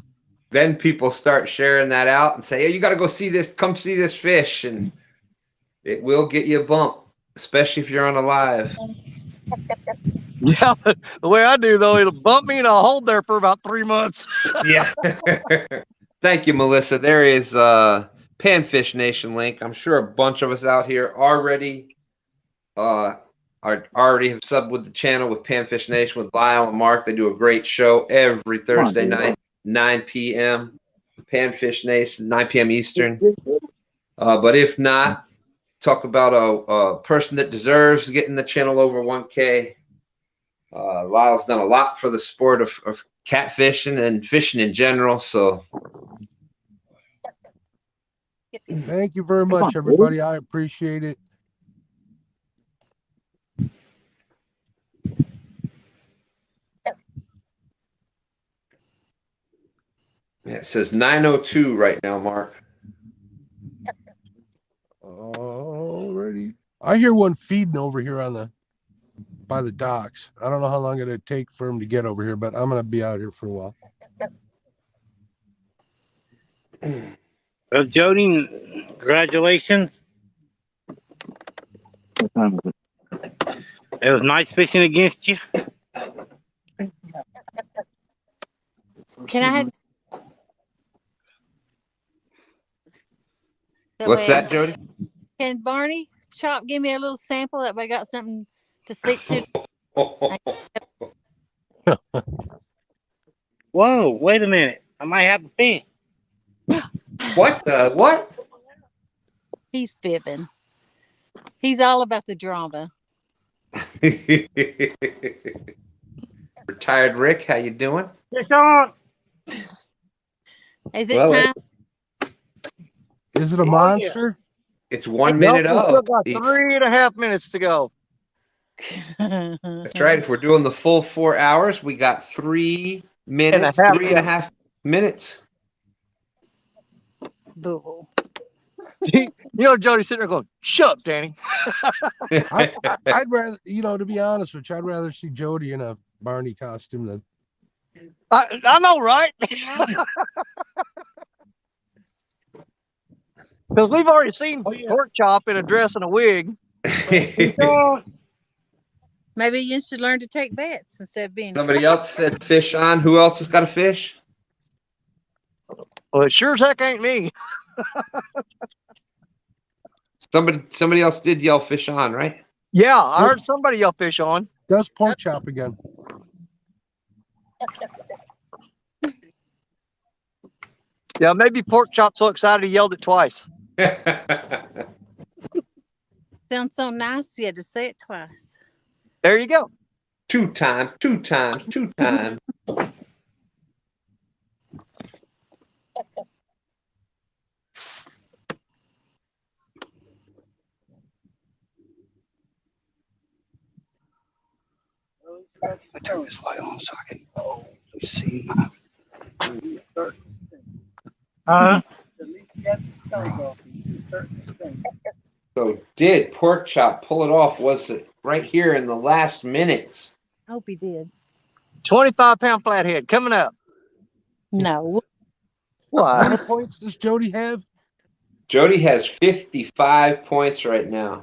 Speaker 1: then people start sharing that out and say, "Hey, you got to go see this. Come see this fish," and it will get you a bump, especially if you're on a live.
Speaker 4: Yeah, the way I do though, it'll bump me and I'll hold there for about 3 months.
Speaker 1: Yeah. Thank you, Melissa. There is Panfish Nation link. I'm sure a bunch of us out here already already have subbed with the channel with Panfish Nation with Lyle and Mark. They do a great show every Thursday night, 9 p.m. Panfish Nation, 9 p.m. Eastern. But if not, talk about a person that deserves getting the channel over 1K. Lyle's done a lot for the sport of catfishing and fishing in general. So
Speaker 11: Thank you very much, everybody. I appreciate it.
Speaker 1: yeah, it says 9:02 right now, Mark.
Speaker 11: Alrighty. I hear one feeding over here by the docks. I don't know how long it'll take for him to get over here, but I'm gonna be out here for a while.
Speaker 3: Well, Jody, congratulations.
Speaker 6: What time is it?
Speaker 3: It was nice fishing against you.
Speaker 2: Can I have?
Speaker 1: What's that, Jody?
Speaker 2: Can Barney Chop give me a little sample that I got something to stick to?
Speaker 3: Whoa, wait a minute. I might have a fish.
Speaker 1: What the what?
Speaker 2: He's fibbing. He's all about the drama.
Speaker 1: Retired Rick, how you doing?
Speaker 3: Fish on.
Speaker 2: Is it time?
Speaker 11: Is it a monster?
Speaker 1: It's 1 minute
Speaker 4: Nope, we
Speaker 1: up.
Speaker 4: still got 3.5 minutes to go.
Speaker 1: That's right. If we're doing the full 4 hours, we got 3 minutes,
Speaker 4: half,
Speaker 1: 3.5 minutes.
Speaker 2: Boo.
Speaker 4: You know, Jody's sitting there going, "Shut up, Danny."
Speaker 11: I'd rather, to be honest with you, I'd rather see Jody in a Barney costume than.
Speaker 4: I know, right? Because we've already seen Pork Chop in a dress and a wig.
Speaker 2: Maybe you should learn to take bets instead of being.
Speaker 1: Somebody else said fish on. Who else has got a fish?
Speaker 4: Well, it sure as heck ain't me.
Speaker 1: Somebody else did yell fish on, right?
Speaker 4: Yeah, I heard somebody yell fish on.
Speaker 11: That's Pork Chop again.
Speaker 4: Yeah, maybe Pork Chop's so excited he yelled it twice.
Speaker 2: Sounds so nice. You had to say it twice.
Speaker 4: There you go.
Speaker 1: 2 times, 2 times, 2 times.
Speaker 9: I turn this light on so I can see.
Speaker 1: So did Pork Chop pull it off? Was it right here in the last minutes?
Speaker 2: I hope he did.
Speaker 4: 25-pound flathead coming up.
Speaker 2: No.
Speaker 11: How
Speaker 4: Why?
Speaker 11: many points does Jody have?
Speaker 1: Jody has 55 points right now.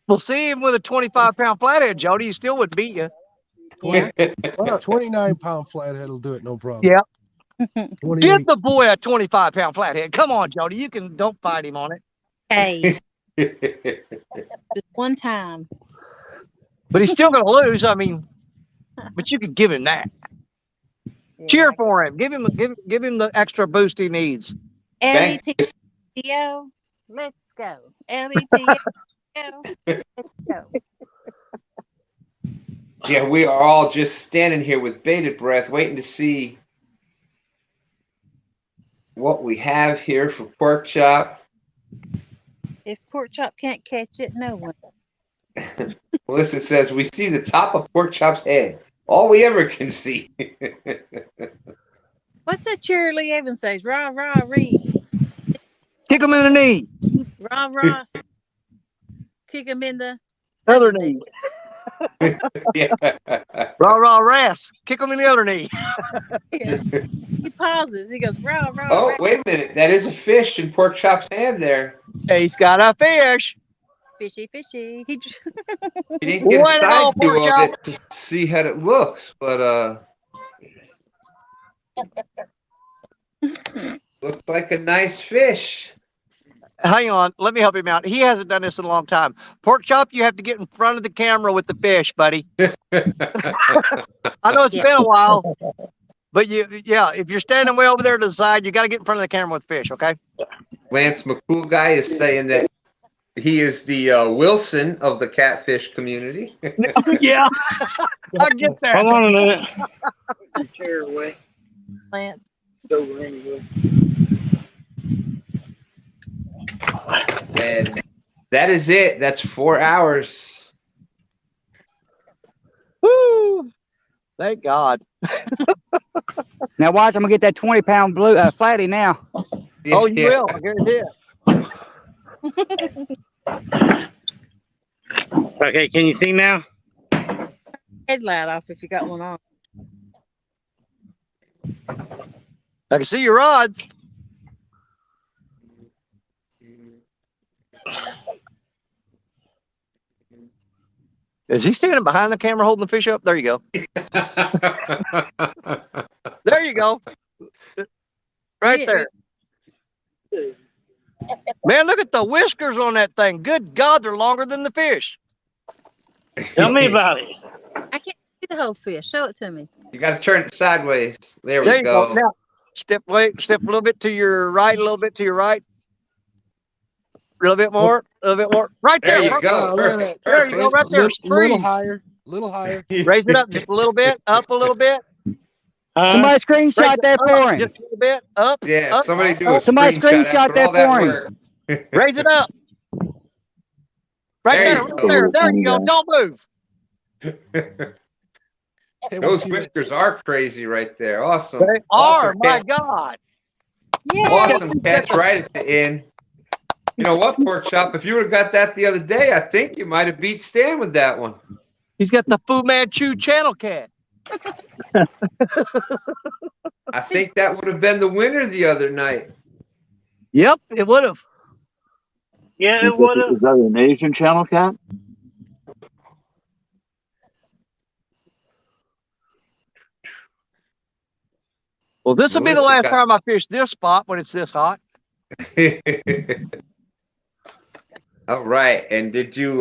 Speaker 4: We'll see him with a 25-pound flathead, Jody. He still would beat you.
Speaker 2: Yeah.
Speaker 11: 29-pound flathead will do it, no problem.
Speaker 4: Yeah.
Speaker 11: 28.
Speaker 4: Give the boy a 25-pound flathead. Come on, Jody. You can. Don't fight him on it.
Speaker 2: Hey. Just one time.
Speaker 4: But he's still going to lose. I mean, but you can give him that.
Speaker 2: Yeah.
Speaker 4: Cheer for him. Give him the extra boost he needs.
Speaker 2: LETO. Let's go. LETO. Let's go.
Speaker 1: Yeah, we are all just standing here with bated breath, waiting to see what we have here for Pork Chop.
Speaker 2: If Pork Chop can't catch it, no one.
Speaker 1: Melissa says, we see the top of Pork Chop's head. All we ever can see.
Speaker 2: What's that Shirley Evans says? Rah, rah, ree.
Speaker 4: Kick him in the knee.
Speaker 2: Rah, rah. Kick him in the
Speaker 4: Other knee.
Speaker 1: Yeah.
Speaker 4: Rah, rah, rass. Kick him in the other knee.
Speaker 2: Yeah. He pauses. He goes, rah, rah,
Speaker 1: Oh,
Speaker 2: rah.
Speaker 1: wait a minute. That is a fish in Pork Chop's hand there.
Speaker 4: He's got a fish.
Speaker 2: Fishy, fishy. He
Speaker 1: He didn't get a
Speaker 4: Way to go,
Speaker 1: side view
Speaker 4: Pork
Speaker 1: of
Speaker 4: Chop.
Speaker 1: it to see how it looks, but Looks like a nice fish.
Speaker 4: Hang on, let me help him out. He hasn't done this in a long time. Pork chop, you have to get in front of the camera with the fish, buddy. I know it's been a while, but if you're standing way over there to the side, you got to get in front of the camera with fish, okay?
Speaker 1: Lance McCool guy is saying that he is the Wilson of the catfish community.
Speaker 4: Yeah, I'll get there.
Speaker 3: Hold on a minute.
Speaker 8: Chair away.
Speaker 2: Lance.
Speaker 8: It's over anyway.
Speaker 1: And that is it. That's 4 hours.
Speaker 4: Woo! Thank God.
Speaker 5: Now watch, I'm gonna get that 20-pound blue flatty now.
Speaker 4: Oh, you will. I guarantee it.
Speaker 3: Okay, can you see now?
Speaker 2: Headlight off if you got one on.
Speaker 4: I can see your rods. Is he standing behind the camera holding the fish up? There you go. There you go. Right there. Man, look at the whiskers on that thing. Good God, they're longer than the fish.
Speaker 3: Tell me about it.
Speaker 2: I can't see the whole fish. Show it to me.
Speaker 1: You got to turn it sideways. There we
Speaker 4: There you
Speaker 1: go.
Speaker 4: go. Now, step a little bit to your right, a little bit to your right. A little bit more, a little bit more. Right there.
Speaker 1: There you go.
Speaker 11: Oh, look at that.
Speaker 4: There you go, right there.
Speaker 11: Little
Speaker 4: Freeze.
Speaker 11: higher. Little higher.
Speaker 4: Raise it up just a little bit, up a little bit.
Speaker 5: Somebody screenshot
Speaker 4: Raise it
Speaker 5: that
Speaker 4: up
Speaker 5: for him.
Speaker 4: just a little bit, up.
Speaker 1: Yeah,
Speaker 4: up,
Speaker 1: somebody do a
Speaker 5: Somebody
Speaker 1: screenshot
Speaker 5: screenshot
Speaker 1: after
Speaker 5: that
Speaker 1: all that
Speaker 5: for him.
Speaker 1: work.
Speaker 4: Raise it up. Right
Speaker 1: There
Speaker 4: there,
Speaker 1: you
Speaker 4: right
Speaker 1: go.
Speaker 4: there. There you go. Don't move.
Speaker 11: Hey, we'll
Speaker 1: Those
Speaker 11: see that.
Speaker 1: whiskers are crazy right there. Awesome.
Speaker 4: They are,
Speaker 1: Awesome
Speaker 4: my
Speaker 1: catch.
Speaker 4: God.
Speaker 2: Yeah.
Speaker 1: Awesome catch right at the end. You know what, Pork Chop? If you would have got that the other day, I think you might have beat Stan with that one.
Speaker 4: He's got the Fu Manchu channel cat.
Speaker 1: I think that would have been the winner the other night.
Speaker 4: Yep, it would have.
Speaker 3: Yeah, it
Speaker 6: Is
Speaker 3: would have.
Speaker 6: that an Asian channel cat?
Speaker 4: Well, this will be the
Speaker 1: Melissa
Speaker 4: last
Speaker 1: got-
Speaker 4: time I fish this spot when it's this hot.
Speaker 1: All right. And did you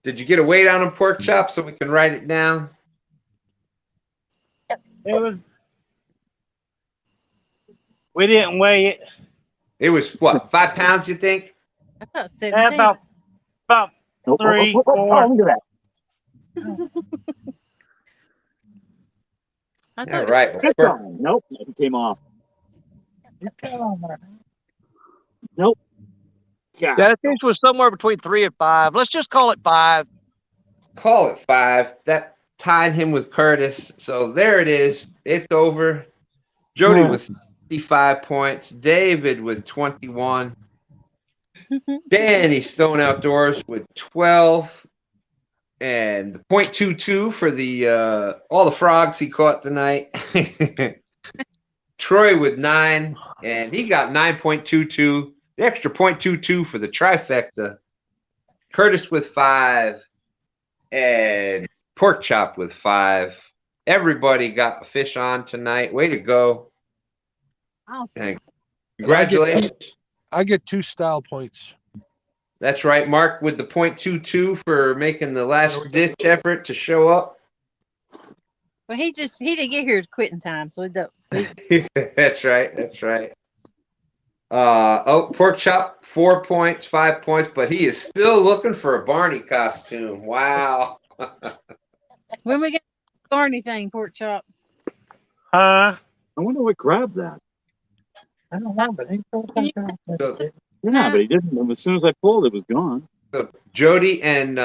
Speaker 1: get a weight on a Pork Chop so we can write it down?
Speaker 3: It was. We didn't weigh it.
Speaker 1: It was what, 5 pounds, you think?
Speaker 2: I thought
Speaker 3: Yeah,
Speaker 2: 17.
Speaker 3: about
Speaker 6: Oh,
Speaker 3: 3,
Speaker 6: oh,
Speaker 3: 4.
Speaker 6: look at
Speaker 2: I thought
Speaker 1: All
Speaker 2: it was
Speaker 1: right.
Speaker 6: that.
Speaker 1: Well,
Speaker 6: Good one. Nope, it came off. Nope. Yeah.
Speaker 4: That fish was somewhere between 3 and 5. Let's just call it 5.
Speaker 1: call it 5. That tied him with Curtis. So there it is. It's over. Jody with 55 points. David with 21. Danny Stone Outdoors with 12. And the .22 for the all the frogs he caught tonight. Troy with 9. And he got 9.22. The extra .22 for the trifecta. Curtis with 5. And Pork Chop with 5. Everybody got a fish on tonight. Way to go.
Speaker 2: awesome.
Speaker 1: And congratulations.
Speaker 11: I get 2 style points.
Speaker 1: That's right, Mark, with the .22 for making the last ditch effort to show up.
Speaker 2: Well, he didn't get here at quitting time, so he don't.
Speaker 1: That's right. That's right. Pork Chop, 4 points, 5 points, but he is still looking for a Barney costume. Wow.
Speaker 2: When we get the Barney thing, Pork Chop.
Speaker 3: Huh?
Speaker 6: I wonder what grabbed that.
Speaker 9: I don't know, but he told
Speaker 2: Can you
Speaker 9: something else.
Speaker 1: So,
Speaker 6: Yeah, but he didn't. As soon as I pulled, it was gone.
Speaker 1: so Jody and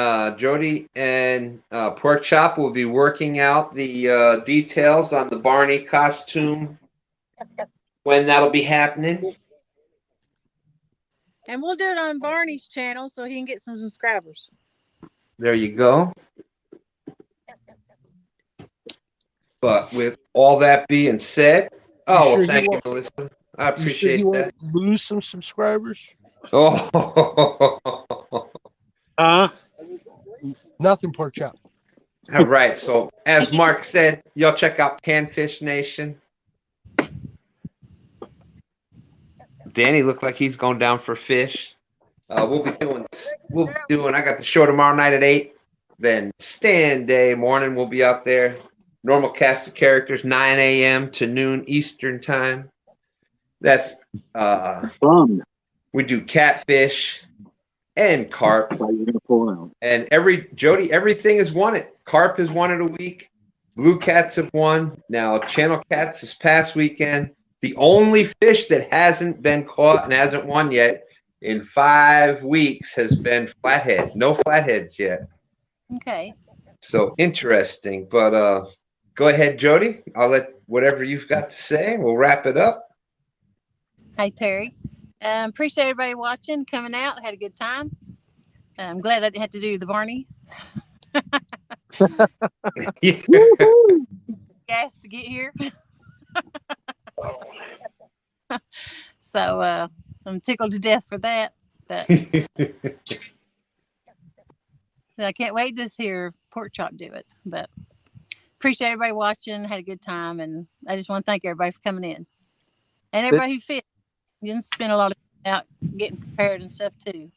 Speaker 1: Pork Chop will be working out the details on the Barney costume when that'll be happening.
Speaker 2: And we'll do it on Barney's channel so he can get some subscribers.
Speaker 1: There you go. But with all that being said, oh,
Speaker 11: sure
Speaker 1: well,
Speaker 11: you
Speaker 1: thank you,
Speaker 11: won't-
Speaker 1: Melissa. I
Speaker 11: You sure
Speaker 1: appreciate
Speaker 11: you
Speaker 1: that.
Speaker 11: won't lose some subscribers?
Speaker 1: Oh,
Speaker 3: Huh?
Speaker 11: Nothing, Pork Chop.
Speaker 1: all right. So, as Mark said, y'all check out Panfish Nation. Danny looked like he's going down for fish. We'll be doing. I got the show tomorrow night at 8. Then stand day morning we'll be out there. Normal cast of characters, 9 a.m. to noon Eastern time. That's
Speaker 6: Fun.
Speaker 1: we do catfish and carp. And Jody, everything is won it. Carp has won it a week. Blue cats have won. Now channel cats this past weekend. The only fish that hasn't been caught and hasn't won yet in 5 weeks has been flathead. No flatheads yet.
Speaker 2: Okay.
Speaker 1: So interesting. But go ahead, Jody. I'll let whatever you've got to say. We'll wrap it up.
Speaker 2: Hi, Terry. Appreciate everybody watching, coming out. Had a good time. I'm glad I didn't have to do the Barney. Gas to get here. So I'm tickled to death for that. But I can't wait to hear Pork Chop do it. But appreciate everybody watching. Had a good time, and I just want to thank everybody for coming in, and everybody who fit. You didn't spend a lot of time out getting prepared and stuff too.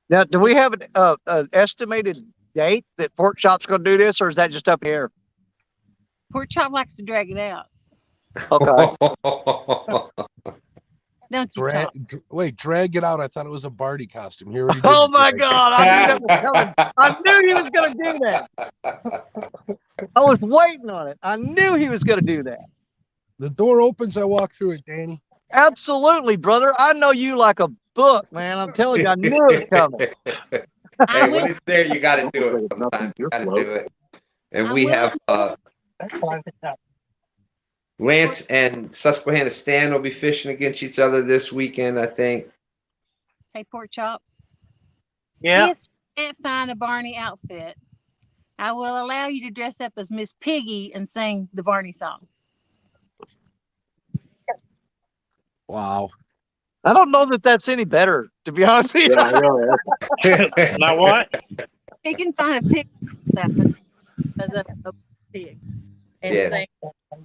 Speaker 4: Now, do we have an estimated date that Pork Chop's going to do this, or is that just up here?
Speaker 2: Pork Chop likes to drag it out.
Speaker 4: Okay.
Speaker 2: Don't you?
Speaker 11: Wait, drag it out. I thought it was a Barty costume. He already did
Speaker 4: Oh my
Speaker 11: drag.
Speaker 4: God! I knew that was coming. I knew he was going to do that. I was waiting on it. I knew he was going to do that.
Speaker 11: The door opens. I walk through it, Danny.
Speaker 4: Absolutely, brother. I know you like a book, man. I'm telling you, I knew it was coming.
Speaker 1: Hey, when it's there, you got to do it sometimes. You got to do it. And we have Lance and Susquehanna Stan will be fishing against each other this weekend, I think.
Speaker 2: Hey, Pork Chop.
Speaker 3: Yeah.
Speaker 2: If you can't find a Barney outfit, I will allow you to dress up as Miss Piggy and sing the Barney song.
Speaker 11: Wow.
Speaker 4: I don't know that that's any better, to be honest with you.
Speaker 3: Now what?
Speaker 2: He can find a pig as a pig and sing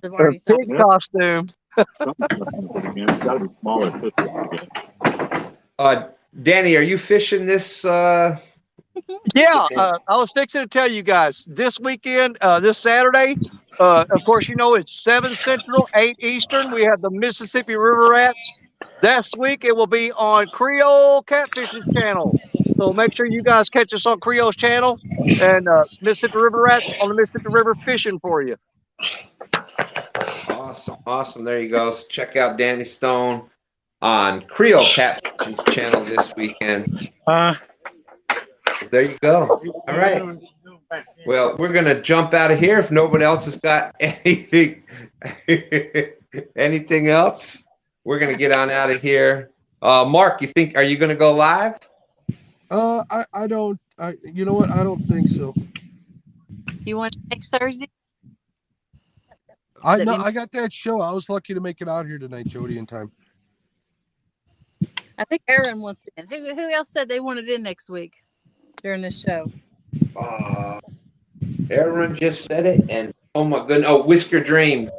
Speaker 2: the Barney song.
Speaker 4: Pig costume.
Speaker 1: Danny, are you fishing this?
Speaker 4: Yeah, I was fixing to tell you guys this weekend, this Saturday. Of course, you know it's 7 Central, 8 Eastern. We have the Mississippi River Rats. This week it will be on Creole Catfishing Channel. So make sure you guys catch us on Creole's channel and Mississippi River Rats on the Mississippi River fishing for you.
Speaker 1: Awesome. There you go. So check out Danny Stone on Creole Catfishing Channel this weekend. There you go. All right. Well, we're going to jump out of here if nobody else has got anything else. We're going to get on out of here. Mark, are you going to go live?
Speaker 11: I don't. You know what? I don't think so.
Speaker 2: You want next Thursday?
Speaker 11: I got that show. I was lucky to make it out here tonight, Jody, in time.
Speaker 2: I think Aaron wants in. Who else said they wanted in next week during this show?
Speaker 1: Aaron just said it, and oh my goodness, Whisker Dream.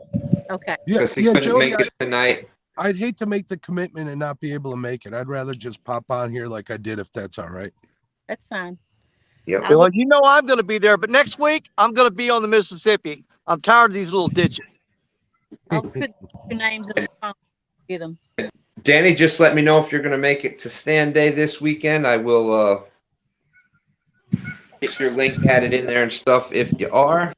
Speaker 2: Okay.
Speaker 1: Because he couldn't
Speaker 11: Jody,
Speaker 1: make it tonight.
Speaker 11: I'd hate to make the commitment and not be able to make it. I'd rather just pop on here like I did, if that's all right.
Speaker 2: That's fine.
Speaker 1: Yep.
Speaker 4: Well, you know I'm going to be there, but next week I'm going to be on the Mississippi. I'm tired of these little ditches.
Speaker 2: I'll put your names in the phone. Get them.
Speaker 1: Danny, just let me know if you're going to make it to Stand Day this weekend. I will get your link added in there and stuff if you are.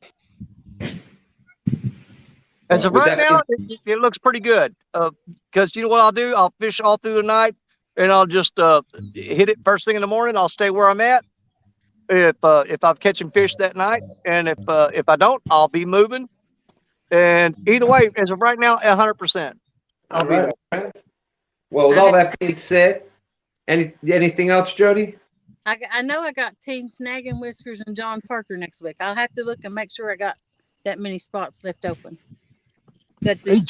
Speaker 4: As of right now, it looks pretty good. Because you know what I'll do? I'll fish all through the night, and I'll just hit it first thing in the morning. I'll stay where I'm at. If I'm catching fish that night, and if I don't, I'll be moving. And either way, as of right now, 100%. I'll be there.
Speaker 1: Well, with all that being said, anything else, Jody?
Speaker 2: I know I got Team Snagging Whiskers and John Parker next week. I'll have to look and make sure I got that many spots left open.
Speaker 11: Hey,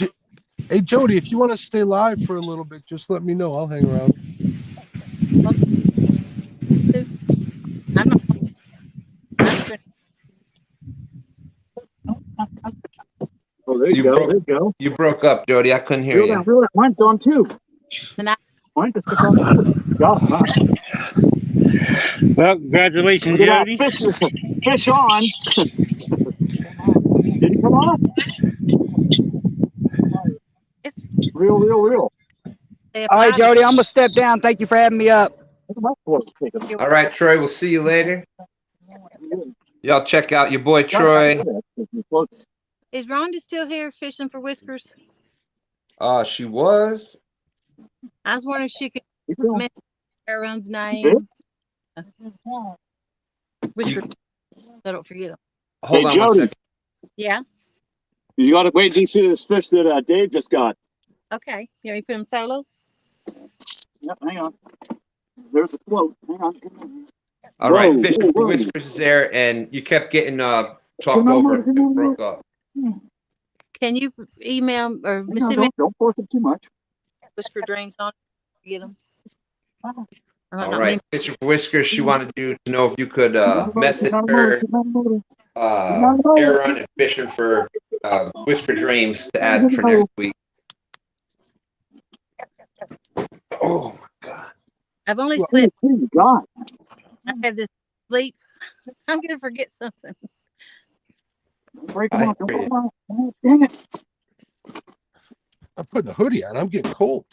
Speaker 11: Jody, if you want to stay live for a little bit, just let me know. I'll hang around.
Speaker 2: I'm not.
Speaker 6: Oh, there There you go. There you go.
Speaker 1: You broke up, Jody. I couldn't hear you.
Speaker 6: Reel that. Mine's on too.
Speaker 2: And I,
Speaker 6: Mine just took off too. God, wow.
Speaker 3: Well, congratulations,
Speaker 6: Look at
Speaker 3: Jody.
Speaker 6: that. Fish on. Did he come on?
Speaker 2: it's
Speaker 6: Real.
Speaker 2: they
Speaker 5: All right,
Speaker 2: apply
Speaker 5: Jody, I'm gonna step down. Thank you for having me up.
Speaker 1: All right, Troy. We'll see you later. Y'all check out your boy Troy.
Speaker 2: Is Rhonda still here fishing for Whiskers?
Speaker 1: She was.
Speaker 2: I was wondering if she could mention Aaron's name. Whiskers, so I don't forget him.
Speaker 1: Hold on
Speaker 6: Jody.
Speaker 1: 1 second.
Speaker 2: Yeah.
Speaker 6: You got to wait till you see this fish that Dave just got.
Speaker 2: Okay. You want me to put him solo?
Speaker 6: Yep, hang on. There's a float. Hang on.
Speaker 1: All right, Fishing for Whiskers is there, and you kept getting talked over and broke up.
Speaker 2: Can you email or
Speaker 6: Don't force it too much.
Speaker 2: Whisker Dreams on? Get them.
Speaker 1: All right, Fishing for Whiskers. She wanted you to know if you could message her, Aaron, and Fishing for Whisker Dreams to add for next week. Oh my God!
Speaker 2: I've only slept.
Speaker 6: God.
Speaker 2: I have this sleep. I'm gonna forget something.
Speaker 6: Break them up. Dang it.
Speaker 11: I'm putting a hoodie on. I'm getting cold.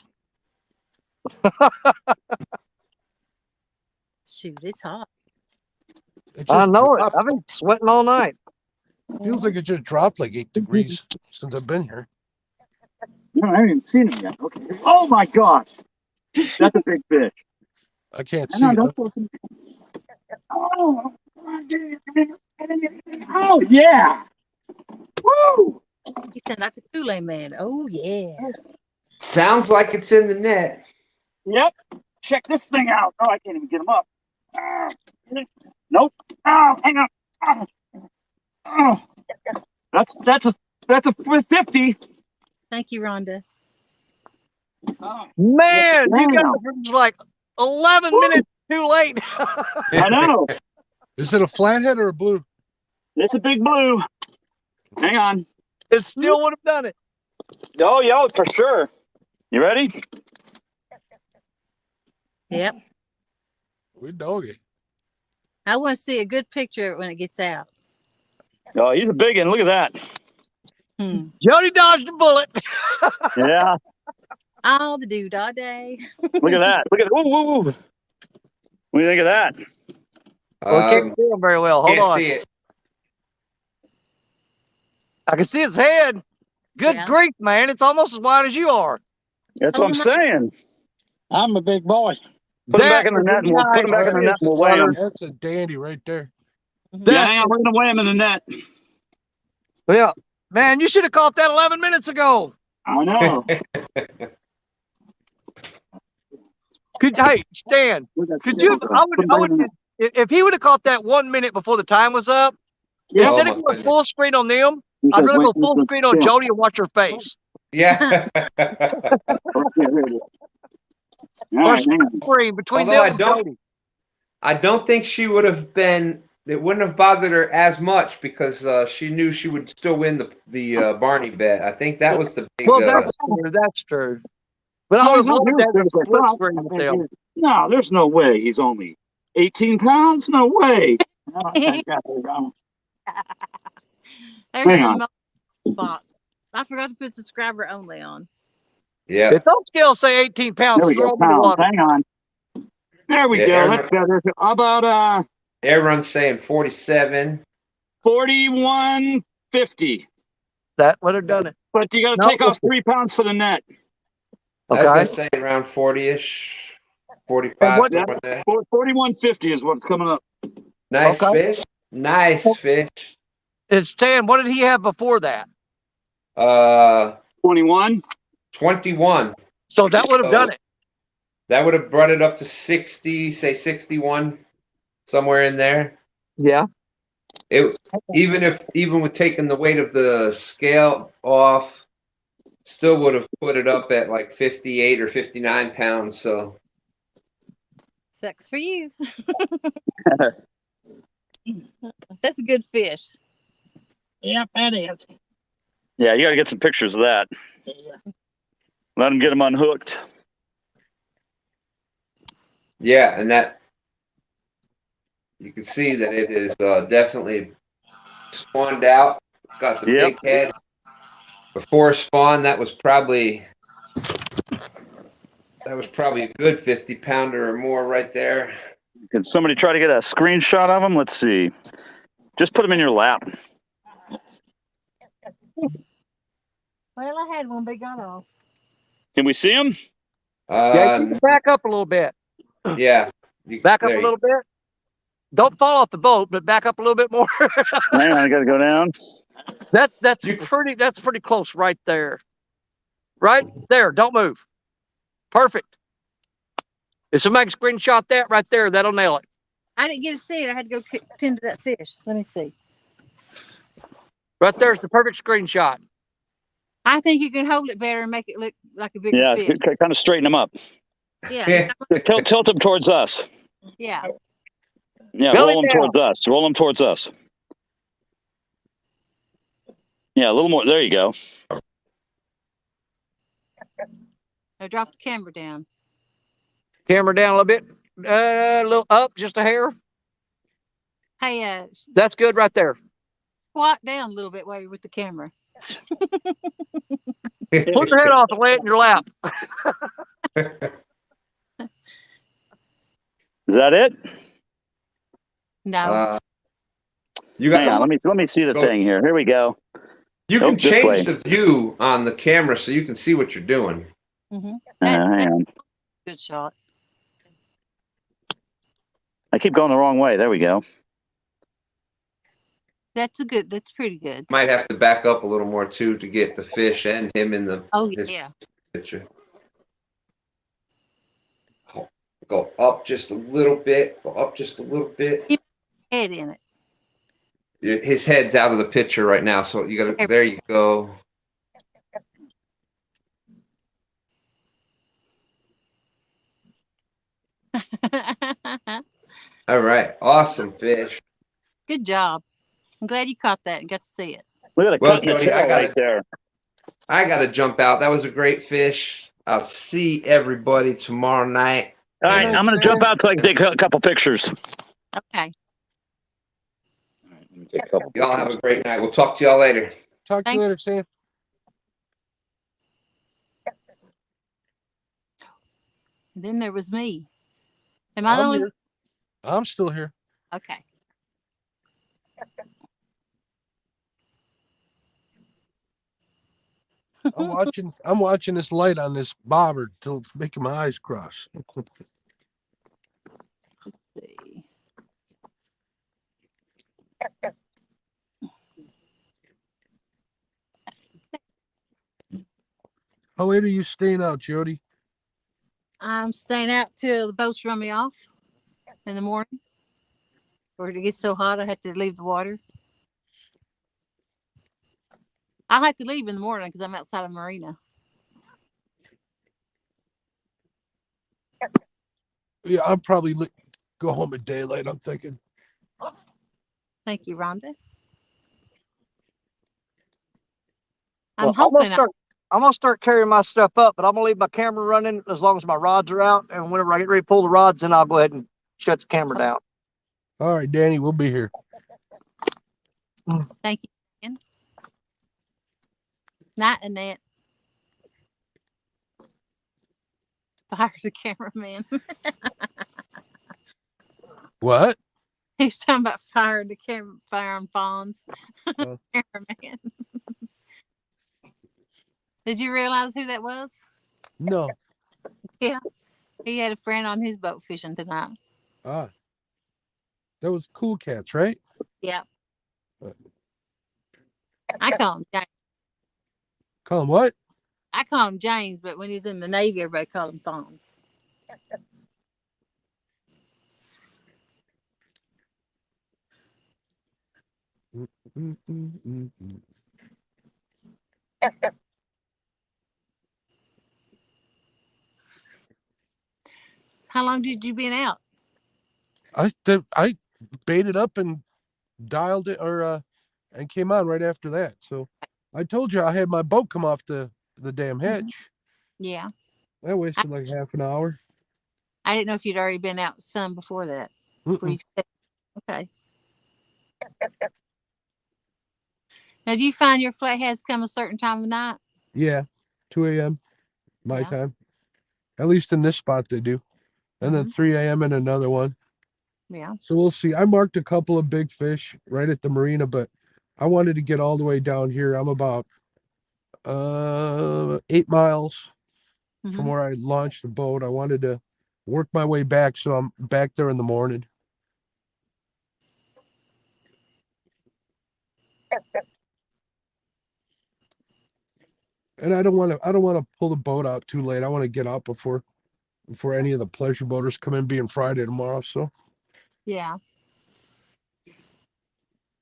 Speaker 2: Shoot, it's hot.
Speaker 11: It
Speaker 4: I
Speaker 11: just
Speaker 4: know it.
Speaker 11: dropped.
Speaker 4: I've been sweating all night.
Speaker 11: Feels like it just dropped like 8 degrees since I've been here.
Speaker 6: No, I haven't even seen him yet. Okay. Oh my gosh. That's a big fish.
Speaker 11: I can't see it.
Speaker 6: Oh yeah. Woo!
Speaker 2: He said that's a Kool-Aid man. Oh yeah.
Speaker 1: Sounds like it's in the net.
Speaker 6: Yep. Check this thing out. Oh, I can't even get him up. Nope. Oh, hang on. Oh. That's a 50.
Speaker 2: Thank you, Rhonda.
Speaker 4: Man, you guys are like 11 minutes too late.
Speaker 6: I know.
Speaker 11: Is it a flathead or a blue?
Speaker 6: It's a big blue. Hang on.
Speaker 4: It still would have done it.
Speaker 6: Oh, yeah, for sure. You ready?
Speaker 2: Yep.
Speaker 11: We doggy.
Speaker 2: I want to see a good picture of it when it gets out.
Speaker 6: Oh, he's a big one. Look at that.
Speaker 4: Jody dodged a bullet.
Speaker 6: Yeah.
Speaker 2: All the doodah day.
Speaker 6: Look at that. Look at that. Woo, woo, woo. What do you think of that?
Speaker 4: Well, I can't see him very well. Hold on.
Speaker 1: See it.
Speaker 4: I can see his head. Good grief, man. It's almost as wide as you are.
Speaker 6: That's what I'm saying.
Speaker 3: I'm a big boy.
Speaker 6: Put him back in the net and we'll put him back in the net and we'll weigh him.
Speaker 11: That's a dandy right there.
Speaker 6: Yeah, hang on. We're going to weigh him in the net.
Speaker 4: Yeah. Man, you should have caught that 11 minutes ago.
Speaker 6: I know.
Speaker 4: Hey, Stan, could you, I would, if he would have caught that 1 minute before the time was up, instead of going full screen on them, I'd rather go full screen on Jody and watch her face.
Speaker 1: Yeah.
Speaker 4: Between
Speaker 1: Although
Speaker 4: them and Jody.
Speaker 1: I don't think she would have been. It wouldn't have bothered her as much because she knew she would still win the Barney bet. I think that was the big.
Speaker 4: Well, that's true. But I was hoping that.
Speaker 6: No, there's no way he's only 18 pounds. No way.
Speaker 2: There's a box. I forgot to put subscriber only on.
Speaker 1: Yeah.
Speaker 4: If those scales say 18 pounds,
Speaker 6: there we
Speaker 4: throw
Speaker 6: go.
Speaker 4: them in the water.
Speaker 6: Hang on. There we go. That's better. How about
Speaker 1: Aaron's saying 47.
Speaker 6: 41.50.
Speaker 4: That would have done it.
Speaker 6: But you got to take off 3 pounds for the net.
Speaker 1: Okay. I was going to say around 40-ish, 45.
Speaker 6: 41.50 is what's coming up.
Speaker 1: Nice fish. Nice fish.
Speaker 4: And Stan, what did he have before that?
Speaker 6: 21.
Speaker 1: 21.
Speaker 4: So that would have done it.
Speaker 1: That would have brought it up to 60, say 61, somewhere in there.
Speaker 4: Yeah.
Speaker 1: Even with taking the weight of the scale off, still would have put it up at like 58 or 59 pounds. So
Speaker 2: sucks for you. That's a good fish.
Speaker 3: Yep, that is.
Speaker 6: Yeah, you got to get some pictures of that. Let them get them unhooked.
Speaker 1: Yeah, and that you can see that it is definitely spawned out. Got the big head. Before spawn, that was probably a good 50-pounder or more right there.
Speaker 6: Can somebody try to get a screenshot of them? Let's see. Just put them in your lap.
Speaker 2: Well, I had one, but got off.
Speaker 6: Can we see them?
Speaker 4: Yeah, you can back up a little bit.
Speaker 1: Yeah.
Speaker 4: Back up a little bit. Don't fall off the boat, but back up a little bit more.
Speaker 6: Hang on, I got to go down.
Speaker 4: That's pretty close right there. Right there. Don't move. Perfect. If somebody can screenshot that right there, that'll nail it.
Speaker 2: I didn't get to see it. I had to go tend to that fish. Let me see.
Speaker 4: Right there's the perfect screenshot.
Speaker 2: I think you can hold it better and make it look like a bigger
Speaker 6: Yeah,
Speaker 2: fish.
Speaker 6: kind of straighten them up.
Speaker 2: Yeah.
Speaker 6: Tilt them towards us.
Speaker 2: Yeah.
Speaker 6: Yeah,
Speaker 4: Belly
Speaker 6: roll them
Speaker 4: down.
Speaker 6: towards us. Roll them towards us. Yeah, a little more. There you go.
Speaker 2: Now drop the camera down.
Speaker 4: Camera down a little bit. A little up, just a hair.
Speaker 2: Hey,
Speaker 4: that's good right there.
Speaker 2: Squat down a little bit while you're with the camera.
Speaker 4: Put your head off and lay it in your lap.
Speaker 6: Is that it?
Speaker 2: No.
Speaker 1: You got.
Speaker 6: Hang on, let me see the thing here. Here we go.
Speaker 1: You can
Speaker 6: this way.
Speaker 1: change the view on the camera so you can see what you're doing.
Speaker 2: Mm-hmm.
Speaker 6: Hang on.
Speaker 2: Good shot.
Speaker 6: I keep going the wrong way. There we go.
Speaker 2: That's pretty good.
Speaker 1: Might have to back up a little more too to get the fish and him in the
Speaker 2: yeah.
Speaker 1: picture. Go up just a little bit. Go up just a little bit.
Speaker 2: Keep your head in it.
Speaker 1: His head's out of the picture right now, so you gotta. There you go. All right, awesome fish.
Speaker 2: Good job. I'm glad you caught that and got to see it.
Speaker 6: Look at
Speaker 1: Well, Jody, I
Speaker 6: right there.
Speaker 1: I gotta jump out. That was a great fish. I'll see everybody tomorrow night.
Speaker 6: All right, I'm gonna jump out so I can take a couple pictures.
Speaker 2: Okay.
Speaker 1: Y'all have a great night. We'll talk to y'all later.
Speaker 11: Talk to you later, Sam.
Speaker 2: And then there was me. Am I the only?
Speaker 11: Here. I'm still here.
Speaker 2: Okay.
Speaker 11: I'm watching this light on this bobber till it's making my eyes cross.
Speaker 2: Let's see.
Speaker 11: How late are you staying out, Jody?
Speaker 2: I'm staying out till the boats run me off in the morning. Or it gets so hot I have to leave the water. I have to leave in the morning because I'm outside of marina.
Speaker 11: Yeah, I'll probably go home at daylight, I'm thinking.
Speaker 2: Thank you, Rhonda.
Speaker 4: Well,
Speaker 2: I'm hoping
Speaker 4: I'm gonna start carrying my stuff up, but I'm gonna leave my camera running as long as my rods are out. And whenever I get ready to pull the rods in, I'll go ahead and shut the camera down.
Speaker 11: All right, Danny, we'll be here.
Speaker 2: Thank you. Ian. Night, Annette. Fire the cameraman.
Speaker 11: What?
Speaker 2: He's talking about firing the camera, firing fawns. Cameraman. Did you realize who that was?
Speaker 11: No.
Speaker 2: Yeah. He had a friend on his boat fishing tonight.
Speaker 11: Ah. That was Cool Cats, right?
Speaker 2: Yep. I call him James.
Speaker 11: Call him what?
Speaker 2: I call him James, but when he's in the Navy, everybody called him Fawns. How long did you been out?
Speaker 11: I baited up and dialed it and came on right after that. So I told you I had my boat come off the damn hitch.
Speaker 2: Yeah.
Speaker 11: That wasted like half an hour.
Speaker 2: I didn't know if you'd already been out some before that. Before you. Okay. Now, do you find your flatheads come a certain time of night?
Speaker 11: Yeah, 2 a.m. my
Speaker 2: Yeah.
Speaker 11: time. At least in this spot they do. And then 3 a.m. in another one.
Speaker 2: Yeah.
Speaker 11: So we'll see. I marked a couple of big fish right at the marina, but I wanted to get all the way down here. I'm about 8 miles from where I launched the boat. I wanted to work my way back, so I'm back there in the morning. And I don't want to pull the boat out too late. I want to get out before any of the pleasure boaters come in, being Friday tomorrow. So
Speaker 2: yeah.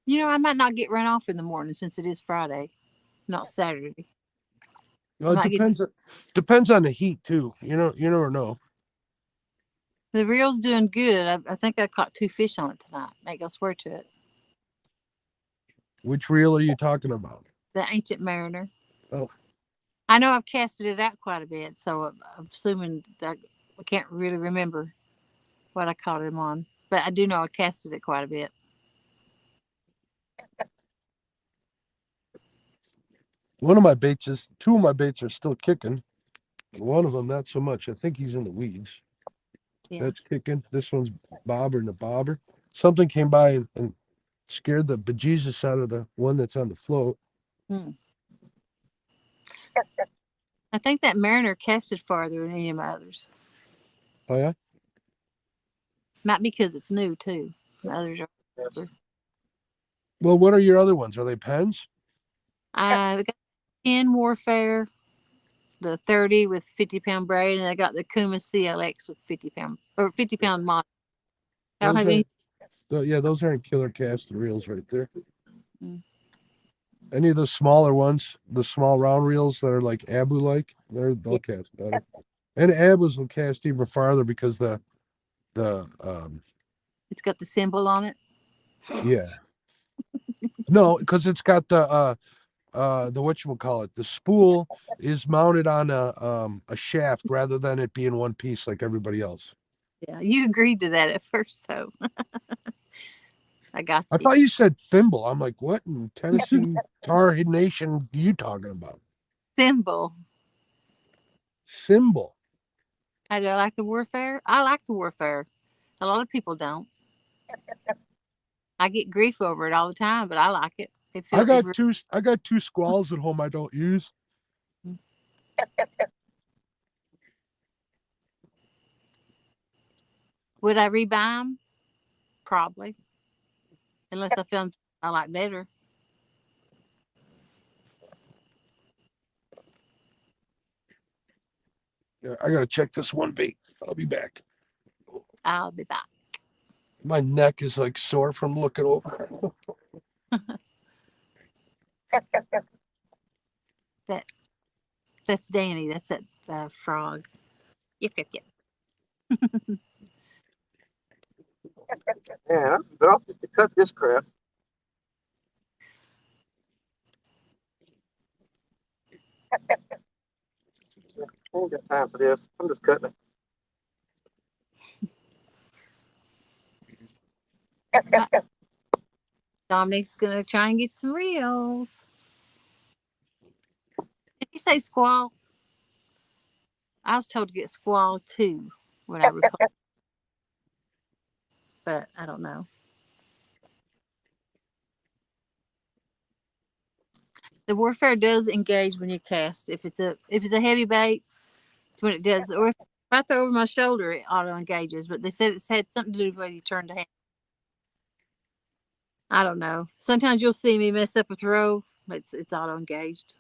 Speaker 2: You know, I might not get run off in the morning since it is Friday, not Saturday.
Speaker 11: well, it depends on the heat too. You never know.
Speaker 2: The reel's doing good. I think I caught 2 fish on it tonight. Make go swear to it.
Speaker 11: Which reel are you talking about?
Speaker 2: The Ancient Mariner.
Speaker 11: Oh.
Speaker 2: I know I've casted it out quite a bit, so I'm assuming that I can't really remember what I caught him on. But I do know I casted it quite a bit.
Speaker 11: Two of my baits are still kicking. One of them, not so much. I think he's in the weeds. Yeah. That's kicking. This one's bobbering the bobber. Something came by and scared the bejesus out of the one that's on the float.
Speaker 2: I think that Mariner casted farther than any of my others.
Speaker 11: Oh, yeah?
Speaker 2: Might be because it's new, too. The others are.
Speaker 11: Well, what are your other ones? Are they pens?
Speaker 2: I got 10 Warfare, the 30 with 50-pound braid, and I got the Kuma CLX with 50-pound mod. I don't have any.
Speaker 11: Yeah, those aren't killer cast reels right there. Any of the smaller ones, the small round reels that are like Abu-like, they'll cast better. And Abus will cast even farther because it's
Speaker 2: got the symbol on it.
Speaker 11: Yeah. No, because it's got the whatchamacallit, the spool is mounted on a shaft rather than it being one piece like everybody else.
Speaker 2: Yeah, you agreed to that at first, though. I got you.
Speaker 11: I thought you said thimble. I'm like, what in Tennessee Tar Nation are you talking about?
Speaker 2: Symbol. I do like the Warfare. I like the Warfare. A lot of people don't. I get grief over it all the time, but I like it.
Speaker 11: I got two squalls at home I don't use.
Speaker 2: Would I rebuy them? Probably. Unless I found I like better.
Speaker 11: Yeah, I gotta check this one bait. I'll be back.
Speaker 2: I'll be back.
Speaker 11: My neck is like sore from looking over.
Speaker 2: That's Danny. That's that frog. Yep.
Speaker 4: Yeah, I'll just cut this crap. I ain't got time for this. I'm just cutting it.
Speaker 2: Dominiqu's gonna try and get some reels. Did you say squall? I was told to get squall too when I recall, but I don't know. The Warfare does engage when you cast. If it's a heavy bait, it's when it does. Or if I throw over my shoulder, it auto engages. But they said it's had something to do with whether you turn the hand. I don't know. Sometimes you'll see me mess up a throw, but it's auto engaged.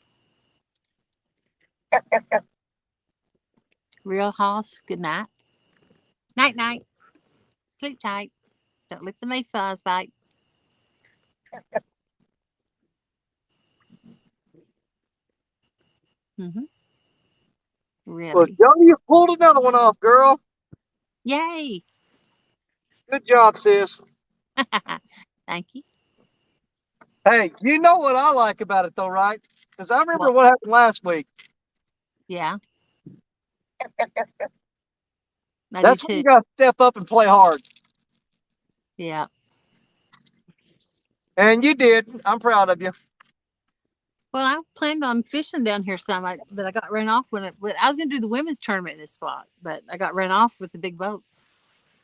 Speaker 2: Real Hoss, good night. Night. Sleep tight. Don't let the mayflies bite. Really?
Speaker 4: Well, Johnny, you pulled another one off, girl.
Speaker 2: Yay!
Speaker 4: Good job, sis.
Speaker 2: Thank you.
Speaker 4: Hey, you know what I like about it though, right? Because I remember
Speaker 2: What?
Speaker 4: what happened last week.
Speaker 2: Yeah, I do
Speaker 4: That's when
Speaker 2: too.
Speaker 4: you got to step up and play hard.
Speaker 2: Yeah.
Speaker 4: And you did. I'm proud of you.
Speaker 2: Well, I planned on fishing down here some, but I got run off when I was going to do the women's tournament in this spot, but I got run off with the big boats.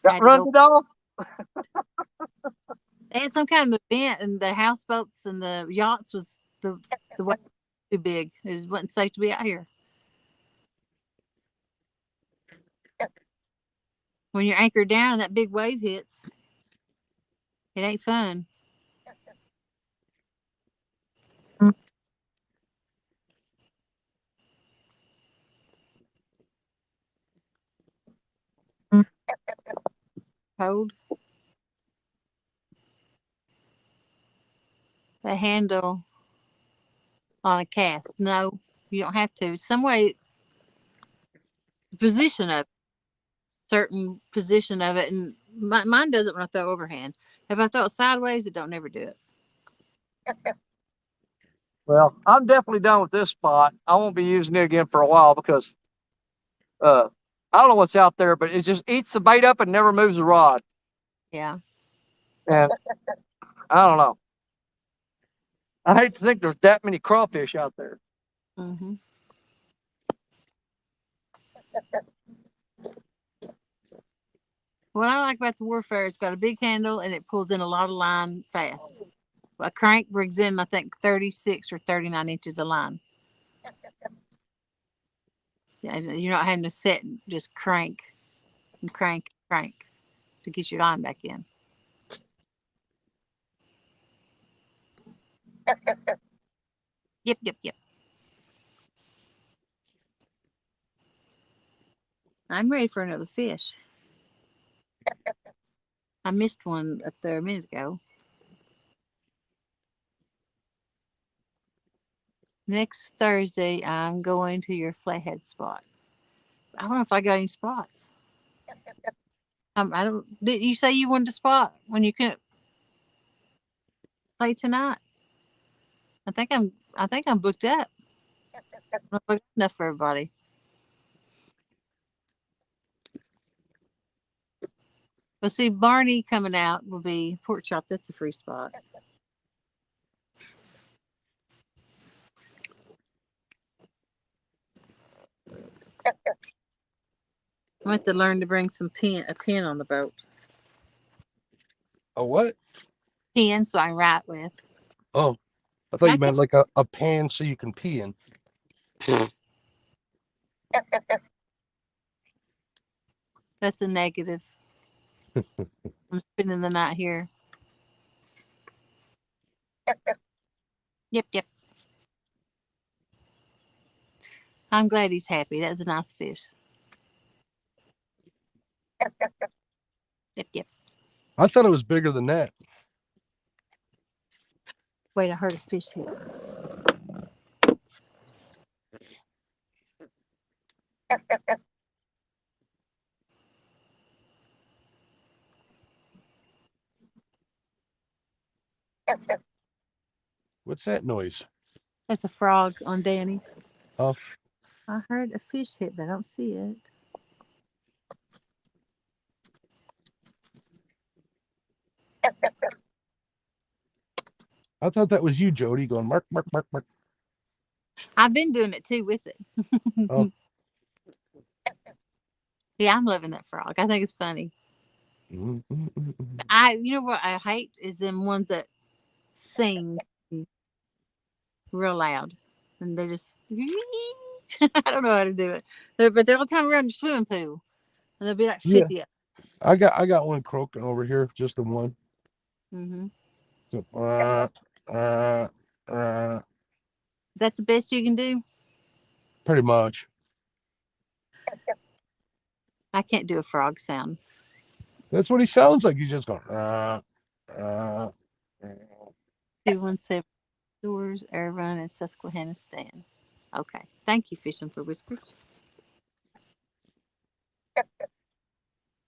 Speaker 2: I
Speaker 4: Got
Speaker 2: had to
Speaker 4: run
Speaker 2: go.
Speaker 4: it off.
Speaker 2: They had some kind of event, and the houseboats and the yachts was the way too big. It just wasn't safe to be out here. When you're anchored down and that big wave hits, it ain't fun. Cold. The handle on a cast. No, you don't have to. Some way, the position of certain position of it, and mine does it when I throw overhand. If I throw it sideways, it don't never do it.
Speaker 4: Well, I'm definitely done with this spot. I won't be using it again for a while because I don't know what's out there, but it just eats the bait up and never moves the rod.
Speaker 2: Yeah.
Speaker 4: And I don't know. I hate to think there's that many crawfish out there.
Speaker 2: Mm-hmm. What I like about the Warfare, it's got a big handle and it pulls in a lot of line fast. A crank brings in, I think, 36 or 39 inches of line. Yeah, you're not having to sit and just crank and crank and crank to get your line back in. Yep, yep, yep. I'm ready for another fish. I missed one up there a minute ago. Next Thursday, I'm going to your Flathead spot. I don't know if I got any spots. I don't. Did you say you wanted a spot when you couldn't play tonight? I think I'm booked up. I don't know if I got enough for everybody. But see, Barney coming out will be pork chop. That's a free spot. I have to learn to bring a pen on the boat.
Speaker 11: A what?
Speaker 2: Pen so I can write with.
Speaker 11: Oh, I thought you meant like a pan so you can pee in.
Speaker 2: That's a negative. I'm spending the night here. Yep, yep. I'm glad he's happy. That's a nice fish. Yep, yep.
Speaker 11: I thought it was bigger than that.
Speaker 2: Wait, I heard a fish hit.
Speaker 11: What's that noise?
Speaker 2: That's a frog on Danny's.
Speaker 11: Oh,
Speaker 2: I heard a fish hit, but I don't see it.
Speaker 11: I thought that was you, Jody, going mark, mark, mark, mark.
Speaker 2: I've been doing it too with it.
Speaker 11: Oh.
Speaker 2: Yeah, I'm loving that frog. I think it's funny. You know what I hate is them ones that sing real loud, and they just I don't know how to do it. But they'll come around the swimming pool, and there'll be like 50
Speaker 11: Yeah.
Speaker 2: of
Speaker 11: I got one croaking over here, just the one.
Speaker 2: them.
Speaker 11: So,
Speaker 2: That's the best you can do.
Speaker 11: pretty much.
Speaker 2: I can't do a frog sound.
Speaker 11: That's what he sounds like. He's just going.
Speaker 2: 217 Stores, Irvine, and Susquehanna stand. Okay. Thank you, Fishing for Whiskers.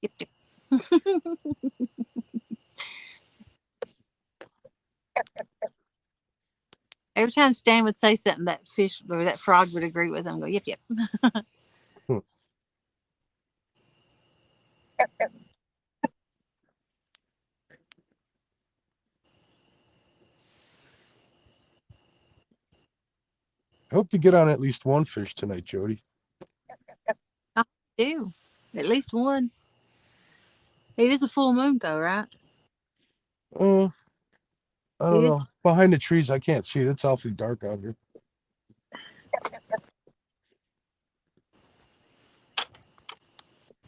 Speaker 2: Yep, yep. Every time Stan would say something, that fish or that frog would agree with him. Go, yep, yep.
Speaker 11: I hope to get on at least one fish tonight, Jody.
Speaker 2: I do. At least one. It is a full moon, though, right?
Speaker 11: I don't
Speaker 2: It is.
Speaker 11: know. Behind the trees, I can't see it. It's awfully dark out here.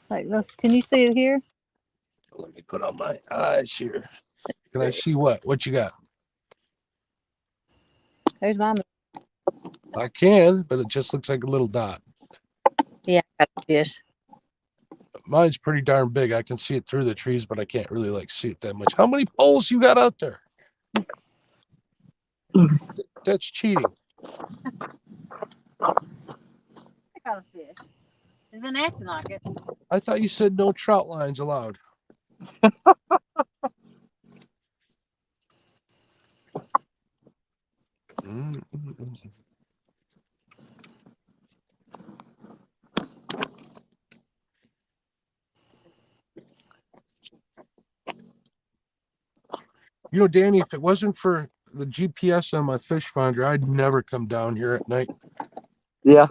Speaker 2: Like, look, can you see it here?
Speaker 11: Let me put on my eyes here. Can I see what? What you got?
Speaker 2: There's my moon.
Speaker 11: I can, but it just looks like a little dot.
Speaker 2: Yeah, I got a fish.
Speaker 11: Mine's pretty darn big. I can see it through the trees, but I can't really like see it that much. How many poles you got out there? That's cheating.
Speaker 2: I got a fish. It's been acting like it.
Speaker 11: I thought you said no trout lines allowed. You know, Danny, if it wasn't for the GPS on my fish finder, I'd never come down here at night.
Speaker 4: Yeah.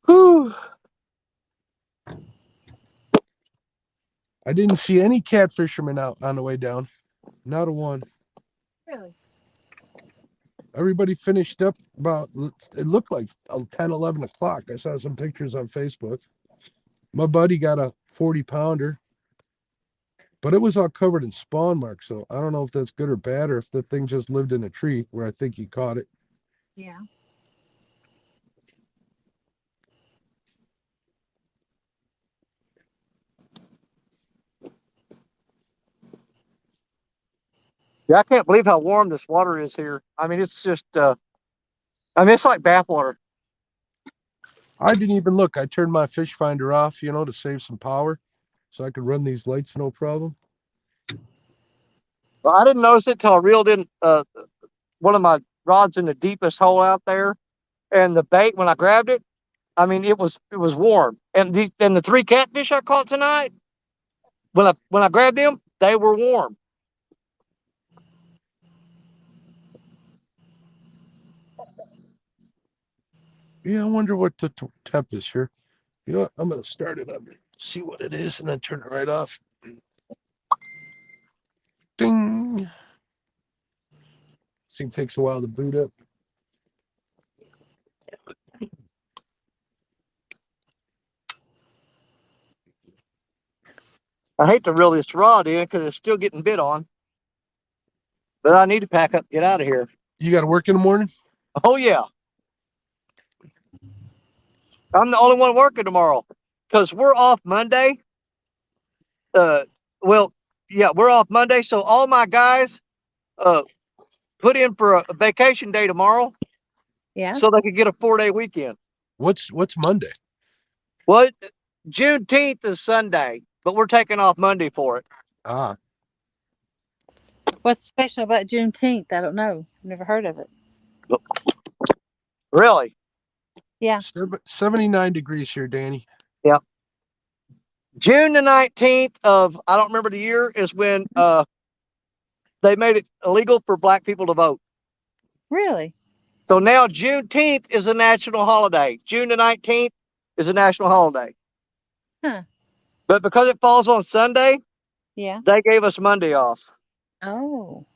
Speaker 4: Whew.
Speaker 11: I didn't see any catfishermen out on the way down. Not a one.
Speaker 2: Really?
Speaker 11: Everybody finished up about, it looked like 10, 11 o'clock. I saw some pictures on Facebook. My buddy got a 40-pounder, but it was all covered in spawn marks. So I don't know if that's good or bad, or if the thing just lived in a tree where I think he caught it.
Speaker 2: Yeah.
Speaker 4: Yeah, I can't believe how warm this water is here. I mean, it's just, it's like bath water.
Speaker 11: I didn't even look. I turned my fish finder off, you know, to save some power so I could run these lights no problem.
Speaker 4: Well, I didn't notice it till I reeled in one of my rods in the deepest hole out there. And the bait, when I grabbed it, I mean, it was warm. And the 3 catfish I caught tonight, when I grabbed them, they were warm.
Speaker 11: Yeah, I wonder what the temp is here. You know what? I'm going to start it up, see what it is, and then turn it right off. Ding. This thing takes a while to boot up.
Speaker 4: I hate to reel this rod in because it's still getting bit on. But I need to pack up, get out of here.
Speaker 11: You got to work in the morning?
Speaker 4: Oh, yeah. I'm the only one working tomorrow because we're off Monday. Well, yeah, we're off Monday. So all my guys put in for a vacation day tomorrow.
Speaker 2: Yeah.
Speaker 4: So they could get a 4-day weekend.
Speaker 11: What's Monday?
Speaker 4: Well, Juneteenth is Sunday, but we're taking off Monday for it.
Speaker 11: Ah.
Speaker 2: What's special about Juneteenth? I don't know. Never heard of it.
Speaker 4: Really?
Speaker 2: Yeah.
Speaker 11: 79 degrees here, Danny.
Speaker 4: Yep. June the 19th of, I don't remember the year, is when they made it illegal for black people to vote.
Speaker 2: Really?
Speaker 4: So now Juneteenth is a national holiday. June the 19th is a national holiday.
Speaker 2: Huh.
Speaker 4: But because it falls on Sunday,
Speaker 2: yeah,
Speaker 4: they gave us Monday off.
Speaker 2: Oh.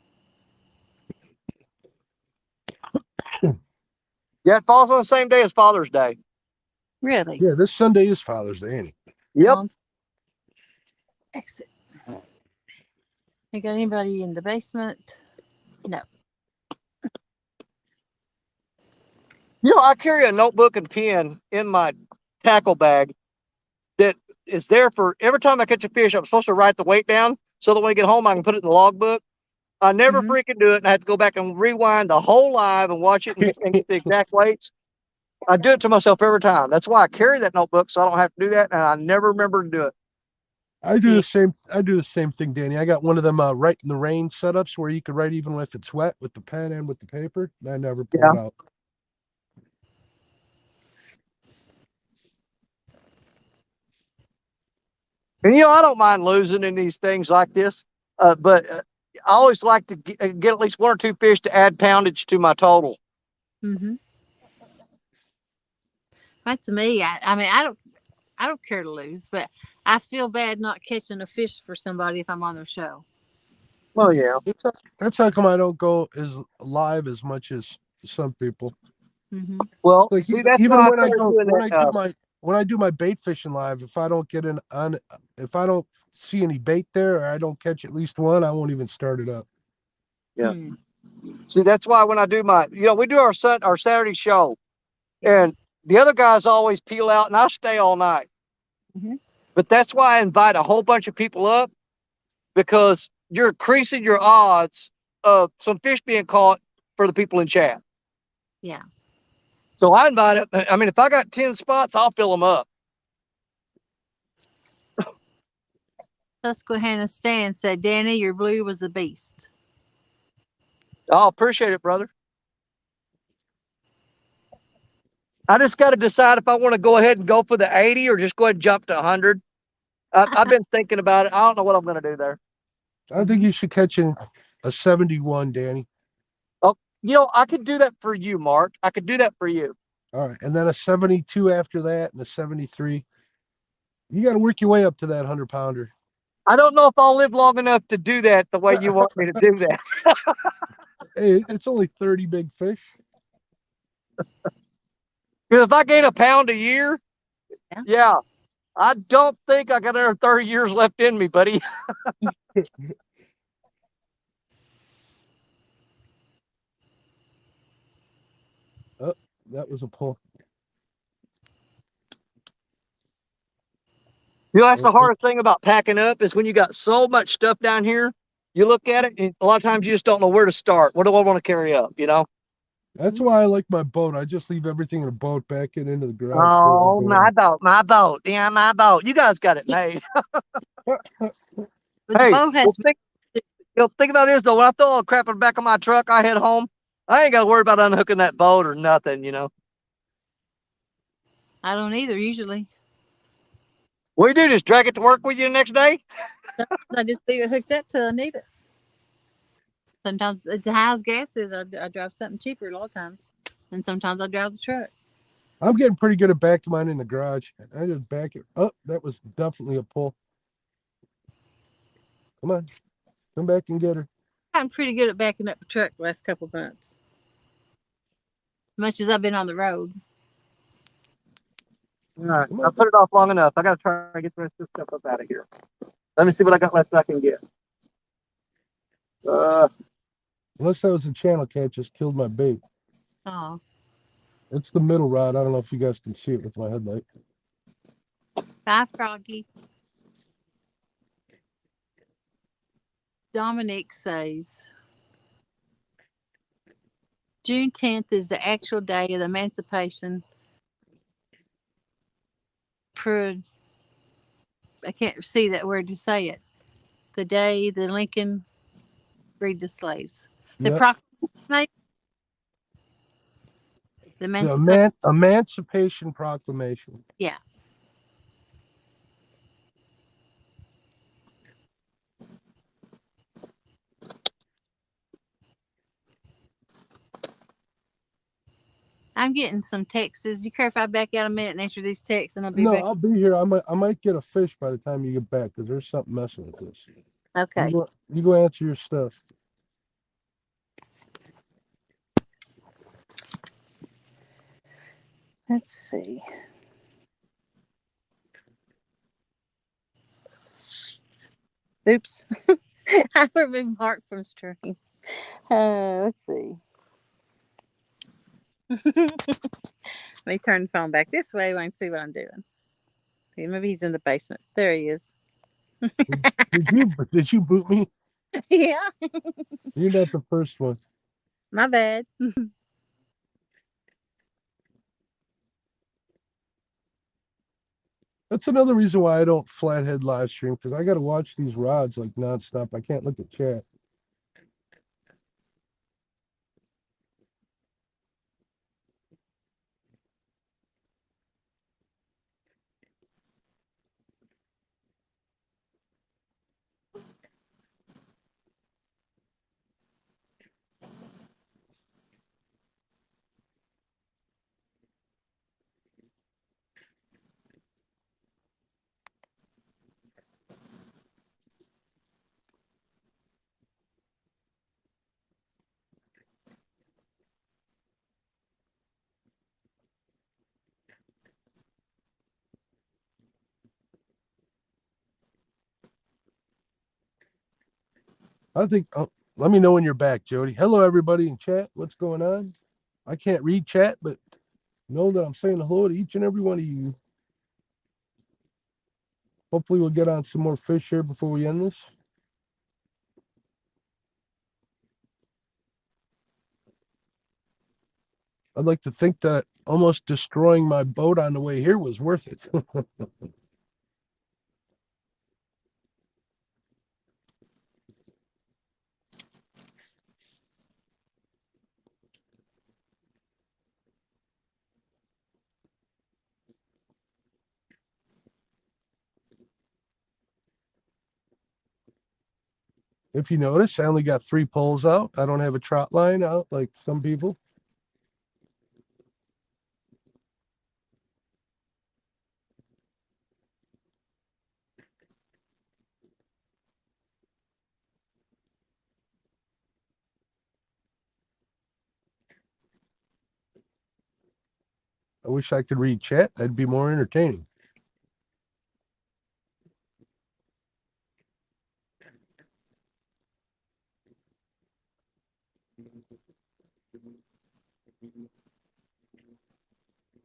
Speaker 4: Yeah, it falls on the same day as Father's Day.
Speaker 2: Really?
Speaker 11: Yeah, this Sunday is Father's Day, ain't it?
Speaker 4: Yep.
Speaker 2: Exit. You got anybody in the basement? No.
Speaker 4: You know, I carry a notebook and pen in my tackle bag that is there for every time I catch a fish. I'm supposed to write the weight down so that when I get home, I can put it in the logbook. I never freaking do it, and I have to go back and rewind the whole live and watch it and get the exact weights. I do it to myself every time. That's why I carry that notebook, so I don't have to do that, and I never remember to do it.
Speaker 11: I do the same. I do the same thing, Danny. I got one of them right in the rain setups where you could write even if it's wet with the pen and with the paper. And I never pull it out.
Speaker 4: And I don't mind losing in these things like this, but I always like to get at least 1 or 2 fish to add poundage to my total.
Speaker 2: Mm-hmm. That's me. I mean, I don't care to lose, but I feel bad not catching a fish for somebody if I'm on their show.
Speaker 4: Well, yeah.
Speaker 11: That's how come I don't go as live as much as some people.
Speaker 2: Mm-hmm.
Speaker 4: Well,
Speaker 11: like
Speaker 4: see,
Speaker 11: even,
Speaker 4: that's
Speaker 11: even
Speaker 4: why
Speaker 11: when I go
Speaker 4: doing
Speaker 11: when
Speaker 4: that,
Speaker 11: I do my bait fishing live, if I don't get if I don't see any bait there or I don't catch at least one, I won't even start it up.
Speaker 4: Yeah. See, that's why when I do my, we do our Saturday show, and the other guys always peel out, and I stay all night.
Speaker 2: Mm-hmm.
Speaker 4: But that's why I invite a whole bunch of people up, because you're increasing your odds of some fish being caught for the people in chat.
Speaker 2: Yeah.
Speaker 4: So I invite it. I mean, if I got 10 spots, I'll fill them up.
Speaker 2: Susquehanna Stan said, Danny, your blue was a beast.
Speaker 4: I'll appreciate it, brother. I just got to decide if I want to go ahead and go for the 80 or just go ahead and jump to 100. I've been thinking about it. I don't know what I'm going to do there.
Speaker 11: I think you should catch a 71, Danny.
Speaker 4: Oh, I could do that for you, Mark. I could do that for you.
Speaker 11: All right. And then a 72 after that and a 73. You got to work your way up to that 100-pounder.
Speaker 4: I don't know if I'll live long enough to do that the way you want me to do that.
Speaker 11: Hey, it's only 30 big fish.
Speaker 4: Because if I gain a pound a year, yeah, I don't think I got another 30 years left in me, buddy.
Speaker 11: Oh, that was a pull.
Speaker 4: That's the hardest thing about packing up is when you got so much stuff down here, you look at it, and a lot of times you just don't know where to start. What do I want to carry up,
Speaker 11: That's why I like my boat. I just leave everything in a boat, back it into the garage.
Speaker 4: Oh, my boat. Yeah, my boat. You guys got it made. Hey, think about this, though. When I throw all the crap in the back of my truck, I head home. I ain't got to worry about unhooking that boat or nothing,
Speaker 2: I don't either, usually.
Speaker 4: What do you do? Just drag it to work with you the next day?
Speaker 2: I just leave it hooked up till I need it. Sometimes it's high as gas is, I drive something cheaper a lot of times. And sometimes I drive the truck.
Speaker 11: I'm getting pretty good at backing mine in the garage. I just back it. Oh, that was definitely a pull. Come on. Come back and get her.
Speaker 2: I'm pretty good at backing up the truck the last couple of months. Much as I've been on the road.
Speaker 4: All right. I put it off long enough. I got to try to get the rest of this stuff up out of here. Let me see what I got left I can get.
Speaker 11: Unless that was a channel cat, just killed my bait.
Speaker 2: Oh.
Speaker 11: It's the middle rod. I don't know if you guys can see it with my headlight.
Speaker 2: Bye, Froggy. Dominic says, June 10th is the actual day of the emancipation. I can't see that word to say it. The day the Lincoln freed the slaves. The proclamation.
Speaker 11: The Emancipation Proclamation.
Speaker 2: Yeah. I'm getting some texts. You care if I back out a minute and answer these texts, and I'll be back?
Speaker 11: No, I'll be here. I might get a fish by the time you get back because there's something messing with this.
Speaker 2: Okay.
Speaker 11: You go answer your stuff.
Speaker 2: Let's see. Oops. I removed Mark from stream. Let's see. Let me turn the phone back this way so I can see what I'm doing. Okay, maybe he's in the basement. There he is.
Speaker 11: Did you boot me?
Speaker 2: Yeah.
Speaker 11: You're not the first one.
Speaker 2: My bad.
Speaker 11: That's another reason why I don't Flathead live stream, because I got to watch these rods like nonstop. I can't look at chat. I think, oh, let me know when you're back, Jody. Hello, everybody in chat. What's going on? I can't read chat, but know that I'm saying hello to each and every one of you. Hopefully we'll get on some more fish here before we end this. I'd like to think that almost destroying my boat on the way here was worth it. If you notice, I only got 3 poles out. I don't have a trot line out like some people. I wish I could read chat. That'd be more entertaining.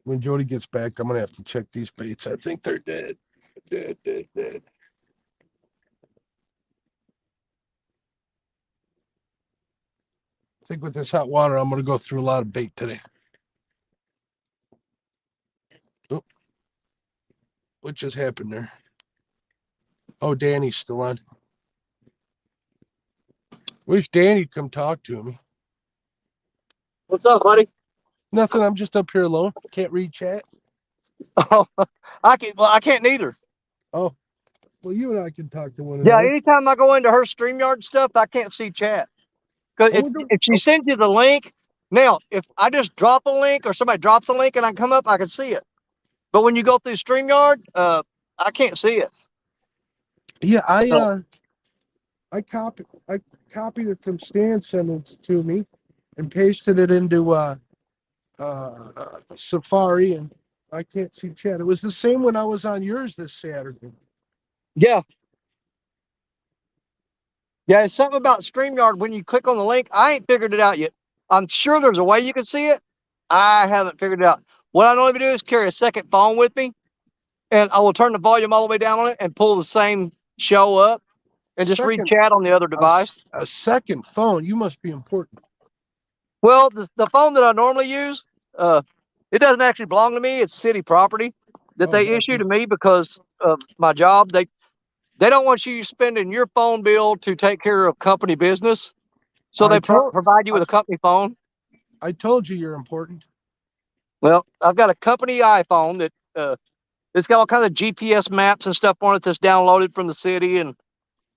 Speaker 11: When Jody gets back, I'm going to have to check these baits. I think they're dead. Dead. I think with this hot water, I'm going to go through a lot of bait today. Oh, what just happened there? Oh, Danny's still on. Wish Danny'd come talk to me.
Speaker 4: What's up, buddy?
Speaker 11: Nothing. I'm just up here alone. Can't read chat.
Speaker 4: Oh, I can't neither.
Speaker 11: Oh, well, you and I can talk to one
Speaker 4: Yeah,
Speaker 11: another.
Speaker 4: anytime I go into her StreamYard stuff, I can't see chat. Because if she sends you the link, now, if I just drop a link or somebody drops a link and I come up, I can see it. But when you go through StreamYard, I can't see it.
Speaker 11: Yeah, I copied it from Stan, sent it to me, and pasted it into Safari, and I can't see chat. It was the same when I was on yours this Saturday.
Speaker 4: Yeah. Yeah, it's something about StreamYard. When you click on the link, I ain't figured it out yet. I'm sure there's a way you can see it. I haven't figured it out. What I normally do is carry a second phone with me, and I will turn the volume all the way down on it and pull the same show up and just read chat on the other device.
Speaker 11: A second phone? You must be important.
Speaker 4: Well, the phone that I normally use, it doesn't actually belong to me. It's city property that they issue to me because of my job. They don't want you spending your phone bill to take care of company business. So they provide you with a company phone.
Speaker 11: I told you you're important.
Speaker 4: Well, I've got a company iPhone that it's got all kinds of GPS maps and stuff on it that's downloaded from the city and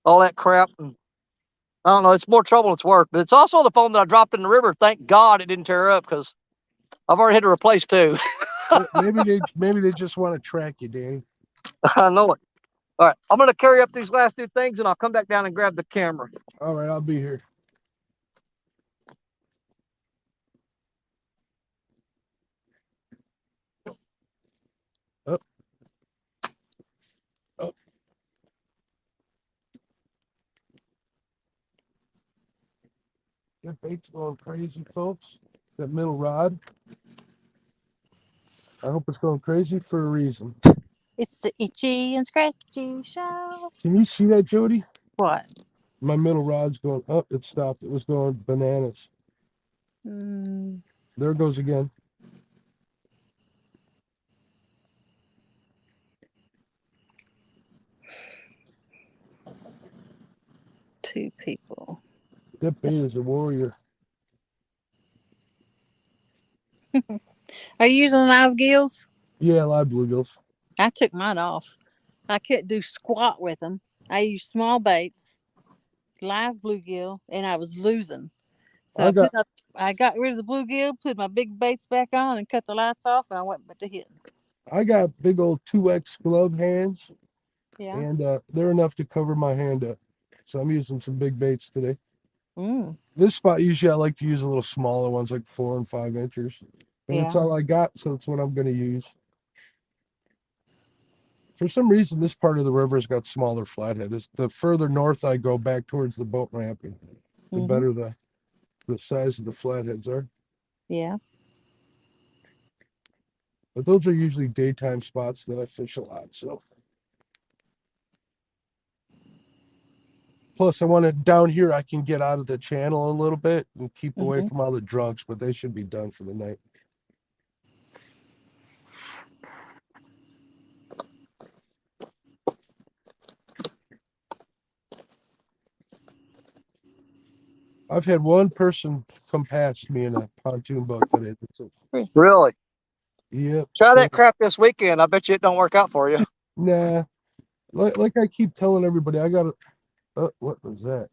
Speaker 4: all that crap. And I don't know. It's more trouble than it's worth. But it's also the phone that I dropped in the river. Thank God it didn't tear up because I've already had to replace 2.
Speaker 11: maybe they just want to track you, Danny.
Speaker 4: I know it. All right, I'm going to carry up these last 2 things, and I'll come back down and grab the camera.
Speaker 11: All right, I'll be here. Oh. That bait's going crazy, folks. That middle rod. I hope it's going crazy for a reason.
Speaker 2: It's the Itchy and Scratchy Show.
Speaker 11: Can you see that, Jody?
Speaker 2: What?
Speaker 11: My middle rod's going up. It stopped. It was going bananas. There it goes again.
Speaker 2: 2 people.
Speaker 11: That bait is a warrior.
Speaker 2: Are you using live gills?
Speaker 11: Yeah, live bluegills.
Speaker 2: I took mine off. I couldn't do squat with them. I used small baits, live bluegill, and I was losing. So I got rid of the bluegill, put my big baits back on, and cut the lights off, and I went back to hitting.
Speaker 11: I got big old 2X glove hands,
Speaker 2: Yeah.
Speaker 11: and they're enough to cover my hand up. So I'm using some big baits today. This spot, usually I like to use a little smaller ones, like 4 and 5 inches. But it's all I got, so it's what I'm going to use. For some reason, this part of the river has got smaller flathead. The further north I go back towards the boat ramping, the better the size of the flatheads are.
Speaker 2: Yeah.
Speaker 11: But those are usually daytime spots that I fish a lot. So, plus I want it down here. I can get out of the channel a little bit and keep away from all the drunks, but they should be done for the night. I've had one person come past me in a pontoon boat today.
Speaker 4: Really?
Speaker 11: Yep.
Speaker 4: Try that crap this weekend. I bet you it don't work out for you.
Speaker 11: Nah. Like I keep telling everybody, I got to. What was that?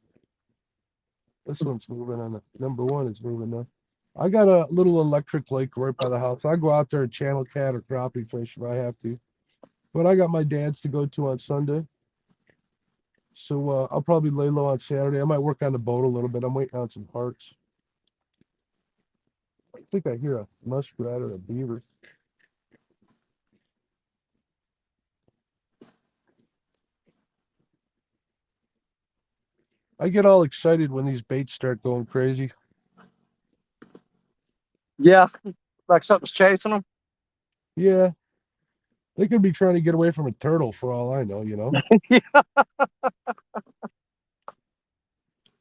Speaker 11: This one's moving on. Number 1 is moving now. I got a little electric lake right by the house. I go out there and channel cat or crappie fish if I have to. But I got my dad's to go to on Sunday. So I'll probably lay low on Saturday. I might work on the boat a little bit. I'm waiting on some parts. I think I hear a muskrat or a beaver. I get all excited when these baits start going crazy.
Speaker 4: Yeah, like something's chasing them.
Speaker 11: Yeah. They could be trying to get away from a turtle for all I know, you know?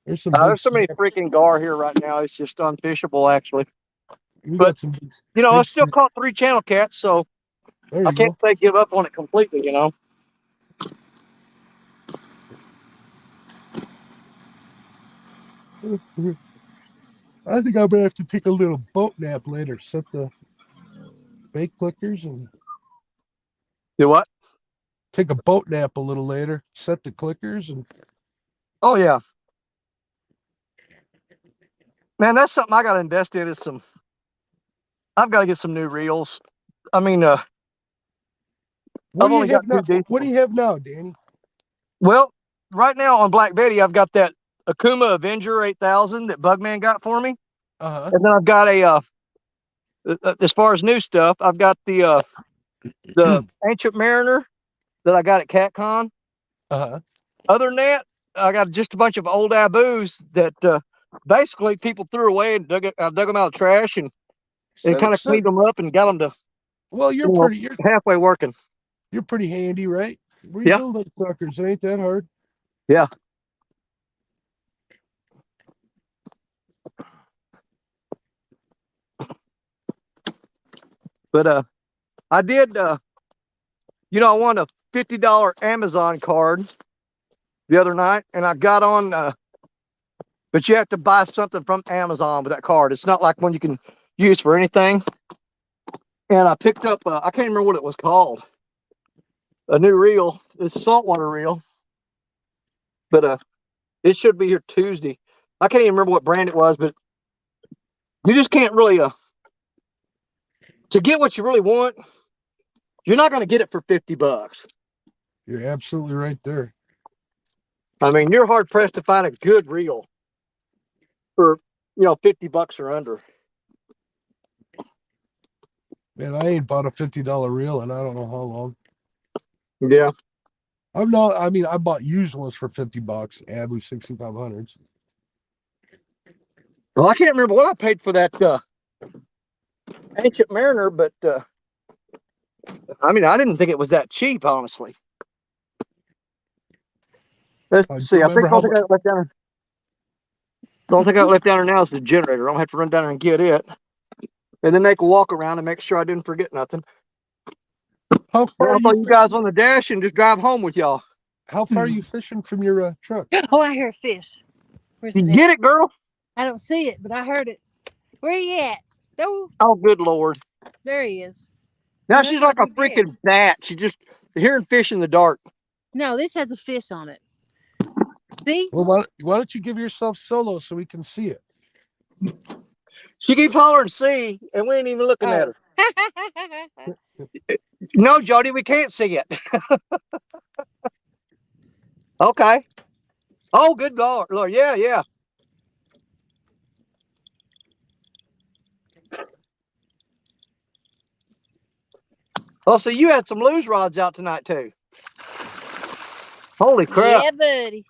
Speaker 11: There's so many
Speaker 4: freaking gar here right now. It's just unfishable, actually.
Speaker 11: But,
Speaker 4: I still caught 3 channel cats, so I can't say give up on it completely, you know?
Speaker 11: I think I'm going to have to take a little boat nap later. Set the bait clickers and...
Speaker 4: Do what?
Speaker 11: Take a boat nap a little later. Set the clickers and...
Speaker 4: Oh, yeah. Man, that's something I got to invest in is some... I've got to get some new reels. I mean,
Speaker 11: what do you have now, Danny?
Speaker 4: Well, right now on Black Betty, I've got that Akuma Avenger 8000 that Bugman got for me. And then I've got as far as new stuff, I've got the Ancient Mariner that I got at CatCon. Other than that, I got just a bunch of old Abus that basically people threw away and dug them out of the trash and kind of cleaned them up and got them to.
Speaker 11: Well, you're
Speaker 4: halfway working.
Speaker 11: You're pretty handy, right? Rebuild those suckers. It ain't that hard.
Speaker 4: Yeah. But I did. I won a $50 Amazon card the other night, and I got on. But you have to buy something from Amazon with that card. It's not like one you can use for anything. And I picked up. I can't remember what it was called. A new reel. It's a saltwater reel. But it should be here Tuesday. I can't even remember what brand it was, but you just can't really to get what you really want. You're not going to get it for $50.
Speaker 11: You're absolutely right there.
Speaker 4: I mean, you're hard pressed to find a good reel for $50 or under.
Speaker 11: Man, I ain't bought a $50 reel and I don't know how long.
Speaker 4: Yeah.
Speaker 11: I bought used ones for $50, Abu 6500s.
Speaker 4: Well, I can't remember what I paid for that Ancient Mariner, but I didn't think it was that cheap, honestly. Let's see. I think I left down there. The only thing I left down there now is the generator. I don't have to run down there and get it, and then make a walk around and make sure I didn't forget nothing.
Speaker 11: How far
Speaker 4: I'll throw you guys on the dash and just drive home with y'all.
Speaker 11: How far are you fishing from your truck?
Speaker 2: Oh, I hear a fish. Where's
Speaker 4: You
Speaker 2: it
Speaker 4: get
Speaker 2: at?
Speaker 4: it, girl?
Speaker 2: I don't see it, but I heard it. Where you at? Oh,
Speaker 4: Oh, good Lord.
Speaker 2: there he is.
Speaker 4: Now
Speaker 2: Oh, that's
Speaker 4: she's
Speaker 2: a
Speaker 4: like a
Speaker 2: big deer.
Speaker 4: freaking bat. She just hearing fish in the dark.
Speaker 2: No, this has a fish on it. See?
Speaker 11: Well, why don't you give yourself solo so we can see it?
Speaker 4: She keeps hollering "see," and we ain't even looking at
Speaker 2: Oh.
Speaker 4: her. No, Jody, we can't see it. Okay. Oh, good Lord. Lord. Yeah, yeah. Oh, so you had some loose rods out tonight too. Holy crap.
Speaker 2: Yeah, buddy.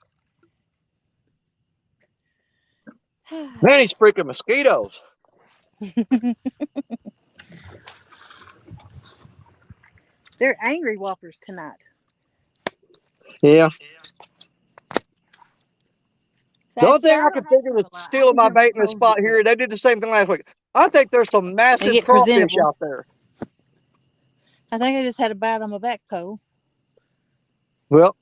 Speaker 4: Man, he's freaking mosquitoes.
Speaker 2: They're angry whoppers tonight.
Speaker 4: Yeah. The only thing
Speaker 2: I
Speaker 4: I
Speaker 2: don't
Speaker 4: can
Speaker 2: have
Speaker 4: figure
Speaker 2: to
Speaker 4: is
Speaker 2: go out. I
Speaker 4: stealing
Speaker 2: can
Speaker 4: my
Speaker 2: hear my
Speaker 4: bait in the
Speaker 2: toes
Speaker 4: spot
Speaker 2: getting
Speaker 4: here. They did the same thing last week. I think there's some
Speaker 2: They
Speaker 4: massive
Speaker 2: get
Speaker 4: crawfish
Speaker 2: presentable.
Speaker 4: out there.
Speaker 2: I think I just had a bite on my back pole.
Speaker 4: Well,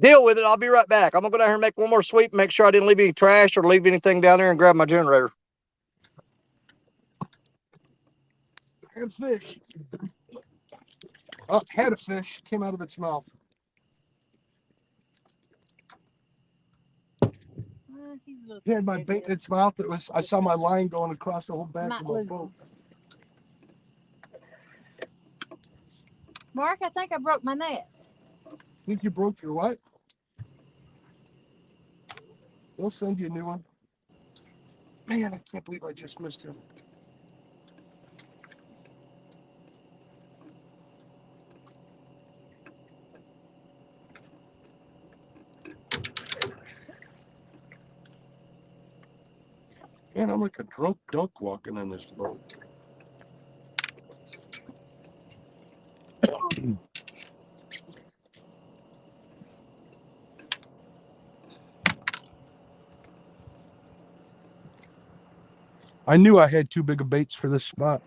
Speaker 4: deal with it. I'll be right back. I'm going to go down here and make one more sweep and make sure I didn't leave any trash or leave anything down there and grab my generator.
Speaker 11: Had a fish. Oh, had a fish. Came out of its mouth. He had my bait in its mouth. I saw my line going across the whole back of my boat.
Speaker 2: Mark, I think I broke my net.
Speaker 11: Think you broke your what? We'll send you a new one. Man, I can't believe I just missed him. Man, I'm like a drunk duck walking on this boat. I knew I had too big of baits for this spot.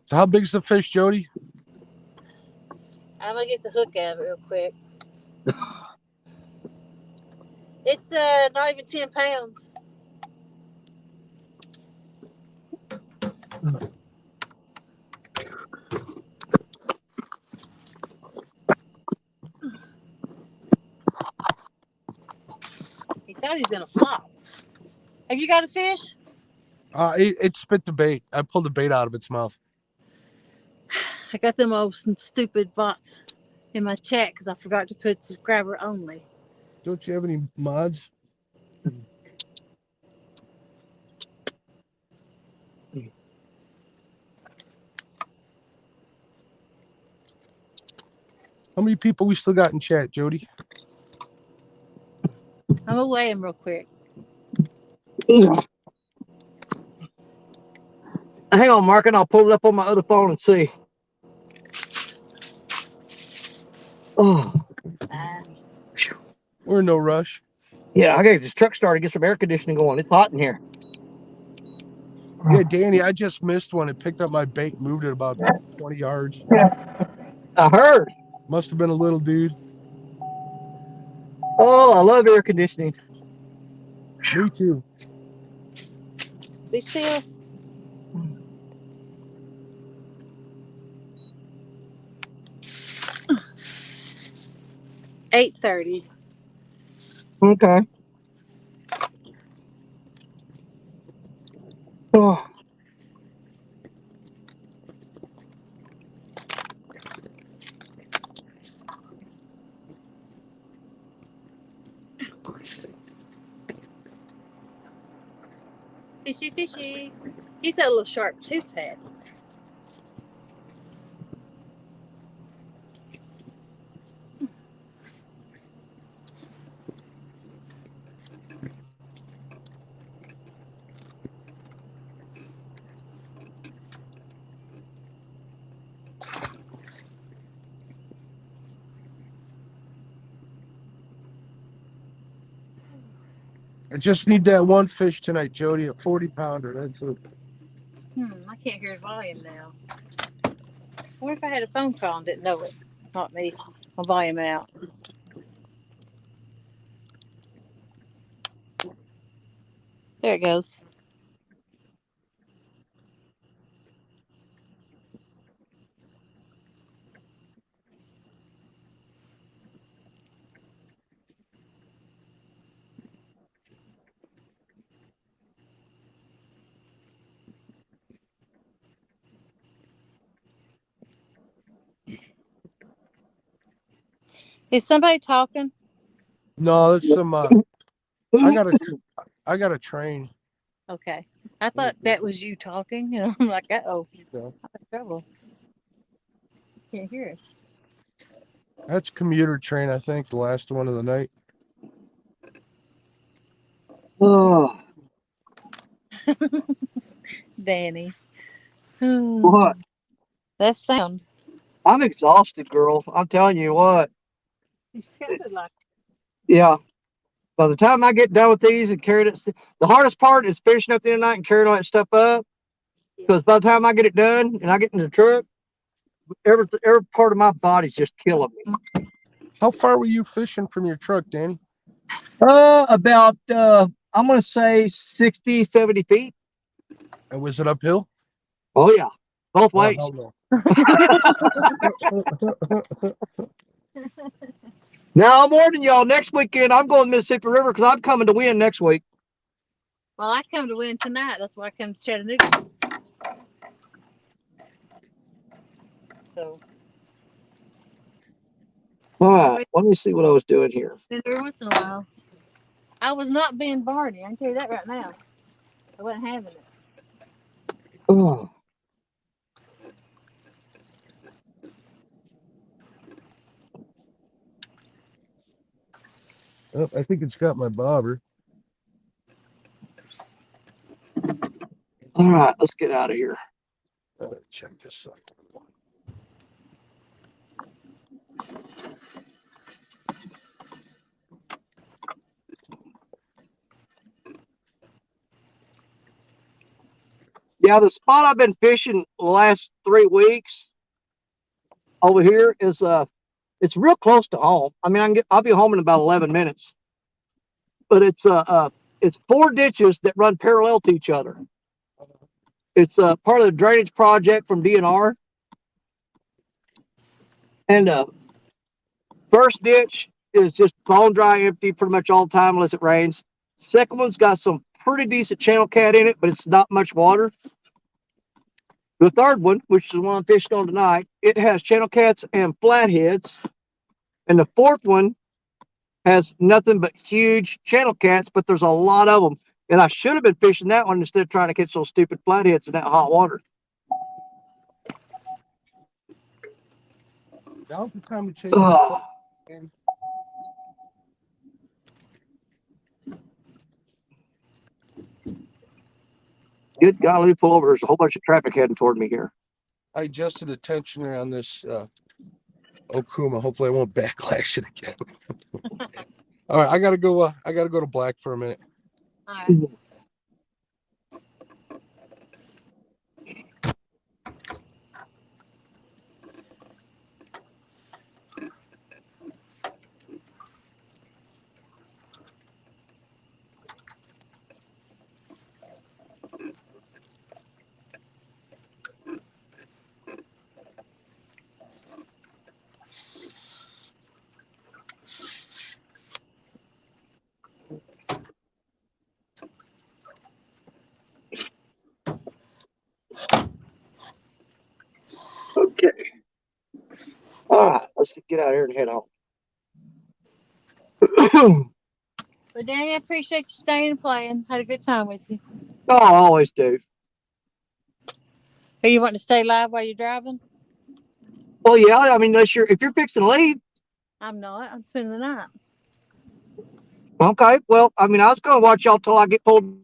Speaker 11: So how big's the fish, Jody?
Speaker 2: I'm gonna get the hook out of it real quick. It's not even 10 pounds. He thought he was gonna flop. Have you got a fish?
Speaker 11: It spit the bait. I pulled the bait out of its mouth.
Speaker 2: I got them old stupid bots in my chat because I forgot to put subscriber only.
Speaker 11: Don't you have any mods? How many people we still got in chat, Jody?
Speaker 2: I'm gonna weigh him real quick.
Speaker 4: Hang on, Mark, and I'll pull it up on my other phone and see. Oh.
Speaker 11: We're in no rush.
Speaker 4: Yeah, I got this truck started, get some air conditioning going. It's hot in here.
Speaker 11: Yeah, Danny, I just missed one. It picked up my bait, moved it about 20 yards.
Speaker 4: I heard.
Speaker 11: Must have been a little dude.
Speaker 4: Oh, I love air conditioning.
Speaker 11: Me too.
Speaker 2: Be still. $8.30.
Speaker 4: Okay. Oh.
Speaker 2: Fishy, fishy. He's got a little sharp tooth pad.
Speaker 11: I just need that one fish tonight, Jody, a 40-pounder. That's it.
Speaker 2: I can't hear his volume now. What if I had a phone call and didn't know it? Not me. My volume out. There it goes. Is somebody talking?
Speaker 11: No, that's some. I got a train.
Speaker 2: Okay. I thought that was you talking. You know, I'm like, uh-oh.
Speaker 11: No.
Speaker 2: I'm in trouble. Can't hear it.
Speaker 11: That's commuter train, I think, the last one of the night.
Speaker 4: Oh,
Speaker 2: Danny.
Speaker 4: what?
Speaker 2: That sound.
Speaker 4: I'm exhausted, girl. I'm telling you what.
Speaker 2: You sounded like.
Speaker 4: Yeah. By the time I get done with these and carry it, the hardest part is finishing up the night and carrying all that stuff up. Because by the time I get it done and I get in the truck, every part of my body's just killing me.
Speaker 11: How far were you fishing from your truck, Danny?
Speaker 4: About I'm gonna say 60, 70 feet.
Speaker 11: And was it uphill?
Speaker 4: Oh yeah, both ways.
Speaker 11: hell no.
Speaker 4: Now I'm warning y'all. Next weekend I'm going to Mississippi River because I'm coming to win next week.
Speaker 2: Well, I come to win tonight. That's why I come to Chattanooga. So.
Speaker 4: All right, let me see what I was doing here.
Speaker 2: Every once in a while. I was not being Barney. I can tell you that right now. I wasn't having it.
Speaker 4: Oh.
Speaker 11: Oh, I think it's got my bobber.
Speaker 4: All right, let's get out of here.
Speaker 11: Check this out.
Speaker 4: Yeah, the spot I've been fishing the last 3 weeks over here is it's real close to home. I mean, I'll be home in about 11 minutes. But it's 4 ditches that run parallel to each other. It's part of the drainage project from DNR. And first ditch is just bone dry empty pretty much all the time unless it rains. Second one's got some pretty decent channel cat in it, but it's not much water. The third one, which is the one I'm fishing on tonight, it has channel cats and flatheads. And the fourth one has nothing but huge channel cats, but there's a lot of them. And I should have been fishing that one instead of trying to catch those stupid flatheads in that hot water.
Speaker 11: Now's the time to chase the flathead.
Speaker 4: Good golly, pull over. There's a whole bunch of traffic heading toward me here.
Speaker 11: I adjusted the tensioner on this Okuma. Hopefully I won't backlash it again. All right, I gotta go to black for a minute.
Speaker 2: All right.
Speaker 4: Okay. All right, let's get out of here and head home.
Speaker 2: But Danny, I appreciate you staying and playing. Had a good time with you.
Speaker 4: Oh, I always do.
Speaker 2: Are you wanting to stay live while you're driving?
Speaker 4: Well, yeah, I mean, if you're fixing to leave.
Speaker 2: I'm not. I'm spending the night.
Speaker 4: Okay, well, I mean, I was going to watch y'all till I get pulled.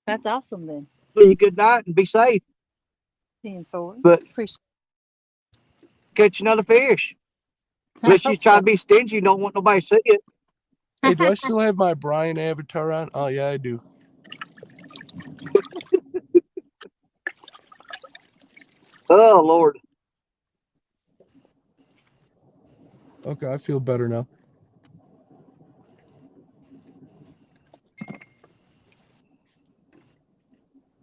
Speaker 2: That's awesome then.
Speaker 4: Good night and be safe.
Speaker 2: 10-4.
Speaker 4: But
Speaker 2: appreciate
Speaker 4: catch another fish. Unless you try to be stingy, you don't want nobody to see it.
Speaker 11: Hey, do I still have my Brian avatar on? Oh yeah, I do.
Speaker 4: Oh Lord.
Speaker 11: Okay, I feel better now.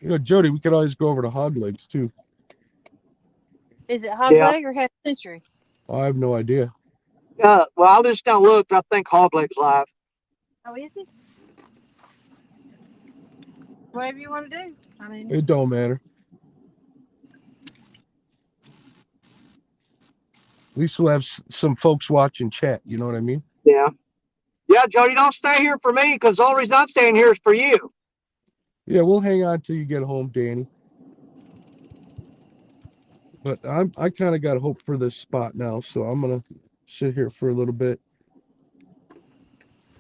Speaker 11: You know, Jody, we could always go over to Hog Legs too.
Speaker 2: Is it hog leg or half century?
Speaker 11: I have no idea.
Speaker 4: Well, I just now looked. I think Hog Leg's live.
Speaker 2: Oh, is it? Whatever you want to do. I mean,
Speaker 11: It don't matter. At least we'll have some folks watching chat. You know what I mean?
Speaker 4: Yeah. Yeah, Jody, don't stay here for me because the only reason I'm staying here is for you.
Speaker 11: Yeah, we'll hang on till you get home, Danny. But I kind of got hope for this spot now, so I'm gonna sit here for a little bit.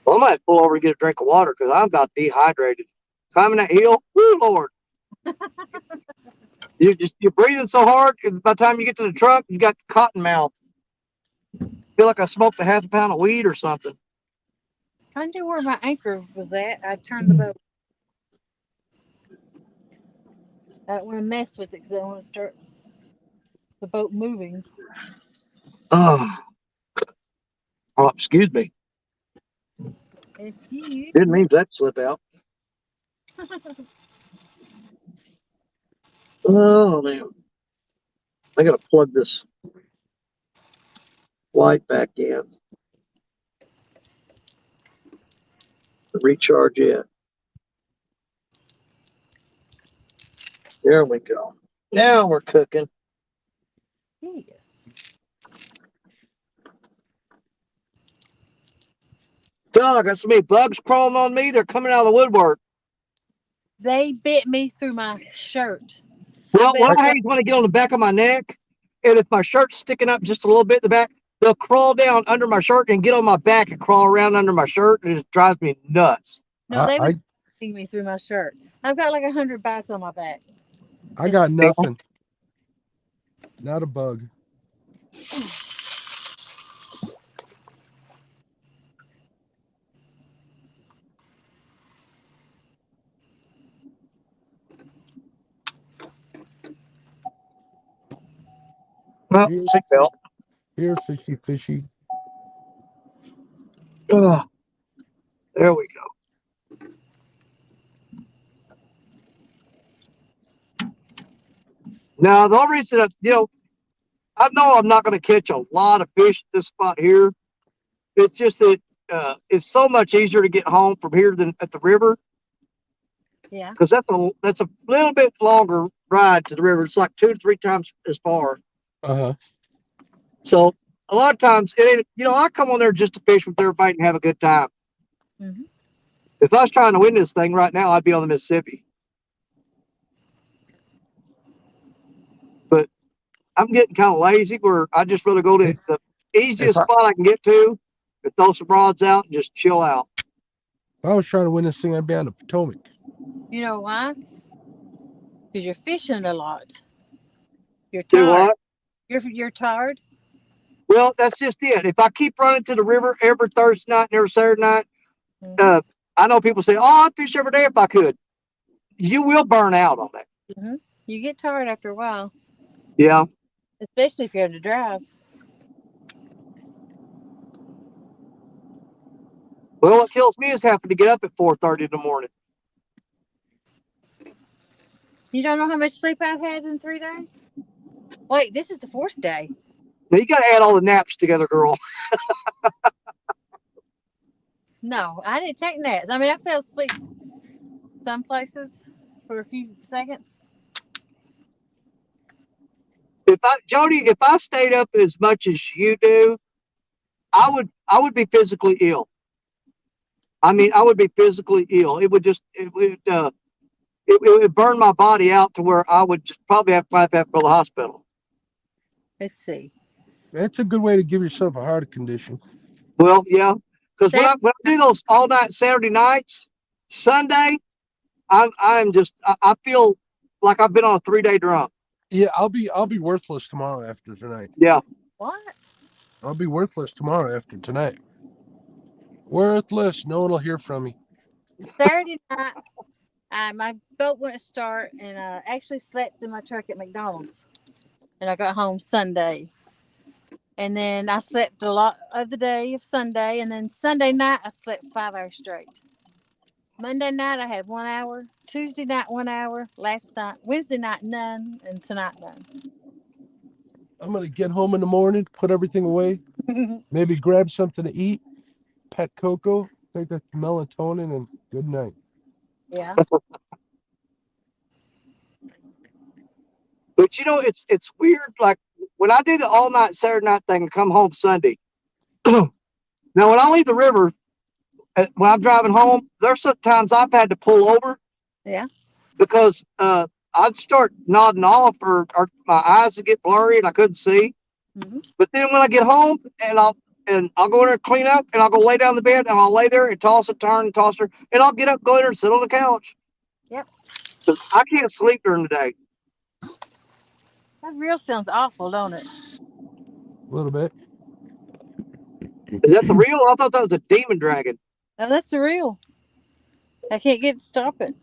Speaker 4: Well, I might pull over and get a drink of water because I'm about dehydrated. Climbing that hill, woo, Lord. You're breathing so hard. By the time you get to the truck, you got cotton mouth. Feel like I smoked a half a pound of weed or something.
Speaker 2: I knew where my anchor was at. I turned the boat. I don't want to mess with it because I don't want to start the boat moving.
Speaker 4: Oh, excuse me.
Speaker 2: Excuse
Speaker 4: Didn't
Speaker 2: me.
Speaker 4: mean that slip out. Oh, man. I got to plug this light back in. Recharge it. There we go. Now we're cooking.
Speaker 2: Yes.
Speaker 4: Dog, I got so many bugs crawling on me. They're coming out of the woodwork.
Speaker 2: They bit me through my shirt.
Speaker 4: Well, what I hate is when I get on the back of my neck, and if my shirt's sticking up just a little bit in the back, they'll crawl down under my shirt and get on my back and crawl around under my shirt, and it just drives me nuts.
Speaker 2: No, they were biting me through my shirt. I've got like 100 bites on my back.
Speaker 11: I got nothing. Not a bug.
Speaker 4: Well, seatbelt.
Speaker 11: Here, fishy, fishy.
Speaker 4: There we go. Now, the only reason I know I'm not going to catch a lot of fish at this spot here. It's just that it's so much easier to get home from here than at the river.
Speaker 2: Yeah.
Speaker 4: Because that's a little bit longer ride to the river. It's like 2 to 3 times as far.
Speaker 11: Uh-huh.
Speaker 4: So a lot of times, I come on there just to fish with everybody and have a good time.
Speaker 2: Mm-hmm.
Speaker 4: If I was trying to win this thing right now, I'd be on the Mississippi. But I'm getting kind of lazy where I just rather go to the easiest spot I can get to and throw some rods out and just chill out.
Speaker 11: If I was trying to win this thing, I'd be on the Potomac.
Speaker 2: You know why? Because you're fishing a lot. You're
Speaker 4: Do
Speaker 2: tired.
Speaker 4: what?
Speaker 2: You're tired.
Speaker 4: Well, that's just it. If I keep running to the river every Thursday night and every Saturday night, I know people say, "Oh, I'd fish every day if I could." You will burn out on that.
Speaker 2: Mm-hmm. You get tired after a while.
Speaker 4: Yeah.
Speaker 2: Especially if you have to drive.
Speaker 4: Well, what kills me is having to get up at 4:30 in the morning.
Speaker 2: You don't know how much sleep I've had in 3 days? Wait, this is the 4th day.
Speaker 4: Now you got to add all the naps together, girl.
Speaker 2: No, I didn't take naps. I mean, I fell asleep some places for a few seconds.
Speaker 4: Jody, if I stayed up as much as you do, I would be physically ill. I mean, I would be physically ill. It would burn my body out to where I would just probably have to go to the hospital.
Speaker 2: Let's see.
Speaker 11: That's a good way to give yourself a heart condition.
Speaker 4: Well, yeah, because when I do those all night Saturday nights, Sunday, I feel like I've been on a 3-day drunk.
Speaker 11: Yeah, I'll be worthless tomorrow after tonight.
Speaker 4: Yeah.
Speaker 2: What?
Speaker 11: I'll be worthless tomorrow after tonight. Worthless. No one will hear from me.
Speaker 2: Saturday night, my boat wouldn't start, and I actually slept in my truck at McDonald's. And I got home Sunday. And then I slept a lot of the day of Sunday. And then Sunday night, I slept 5 hours straight. Monday night, I had 1 hour. Tuesday night, 1 hour. Last night, Wednesday night, none. And tonight, none.
Speaker 11: I'm going to get home in the morning, put everything away, maybe grab something to eat, pet Coco, take a melatonin, and good night.
Speaker 2: Yeah.
Speaker 4: But you know, it's weird. Like when I do the all night Saturday night thing and come home Sunday. Now, when I leave the river, when I'm driving home, there's sometimes I've had to pull over.
Speaker 2: Yeah.
Speaker 4: Because I'd start nodding off, or my eyes would get blurry and I couldn't see.
Speaker 2: Mm-hmm.
Speaker 4: But then when I get home and I'll go in there and clean up, and I'll go lay down in the bed, and I'll lay there and toss and turn and toss her, and I'll get up, go in there and sit on the couch.
Speaker 2: Yep.
Speaker 4: I can't sleep during the day.
Speaker 2: That real sounds awful, don't it?
Speaker 11: A little bit.
Speaker 4: Is that the real? I thought that was a demon dragon.
Speaker 2: No, that's the real. I can't get to stop it.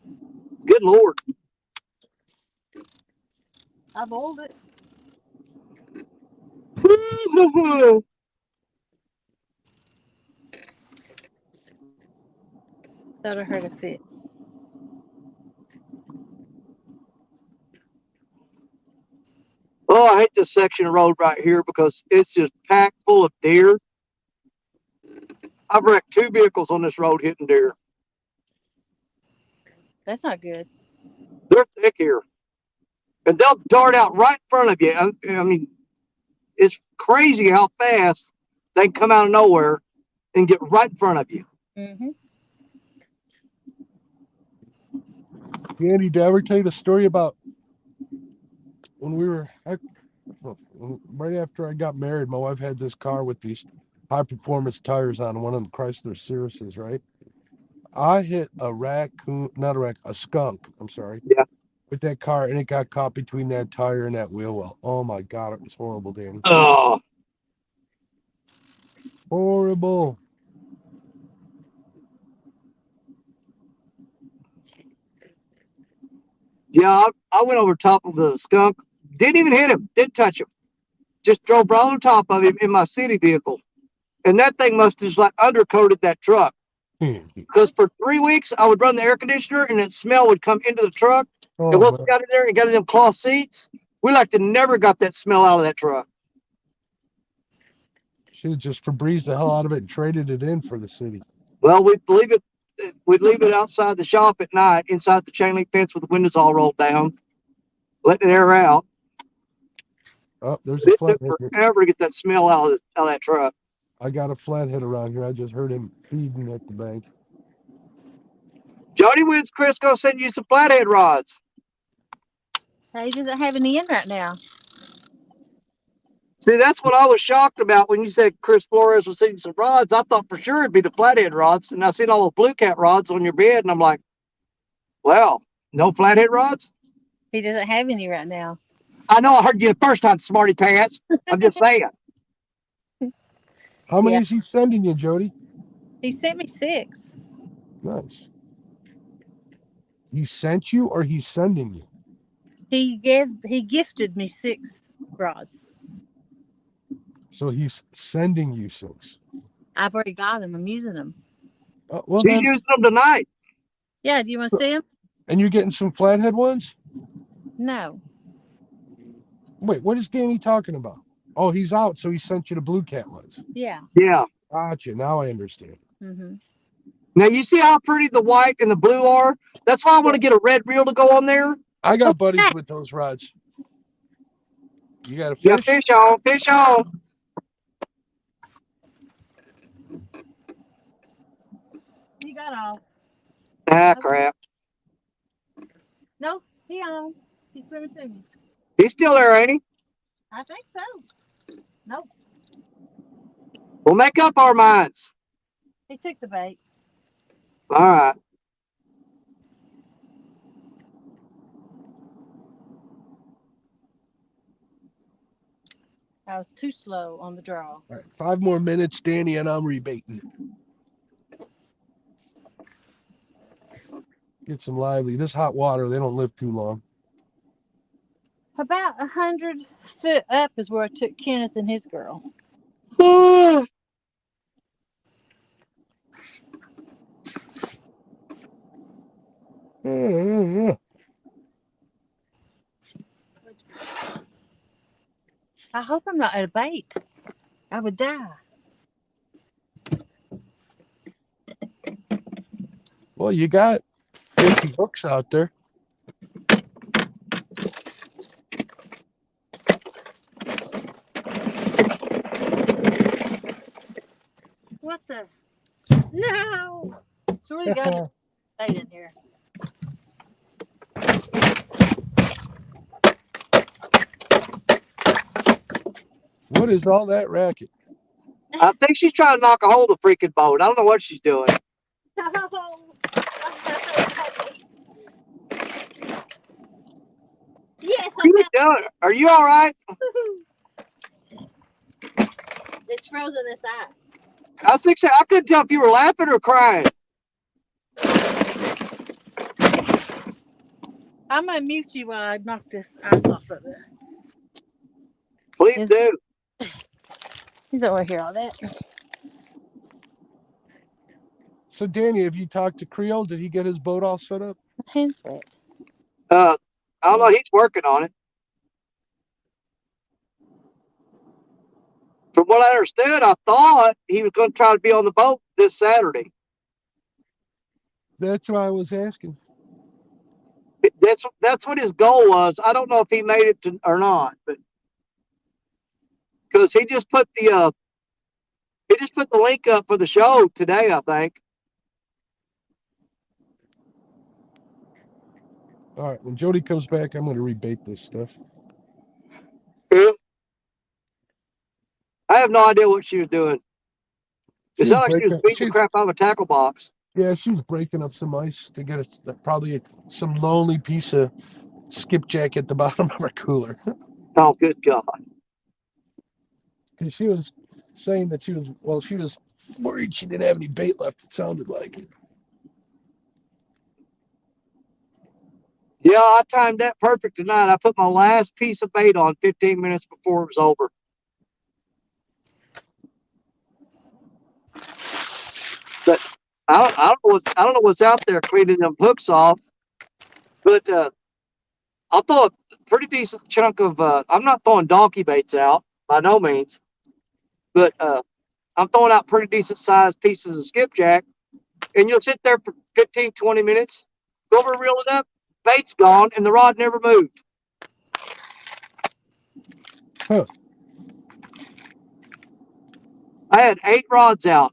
Speaker 4: Good Lord.
Speaker 2: I boiled it. Thought I heard a fit.
Speaker 4: Oh, I hate this section of road right here because it's just packed full of deer. I've wrecked 2 vehicles on this road hitting deer.
Speaker 2: That's not good.
Speaker 4: They're thick here. And they'll dart out right in front of you. I mean, it's crazy how fast they can come out of nowhere and get right in front of you.
Speaker 2: Mm-hmm.
Speaker 11: Andy, did I ever tell you the story about when we were right after I got married? My wife had this car with these high performance tires on, one of them Chrysler Cirruses, right? I hit a skunk. I'm sorry.
Speaker 4: Yeah.
Speaker 11: With that car, and it got caught between that tire and that wheel well. Oh my God, it was horrible, Danny.
Speaker 4: Oh.
Speaker 11: Horrible.
Speaker 4: Yeah, I went over top of the skunk. Didn't even hit him. Didn't touch him. Just drove right on top of him in my city vehicle. And that thing must have just like undercoated that truck. Because for 3 weeks, I would run the air conditioner and that smell would come into the truck. And once we got in there and got in them cloth seats, we like to never got that smell out of that truck.
Speaker 11: Should have just Febreze the hell out of it and traded it in for the city.
Speaker 4: Well, we'd leave it outside the shop at night, inside the chain link fence with the windows all rolled down, letting it air out.
Speaker 11: Oh, there's a
Speaker 4: It took
Speaker 11: flathead.
Speaker 4: forever to get that smell out of that truck.
Speaker 11: I got a flathead around here. I just heard him feeding at the bank.
Speaker 4: Jody, when's Chris gonna send you some flathead rods?
Speaker 2: He doesn't have any in right now.
Speaker 4: See, that's what I was shocked about when you said Chris Flores was sending some rods. I thought for sure it'd be the flathead rods, and I seen all the blue cat rods on your bed, and I'm like, well, no flathead rods?
Speaker 2: He doesn't have any right now.
Speaker 4: I know I heard you the first time, smarty pants. I'm just saying.
Speaker 11: How many is he sending you, Jody?
Speaker 2: He sent me 6.
Speaker 11: Nice. He sent you, or he's sending you?
Speaker 2: He gifted me 6 rods.
Speaker 11: So he's sending you 6.
Speaker 2: I've already got them. I'm using them.
Speaker 11: Well,
Speaker 4: He's using them tonight.
Speaker 2: Yeah, do you want to see them?
Speaker 11: And you're getting some flathead ones?
Speaker 2: No.
Speaker 11: Wait, what is Danny talking about? Oh, he's out, so he sent you the blue cat ones.
Speaker 2: Yeah.
Speaker 4: Yeah.
Speaker 11: Gotcha. Now I understand.
Speaker 2: Mm-hmm.
Speaker 4: Now you see how pretty the white and the blue are? That's why I want to get a red reel to go on there.
Speaker 11: I got buddies with those rods. You got a fish?
Speaker 4: Yeah, fish on, fish on.
Speaker 2: He got off.
Speaker 4: Ah, crap.
Speaker 2: No, he on. He's swimming to me.
Speaker 4: He's still there, ain't he?
Speaker 2: I think so. Nope.
Speaker 4: We'll make up our minds.
Speaker 2: He took the bait.
Speaker 4: All right.
Speaker 2: I was too slow on the draw.
Speaker 11: All right, 5 more minutes, Danny, and I'm rebaiting. Get some lively. This hot water, they don't live too long.
Speaker 2: About 100 foot up is where I took Kenneth and his girl. I hope I'm not at a bait. I would die.
Speaker 11: Well, you got 50 hooks out there.
Speaker 2: What the? No! It's really got a bait in here.
Speaker 11: What is all that racket?
Speaker 4: I think she's trying to knock a hole in the freaking boat. I don't know what she's doing.
Speaker 2: Yes,
Speaker 4: What are you doing? Are you all right?
Speaker 2: It's frozen this ice.
Speaker 4: I was fixing. I couldn't tell if you were laughing or crying.
Speaker 2: I'm gonna mute you while I knock this ice off of it.
Speaker 4: Please do.
Speaker 2: You don't want to hear all that.
Speaker 11: So, Danny, have you talked to Creole? Did he get his boat all set up?
Speaker 2: My hand's wet.
Speaker 4: I don't know. He's working on it. From what I understood, I thought he was going to try to be on the boat this Saturday.
Speaker 11: That's why I was asking.
Speaker 4: That's what his goal was. I don't know if he made it or not, but because he just put the link up for the show today, I think.
Speaker 11: All right, when Jody comes back, I'm going to rebait this stuff.
Speaker 4: Yeah. I have no idea what she was doing. It sounded like she was beating the crap out of a tackle box.
Speaker 11: Yeah, she was breaking up some ice to get probably some lonely piece of skipjack at the bottom of her cooler.
Speaker 4: Oh, good God.
Speaker 11: Because she was saying that she was worried she didn't have any bait left, it sounded like.
Speaker 4: Yeah, I timed that perfect tonight. I put my last piece of bait on 15 minutes before it was over. But I don't know what's out there cleaning them hooks off. But I'll throw a pretty decent chunk of. I'm not throwing donkey baits out by no means, but I'm throwing out pretty decent sized pieces of skipjack, and you'll sit there for 15, 20 minutes, go over, reel it up, bait's gone, and the rod never moved.
Speaker 11: Huh.
Speaker 4: I had 8 rods out.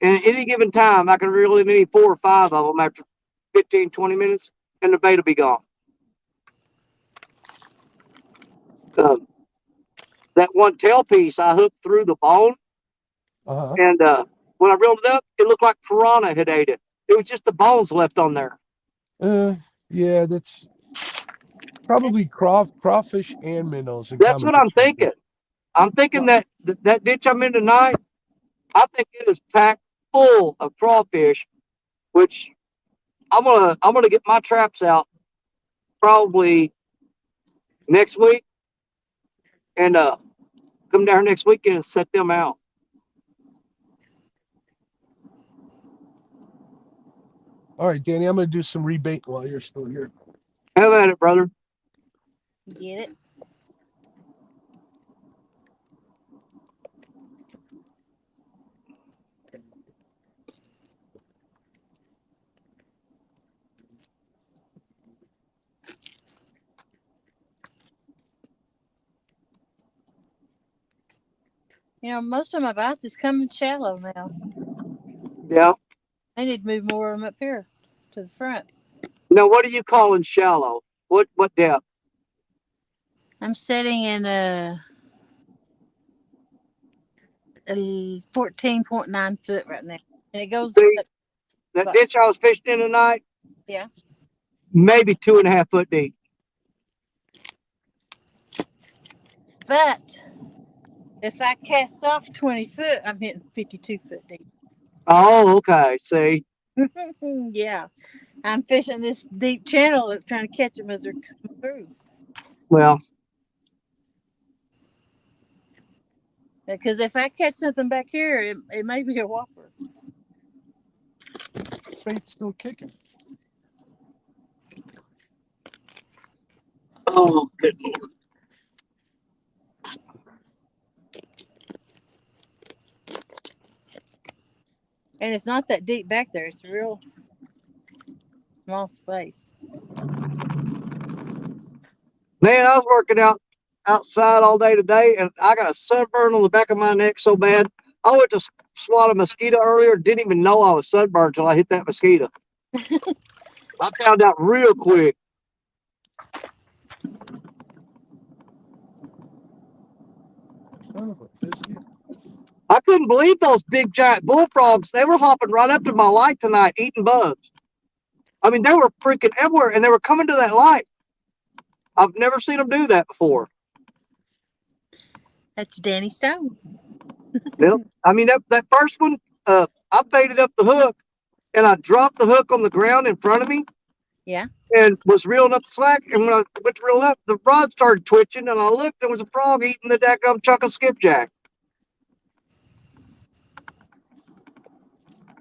Speaker 4: And at any given time, I can reel in maybe 4 or 5 of them after 15, 20 minutes, and the bait will be gone. That one tail piece I hooked through the bone, and when I reeled it up, it looked like piranha had ate it. It was just the bones left on there.
Speaker 11: Yeah, that's probably crawfish and minnows.
Speaker 4: That's what I'm thinking. I'm thinking that ditch I'm in tonight, I think it is packed full of crawfish, which I'm gonna get my traps out probably next week, and come down next weekend and set them out.
Speaker 11: All right, Danny, I'm gonna do some rebait while you're still here.
Speaker 4: Have at it, brother.
Speaker 2: Get it? You know, most of my bites is coming shallow now.
Speaker 4: Yeah.
Speaker 2: I need to move more of them up here to the front.
Speaker 4: Now, what are you calling shallow? What depth?
Speaker 2: I'm setting in a 14.9 foot right now. And it goes...
Speaker 4: See, that ditch I was fishing in tonight?
Speaker 2: Yeah.
Speaker 4: Maybe 2.5 foot deep.
Speaker 2: But if I cast off 20 foot, I'm hitting 52 foot deep.
Speaker 4: Oh, okay. See?
Speaker 2: Yeah. I'm fishing this deep channel, trying to catch them as they're coming through.
Speaker 4: Well,
Speaker 2: Because if I catch something back here, it may be a whopper.
Speaker 11: Bait's still kicking.
Speaker 4: oh, good Lord.
Speaker 2: And it's not that deep back there. It's a real small space.
Speaker 4: Man, I was working outside all day today, and I got a sunburn on the back of my neck so bad. I went to swat a mosquito earlier, didn't even know I was sunburned until I hit that mosquito. I found out real quick.
Speaker 11: Son of a biscuit.
Speaker 4: I couldn't believe those big giant bullfrogs. They were hopping right up to my light tonight, eating bugs. I mean, they were freaking everywhere, and they were coming to that light. I've never seen them do that before.
Speaker 2: That's Danny Stone.
Speaker 4: Yep. I mean, that first one, I baited up the hook, and I dropped the hook on the ground in front of me.
Speaker 2: Yeah.
Speaker 4: And was reeling up the slack. And when I went to reel up, the rod started twitching, and I looked, there was a frog eating the dadgum chunk of skipjack.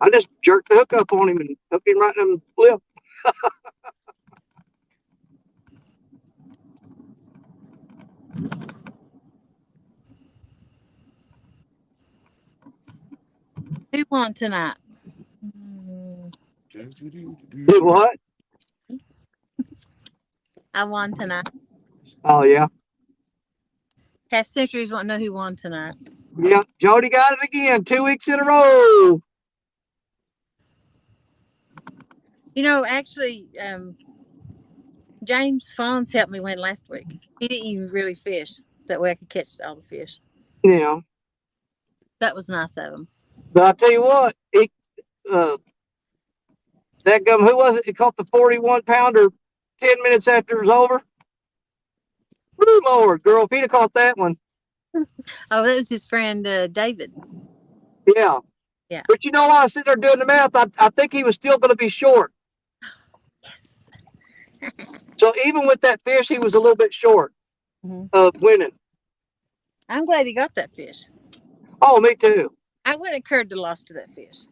Speaker 4: I just jerked the hook up on him and hooked him right in the lip.
Speaker 2: Who won tonight?
Speaker 4: Did what?
Speaker 2: I won tonight.
Speaker 4: Oh, yeah.
Speaker 2: Half Centuries won't know who won tonight.
Speaker 4: Yeah, Jody got it again, 2 weeks in a row.
Speaker 2: You know, actually, James Fons helped me win last week. He didn't even really fish. That way I could catch all the fish.
Speaker 4: Yeah.
Speaker 2: That was nice of him.
Speaker 4: But I tell you what, that gum, who was it? He caught the 41-pounder 10 minutes after it was over. Woo, Lord, girl, if he'd have caught that one.
Speaker 2: Oh, that was his friend David.
Speaker 4: Yeah.
Speaker 2: Yeah.
Speaker 4: But you know, while I was sitting there doing the math, I think he was still going to be short.
Speaker 2: Yes.
Speaker 4: So even with that fish, he was a little bit short of winning.
Speaker 2: I'm glad he got that fish.
Speaker 4: Oh, me too.
Speaker 2: I wouldn't have cared to lost to that fish.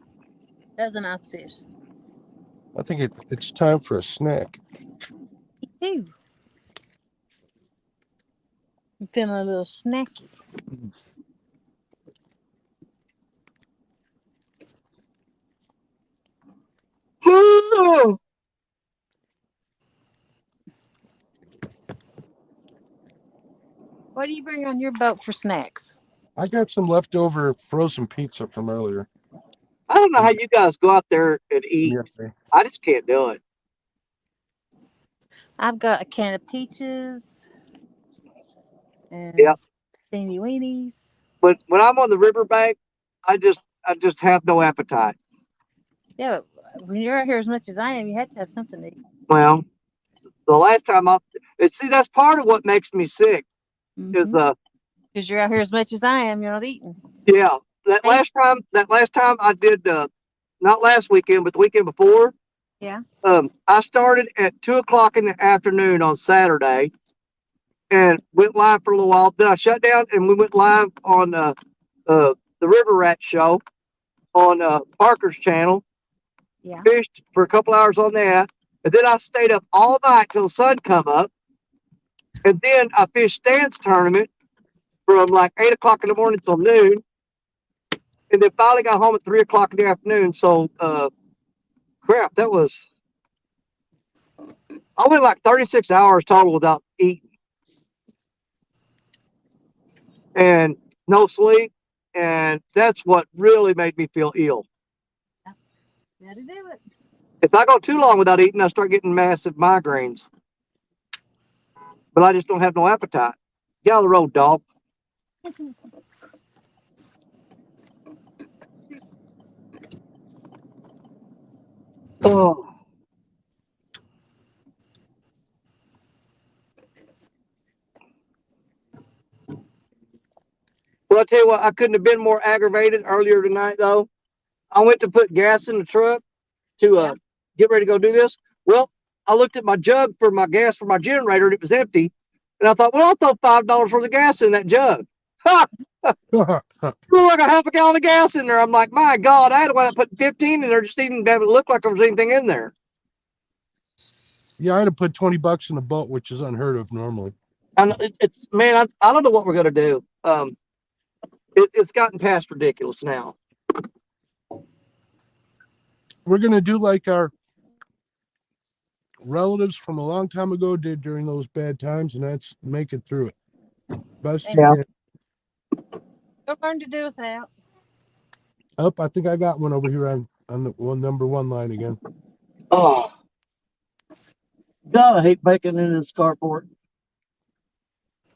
Speaker 2: That was a nice fish.
Speaker 11: I think it's time for a snack.
Speaker 2: Me too. I'm feeling a little snacky. What do you bring on your boat for snacks?
Speaker 11: I got some leftover frozen pizza from earlier.
Speaker 4: I don't know how you guys go out there and eat.
Speaker 11: Yeah.
Speaker 4: I just can't do it.
Speaker 2: I've got a can of peaches and steamy weenies.
Speaker 4: But when I'm on the riverbank, I just have no appetite.
Speaker 2: Yeah, but when you're out here as much as I am, you have to have something to eat.
Speaker 4: Well, the last time that's part of what makes me sick. Because
Speaker 2: you're out here as much as I am, you're not eating.
Speaker 4: Yeah, that last time I did, not last weekend, but the weekend before.
Speaker 2: Yeah.
Speaker 4: I started at 2:00 in the afternoon on Saturday, and went live for a little while. Then I shut down, and we went live on the River Rat show on Parker's channel.
Speaker 2: Yeah.
Speaker 4: Fished for a couple hours on that, and then I stayed up all night till the sun come up, and then I fished Stan's tournament from like 8:00 in the morning till noon, and then finally got home at 3:00 in the afternoon. So, crap, I went like 36 hours total without eating, and no sleep, and that's what really made me feel ill.
Speaker 2: Gotta do it.
Speaker 4: If I go too long without eating, I start getting massive migraines. But I just don't have no appetite. Get out of the road, dog. Oh. Well, I tell you what, I couldn't have been more aggravated earlier tonight, though. I went to put gas in the truck to get ready to go do this. Well, I looked at my jug for my gas for my generator and it was empty. And I thought, well, I'll throw $5 worth of gas in that jug. Ha! Threw like a half a gallon of gas in there. I'm like, my God, I had to wind up putting 15 in there just even to have it look like there was anything in there.
Speaker 11: Yeah, I had to put $20 in the boat, which is unheard of normally.
Speaker 4: And it's man, I don't know what we're gonna do. It's gotten past ridiculous now.
Speaker 11: We're gonna do like our relatives from a long time ago did during those bad times, and that's make it through it. Best you
Speaker 4: Yeah.
Speaker 11: can.
Speaker 2: Go learn to do without.
Speaker 11: Oh, I think I got one over here on the number one line again.
Speaker 4: Oh, God, I hate baking into this carport.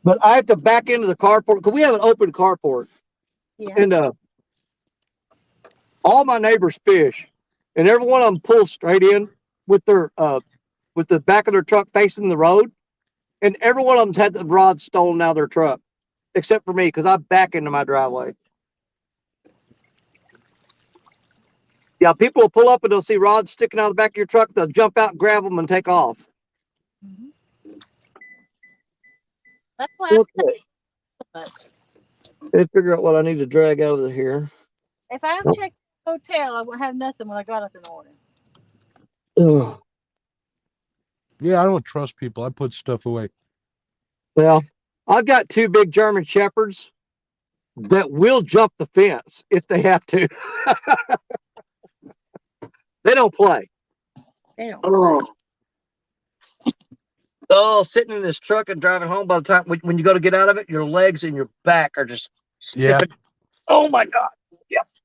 Speaker 4: But I have to back into the carport because we have an open carport.
Speaker 2: Yeah.
Speaker 4: And all my neighbors fish, and every one of them pulls straight in with their with the back of their truck facing the road, and every one of them's had the rod stolen out of their truck, except for me because I back into my driveway. Yeah, people will pull up and they'll see rods sticking out of the back of your truck. They'll jump out, grab them, and take off.
Speaker 2: Mm-hmm. That's why I
Speaker 4: Okay.
Speaker 2: so much.
Speaker 4: Let's figure out what I need to drag out of here.
Speaker 2: If I
Speaker 4: Nope.
Speaker 2: checked the hotel, I would have nothing when I got up in the morning.
Speaker 4: Ugh.
Speaker 11: Yeah, I don't trust people. I put stuff away.
Speaker 4: Well, I've got two big German Shepherds that will jump the fence if they have to. They don't play.
Speaker 2: They don't.
Speaker 4: Oh, sitting in this truck and driving home, by the time when you go to get out of it, your legs and your back are just stiffened.
Speaker 11: Yeah.
Speaker 4: Oh my God. Yes.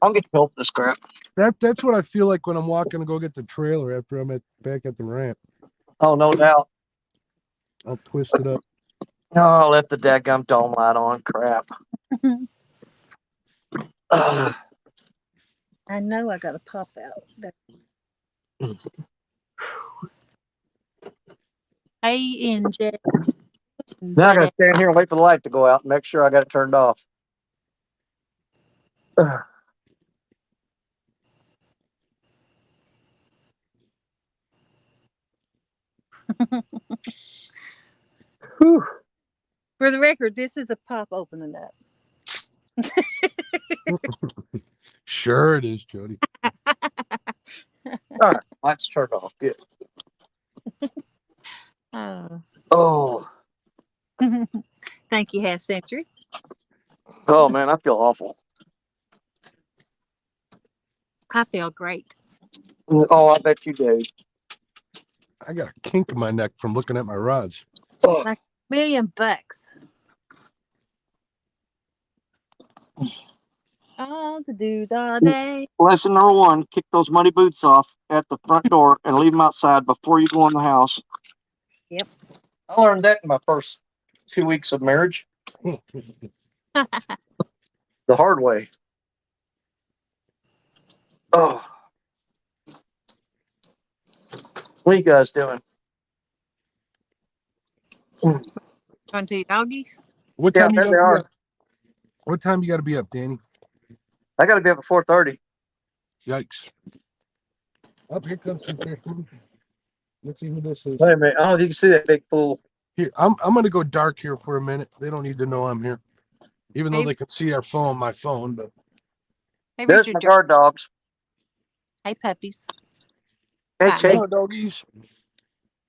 Speaker 4: I'll get killed for this crap.
Speaker 11: That's what I feel like when I'm walking to go get the trailer after I'm back at the ramp.
Speaker 4: Oh, no doubt.
Speaker 11: I'll twist it up.
Speaker 4: Oh, I left the dadgum dome light on. Crap.
Speaker 2: I know I got to pop out. ANJ.
Speaker 4: Now I got to stand here and wait for the light to go out and make sure I got it turned off.
Speaker 2: For the record, this is a pop opening up.
Speaker 11: Sure it is, Jody.
Speaker 4: All right, lights turned off. Good. Oh.
Speaker 2: Thank you, Half Century.
Speaker 4: Oh man, I feel awful.
Speaker 2: I feel great.
Speaker 4: Oh, I bet you do.
Speaker 11: I got a kink in my neck from looking at my rods.
Speaker 4: Oh.
Speaker 2: Like $1,000,000. All the dude all day.
Speaker 4: Lesson number 1, kick those muddy boots off at the front door and leave them outside before you go in the house.
Speaker 2: Yep.
Speaker 4: I learned that in my first 2 weeks of marriage. The hard way. Oh. What are you guys doing?
Speaker 2: Trying to eat doggies?
Speaker 11: What
Speaker 4: Yeah,
Speaker 11: time you
Speaker 4: there they
Speaker 11: gotta be
Speaker 4: are.
Speaker 11: up? What time you gotta be up, Danny?
Speaker 4: I got to be up at 4:30.
Speaker 11: Yikes. Up here comes some fish. Let's see who this is.
Speaker 4: Wait a minute. Oh, you can see that big fool.
Speaker 11: Here, I'm gonna go dark here for a minute. They don't need to know I'm here. Even though
Speaker 2: Hey.
Speaker 11: they can see my phone, but
Speaker 2: Hey,
Speaker 4: There's
Speaker 2: Richard.
Speaker 4: my guard dogs.
Speaker 2: Hey, puppies.
Speaker 4: Hey,
Speaker 2: Hi.
Speaker 4: Chase.
Speaker 11: hello, doggies.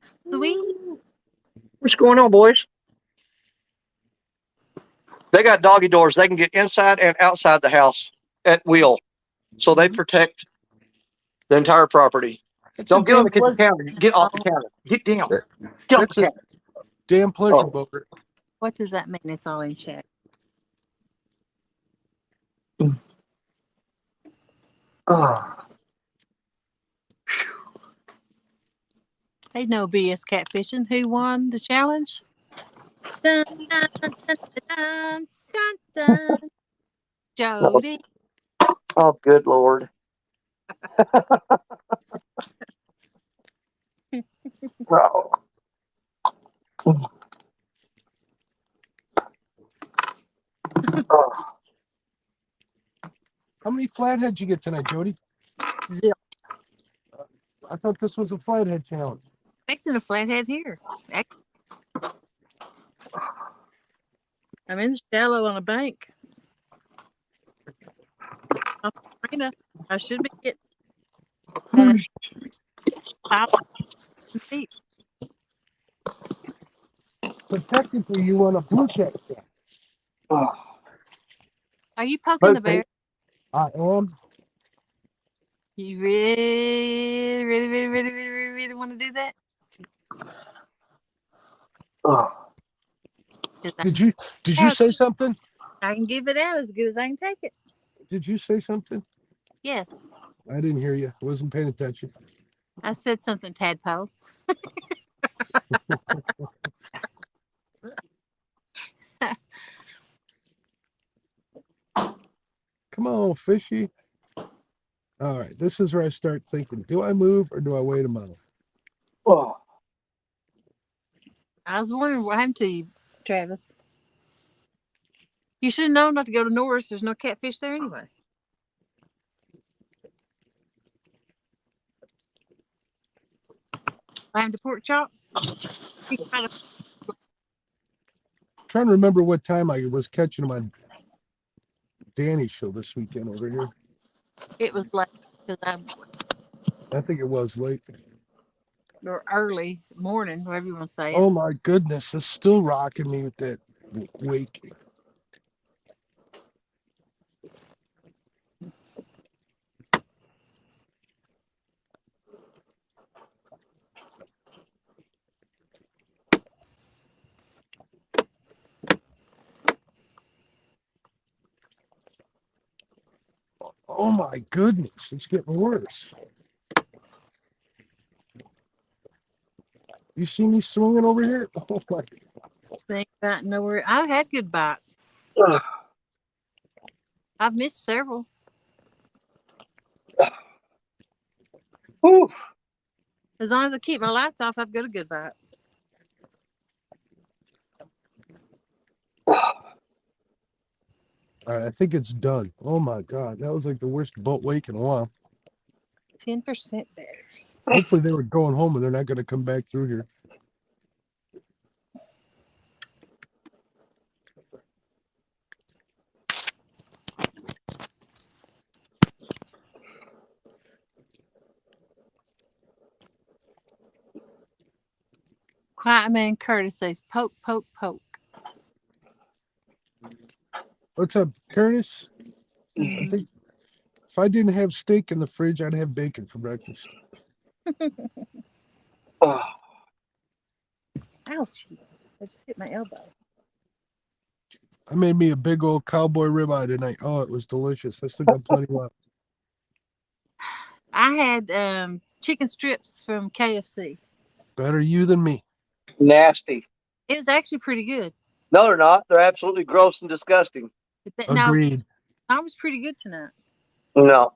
Speaker 2: Sweet.
Speaker 4: What's going on, boys? They got doggy doors. They can get inside and outside the house at will. So they protect the entire property.
Speaker 11: That's
Speaker 4: Don't
Speaker 11: a
Speaker 4: get on
Speaker 11: damn
Speaker 4: the kitchen
Speaker 11: pleasure.
Speaker 4: counter. Get off the counter. Get down. Get off
Speaker 11: That's
Speaker 4: the
Speaker 11: a
Speaker 4: counter.
Speaker 11: damn pleasure,
Speaker 4: Oh.
Speaker 11: Booker.
Speaker 2: What does that mean? It's all in chat.
Speaker 4: Oh.
Speaker 2: Hey, no BS catfishing. Who won the challenge? Dun, dun, dun, dun, dun, dun. Jody.
Speaker 4: Oh, good Lord. Oh. Oh.
Speaker 11: How many flatheads you get tonight, Jody?
Speaker 2: Zip.
Speaker 11: I thought this was a Flathead challenge.
Speaker 2: Expecting a flathead here. I'm in the shallow on a bank. Off the marina. I should be getting about 5 feet.
Speaker 11: So technically, you want a blue cat.
Speaker 2: Are you poking the bear?
Speaker 11: I am.
Speaker 2: You really want to do that?
Speaker 11: Did you say something?
Speaker 2: I can give it out as good as I can take it.
Speaker 11: Did you say something?
Speaker 2: Yes.
Speaker 11: I didn't hear you. I wasn't paying attention.
Speaker 2: I said something, tadpole.
Speaker 11: Come on, fishy. All right, this is where I start thinking, do I move or do I wait a month?
Speaker 6: Oh,
Speaker 2: I was wondering what happened to you, Travis. You should have known not to go to Norris. There's no catfish there anyway. I am to pork chop.
Speaker 11: Trying to remember what time I was catching them on Danny's show this weekend over here.
Speaker 2: It was late because
Speaker 11: I think it was late.
Speaker 2: or early morning, whatever you want to say.
Speaker 11: Oh my goodness, it's still rocking me with that wake. Oh my goodness, it's getting worse. You see me swinging over here? Oh my.
Speaker 2: Think about nowhere. I've had good bite. I've missed several.
Speaker 6: whew.
Speaker 2: As long as I keep my lights off, I've got a good bite.
Speaker 11: All right, I think it's done. Oh my God, that was like the worst boat wake in a while.
Speaker 2: 10% better.
Speaker 11: Hopefully they were going home and they're not going to come back through here.
Speaker 2: Quiet Man Curtis says, poke, poke, poke.
Speaker 11: What's up, Curtis?
Speaker 2: Mm-hmm.
Speaker 11: I think if I didn't have steak in the fridge, I'd have bacon for breakfast.
Speaker 2: Ouch. I just hit my elbow.
Speaker 11: I made me a big old cowboy ribeye tonight. Oh, it was delicious. I still got plenty left.
Speaker 2: I had chicken strips from KFC.
Speaker 11: Better you than me.
Speaker 6: Nasty.
Speaker 2: It was actually pretty good.
Speaker 6: No, they're not. They're absolutely gross and disgusting.
Speaker 11: Agreed.
Speaker 2: No, I was pretty good tonight.
Speaker 6: No.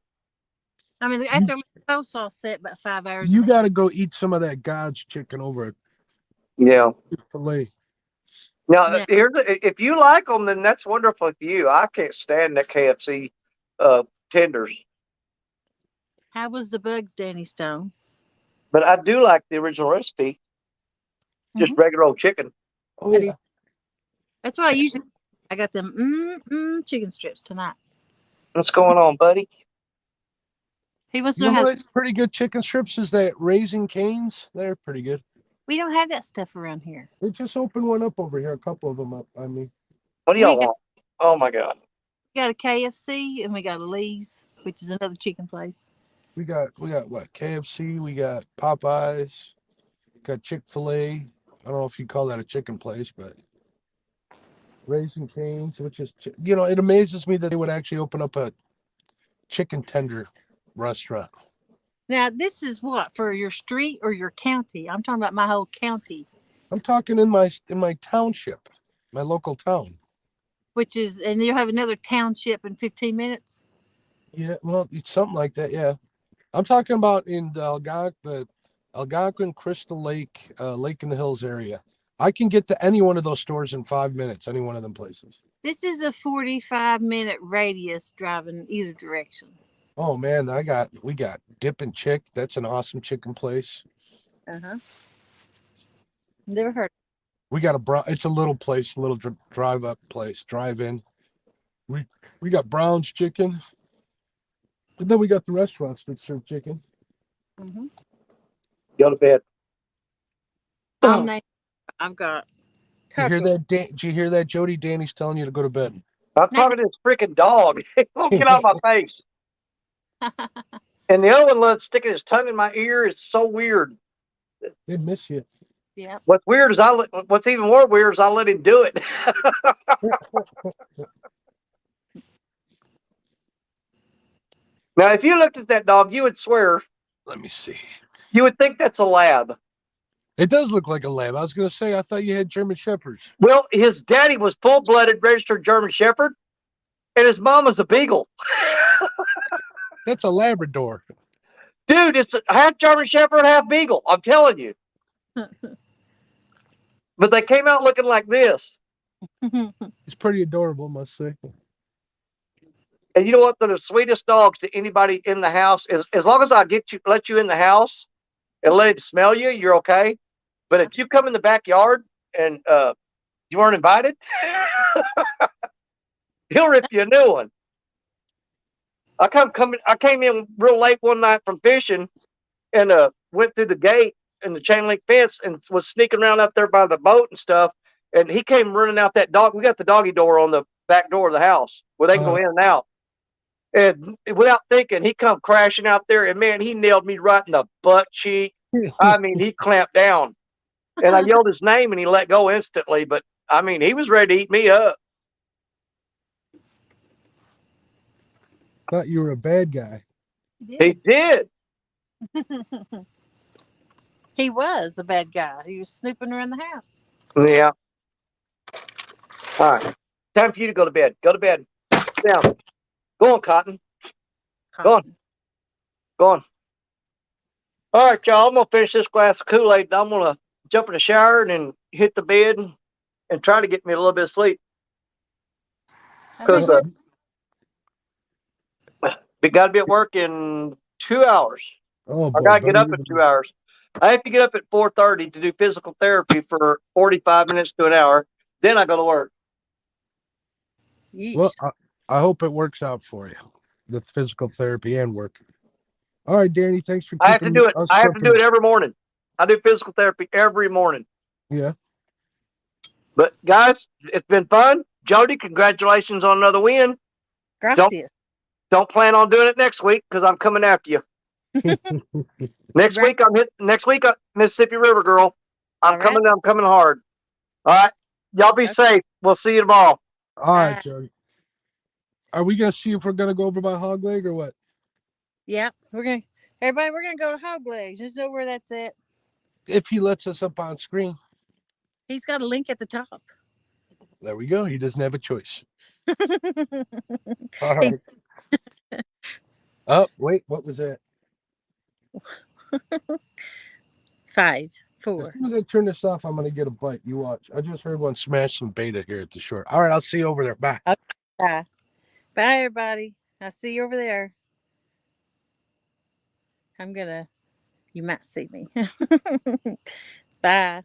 Speaker 2: I mean, after I was all set about 5 hours.
Speaker 11: You got to go eat some of that God's chicken over at
Speaker 6: Yeah.
Speaker 11: Filet.
Speaker 6: Now,
Speaker 2: Yeah.
Speaker 6: if you like them, then that's wonderful for you. I can't stand the KFC tenders.
Speaker 2: How was the bugs, Danny Stone?
Speaker 6: But I do like the original recipe. Just regular old chicken.
Speaker 11: Oh, yeah.
Speaker 2: That's what I usually. I got them chicken strips tonight.
Speaker 6: What's going on, buddy?
Speaker 2: He wants to
Speaker 11: You
Speaker 2: know
Speaker 11: know
Speaker 2: how.
Speaker 11: what's pretty good chicken strips is that Raising Cane's. They're pretty good.
Speaker 2: We don't have that stuff around here.
Speaker 11: They just opened one up over here. A couple of them up. I mean,
Speaker 6: what do y'all want? Oh my God.
Speaker 2: We got a KFC and we got a Lee's, which is another chicken place.
Speaker 11: we got what? KFC. We got Popeyes. Got Chick-fil-A. I don't know if you call that a chicken place, but Raising Cane's, which is, it amazes me that they would actually open up a chicken tender restaurant.
Speaker 2: Now, this is what, for your street or your county? I'm talking about my whole county.
Speaker 11: I'm talking in my township, my local town.
Speaker 2: Which is, and you'll have another township in 15 minutes?
Speaker 11: Yeah, well, it's something like that, yeah. I'm talking about in the Algonquin Crystal Lake, Lake in the Hills area. I can get to any one of those stores in 5 minutes, any one of them places.
Speaker 2: This is a 45-minute radius driving either direction.
Speaker 11: Oh man, we got Dip and Chick. That's an awesome chicken place.
Speaker 2: Never heard.
Speaker 11: We got it's a little place, a little drive in. We got Brown's Chicken, and then we got the restaurants that serve chicken.
Speaker 4: Go to bed.
Speaker 2: I'll name. I've got.
Speaker 11: Did you hear
Speaker 2: Taco.
Speaker 11: that? Did you hear that, Jody? Danny's telling you to go to bed.
Speaker 4: I'm talking to this freaking dog. Don't get out of my face. And the other one loves sticking his tongue in my ear. It's so weird.
Speaker 11: They miss you.
Speaker 2: Yeah.
Speaker 4: What's weird is what's even more weird is I let him do it. Now, if you looked at that dog, you would swear.
Speaker 11: Let me see.
Speaker 4: You would think that's a lab.
Speaker 11: It does look like a lab. I was going to say, I thought you had German Shepherds.
Speaker 4: Well, his daddy was full-blooded registered German Shepherd, and his mom was a Beagle.
Speaker 11: That's a Labrador.
Speaker 4: Dude, it's half German Shepherd, half Beagle. I'm telling you. But they came out looking like this.
Speaker 11: It's pretty adorable, must say.
Speaker 4: And you know what? They're the sweetest dogs to anybody in the house. As long as I let you in the house and let him smell you, you're okay. But if you come in the backyard and you weren't invited, he'll rip you a new one. I came in real late one night from fishing and went through the gate and the chain link fence and was sneaking around out there by the boat and stuff. And he came running out that dog. We got the doggy door on the back door of the house where they can go in and out. And without thinking, he come crashing out there, and man, he nailed me right in the butt cheek. I mean, he clamped down, and I yelled his name, and he let go instantly. But I mean, he was ready to eat me up.
Speaker 11: Thought you were a bad guy.
Speaker 4: He did.
Speaker 2: He was a bad guy. He was snooping around the house.
Speaker 4: Yeah. All right. Time for you to go to bed. Go to bed. Sit down. Go on, Cotton. Go on. Go on. All right, y'all. I'm going to finish this glass of Kool-Aid. I'm going to jump in the shower and then hit the bed and try to get me a little bit of sleep. Because we got to be at work in 2 hours.
Speaker 11: Oh, boy,
Speaker 4: I got to get up in 2 hours. I have to get up at 4:30 to do physical therapy for 45 minutes to an hour. Then I go to work.
Speaker 11: Well, I hope it works out for you, the physical therapy and work. All right, Danny, thanks for keeping
Speaker 4: I have to do it. I have to do it every morning. I do physical therapy every morning.
Speaker 11: Yeah.
Speaker 4: But guys, it's been fun. Jody, congratulations on another win.
Speaker 2: Gracias.
Speaker 4: Don't plan on doing it next week because I'm coming after you. Next week, Mississippi River Girl. I'm coming hard. All right. Y'all be safe. We'll see you tomorrow.
Speaker 11: All right, Jody. Are we going to see if we're going to go over by Hog Leg or what?
Speaker 2: Yeah, we're going to go to Hog Legs. Just know where that's at.
Speaker 11: If he lets us up on screen.
Speaker 2: He's got a link at the top.
Speaker 11: There we go. He doesn't have a choice. All right. Oh, wait. What was that?
Speaker 2: 5, 4.
Speaker 11: As soon as I turn this off, I'm going to get a bite. You watch. I just heard one smash some beta here at the shore. All right. I'll see you over there. Bye.
Speaker 2: Okay. Bye. Bye, everybody. I'll see you over there. You might see me. Bye.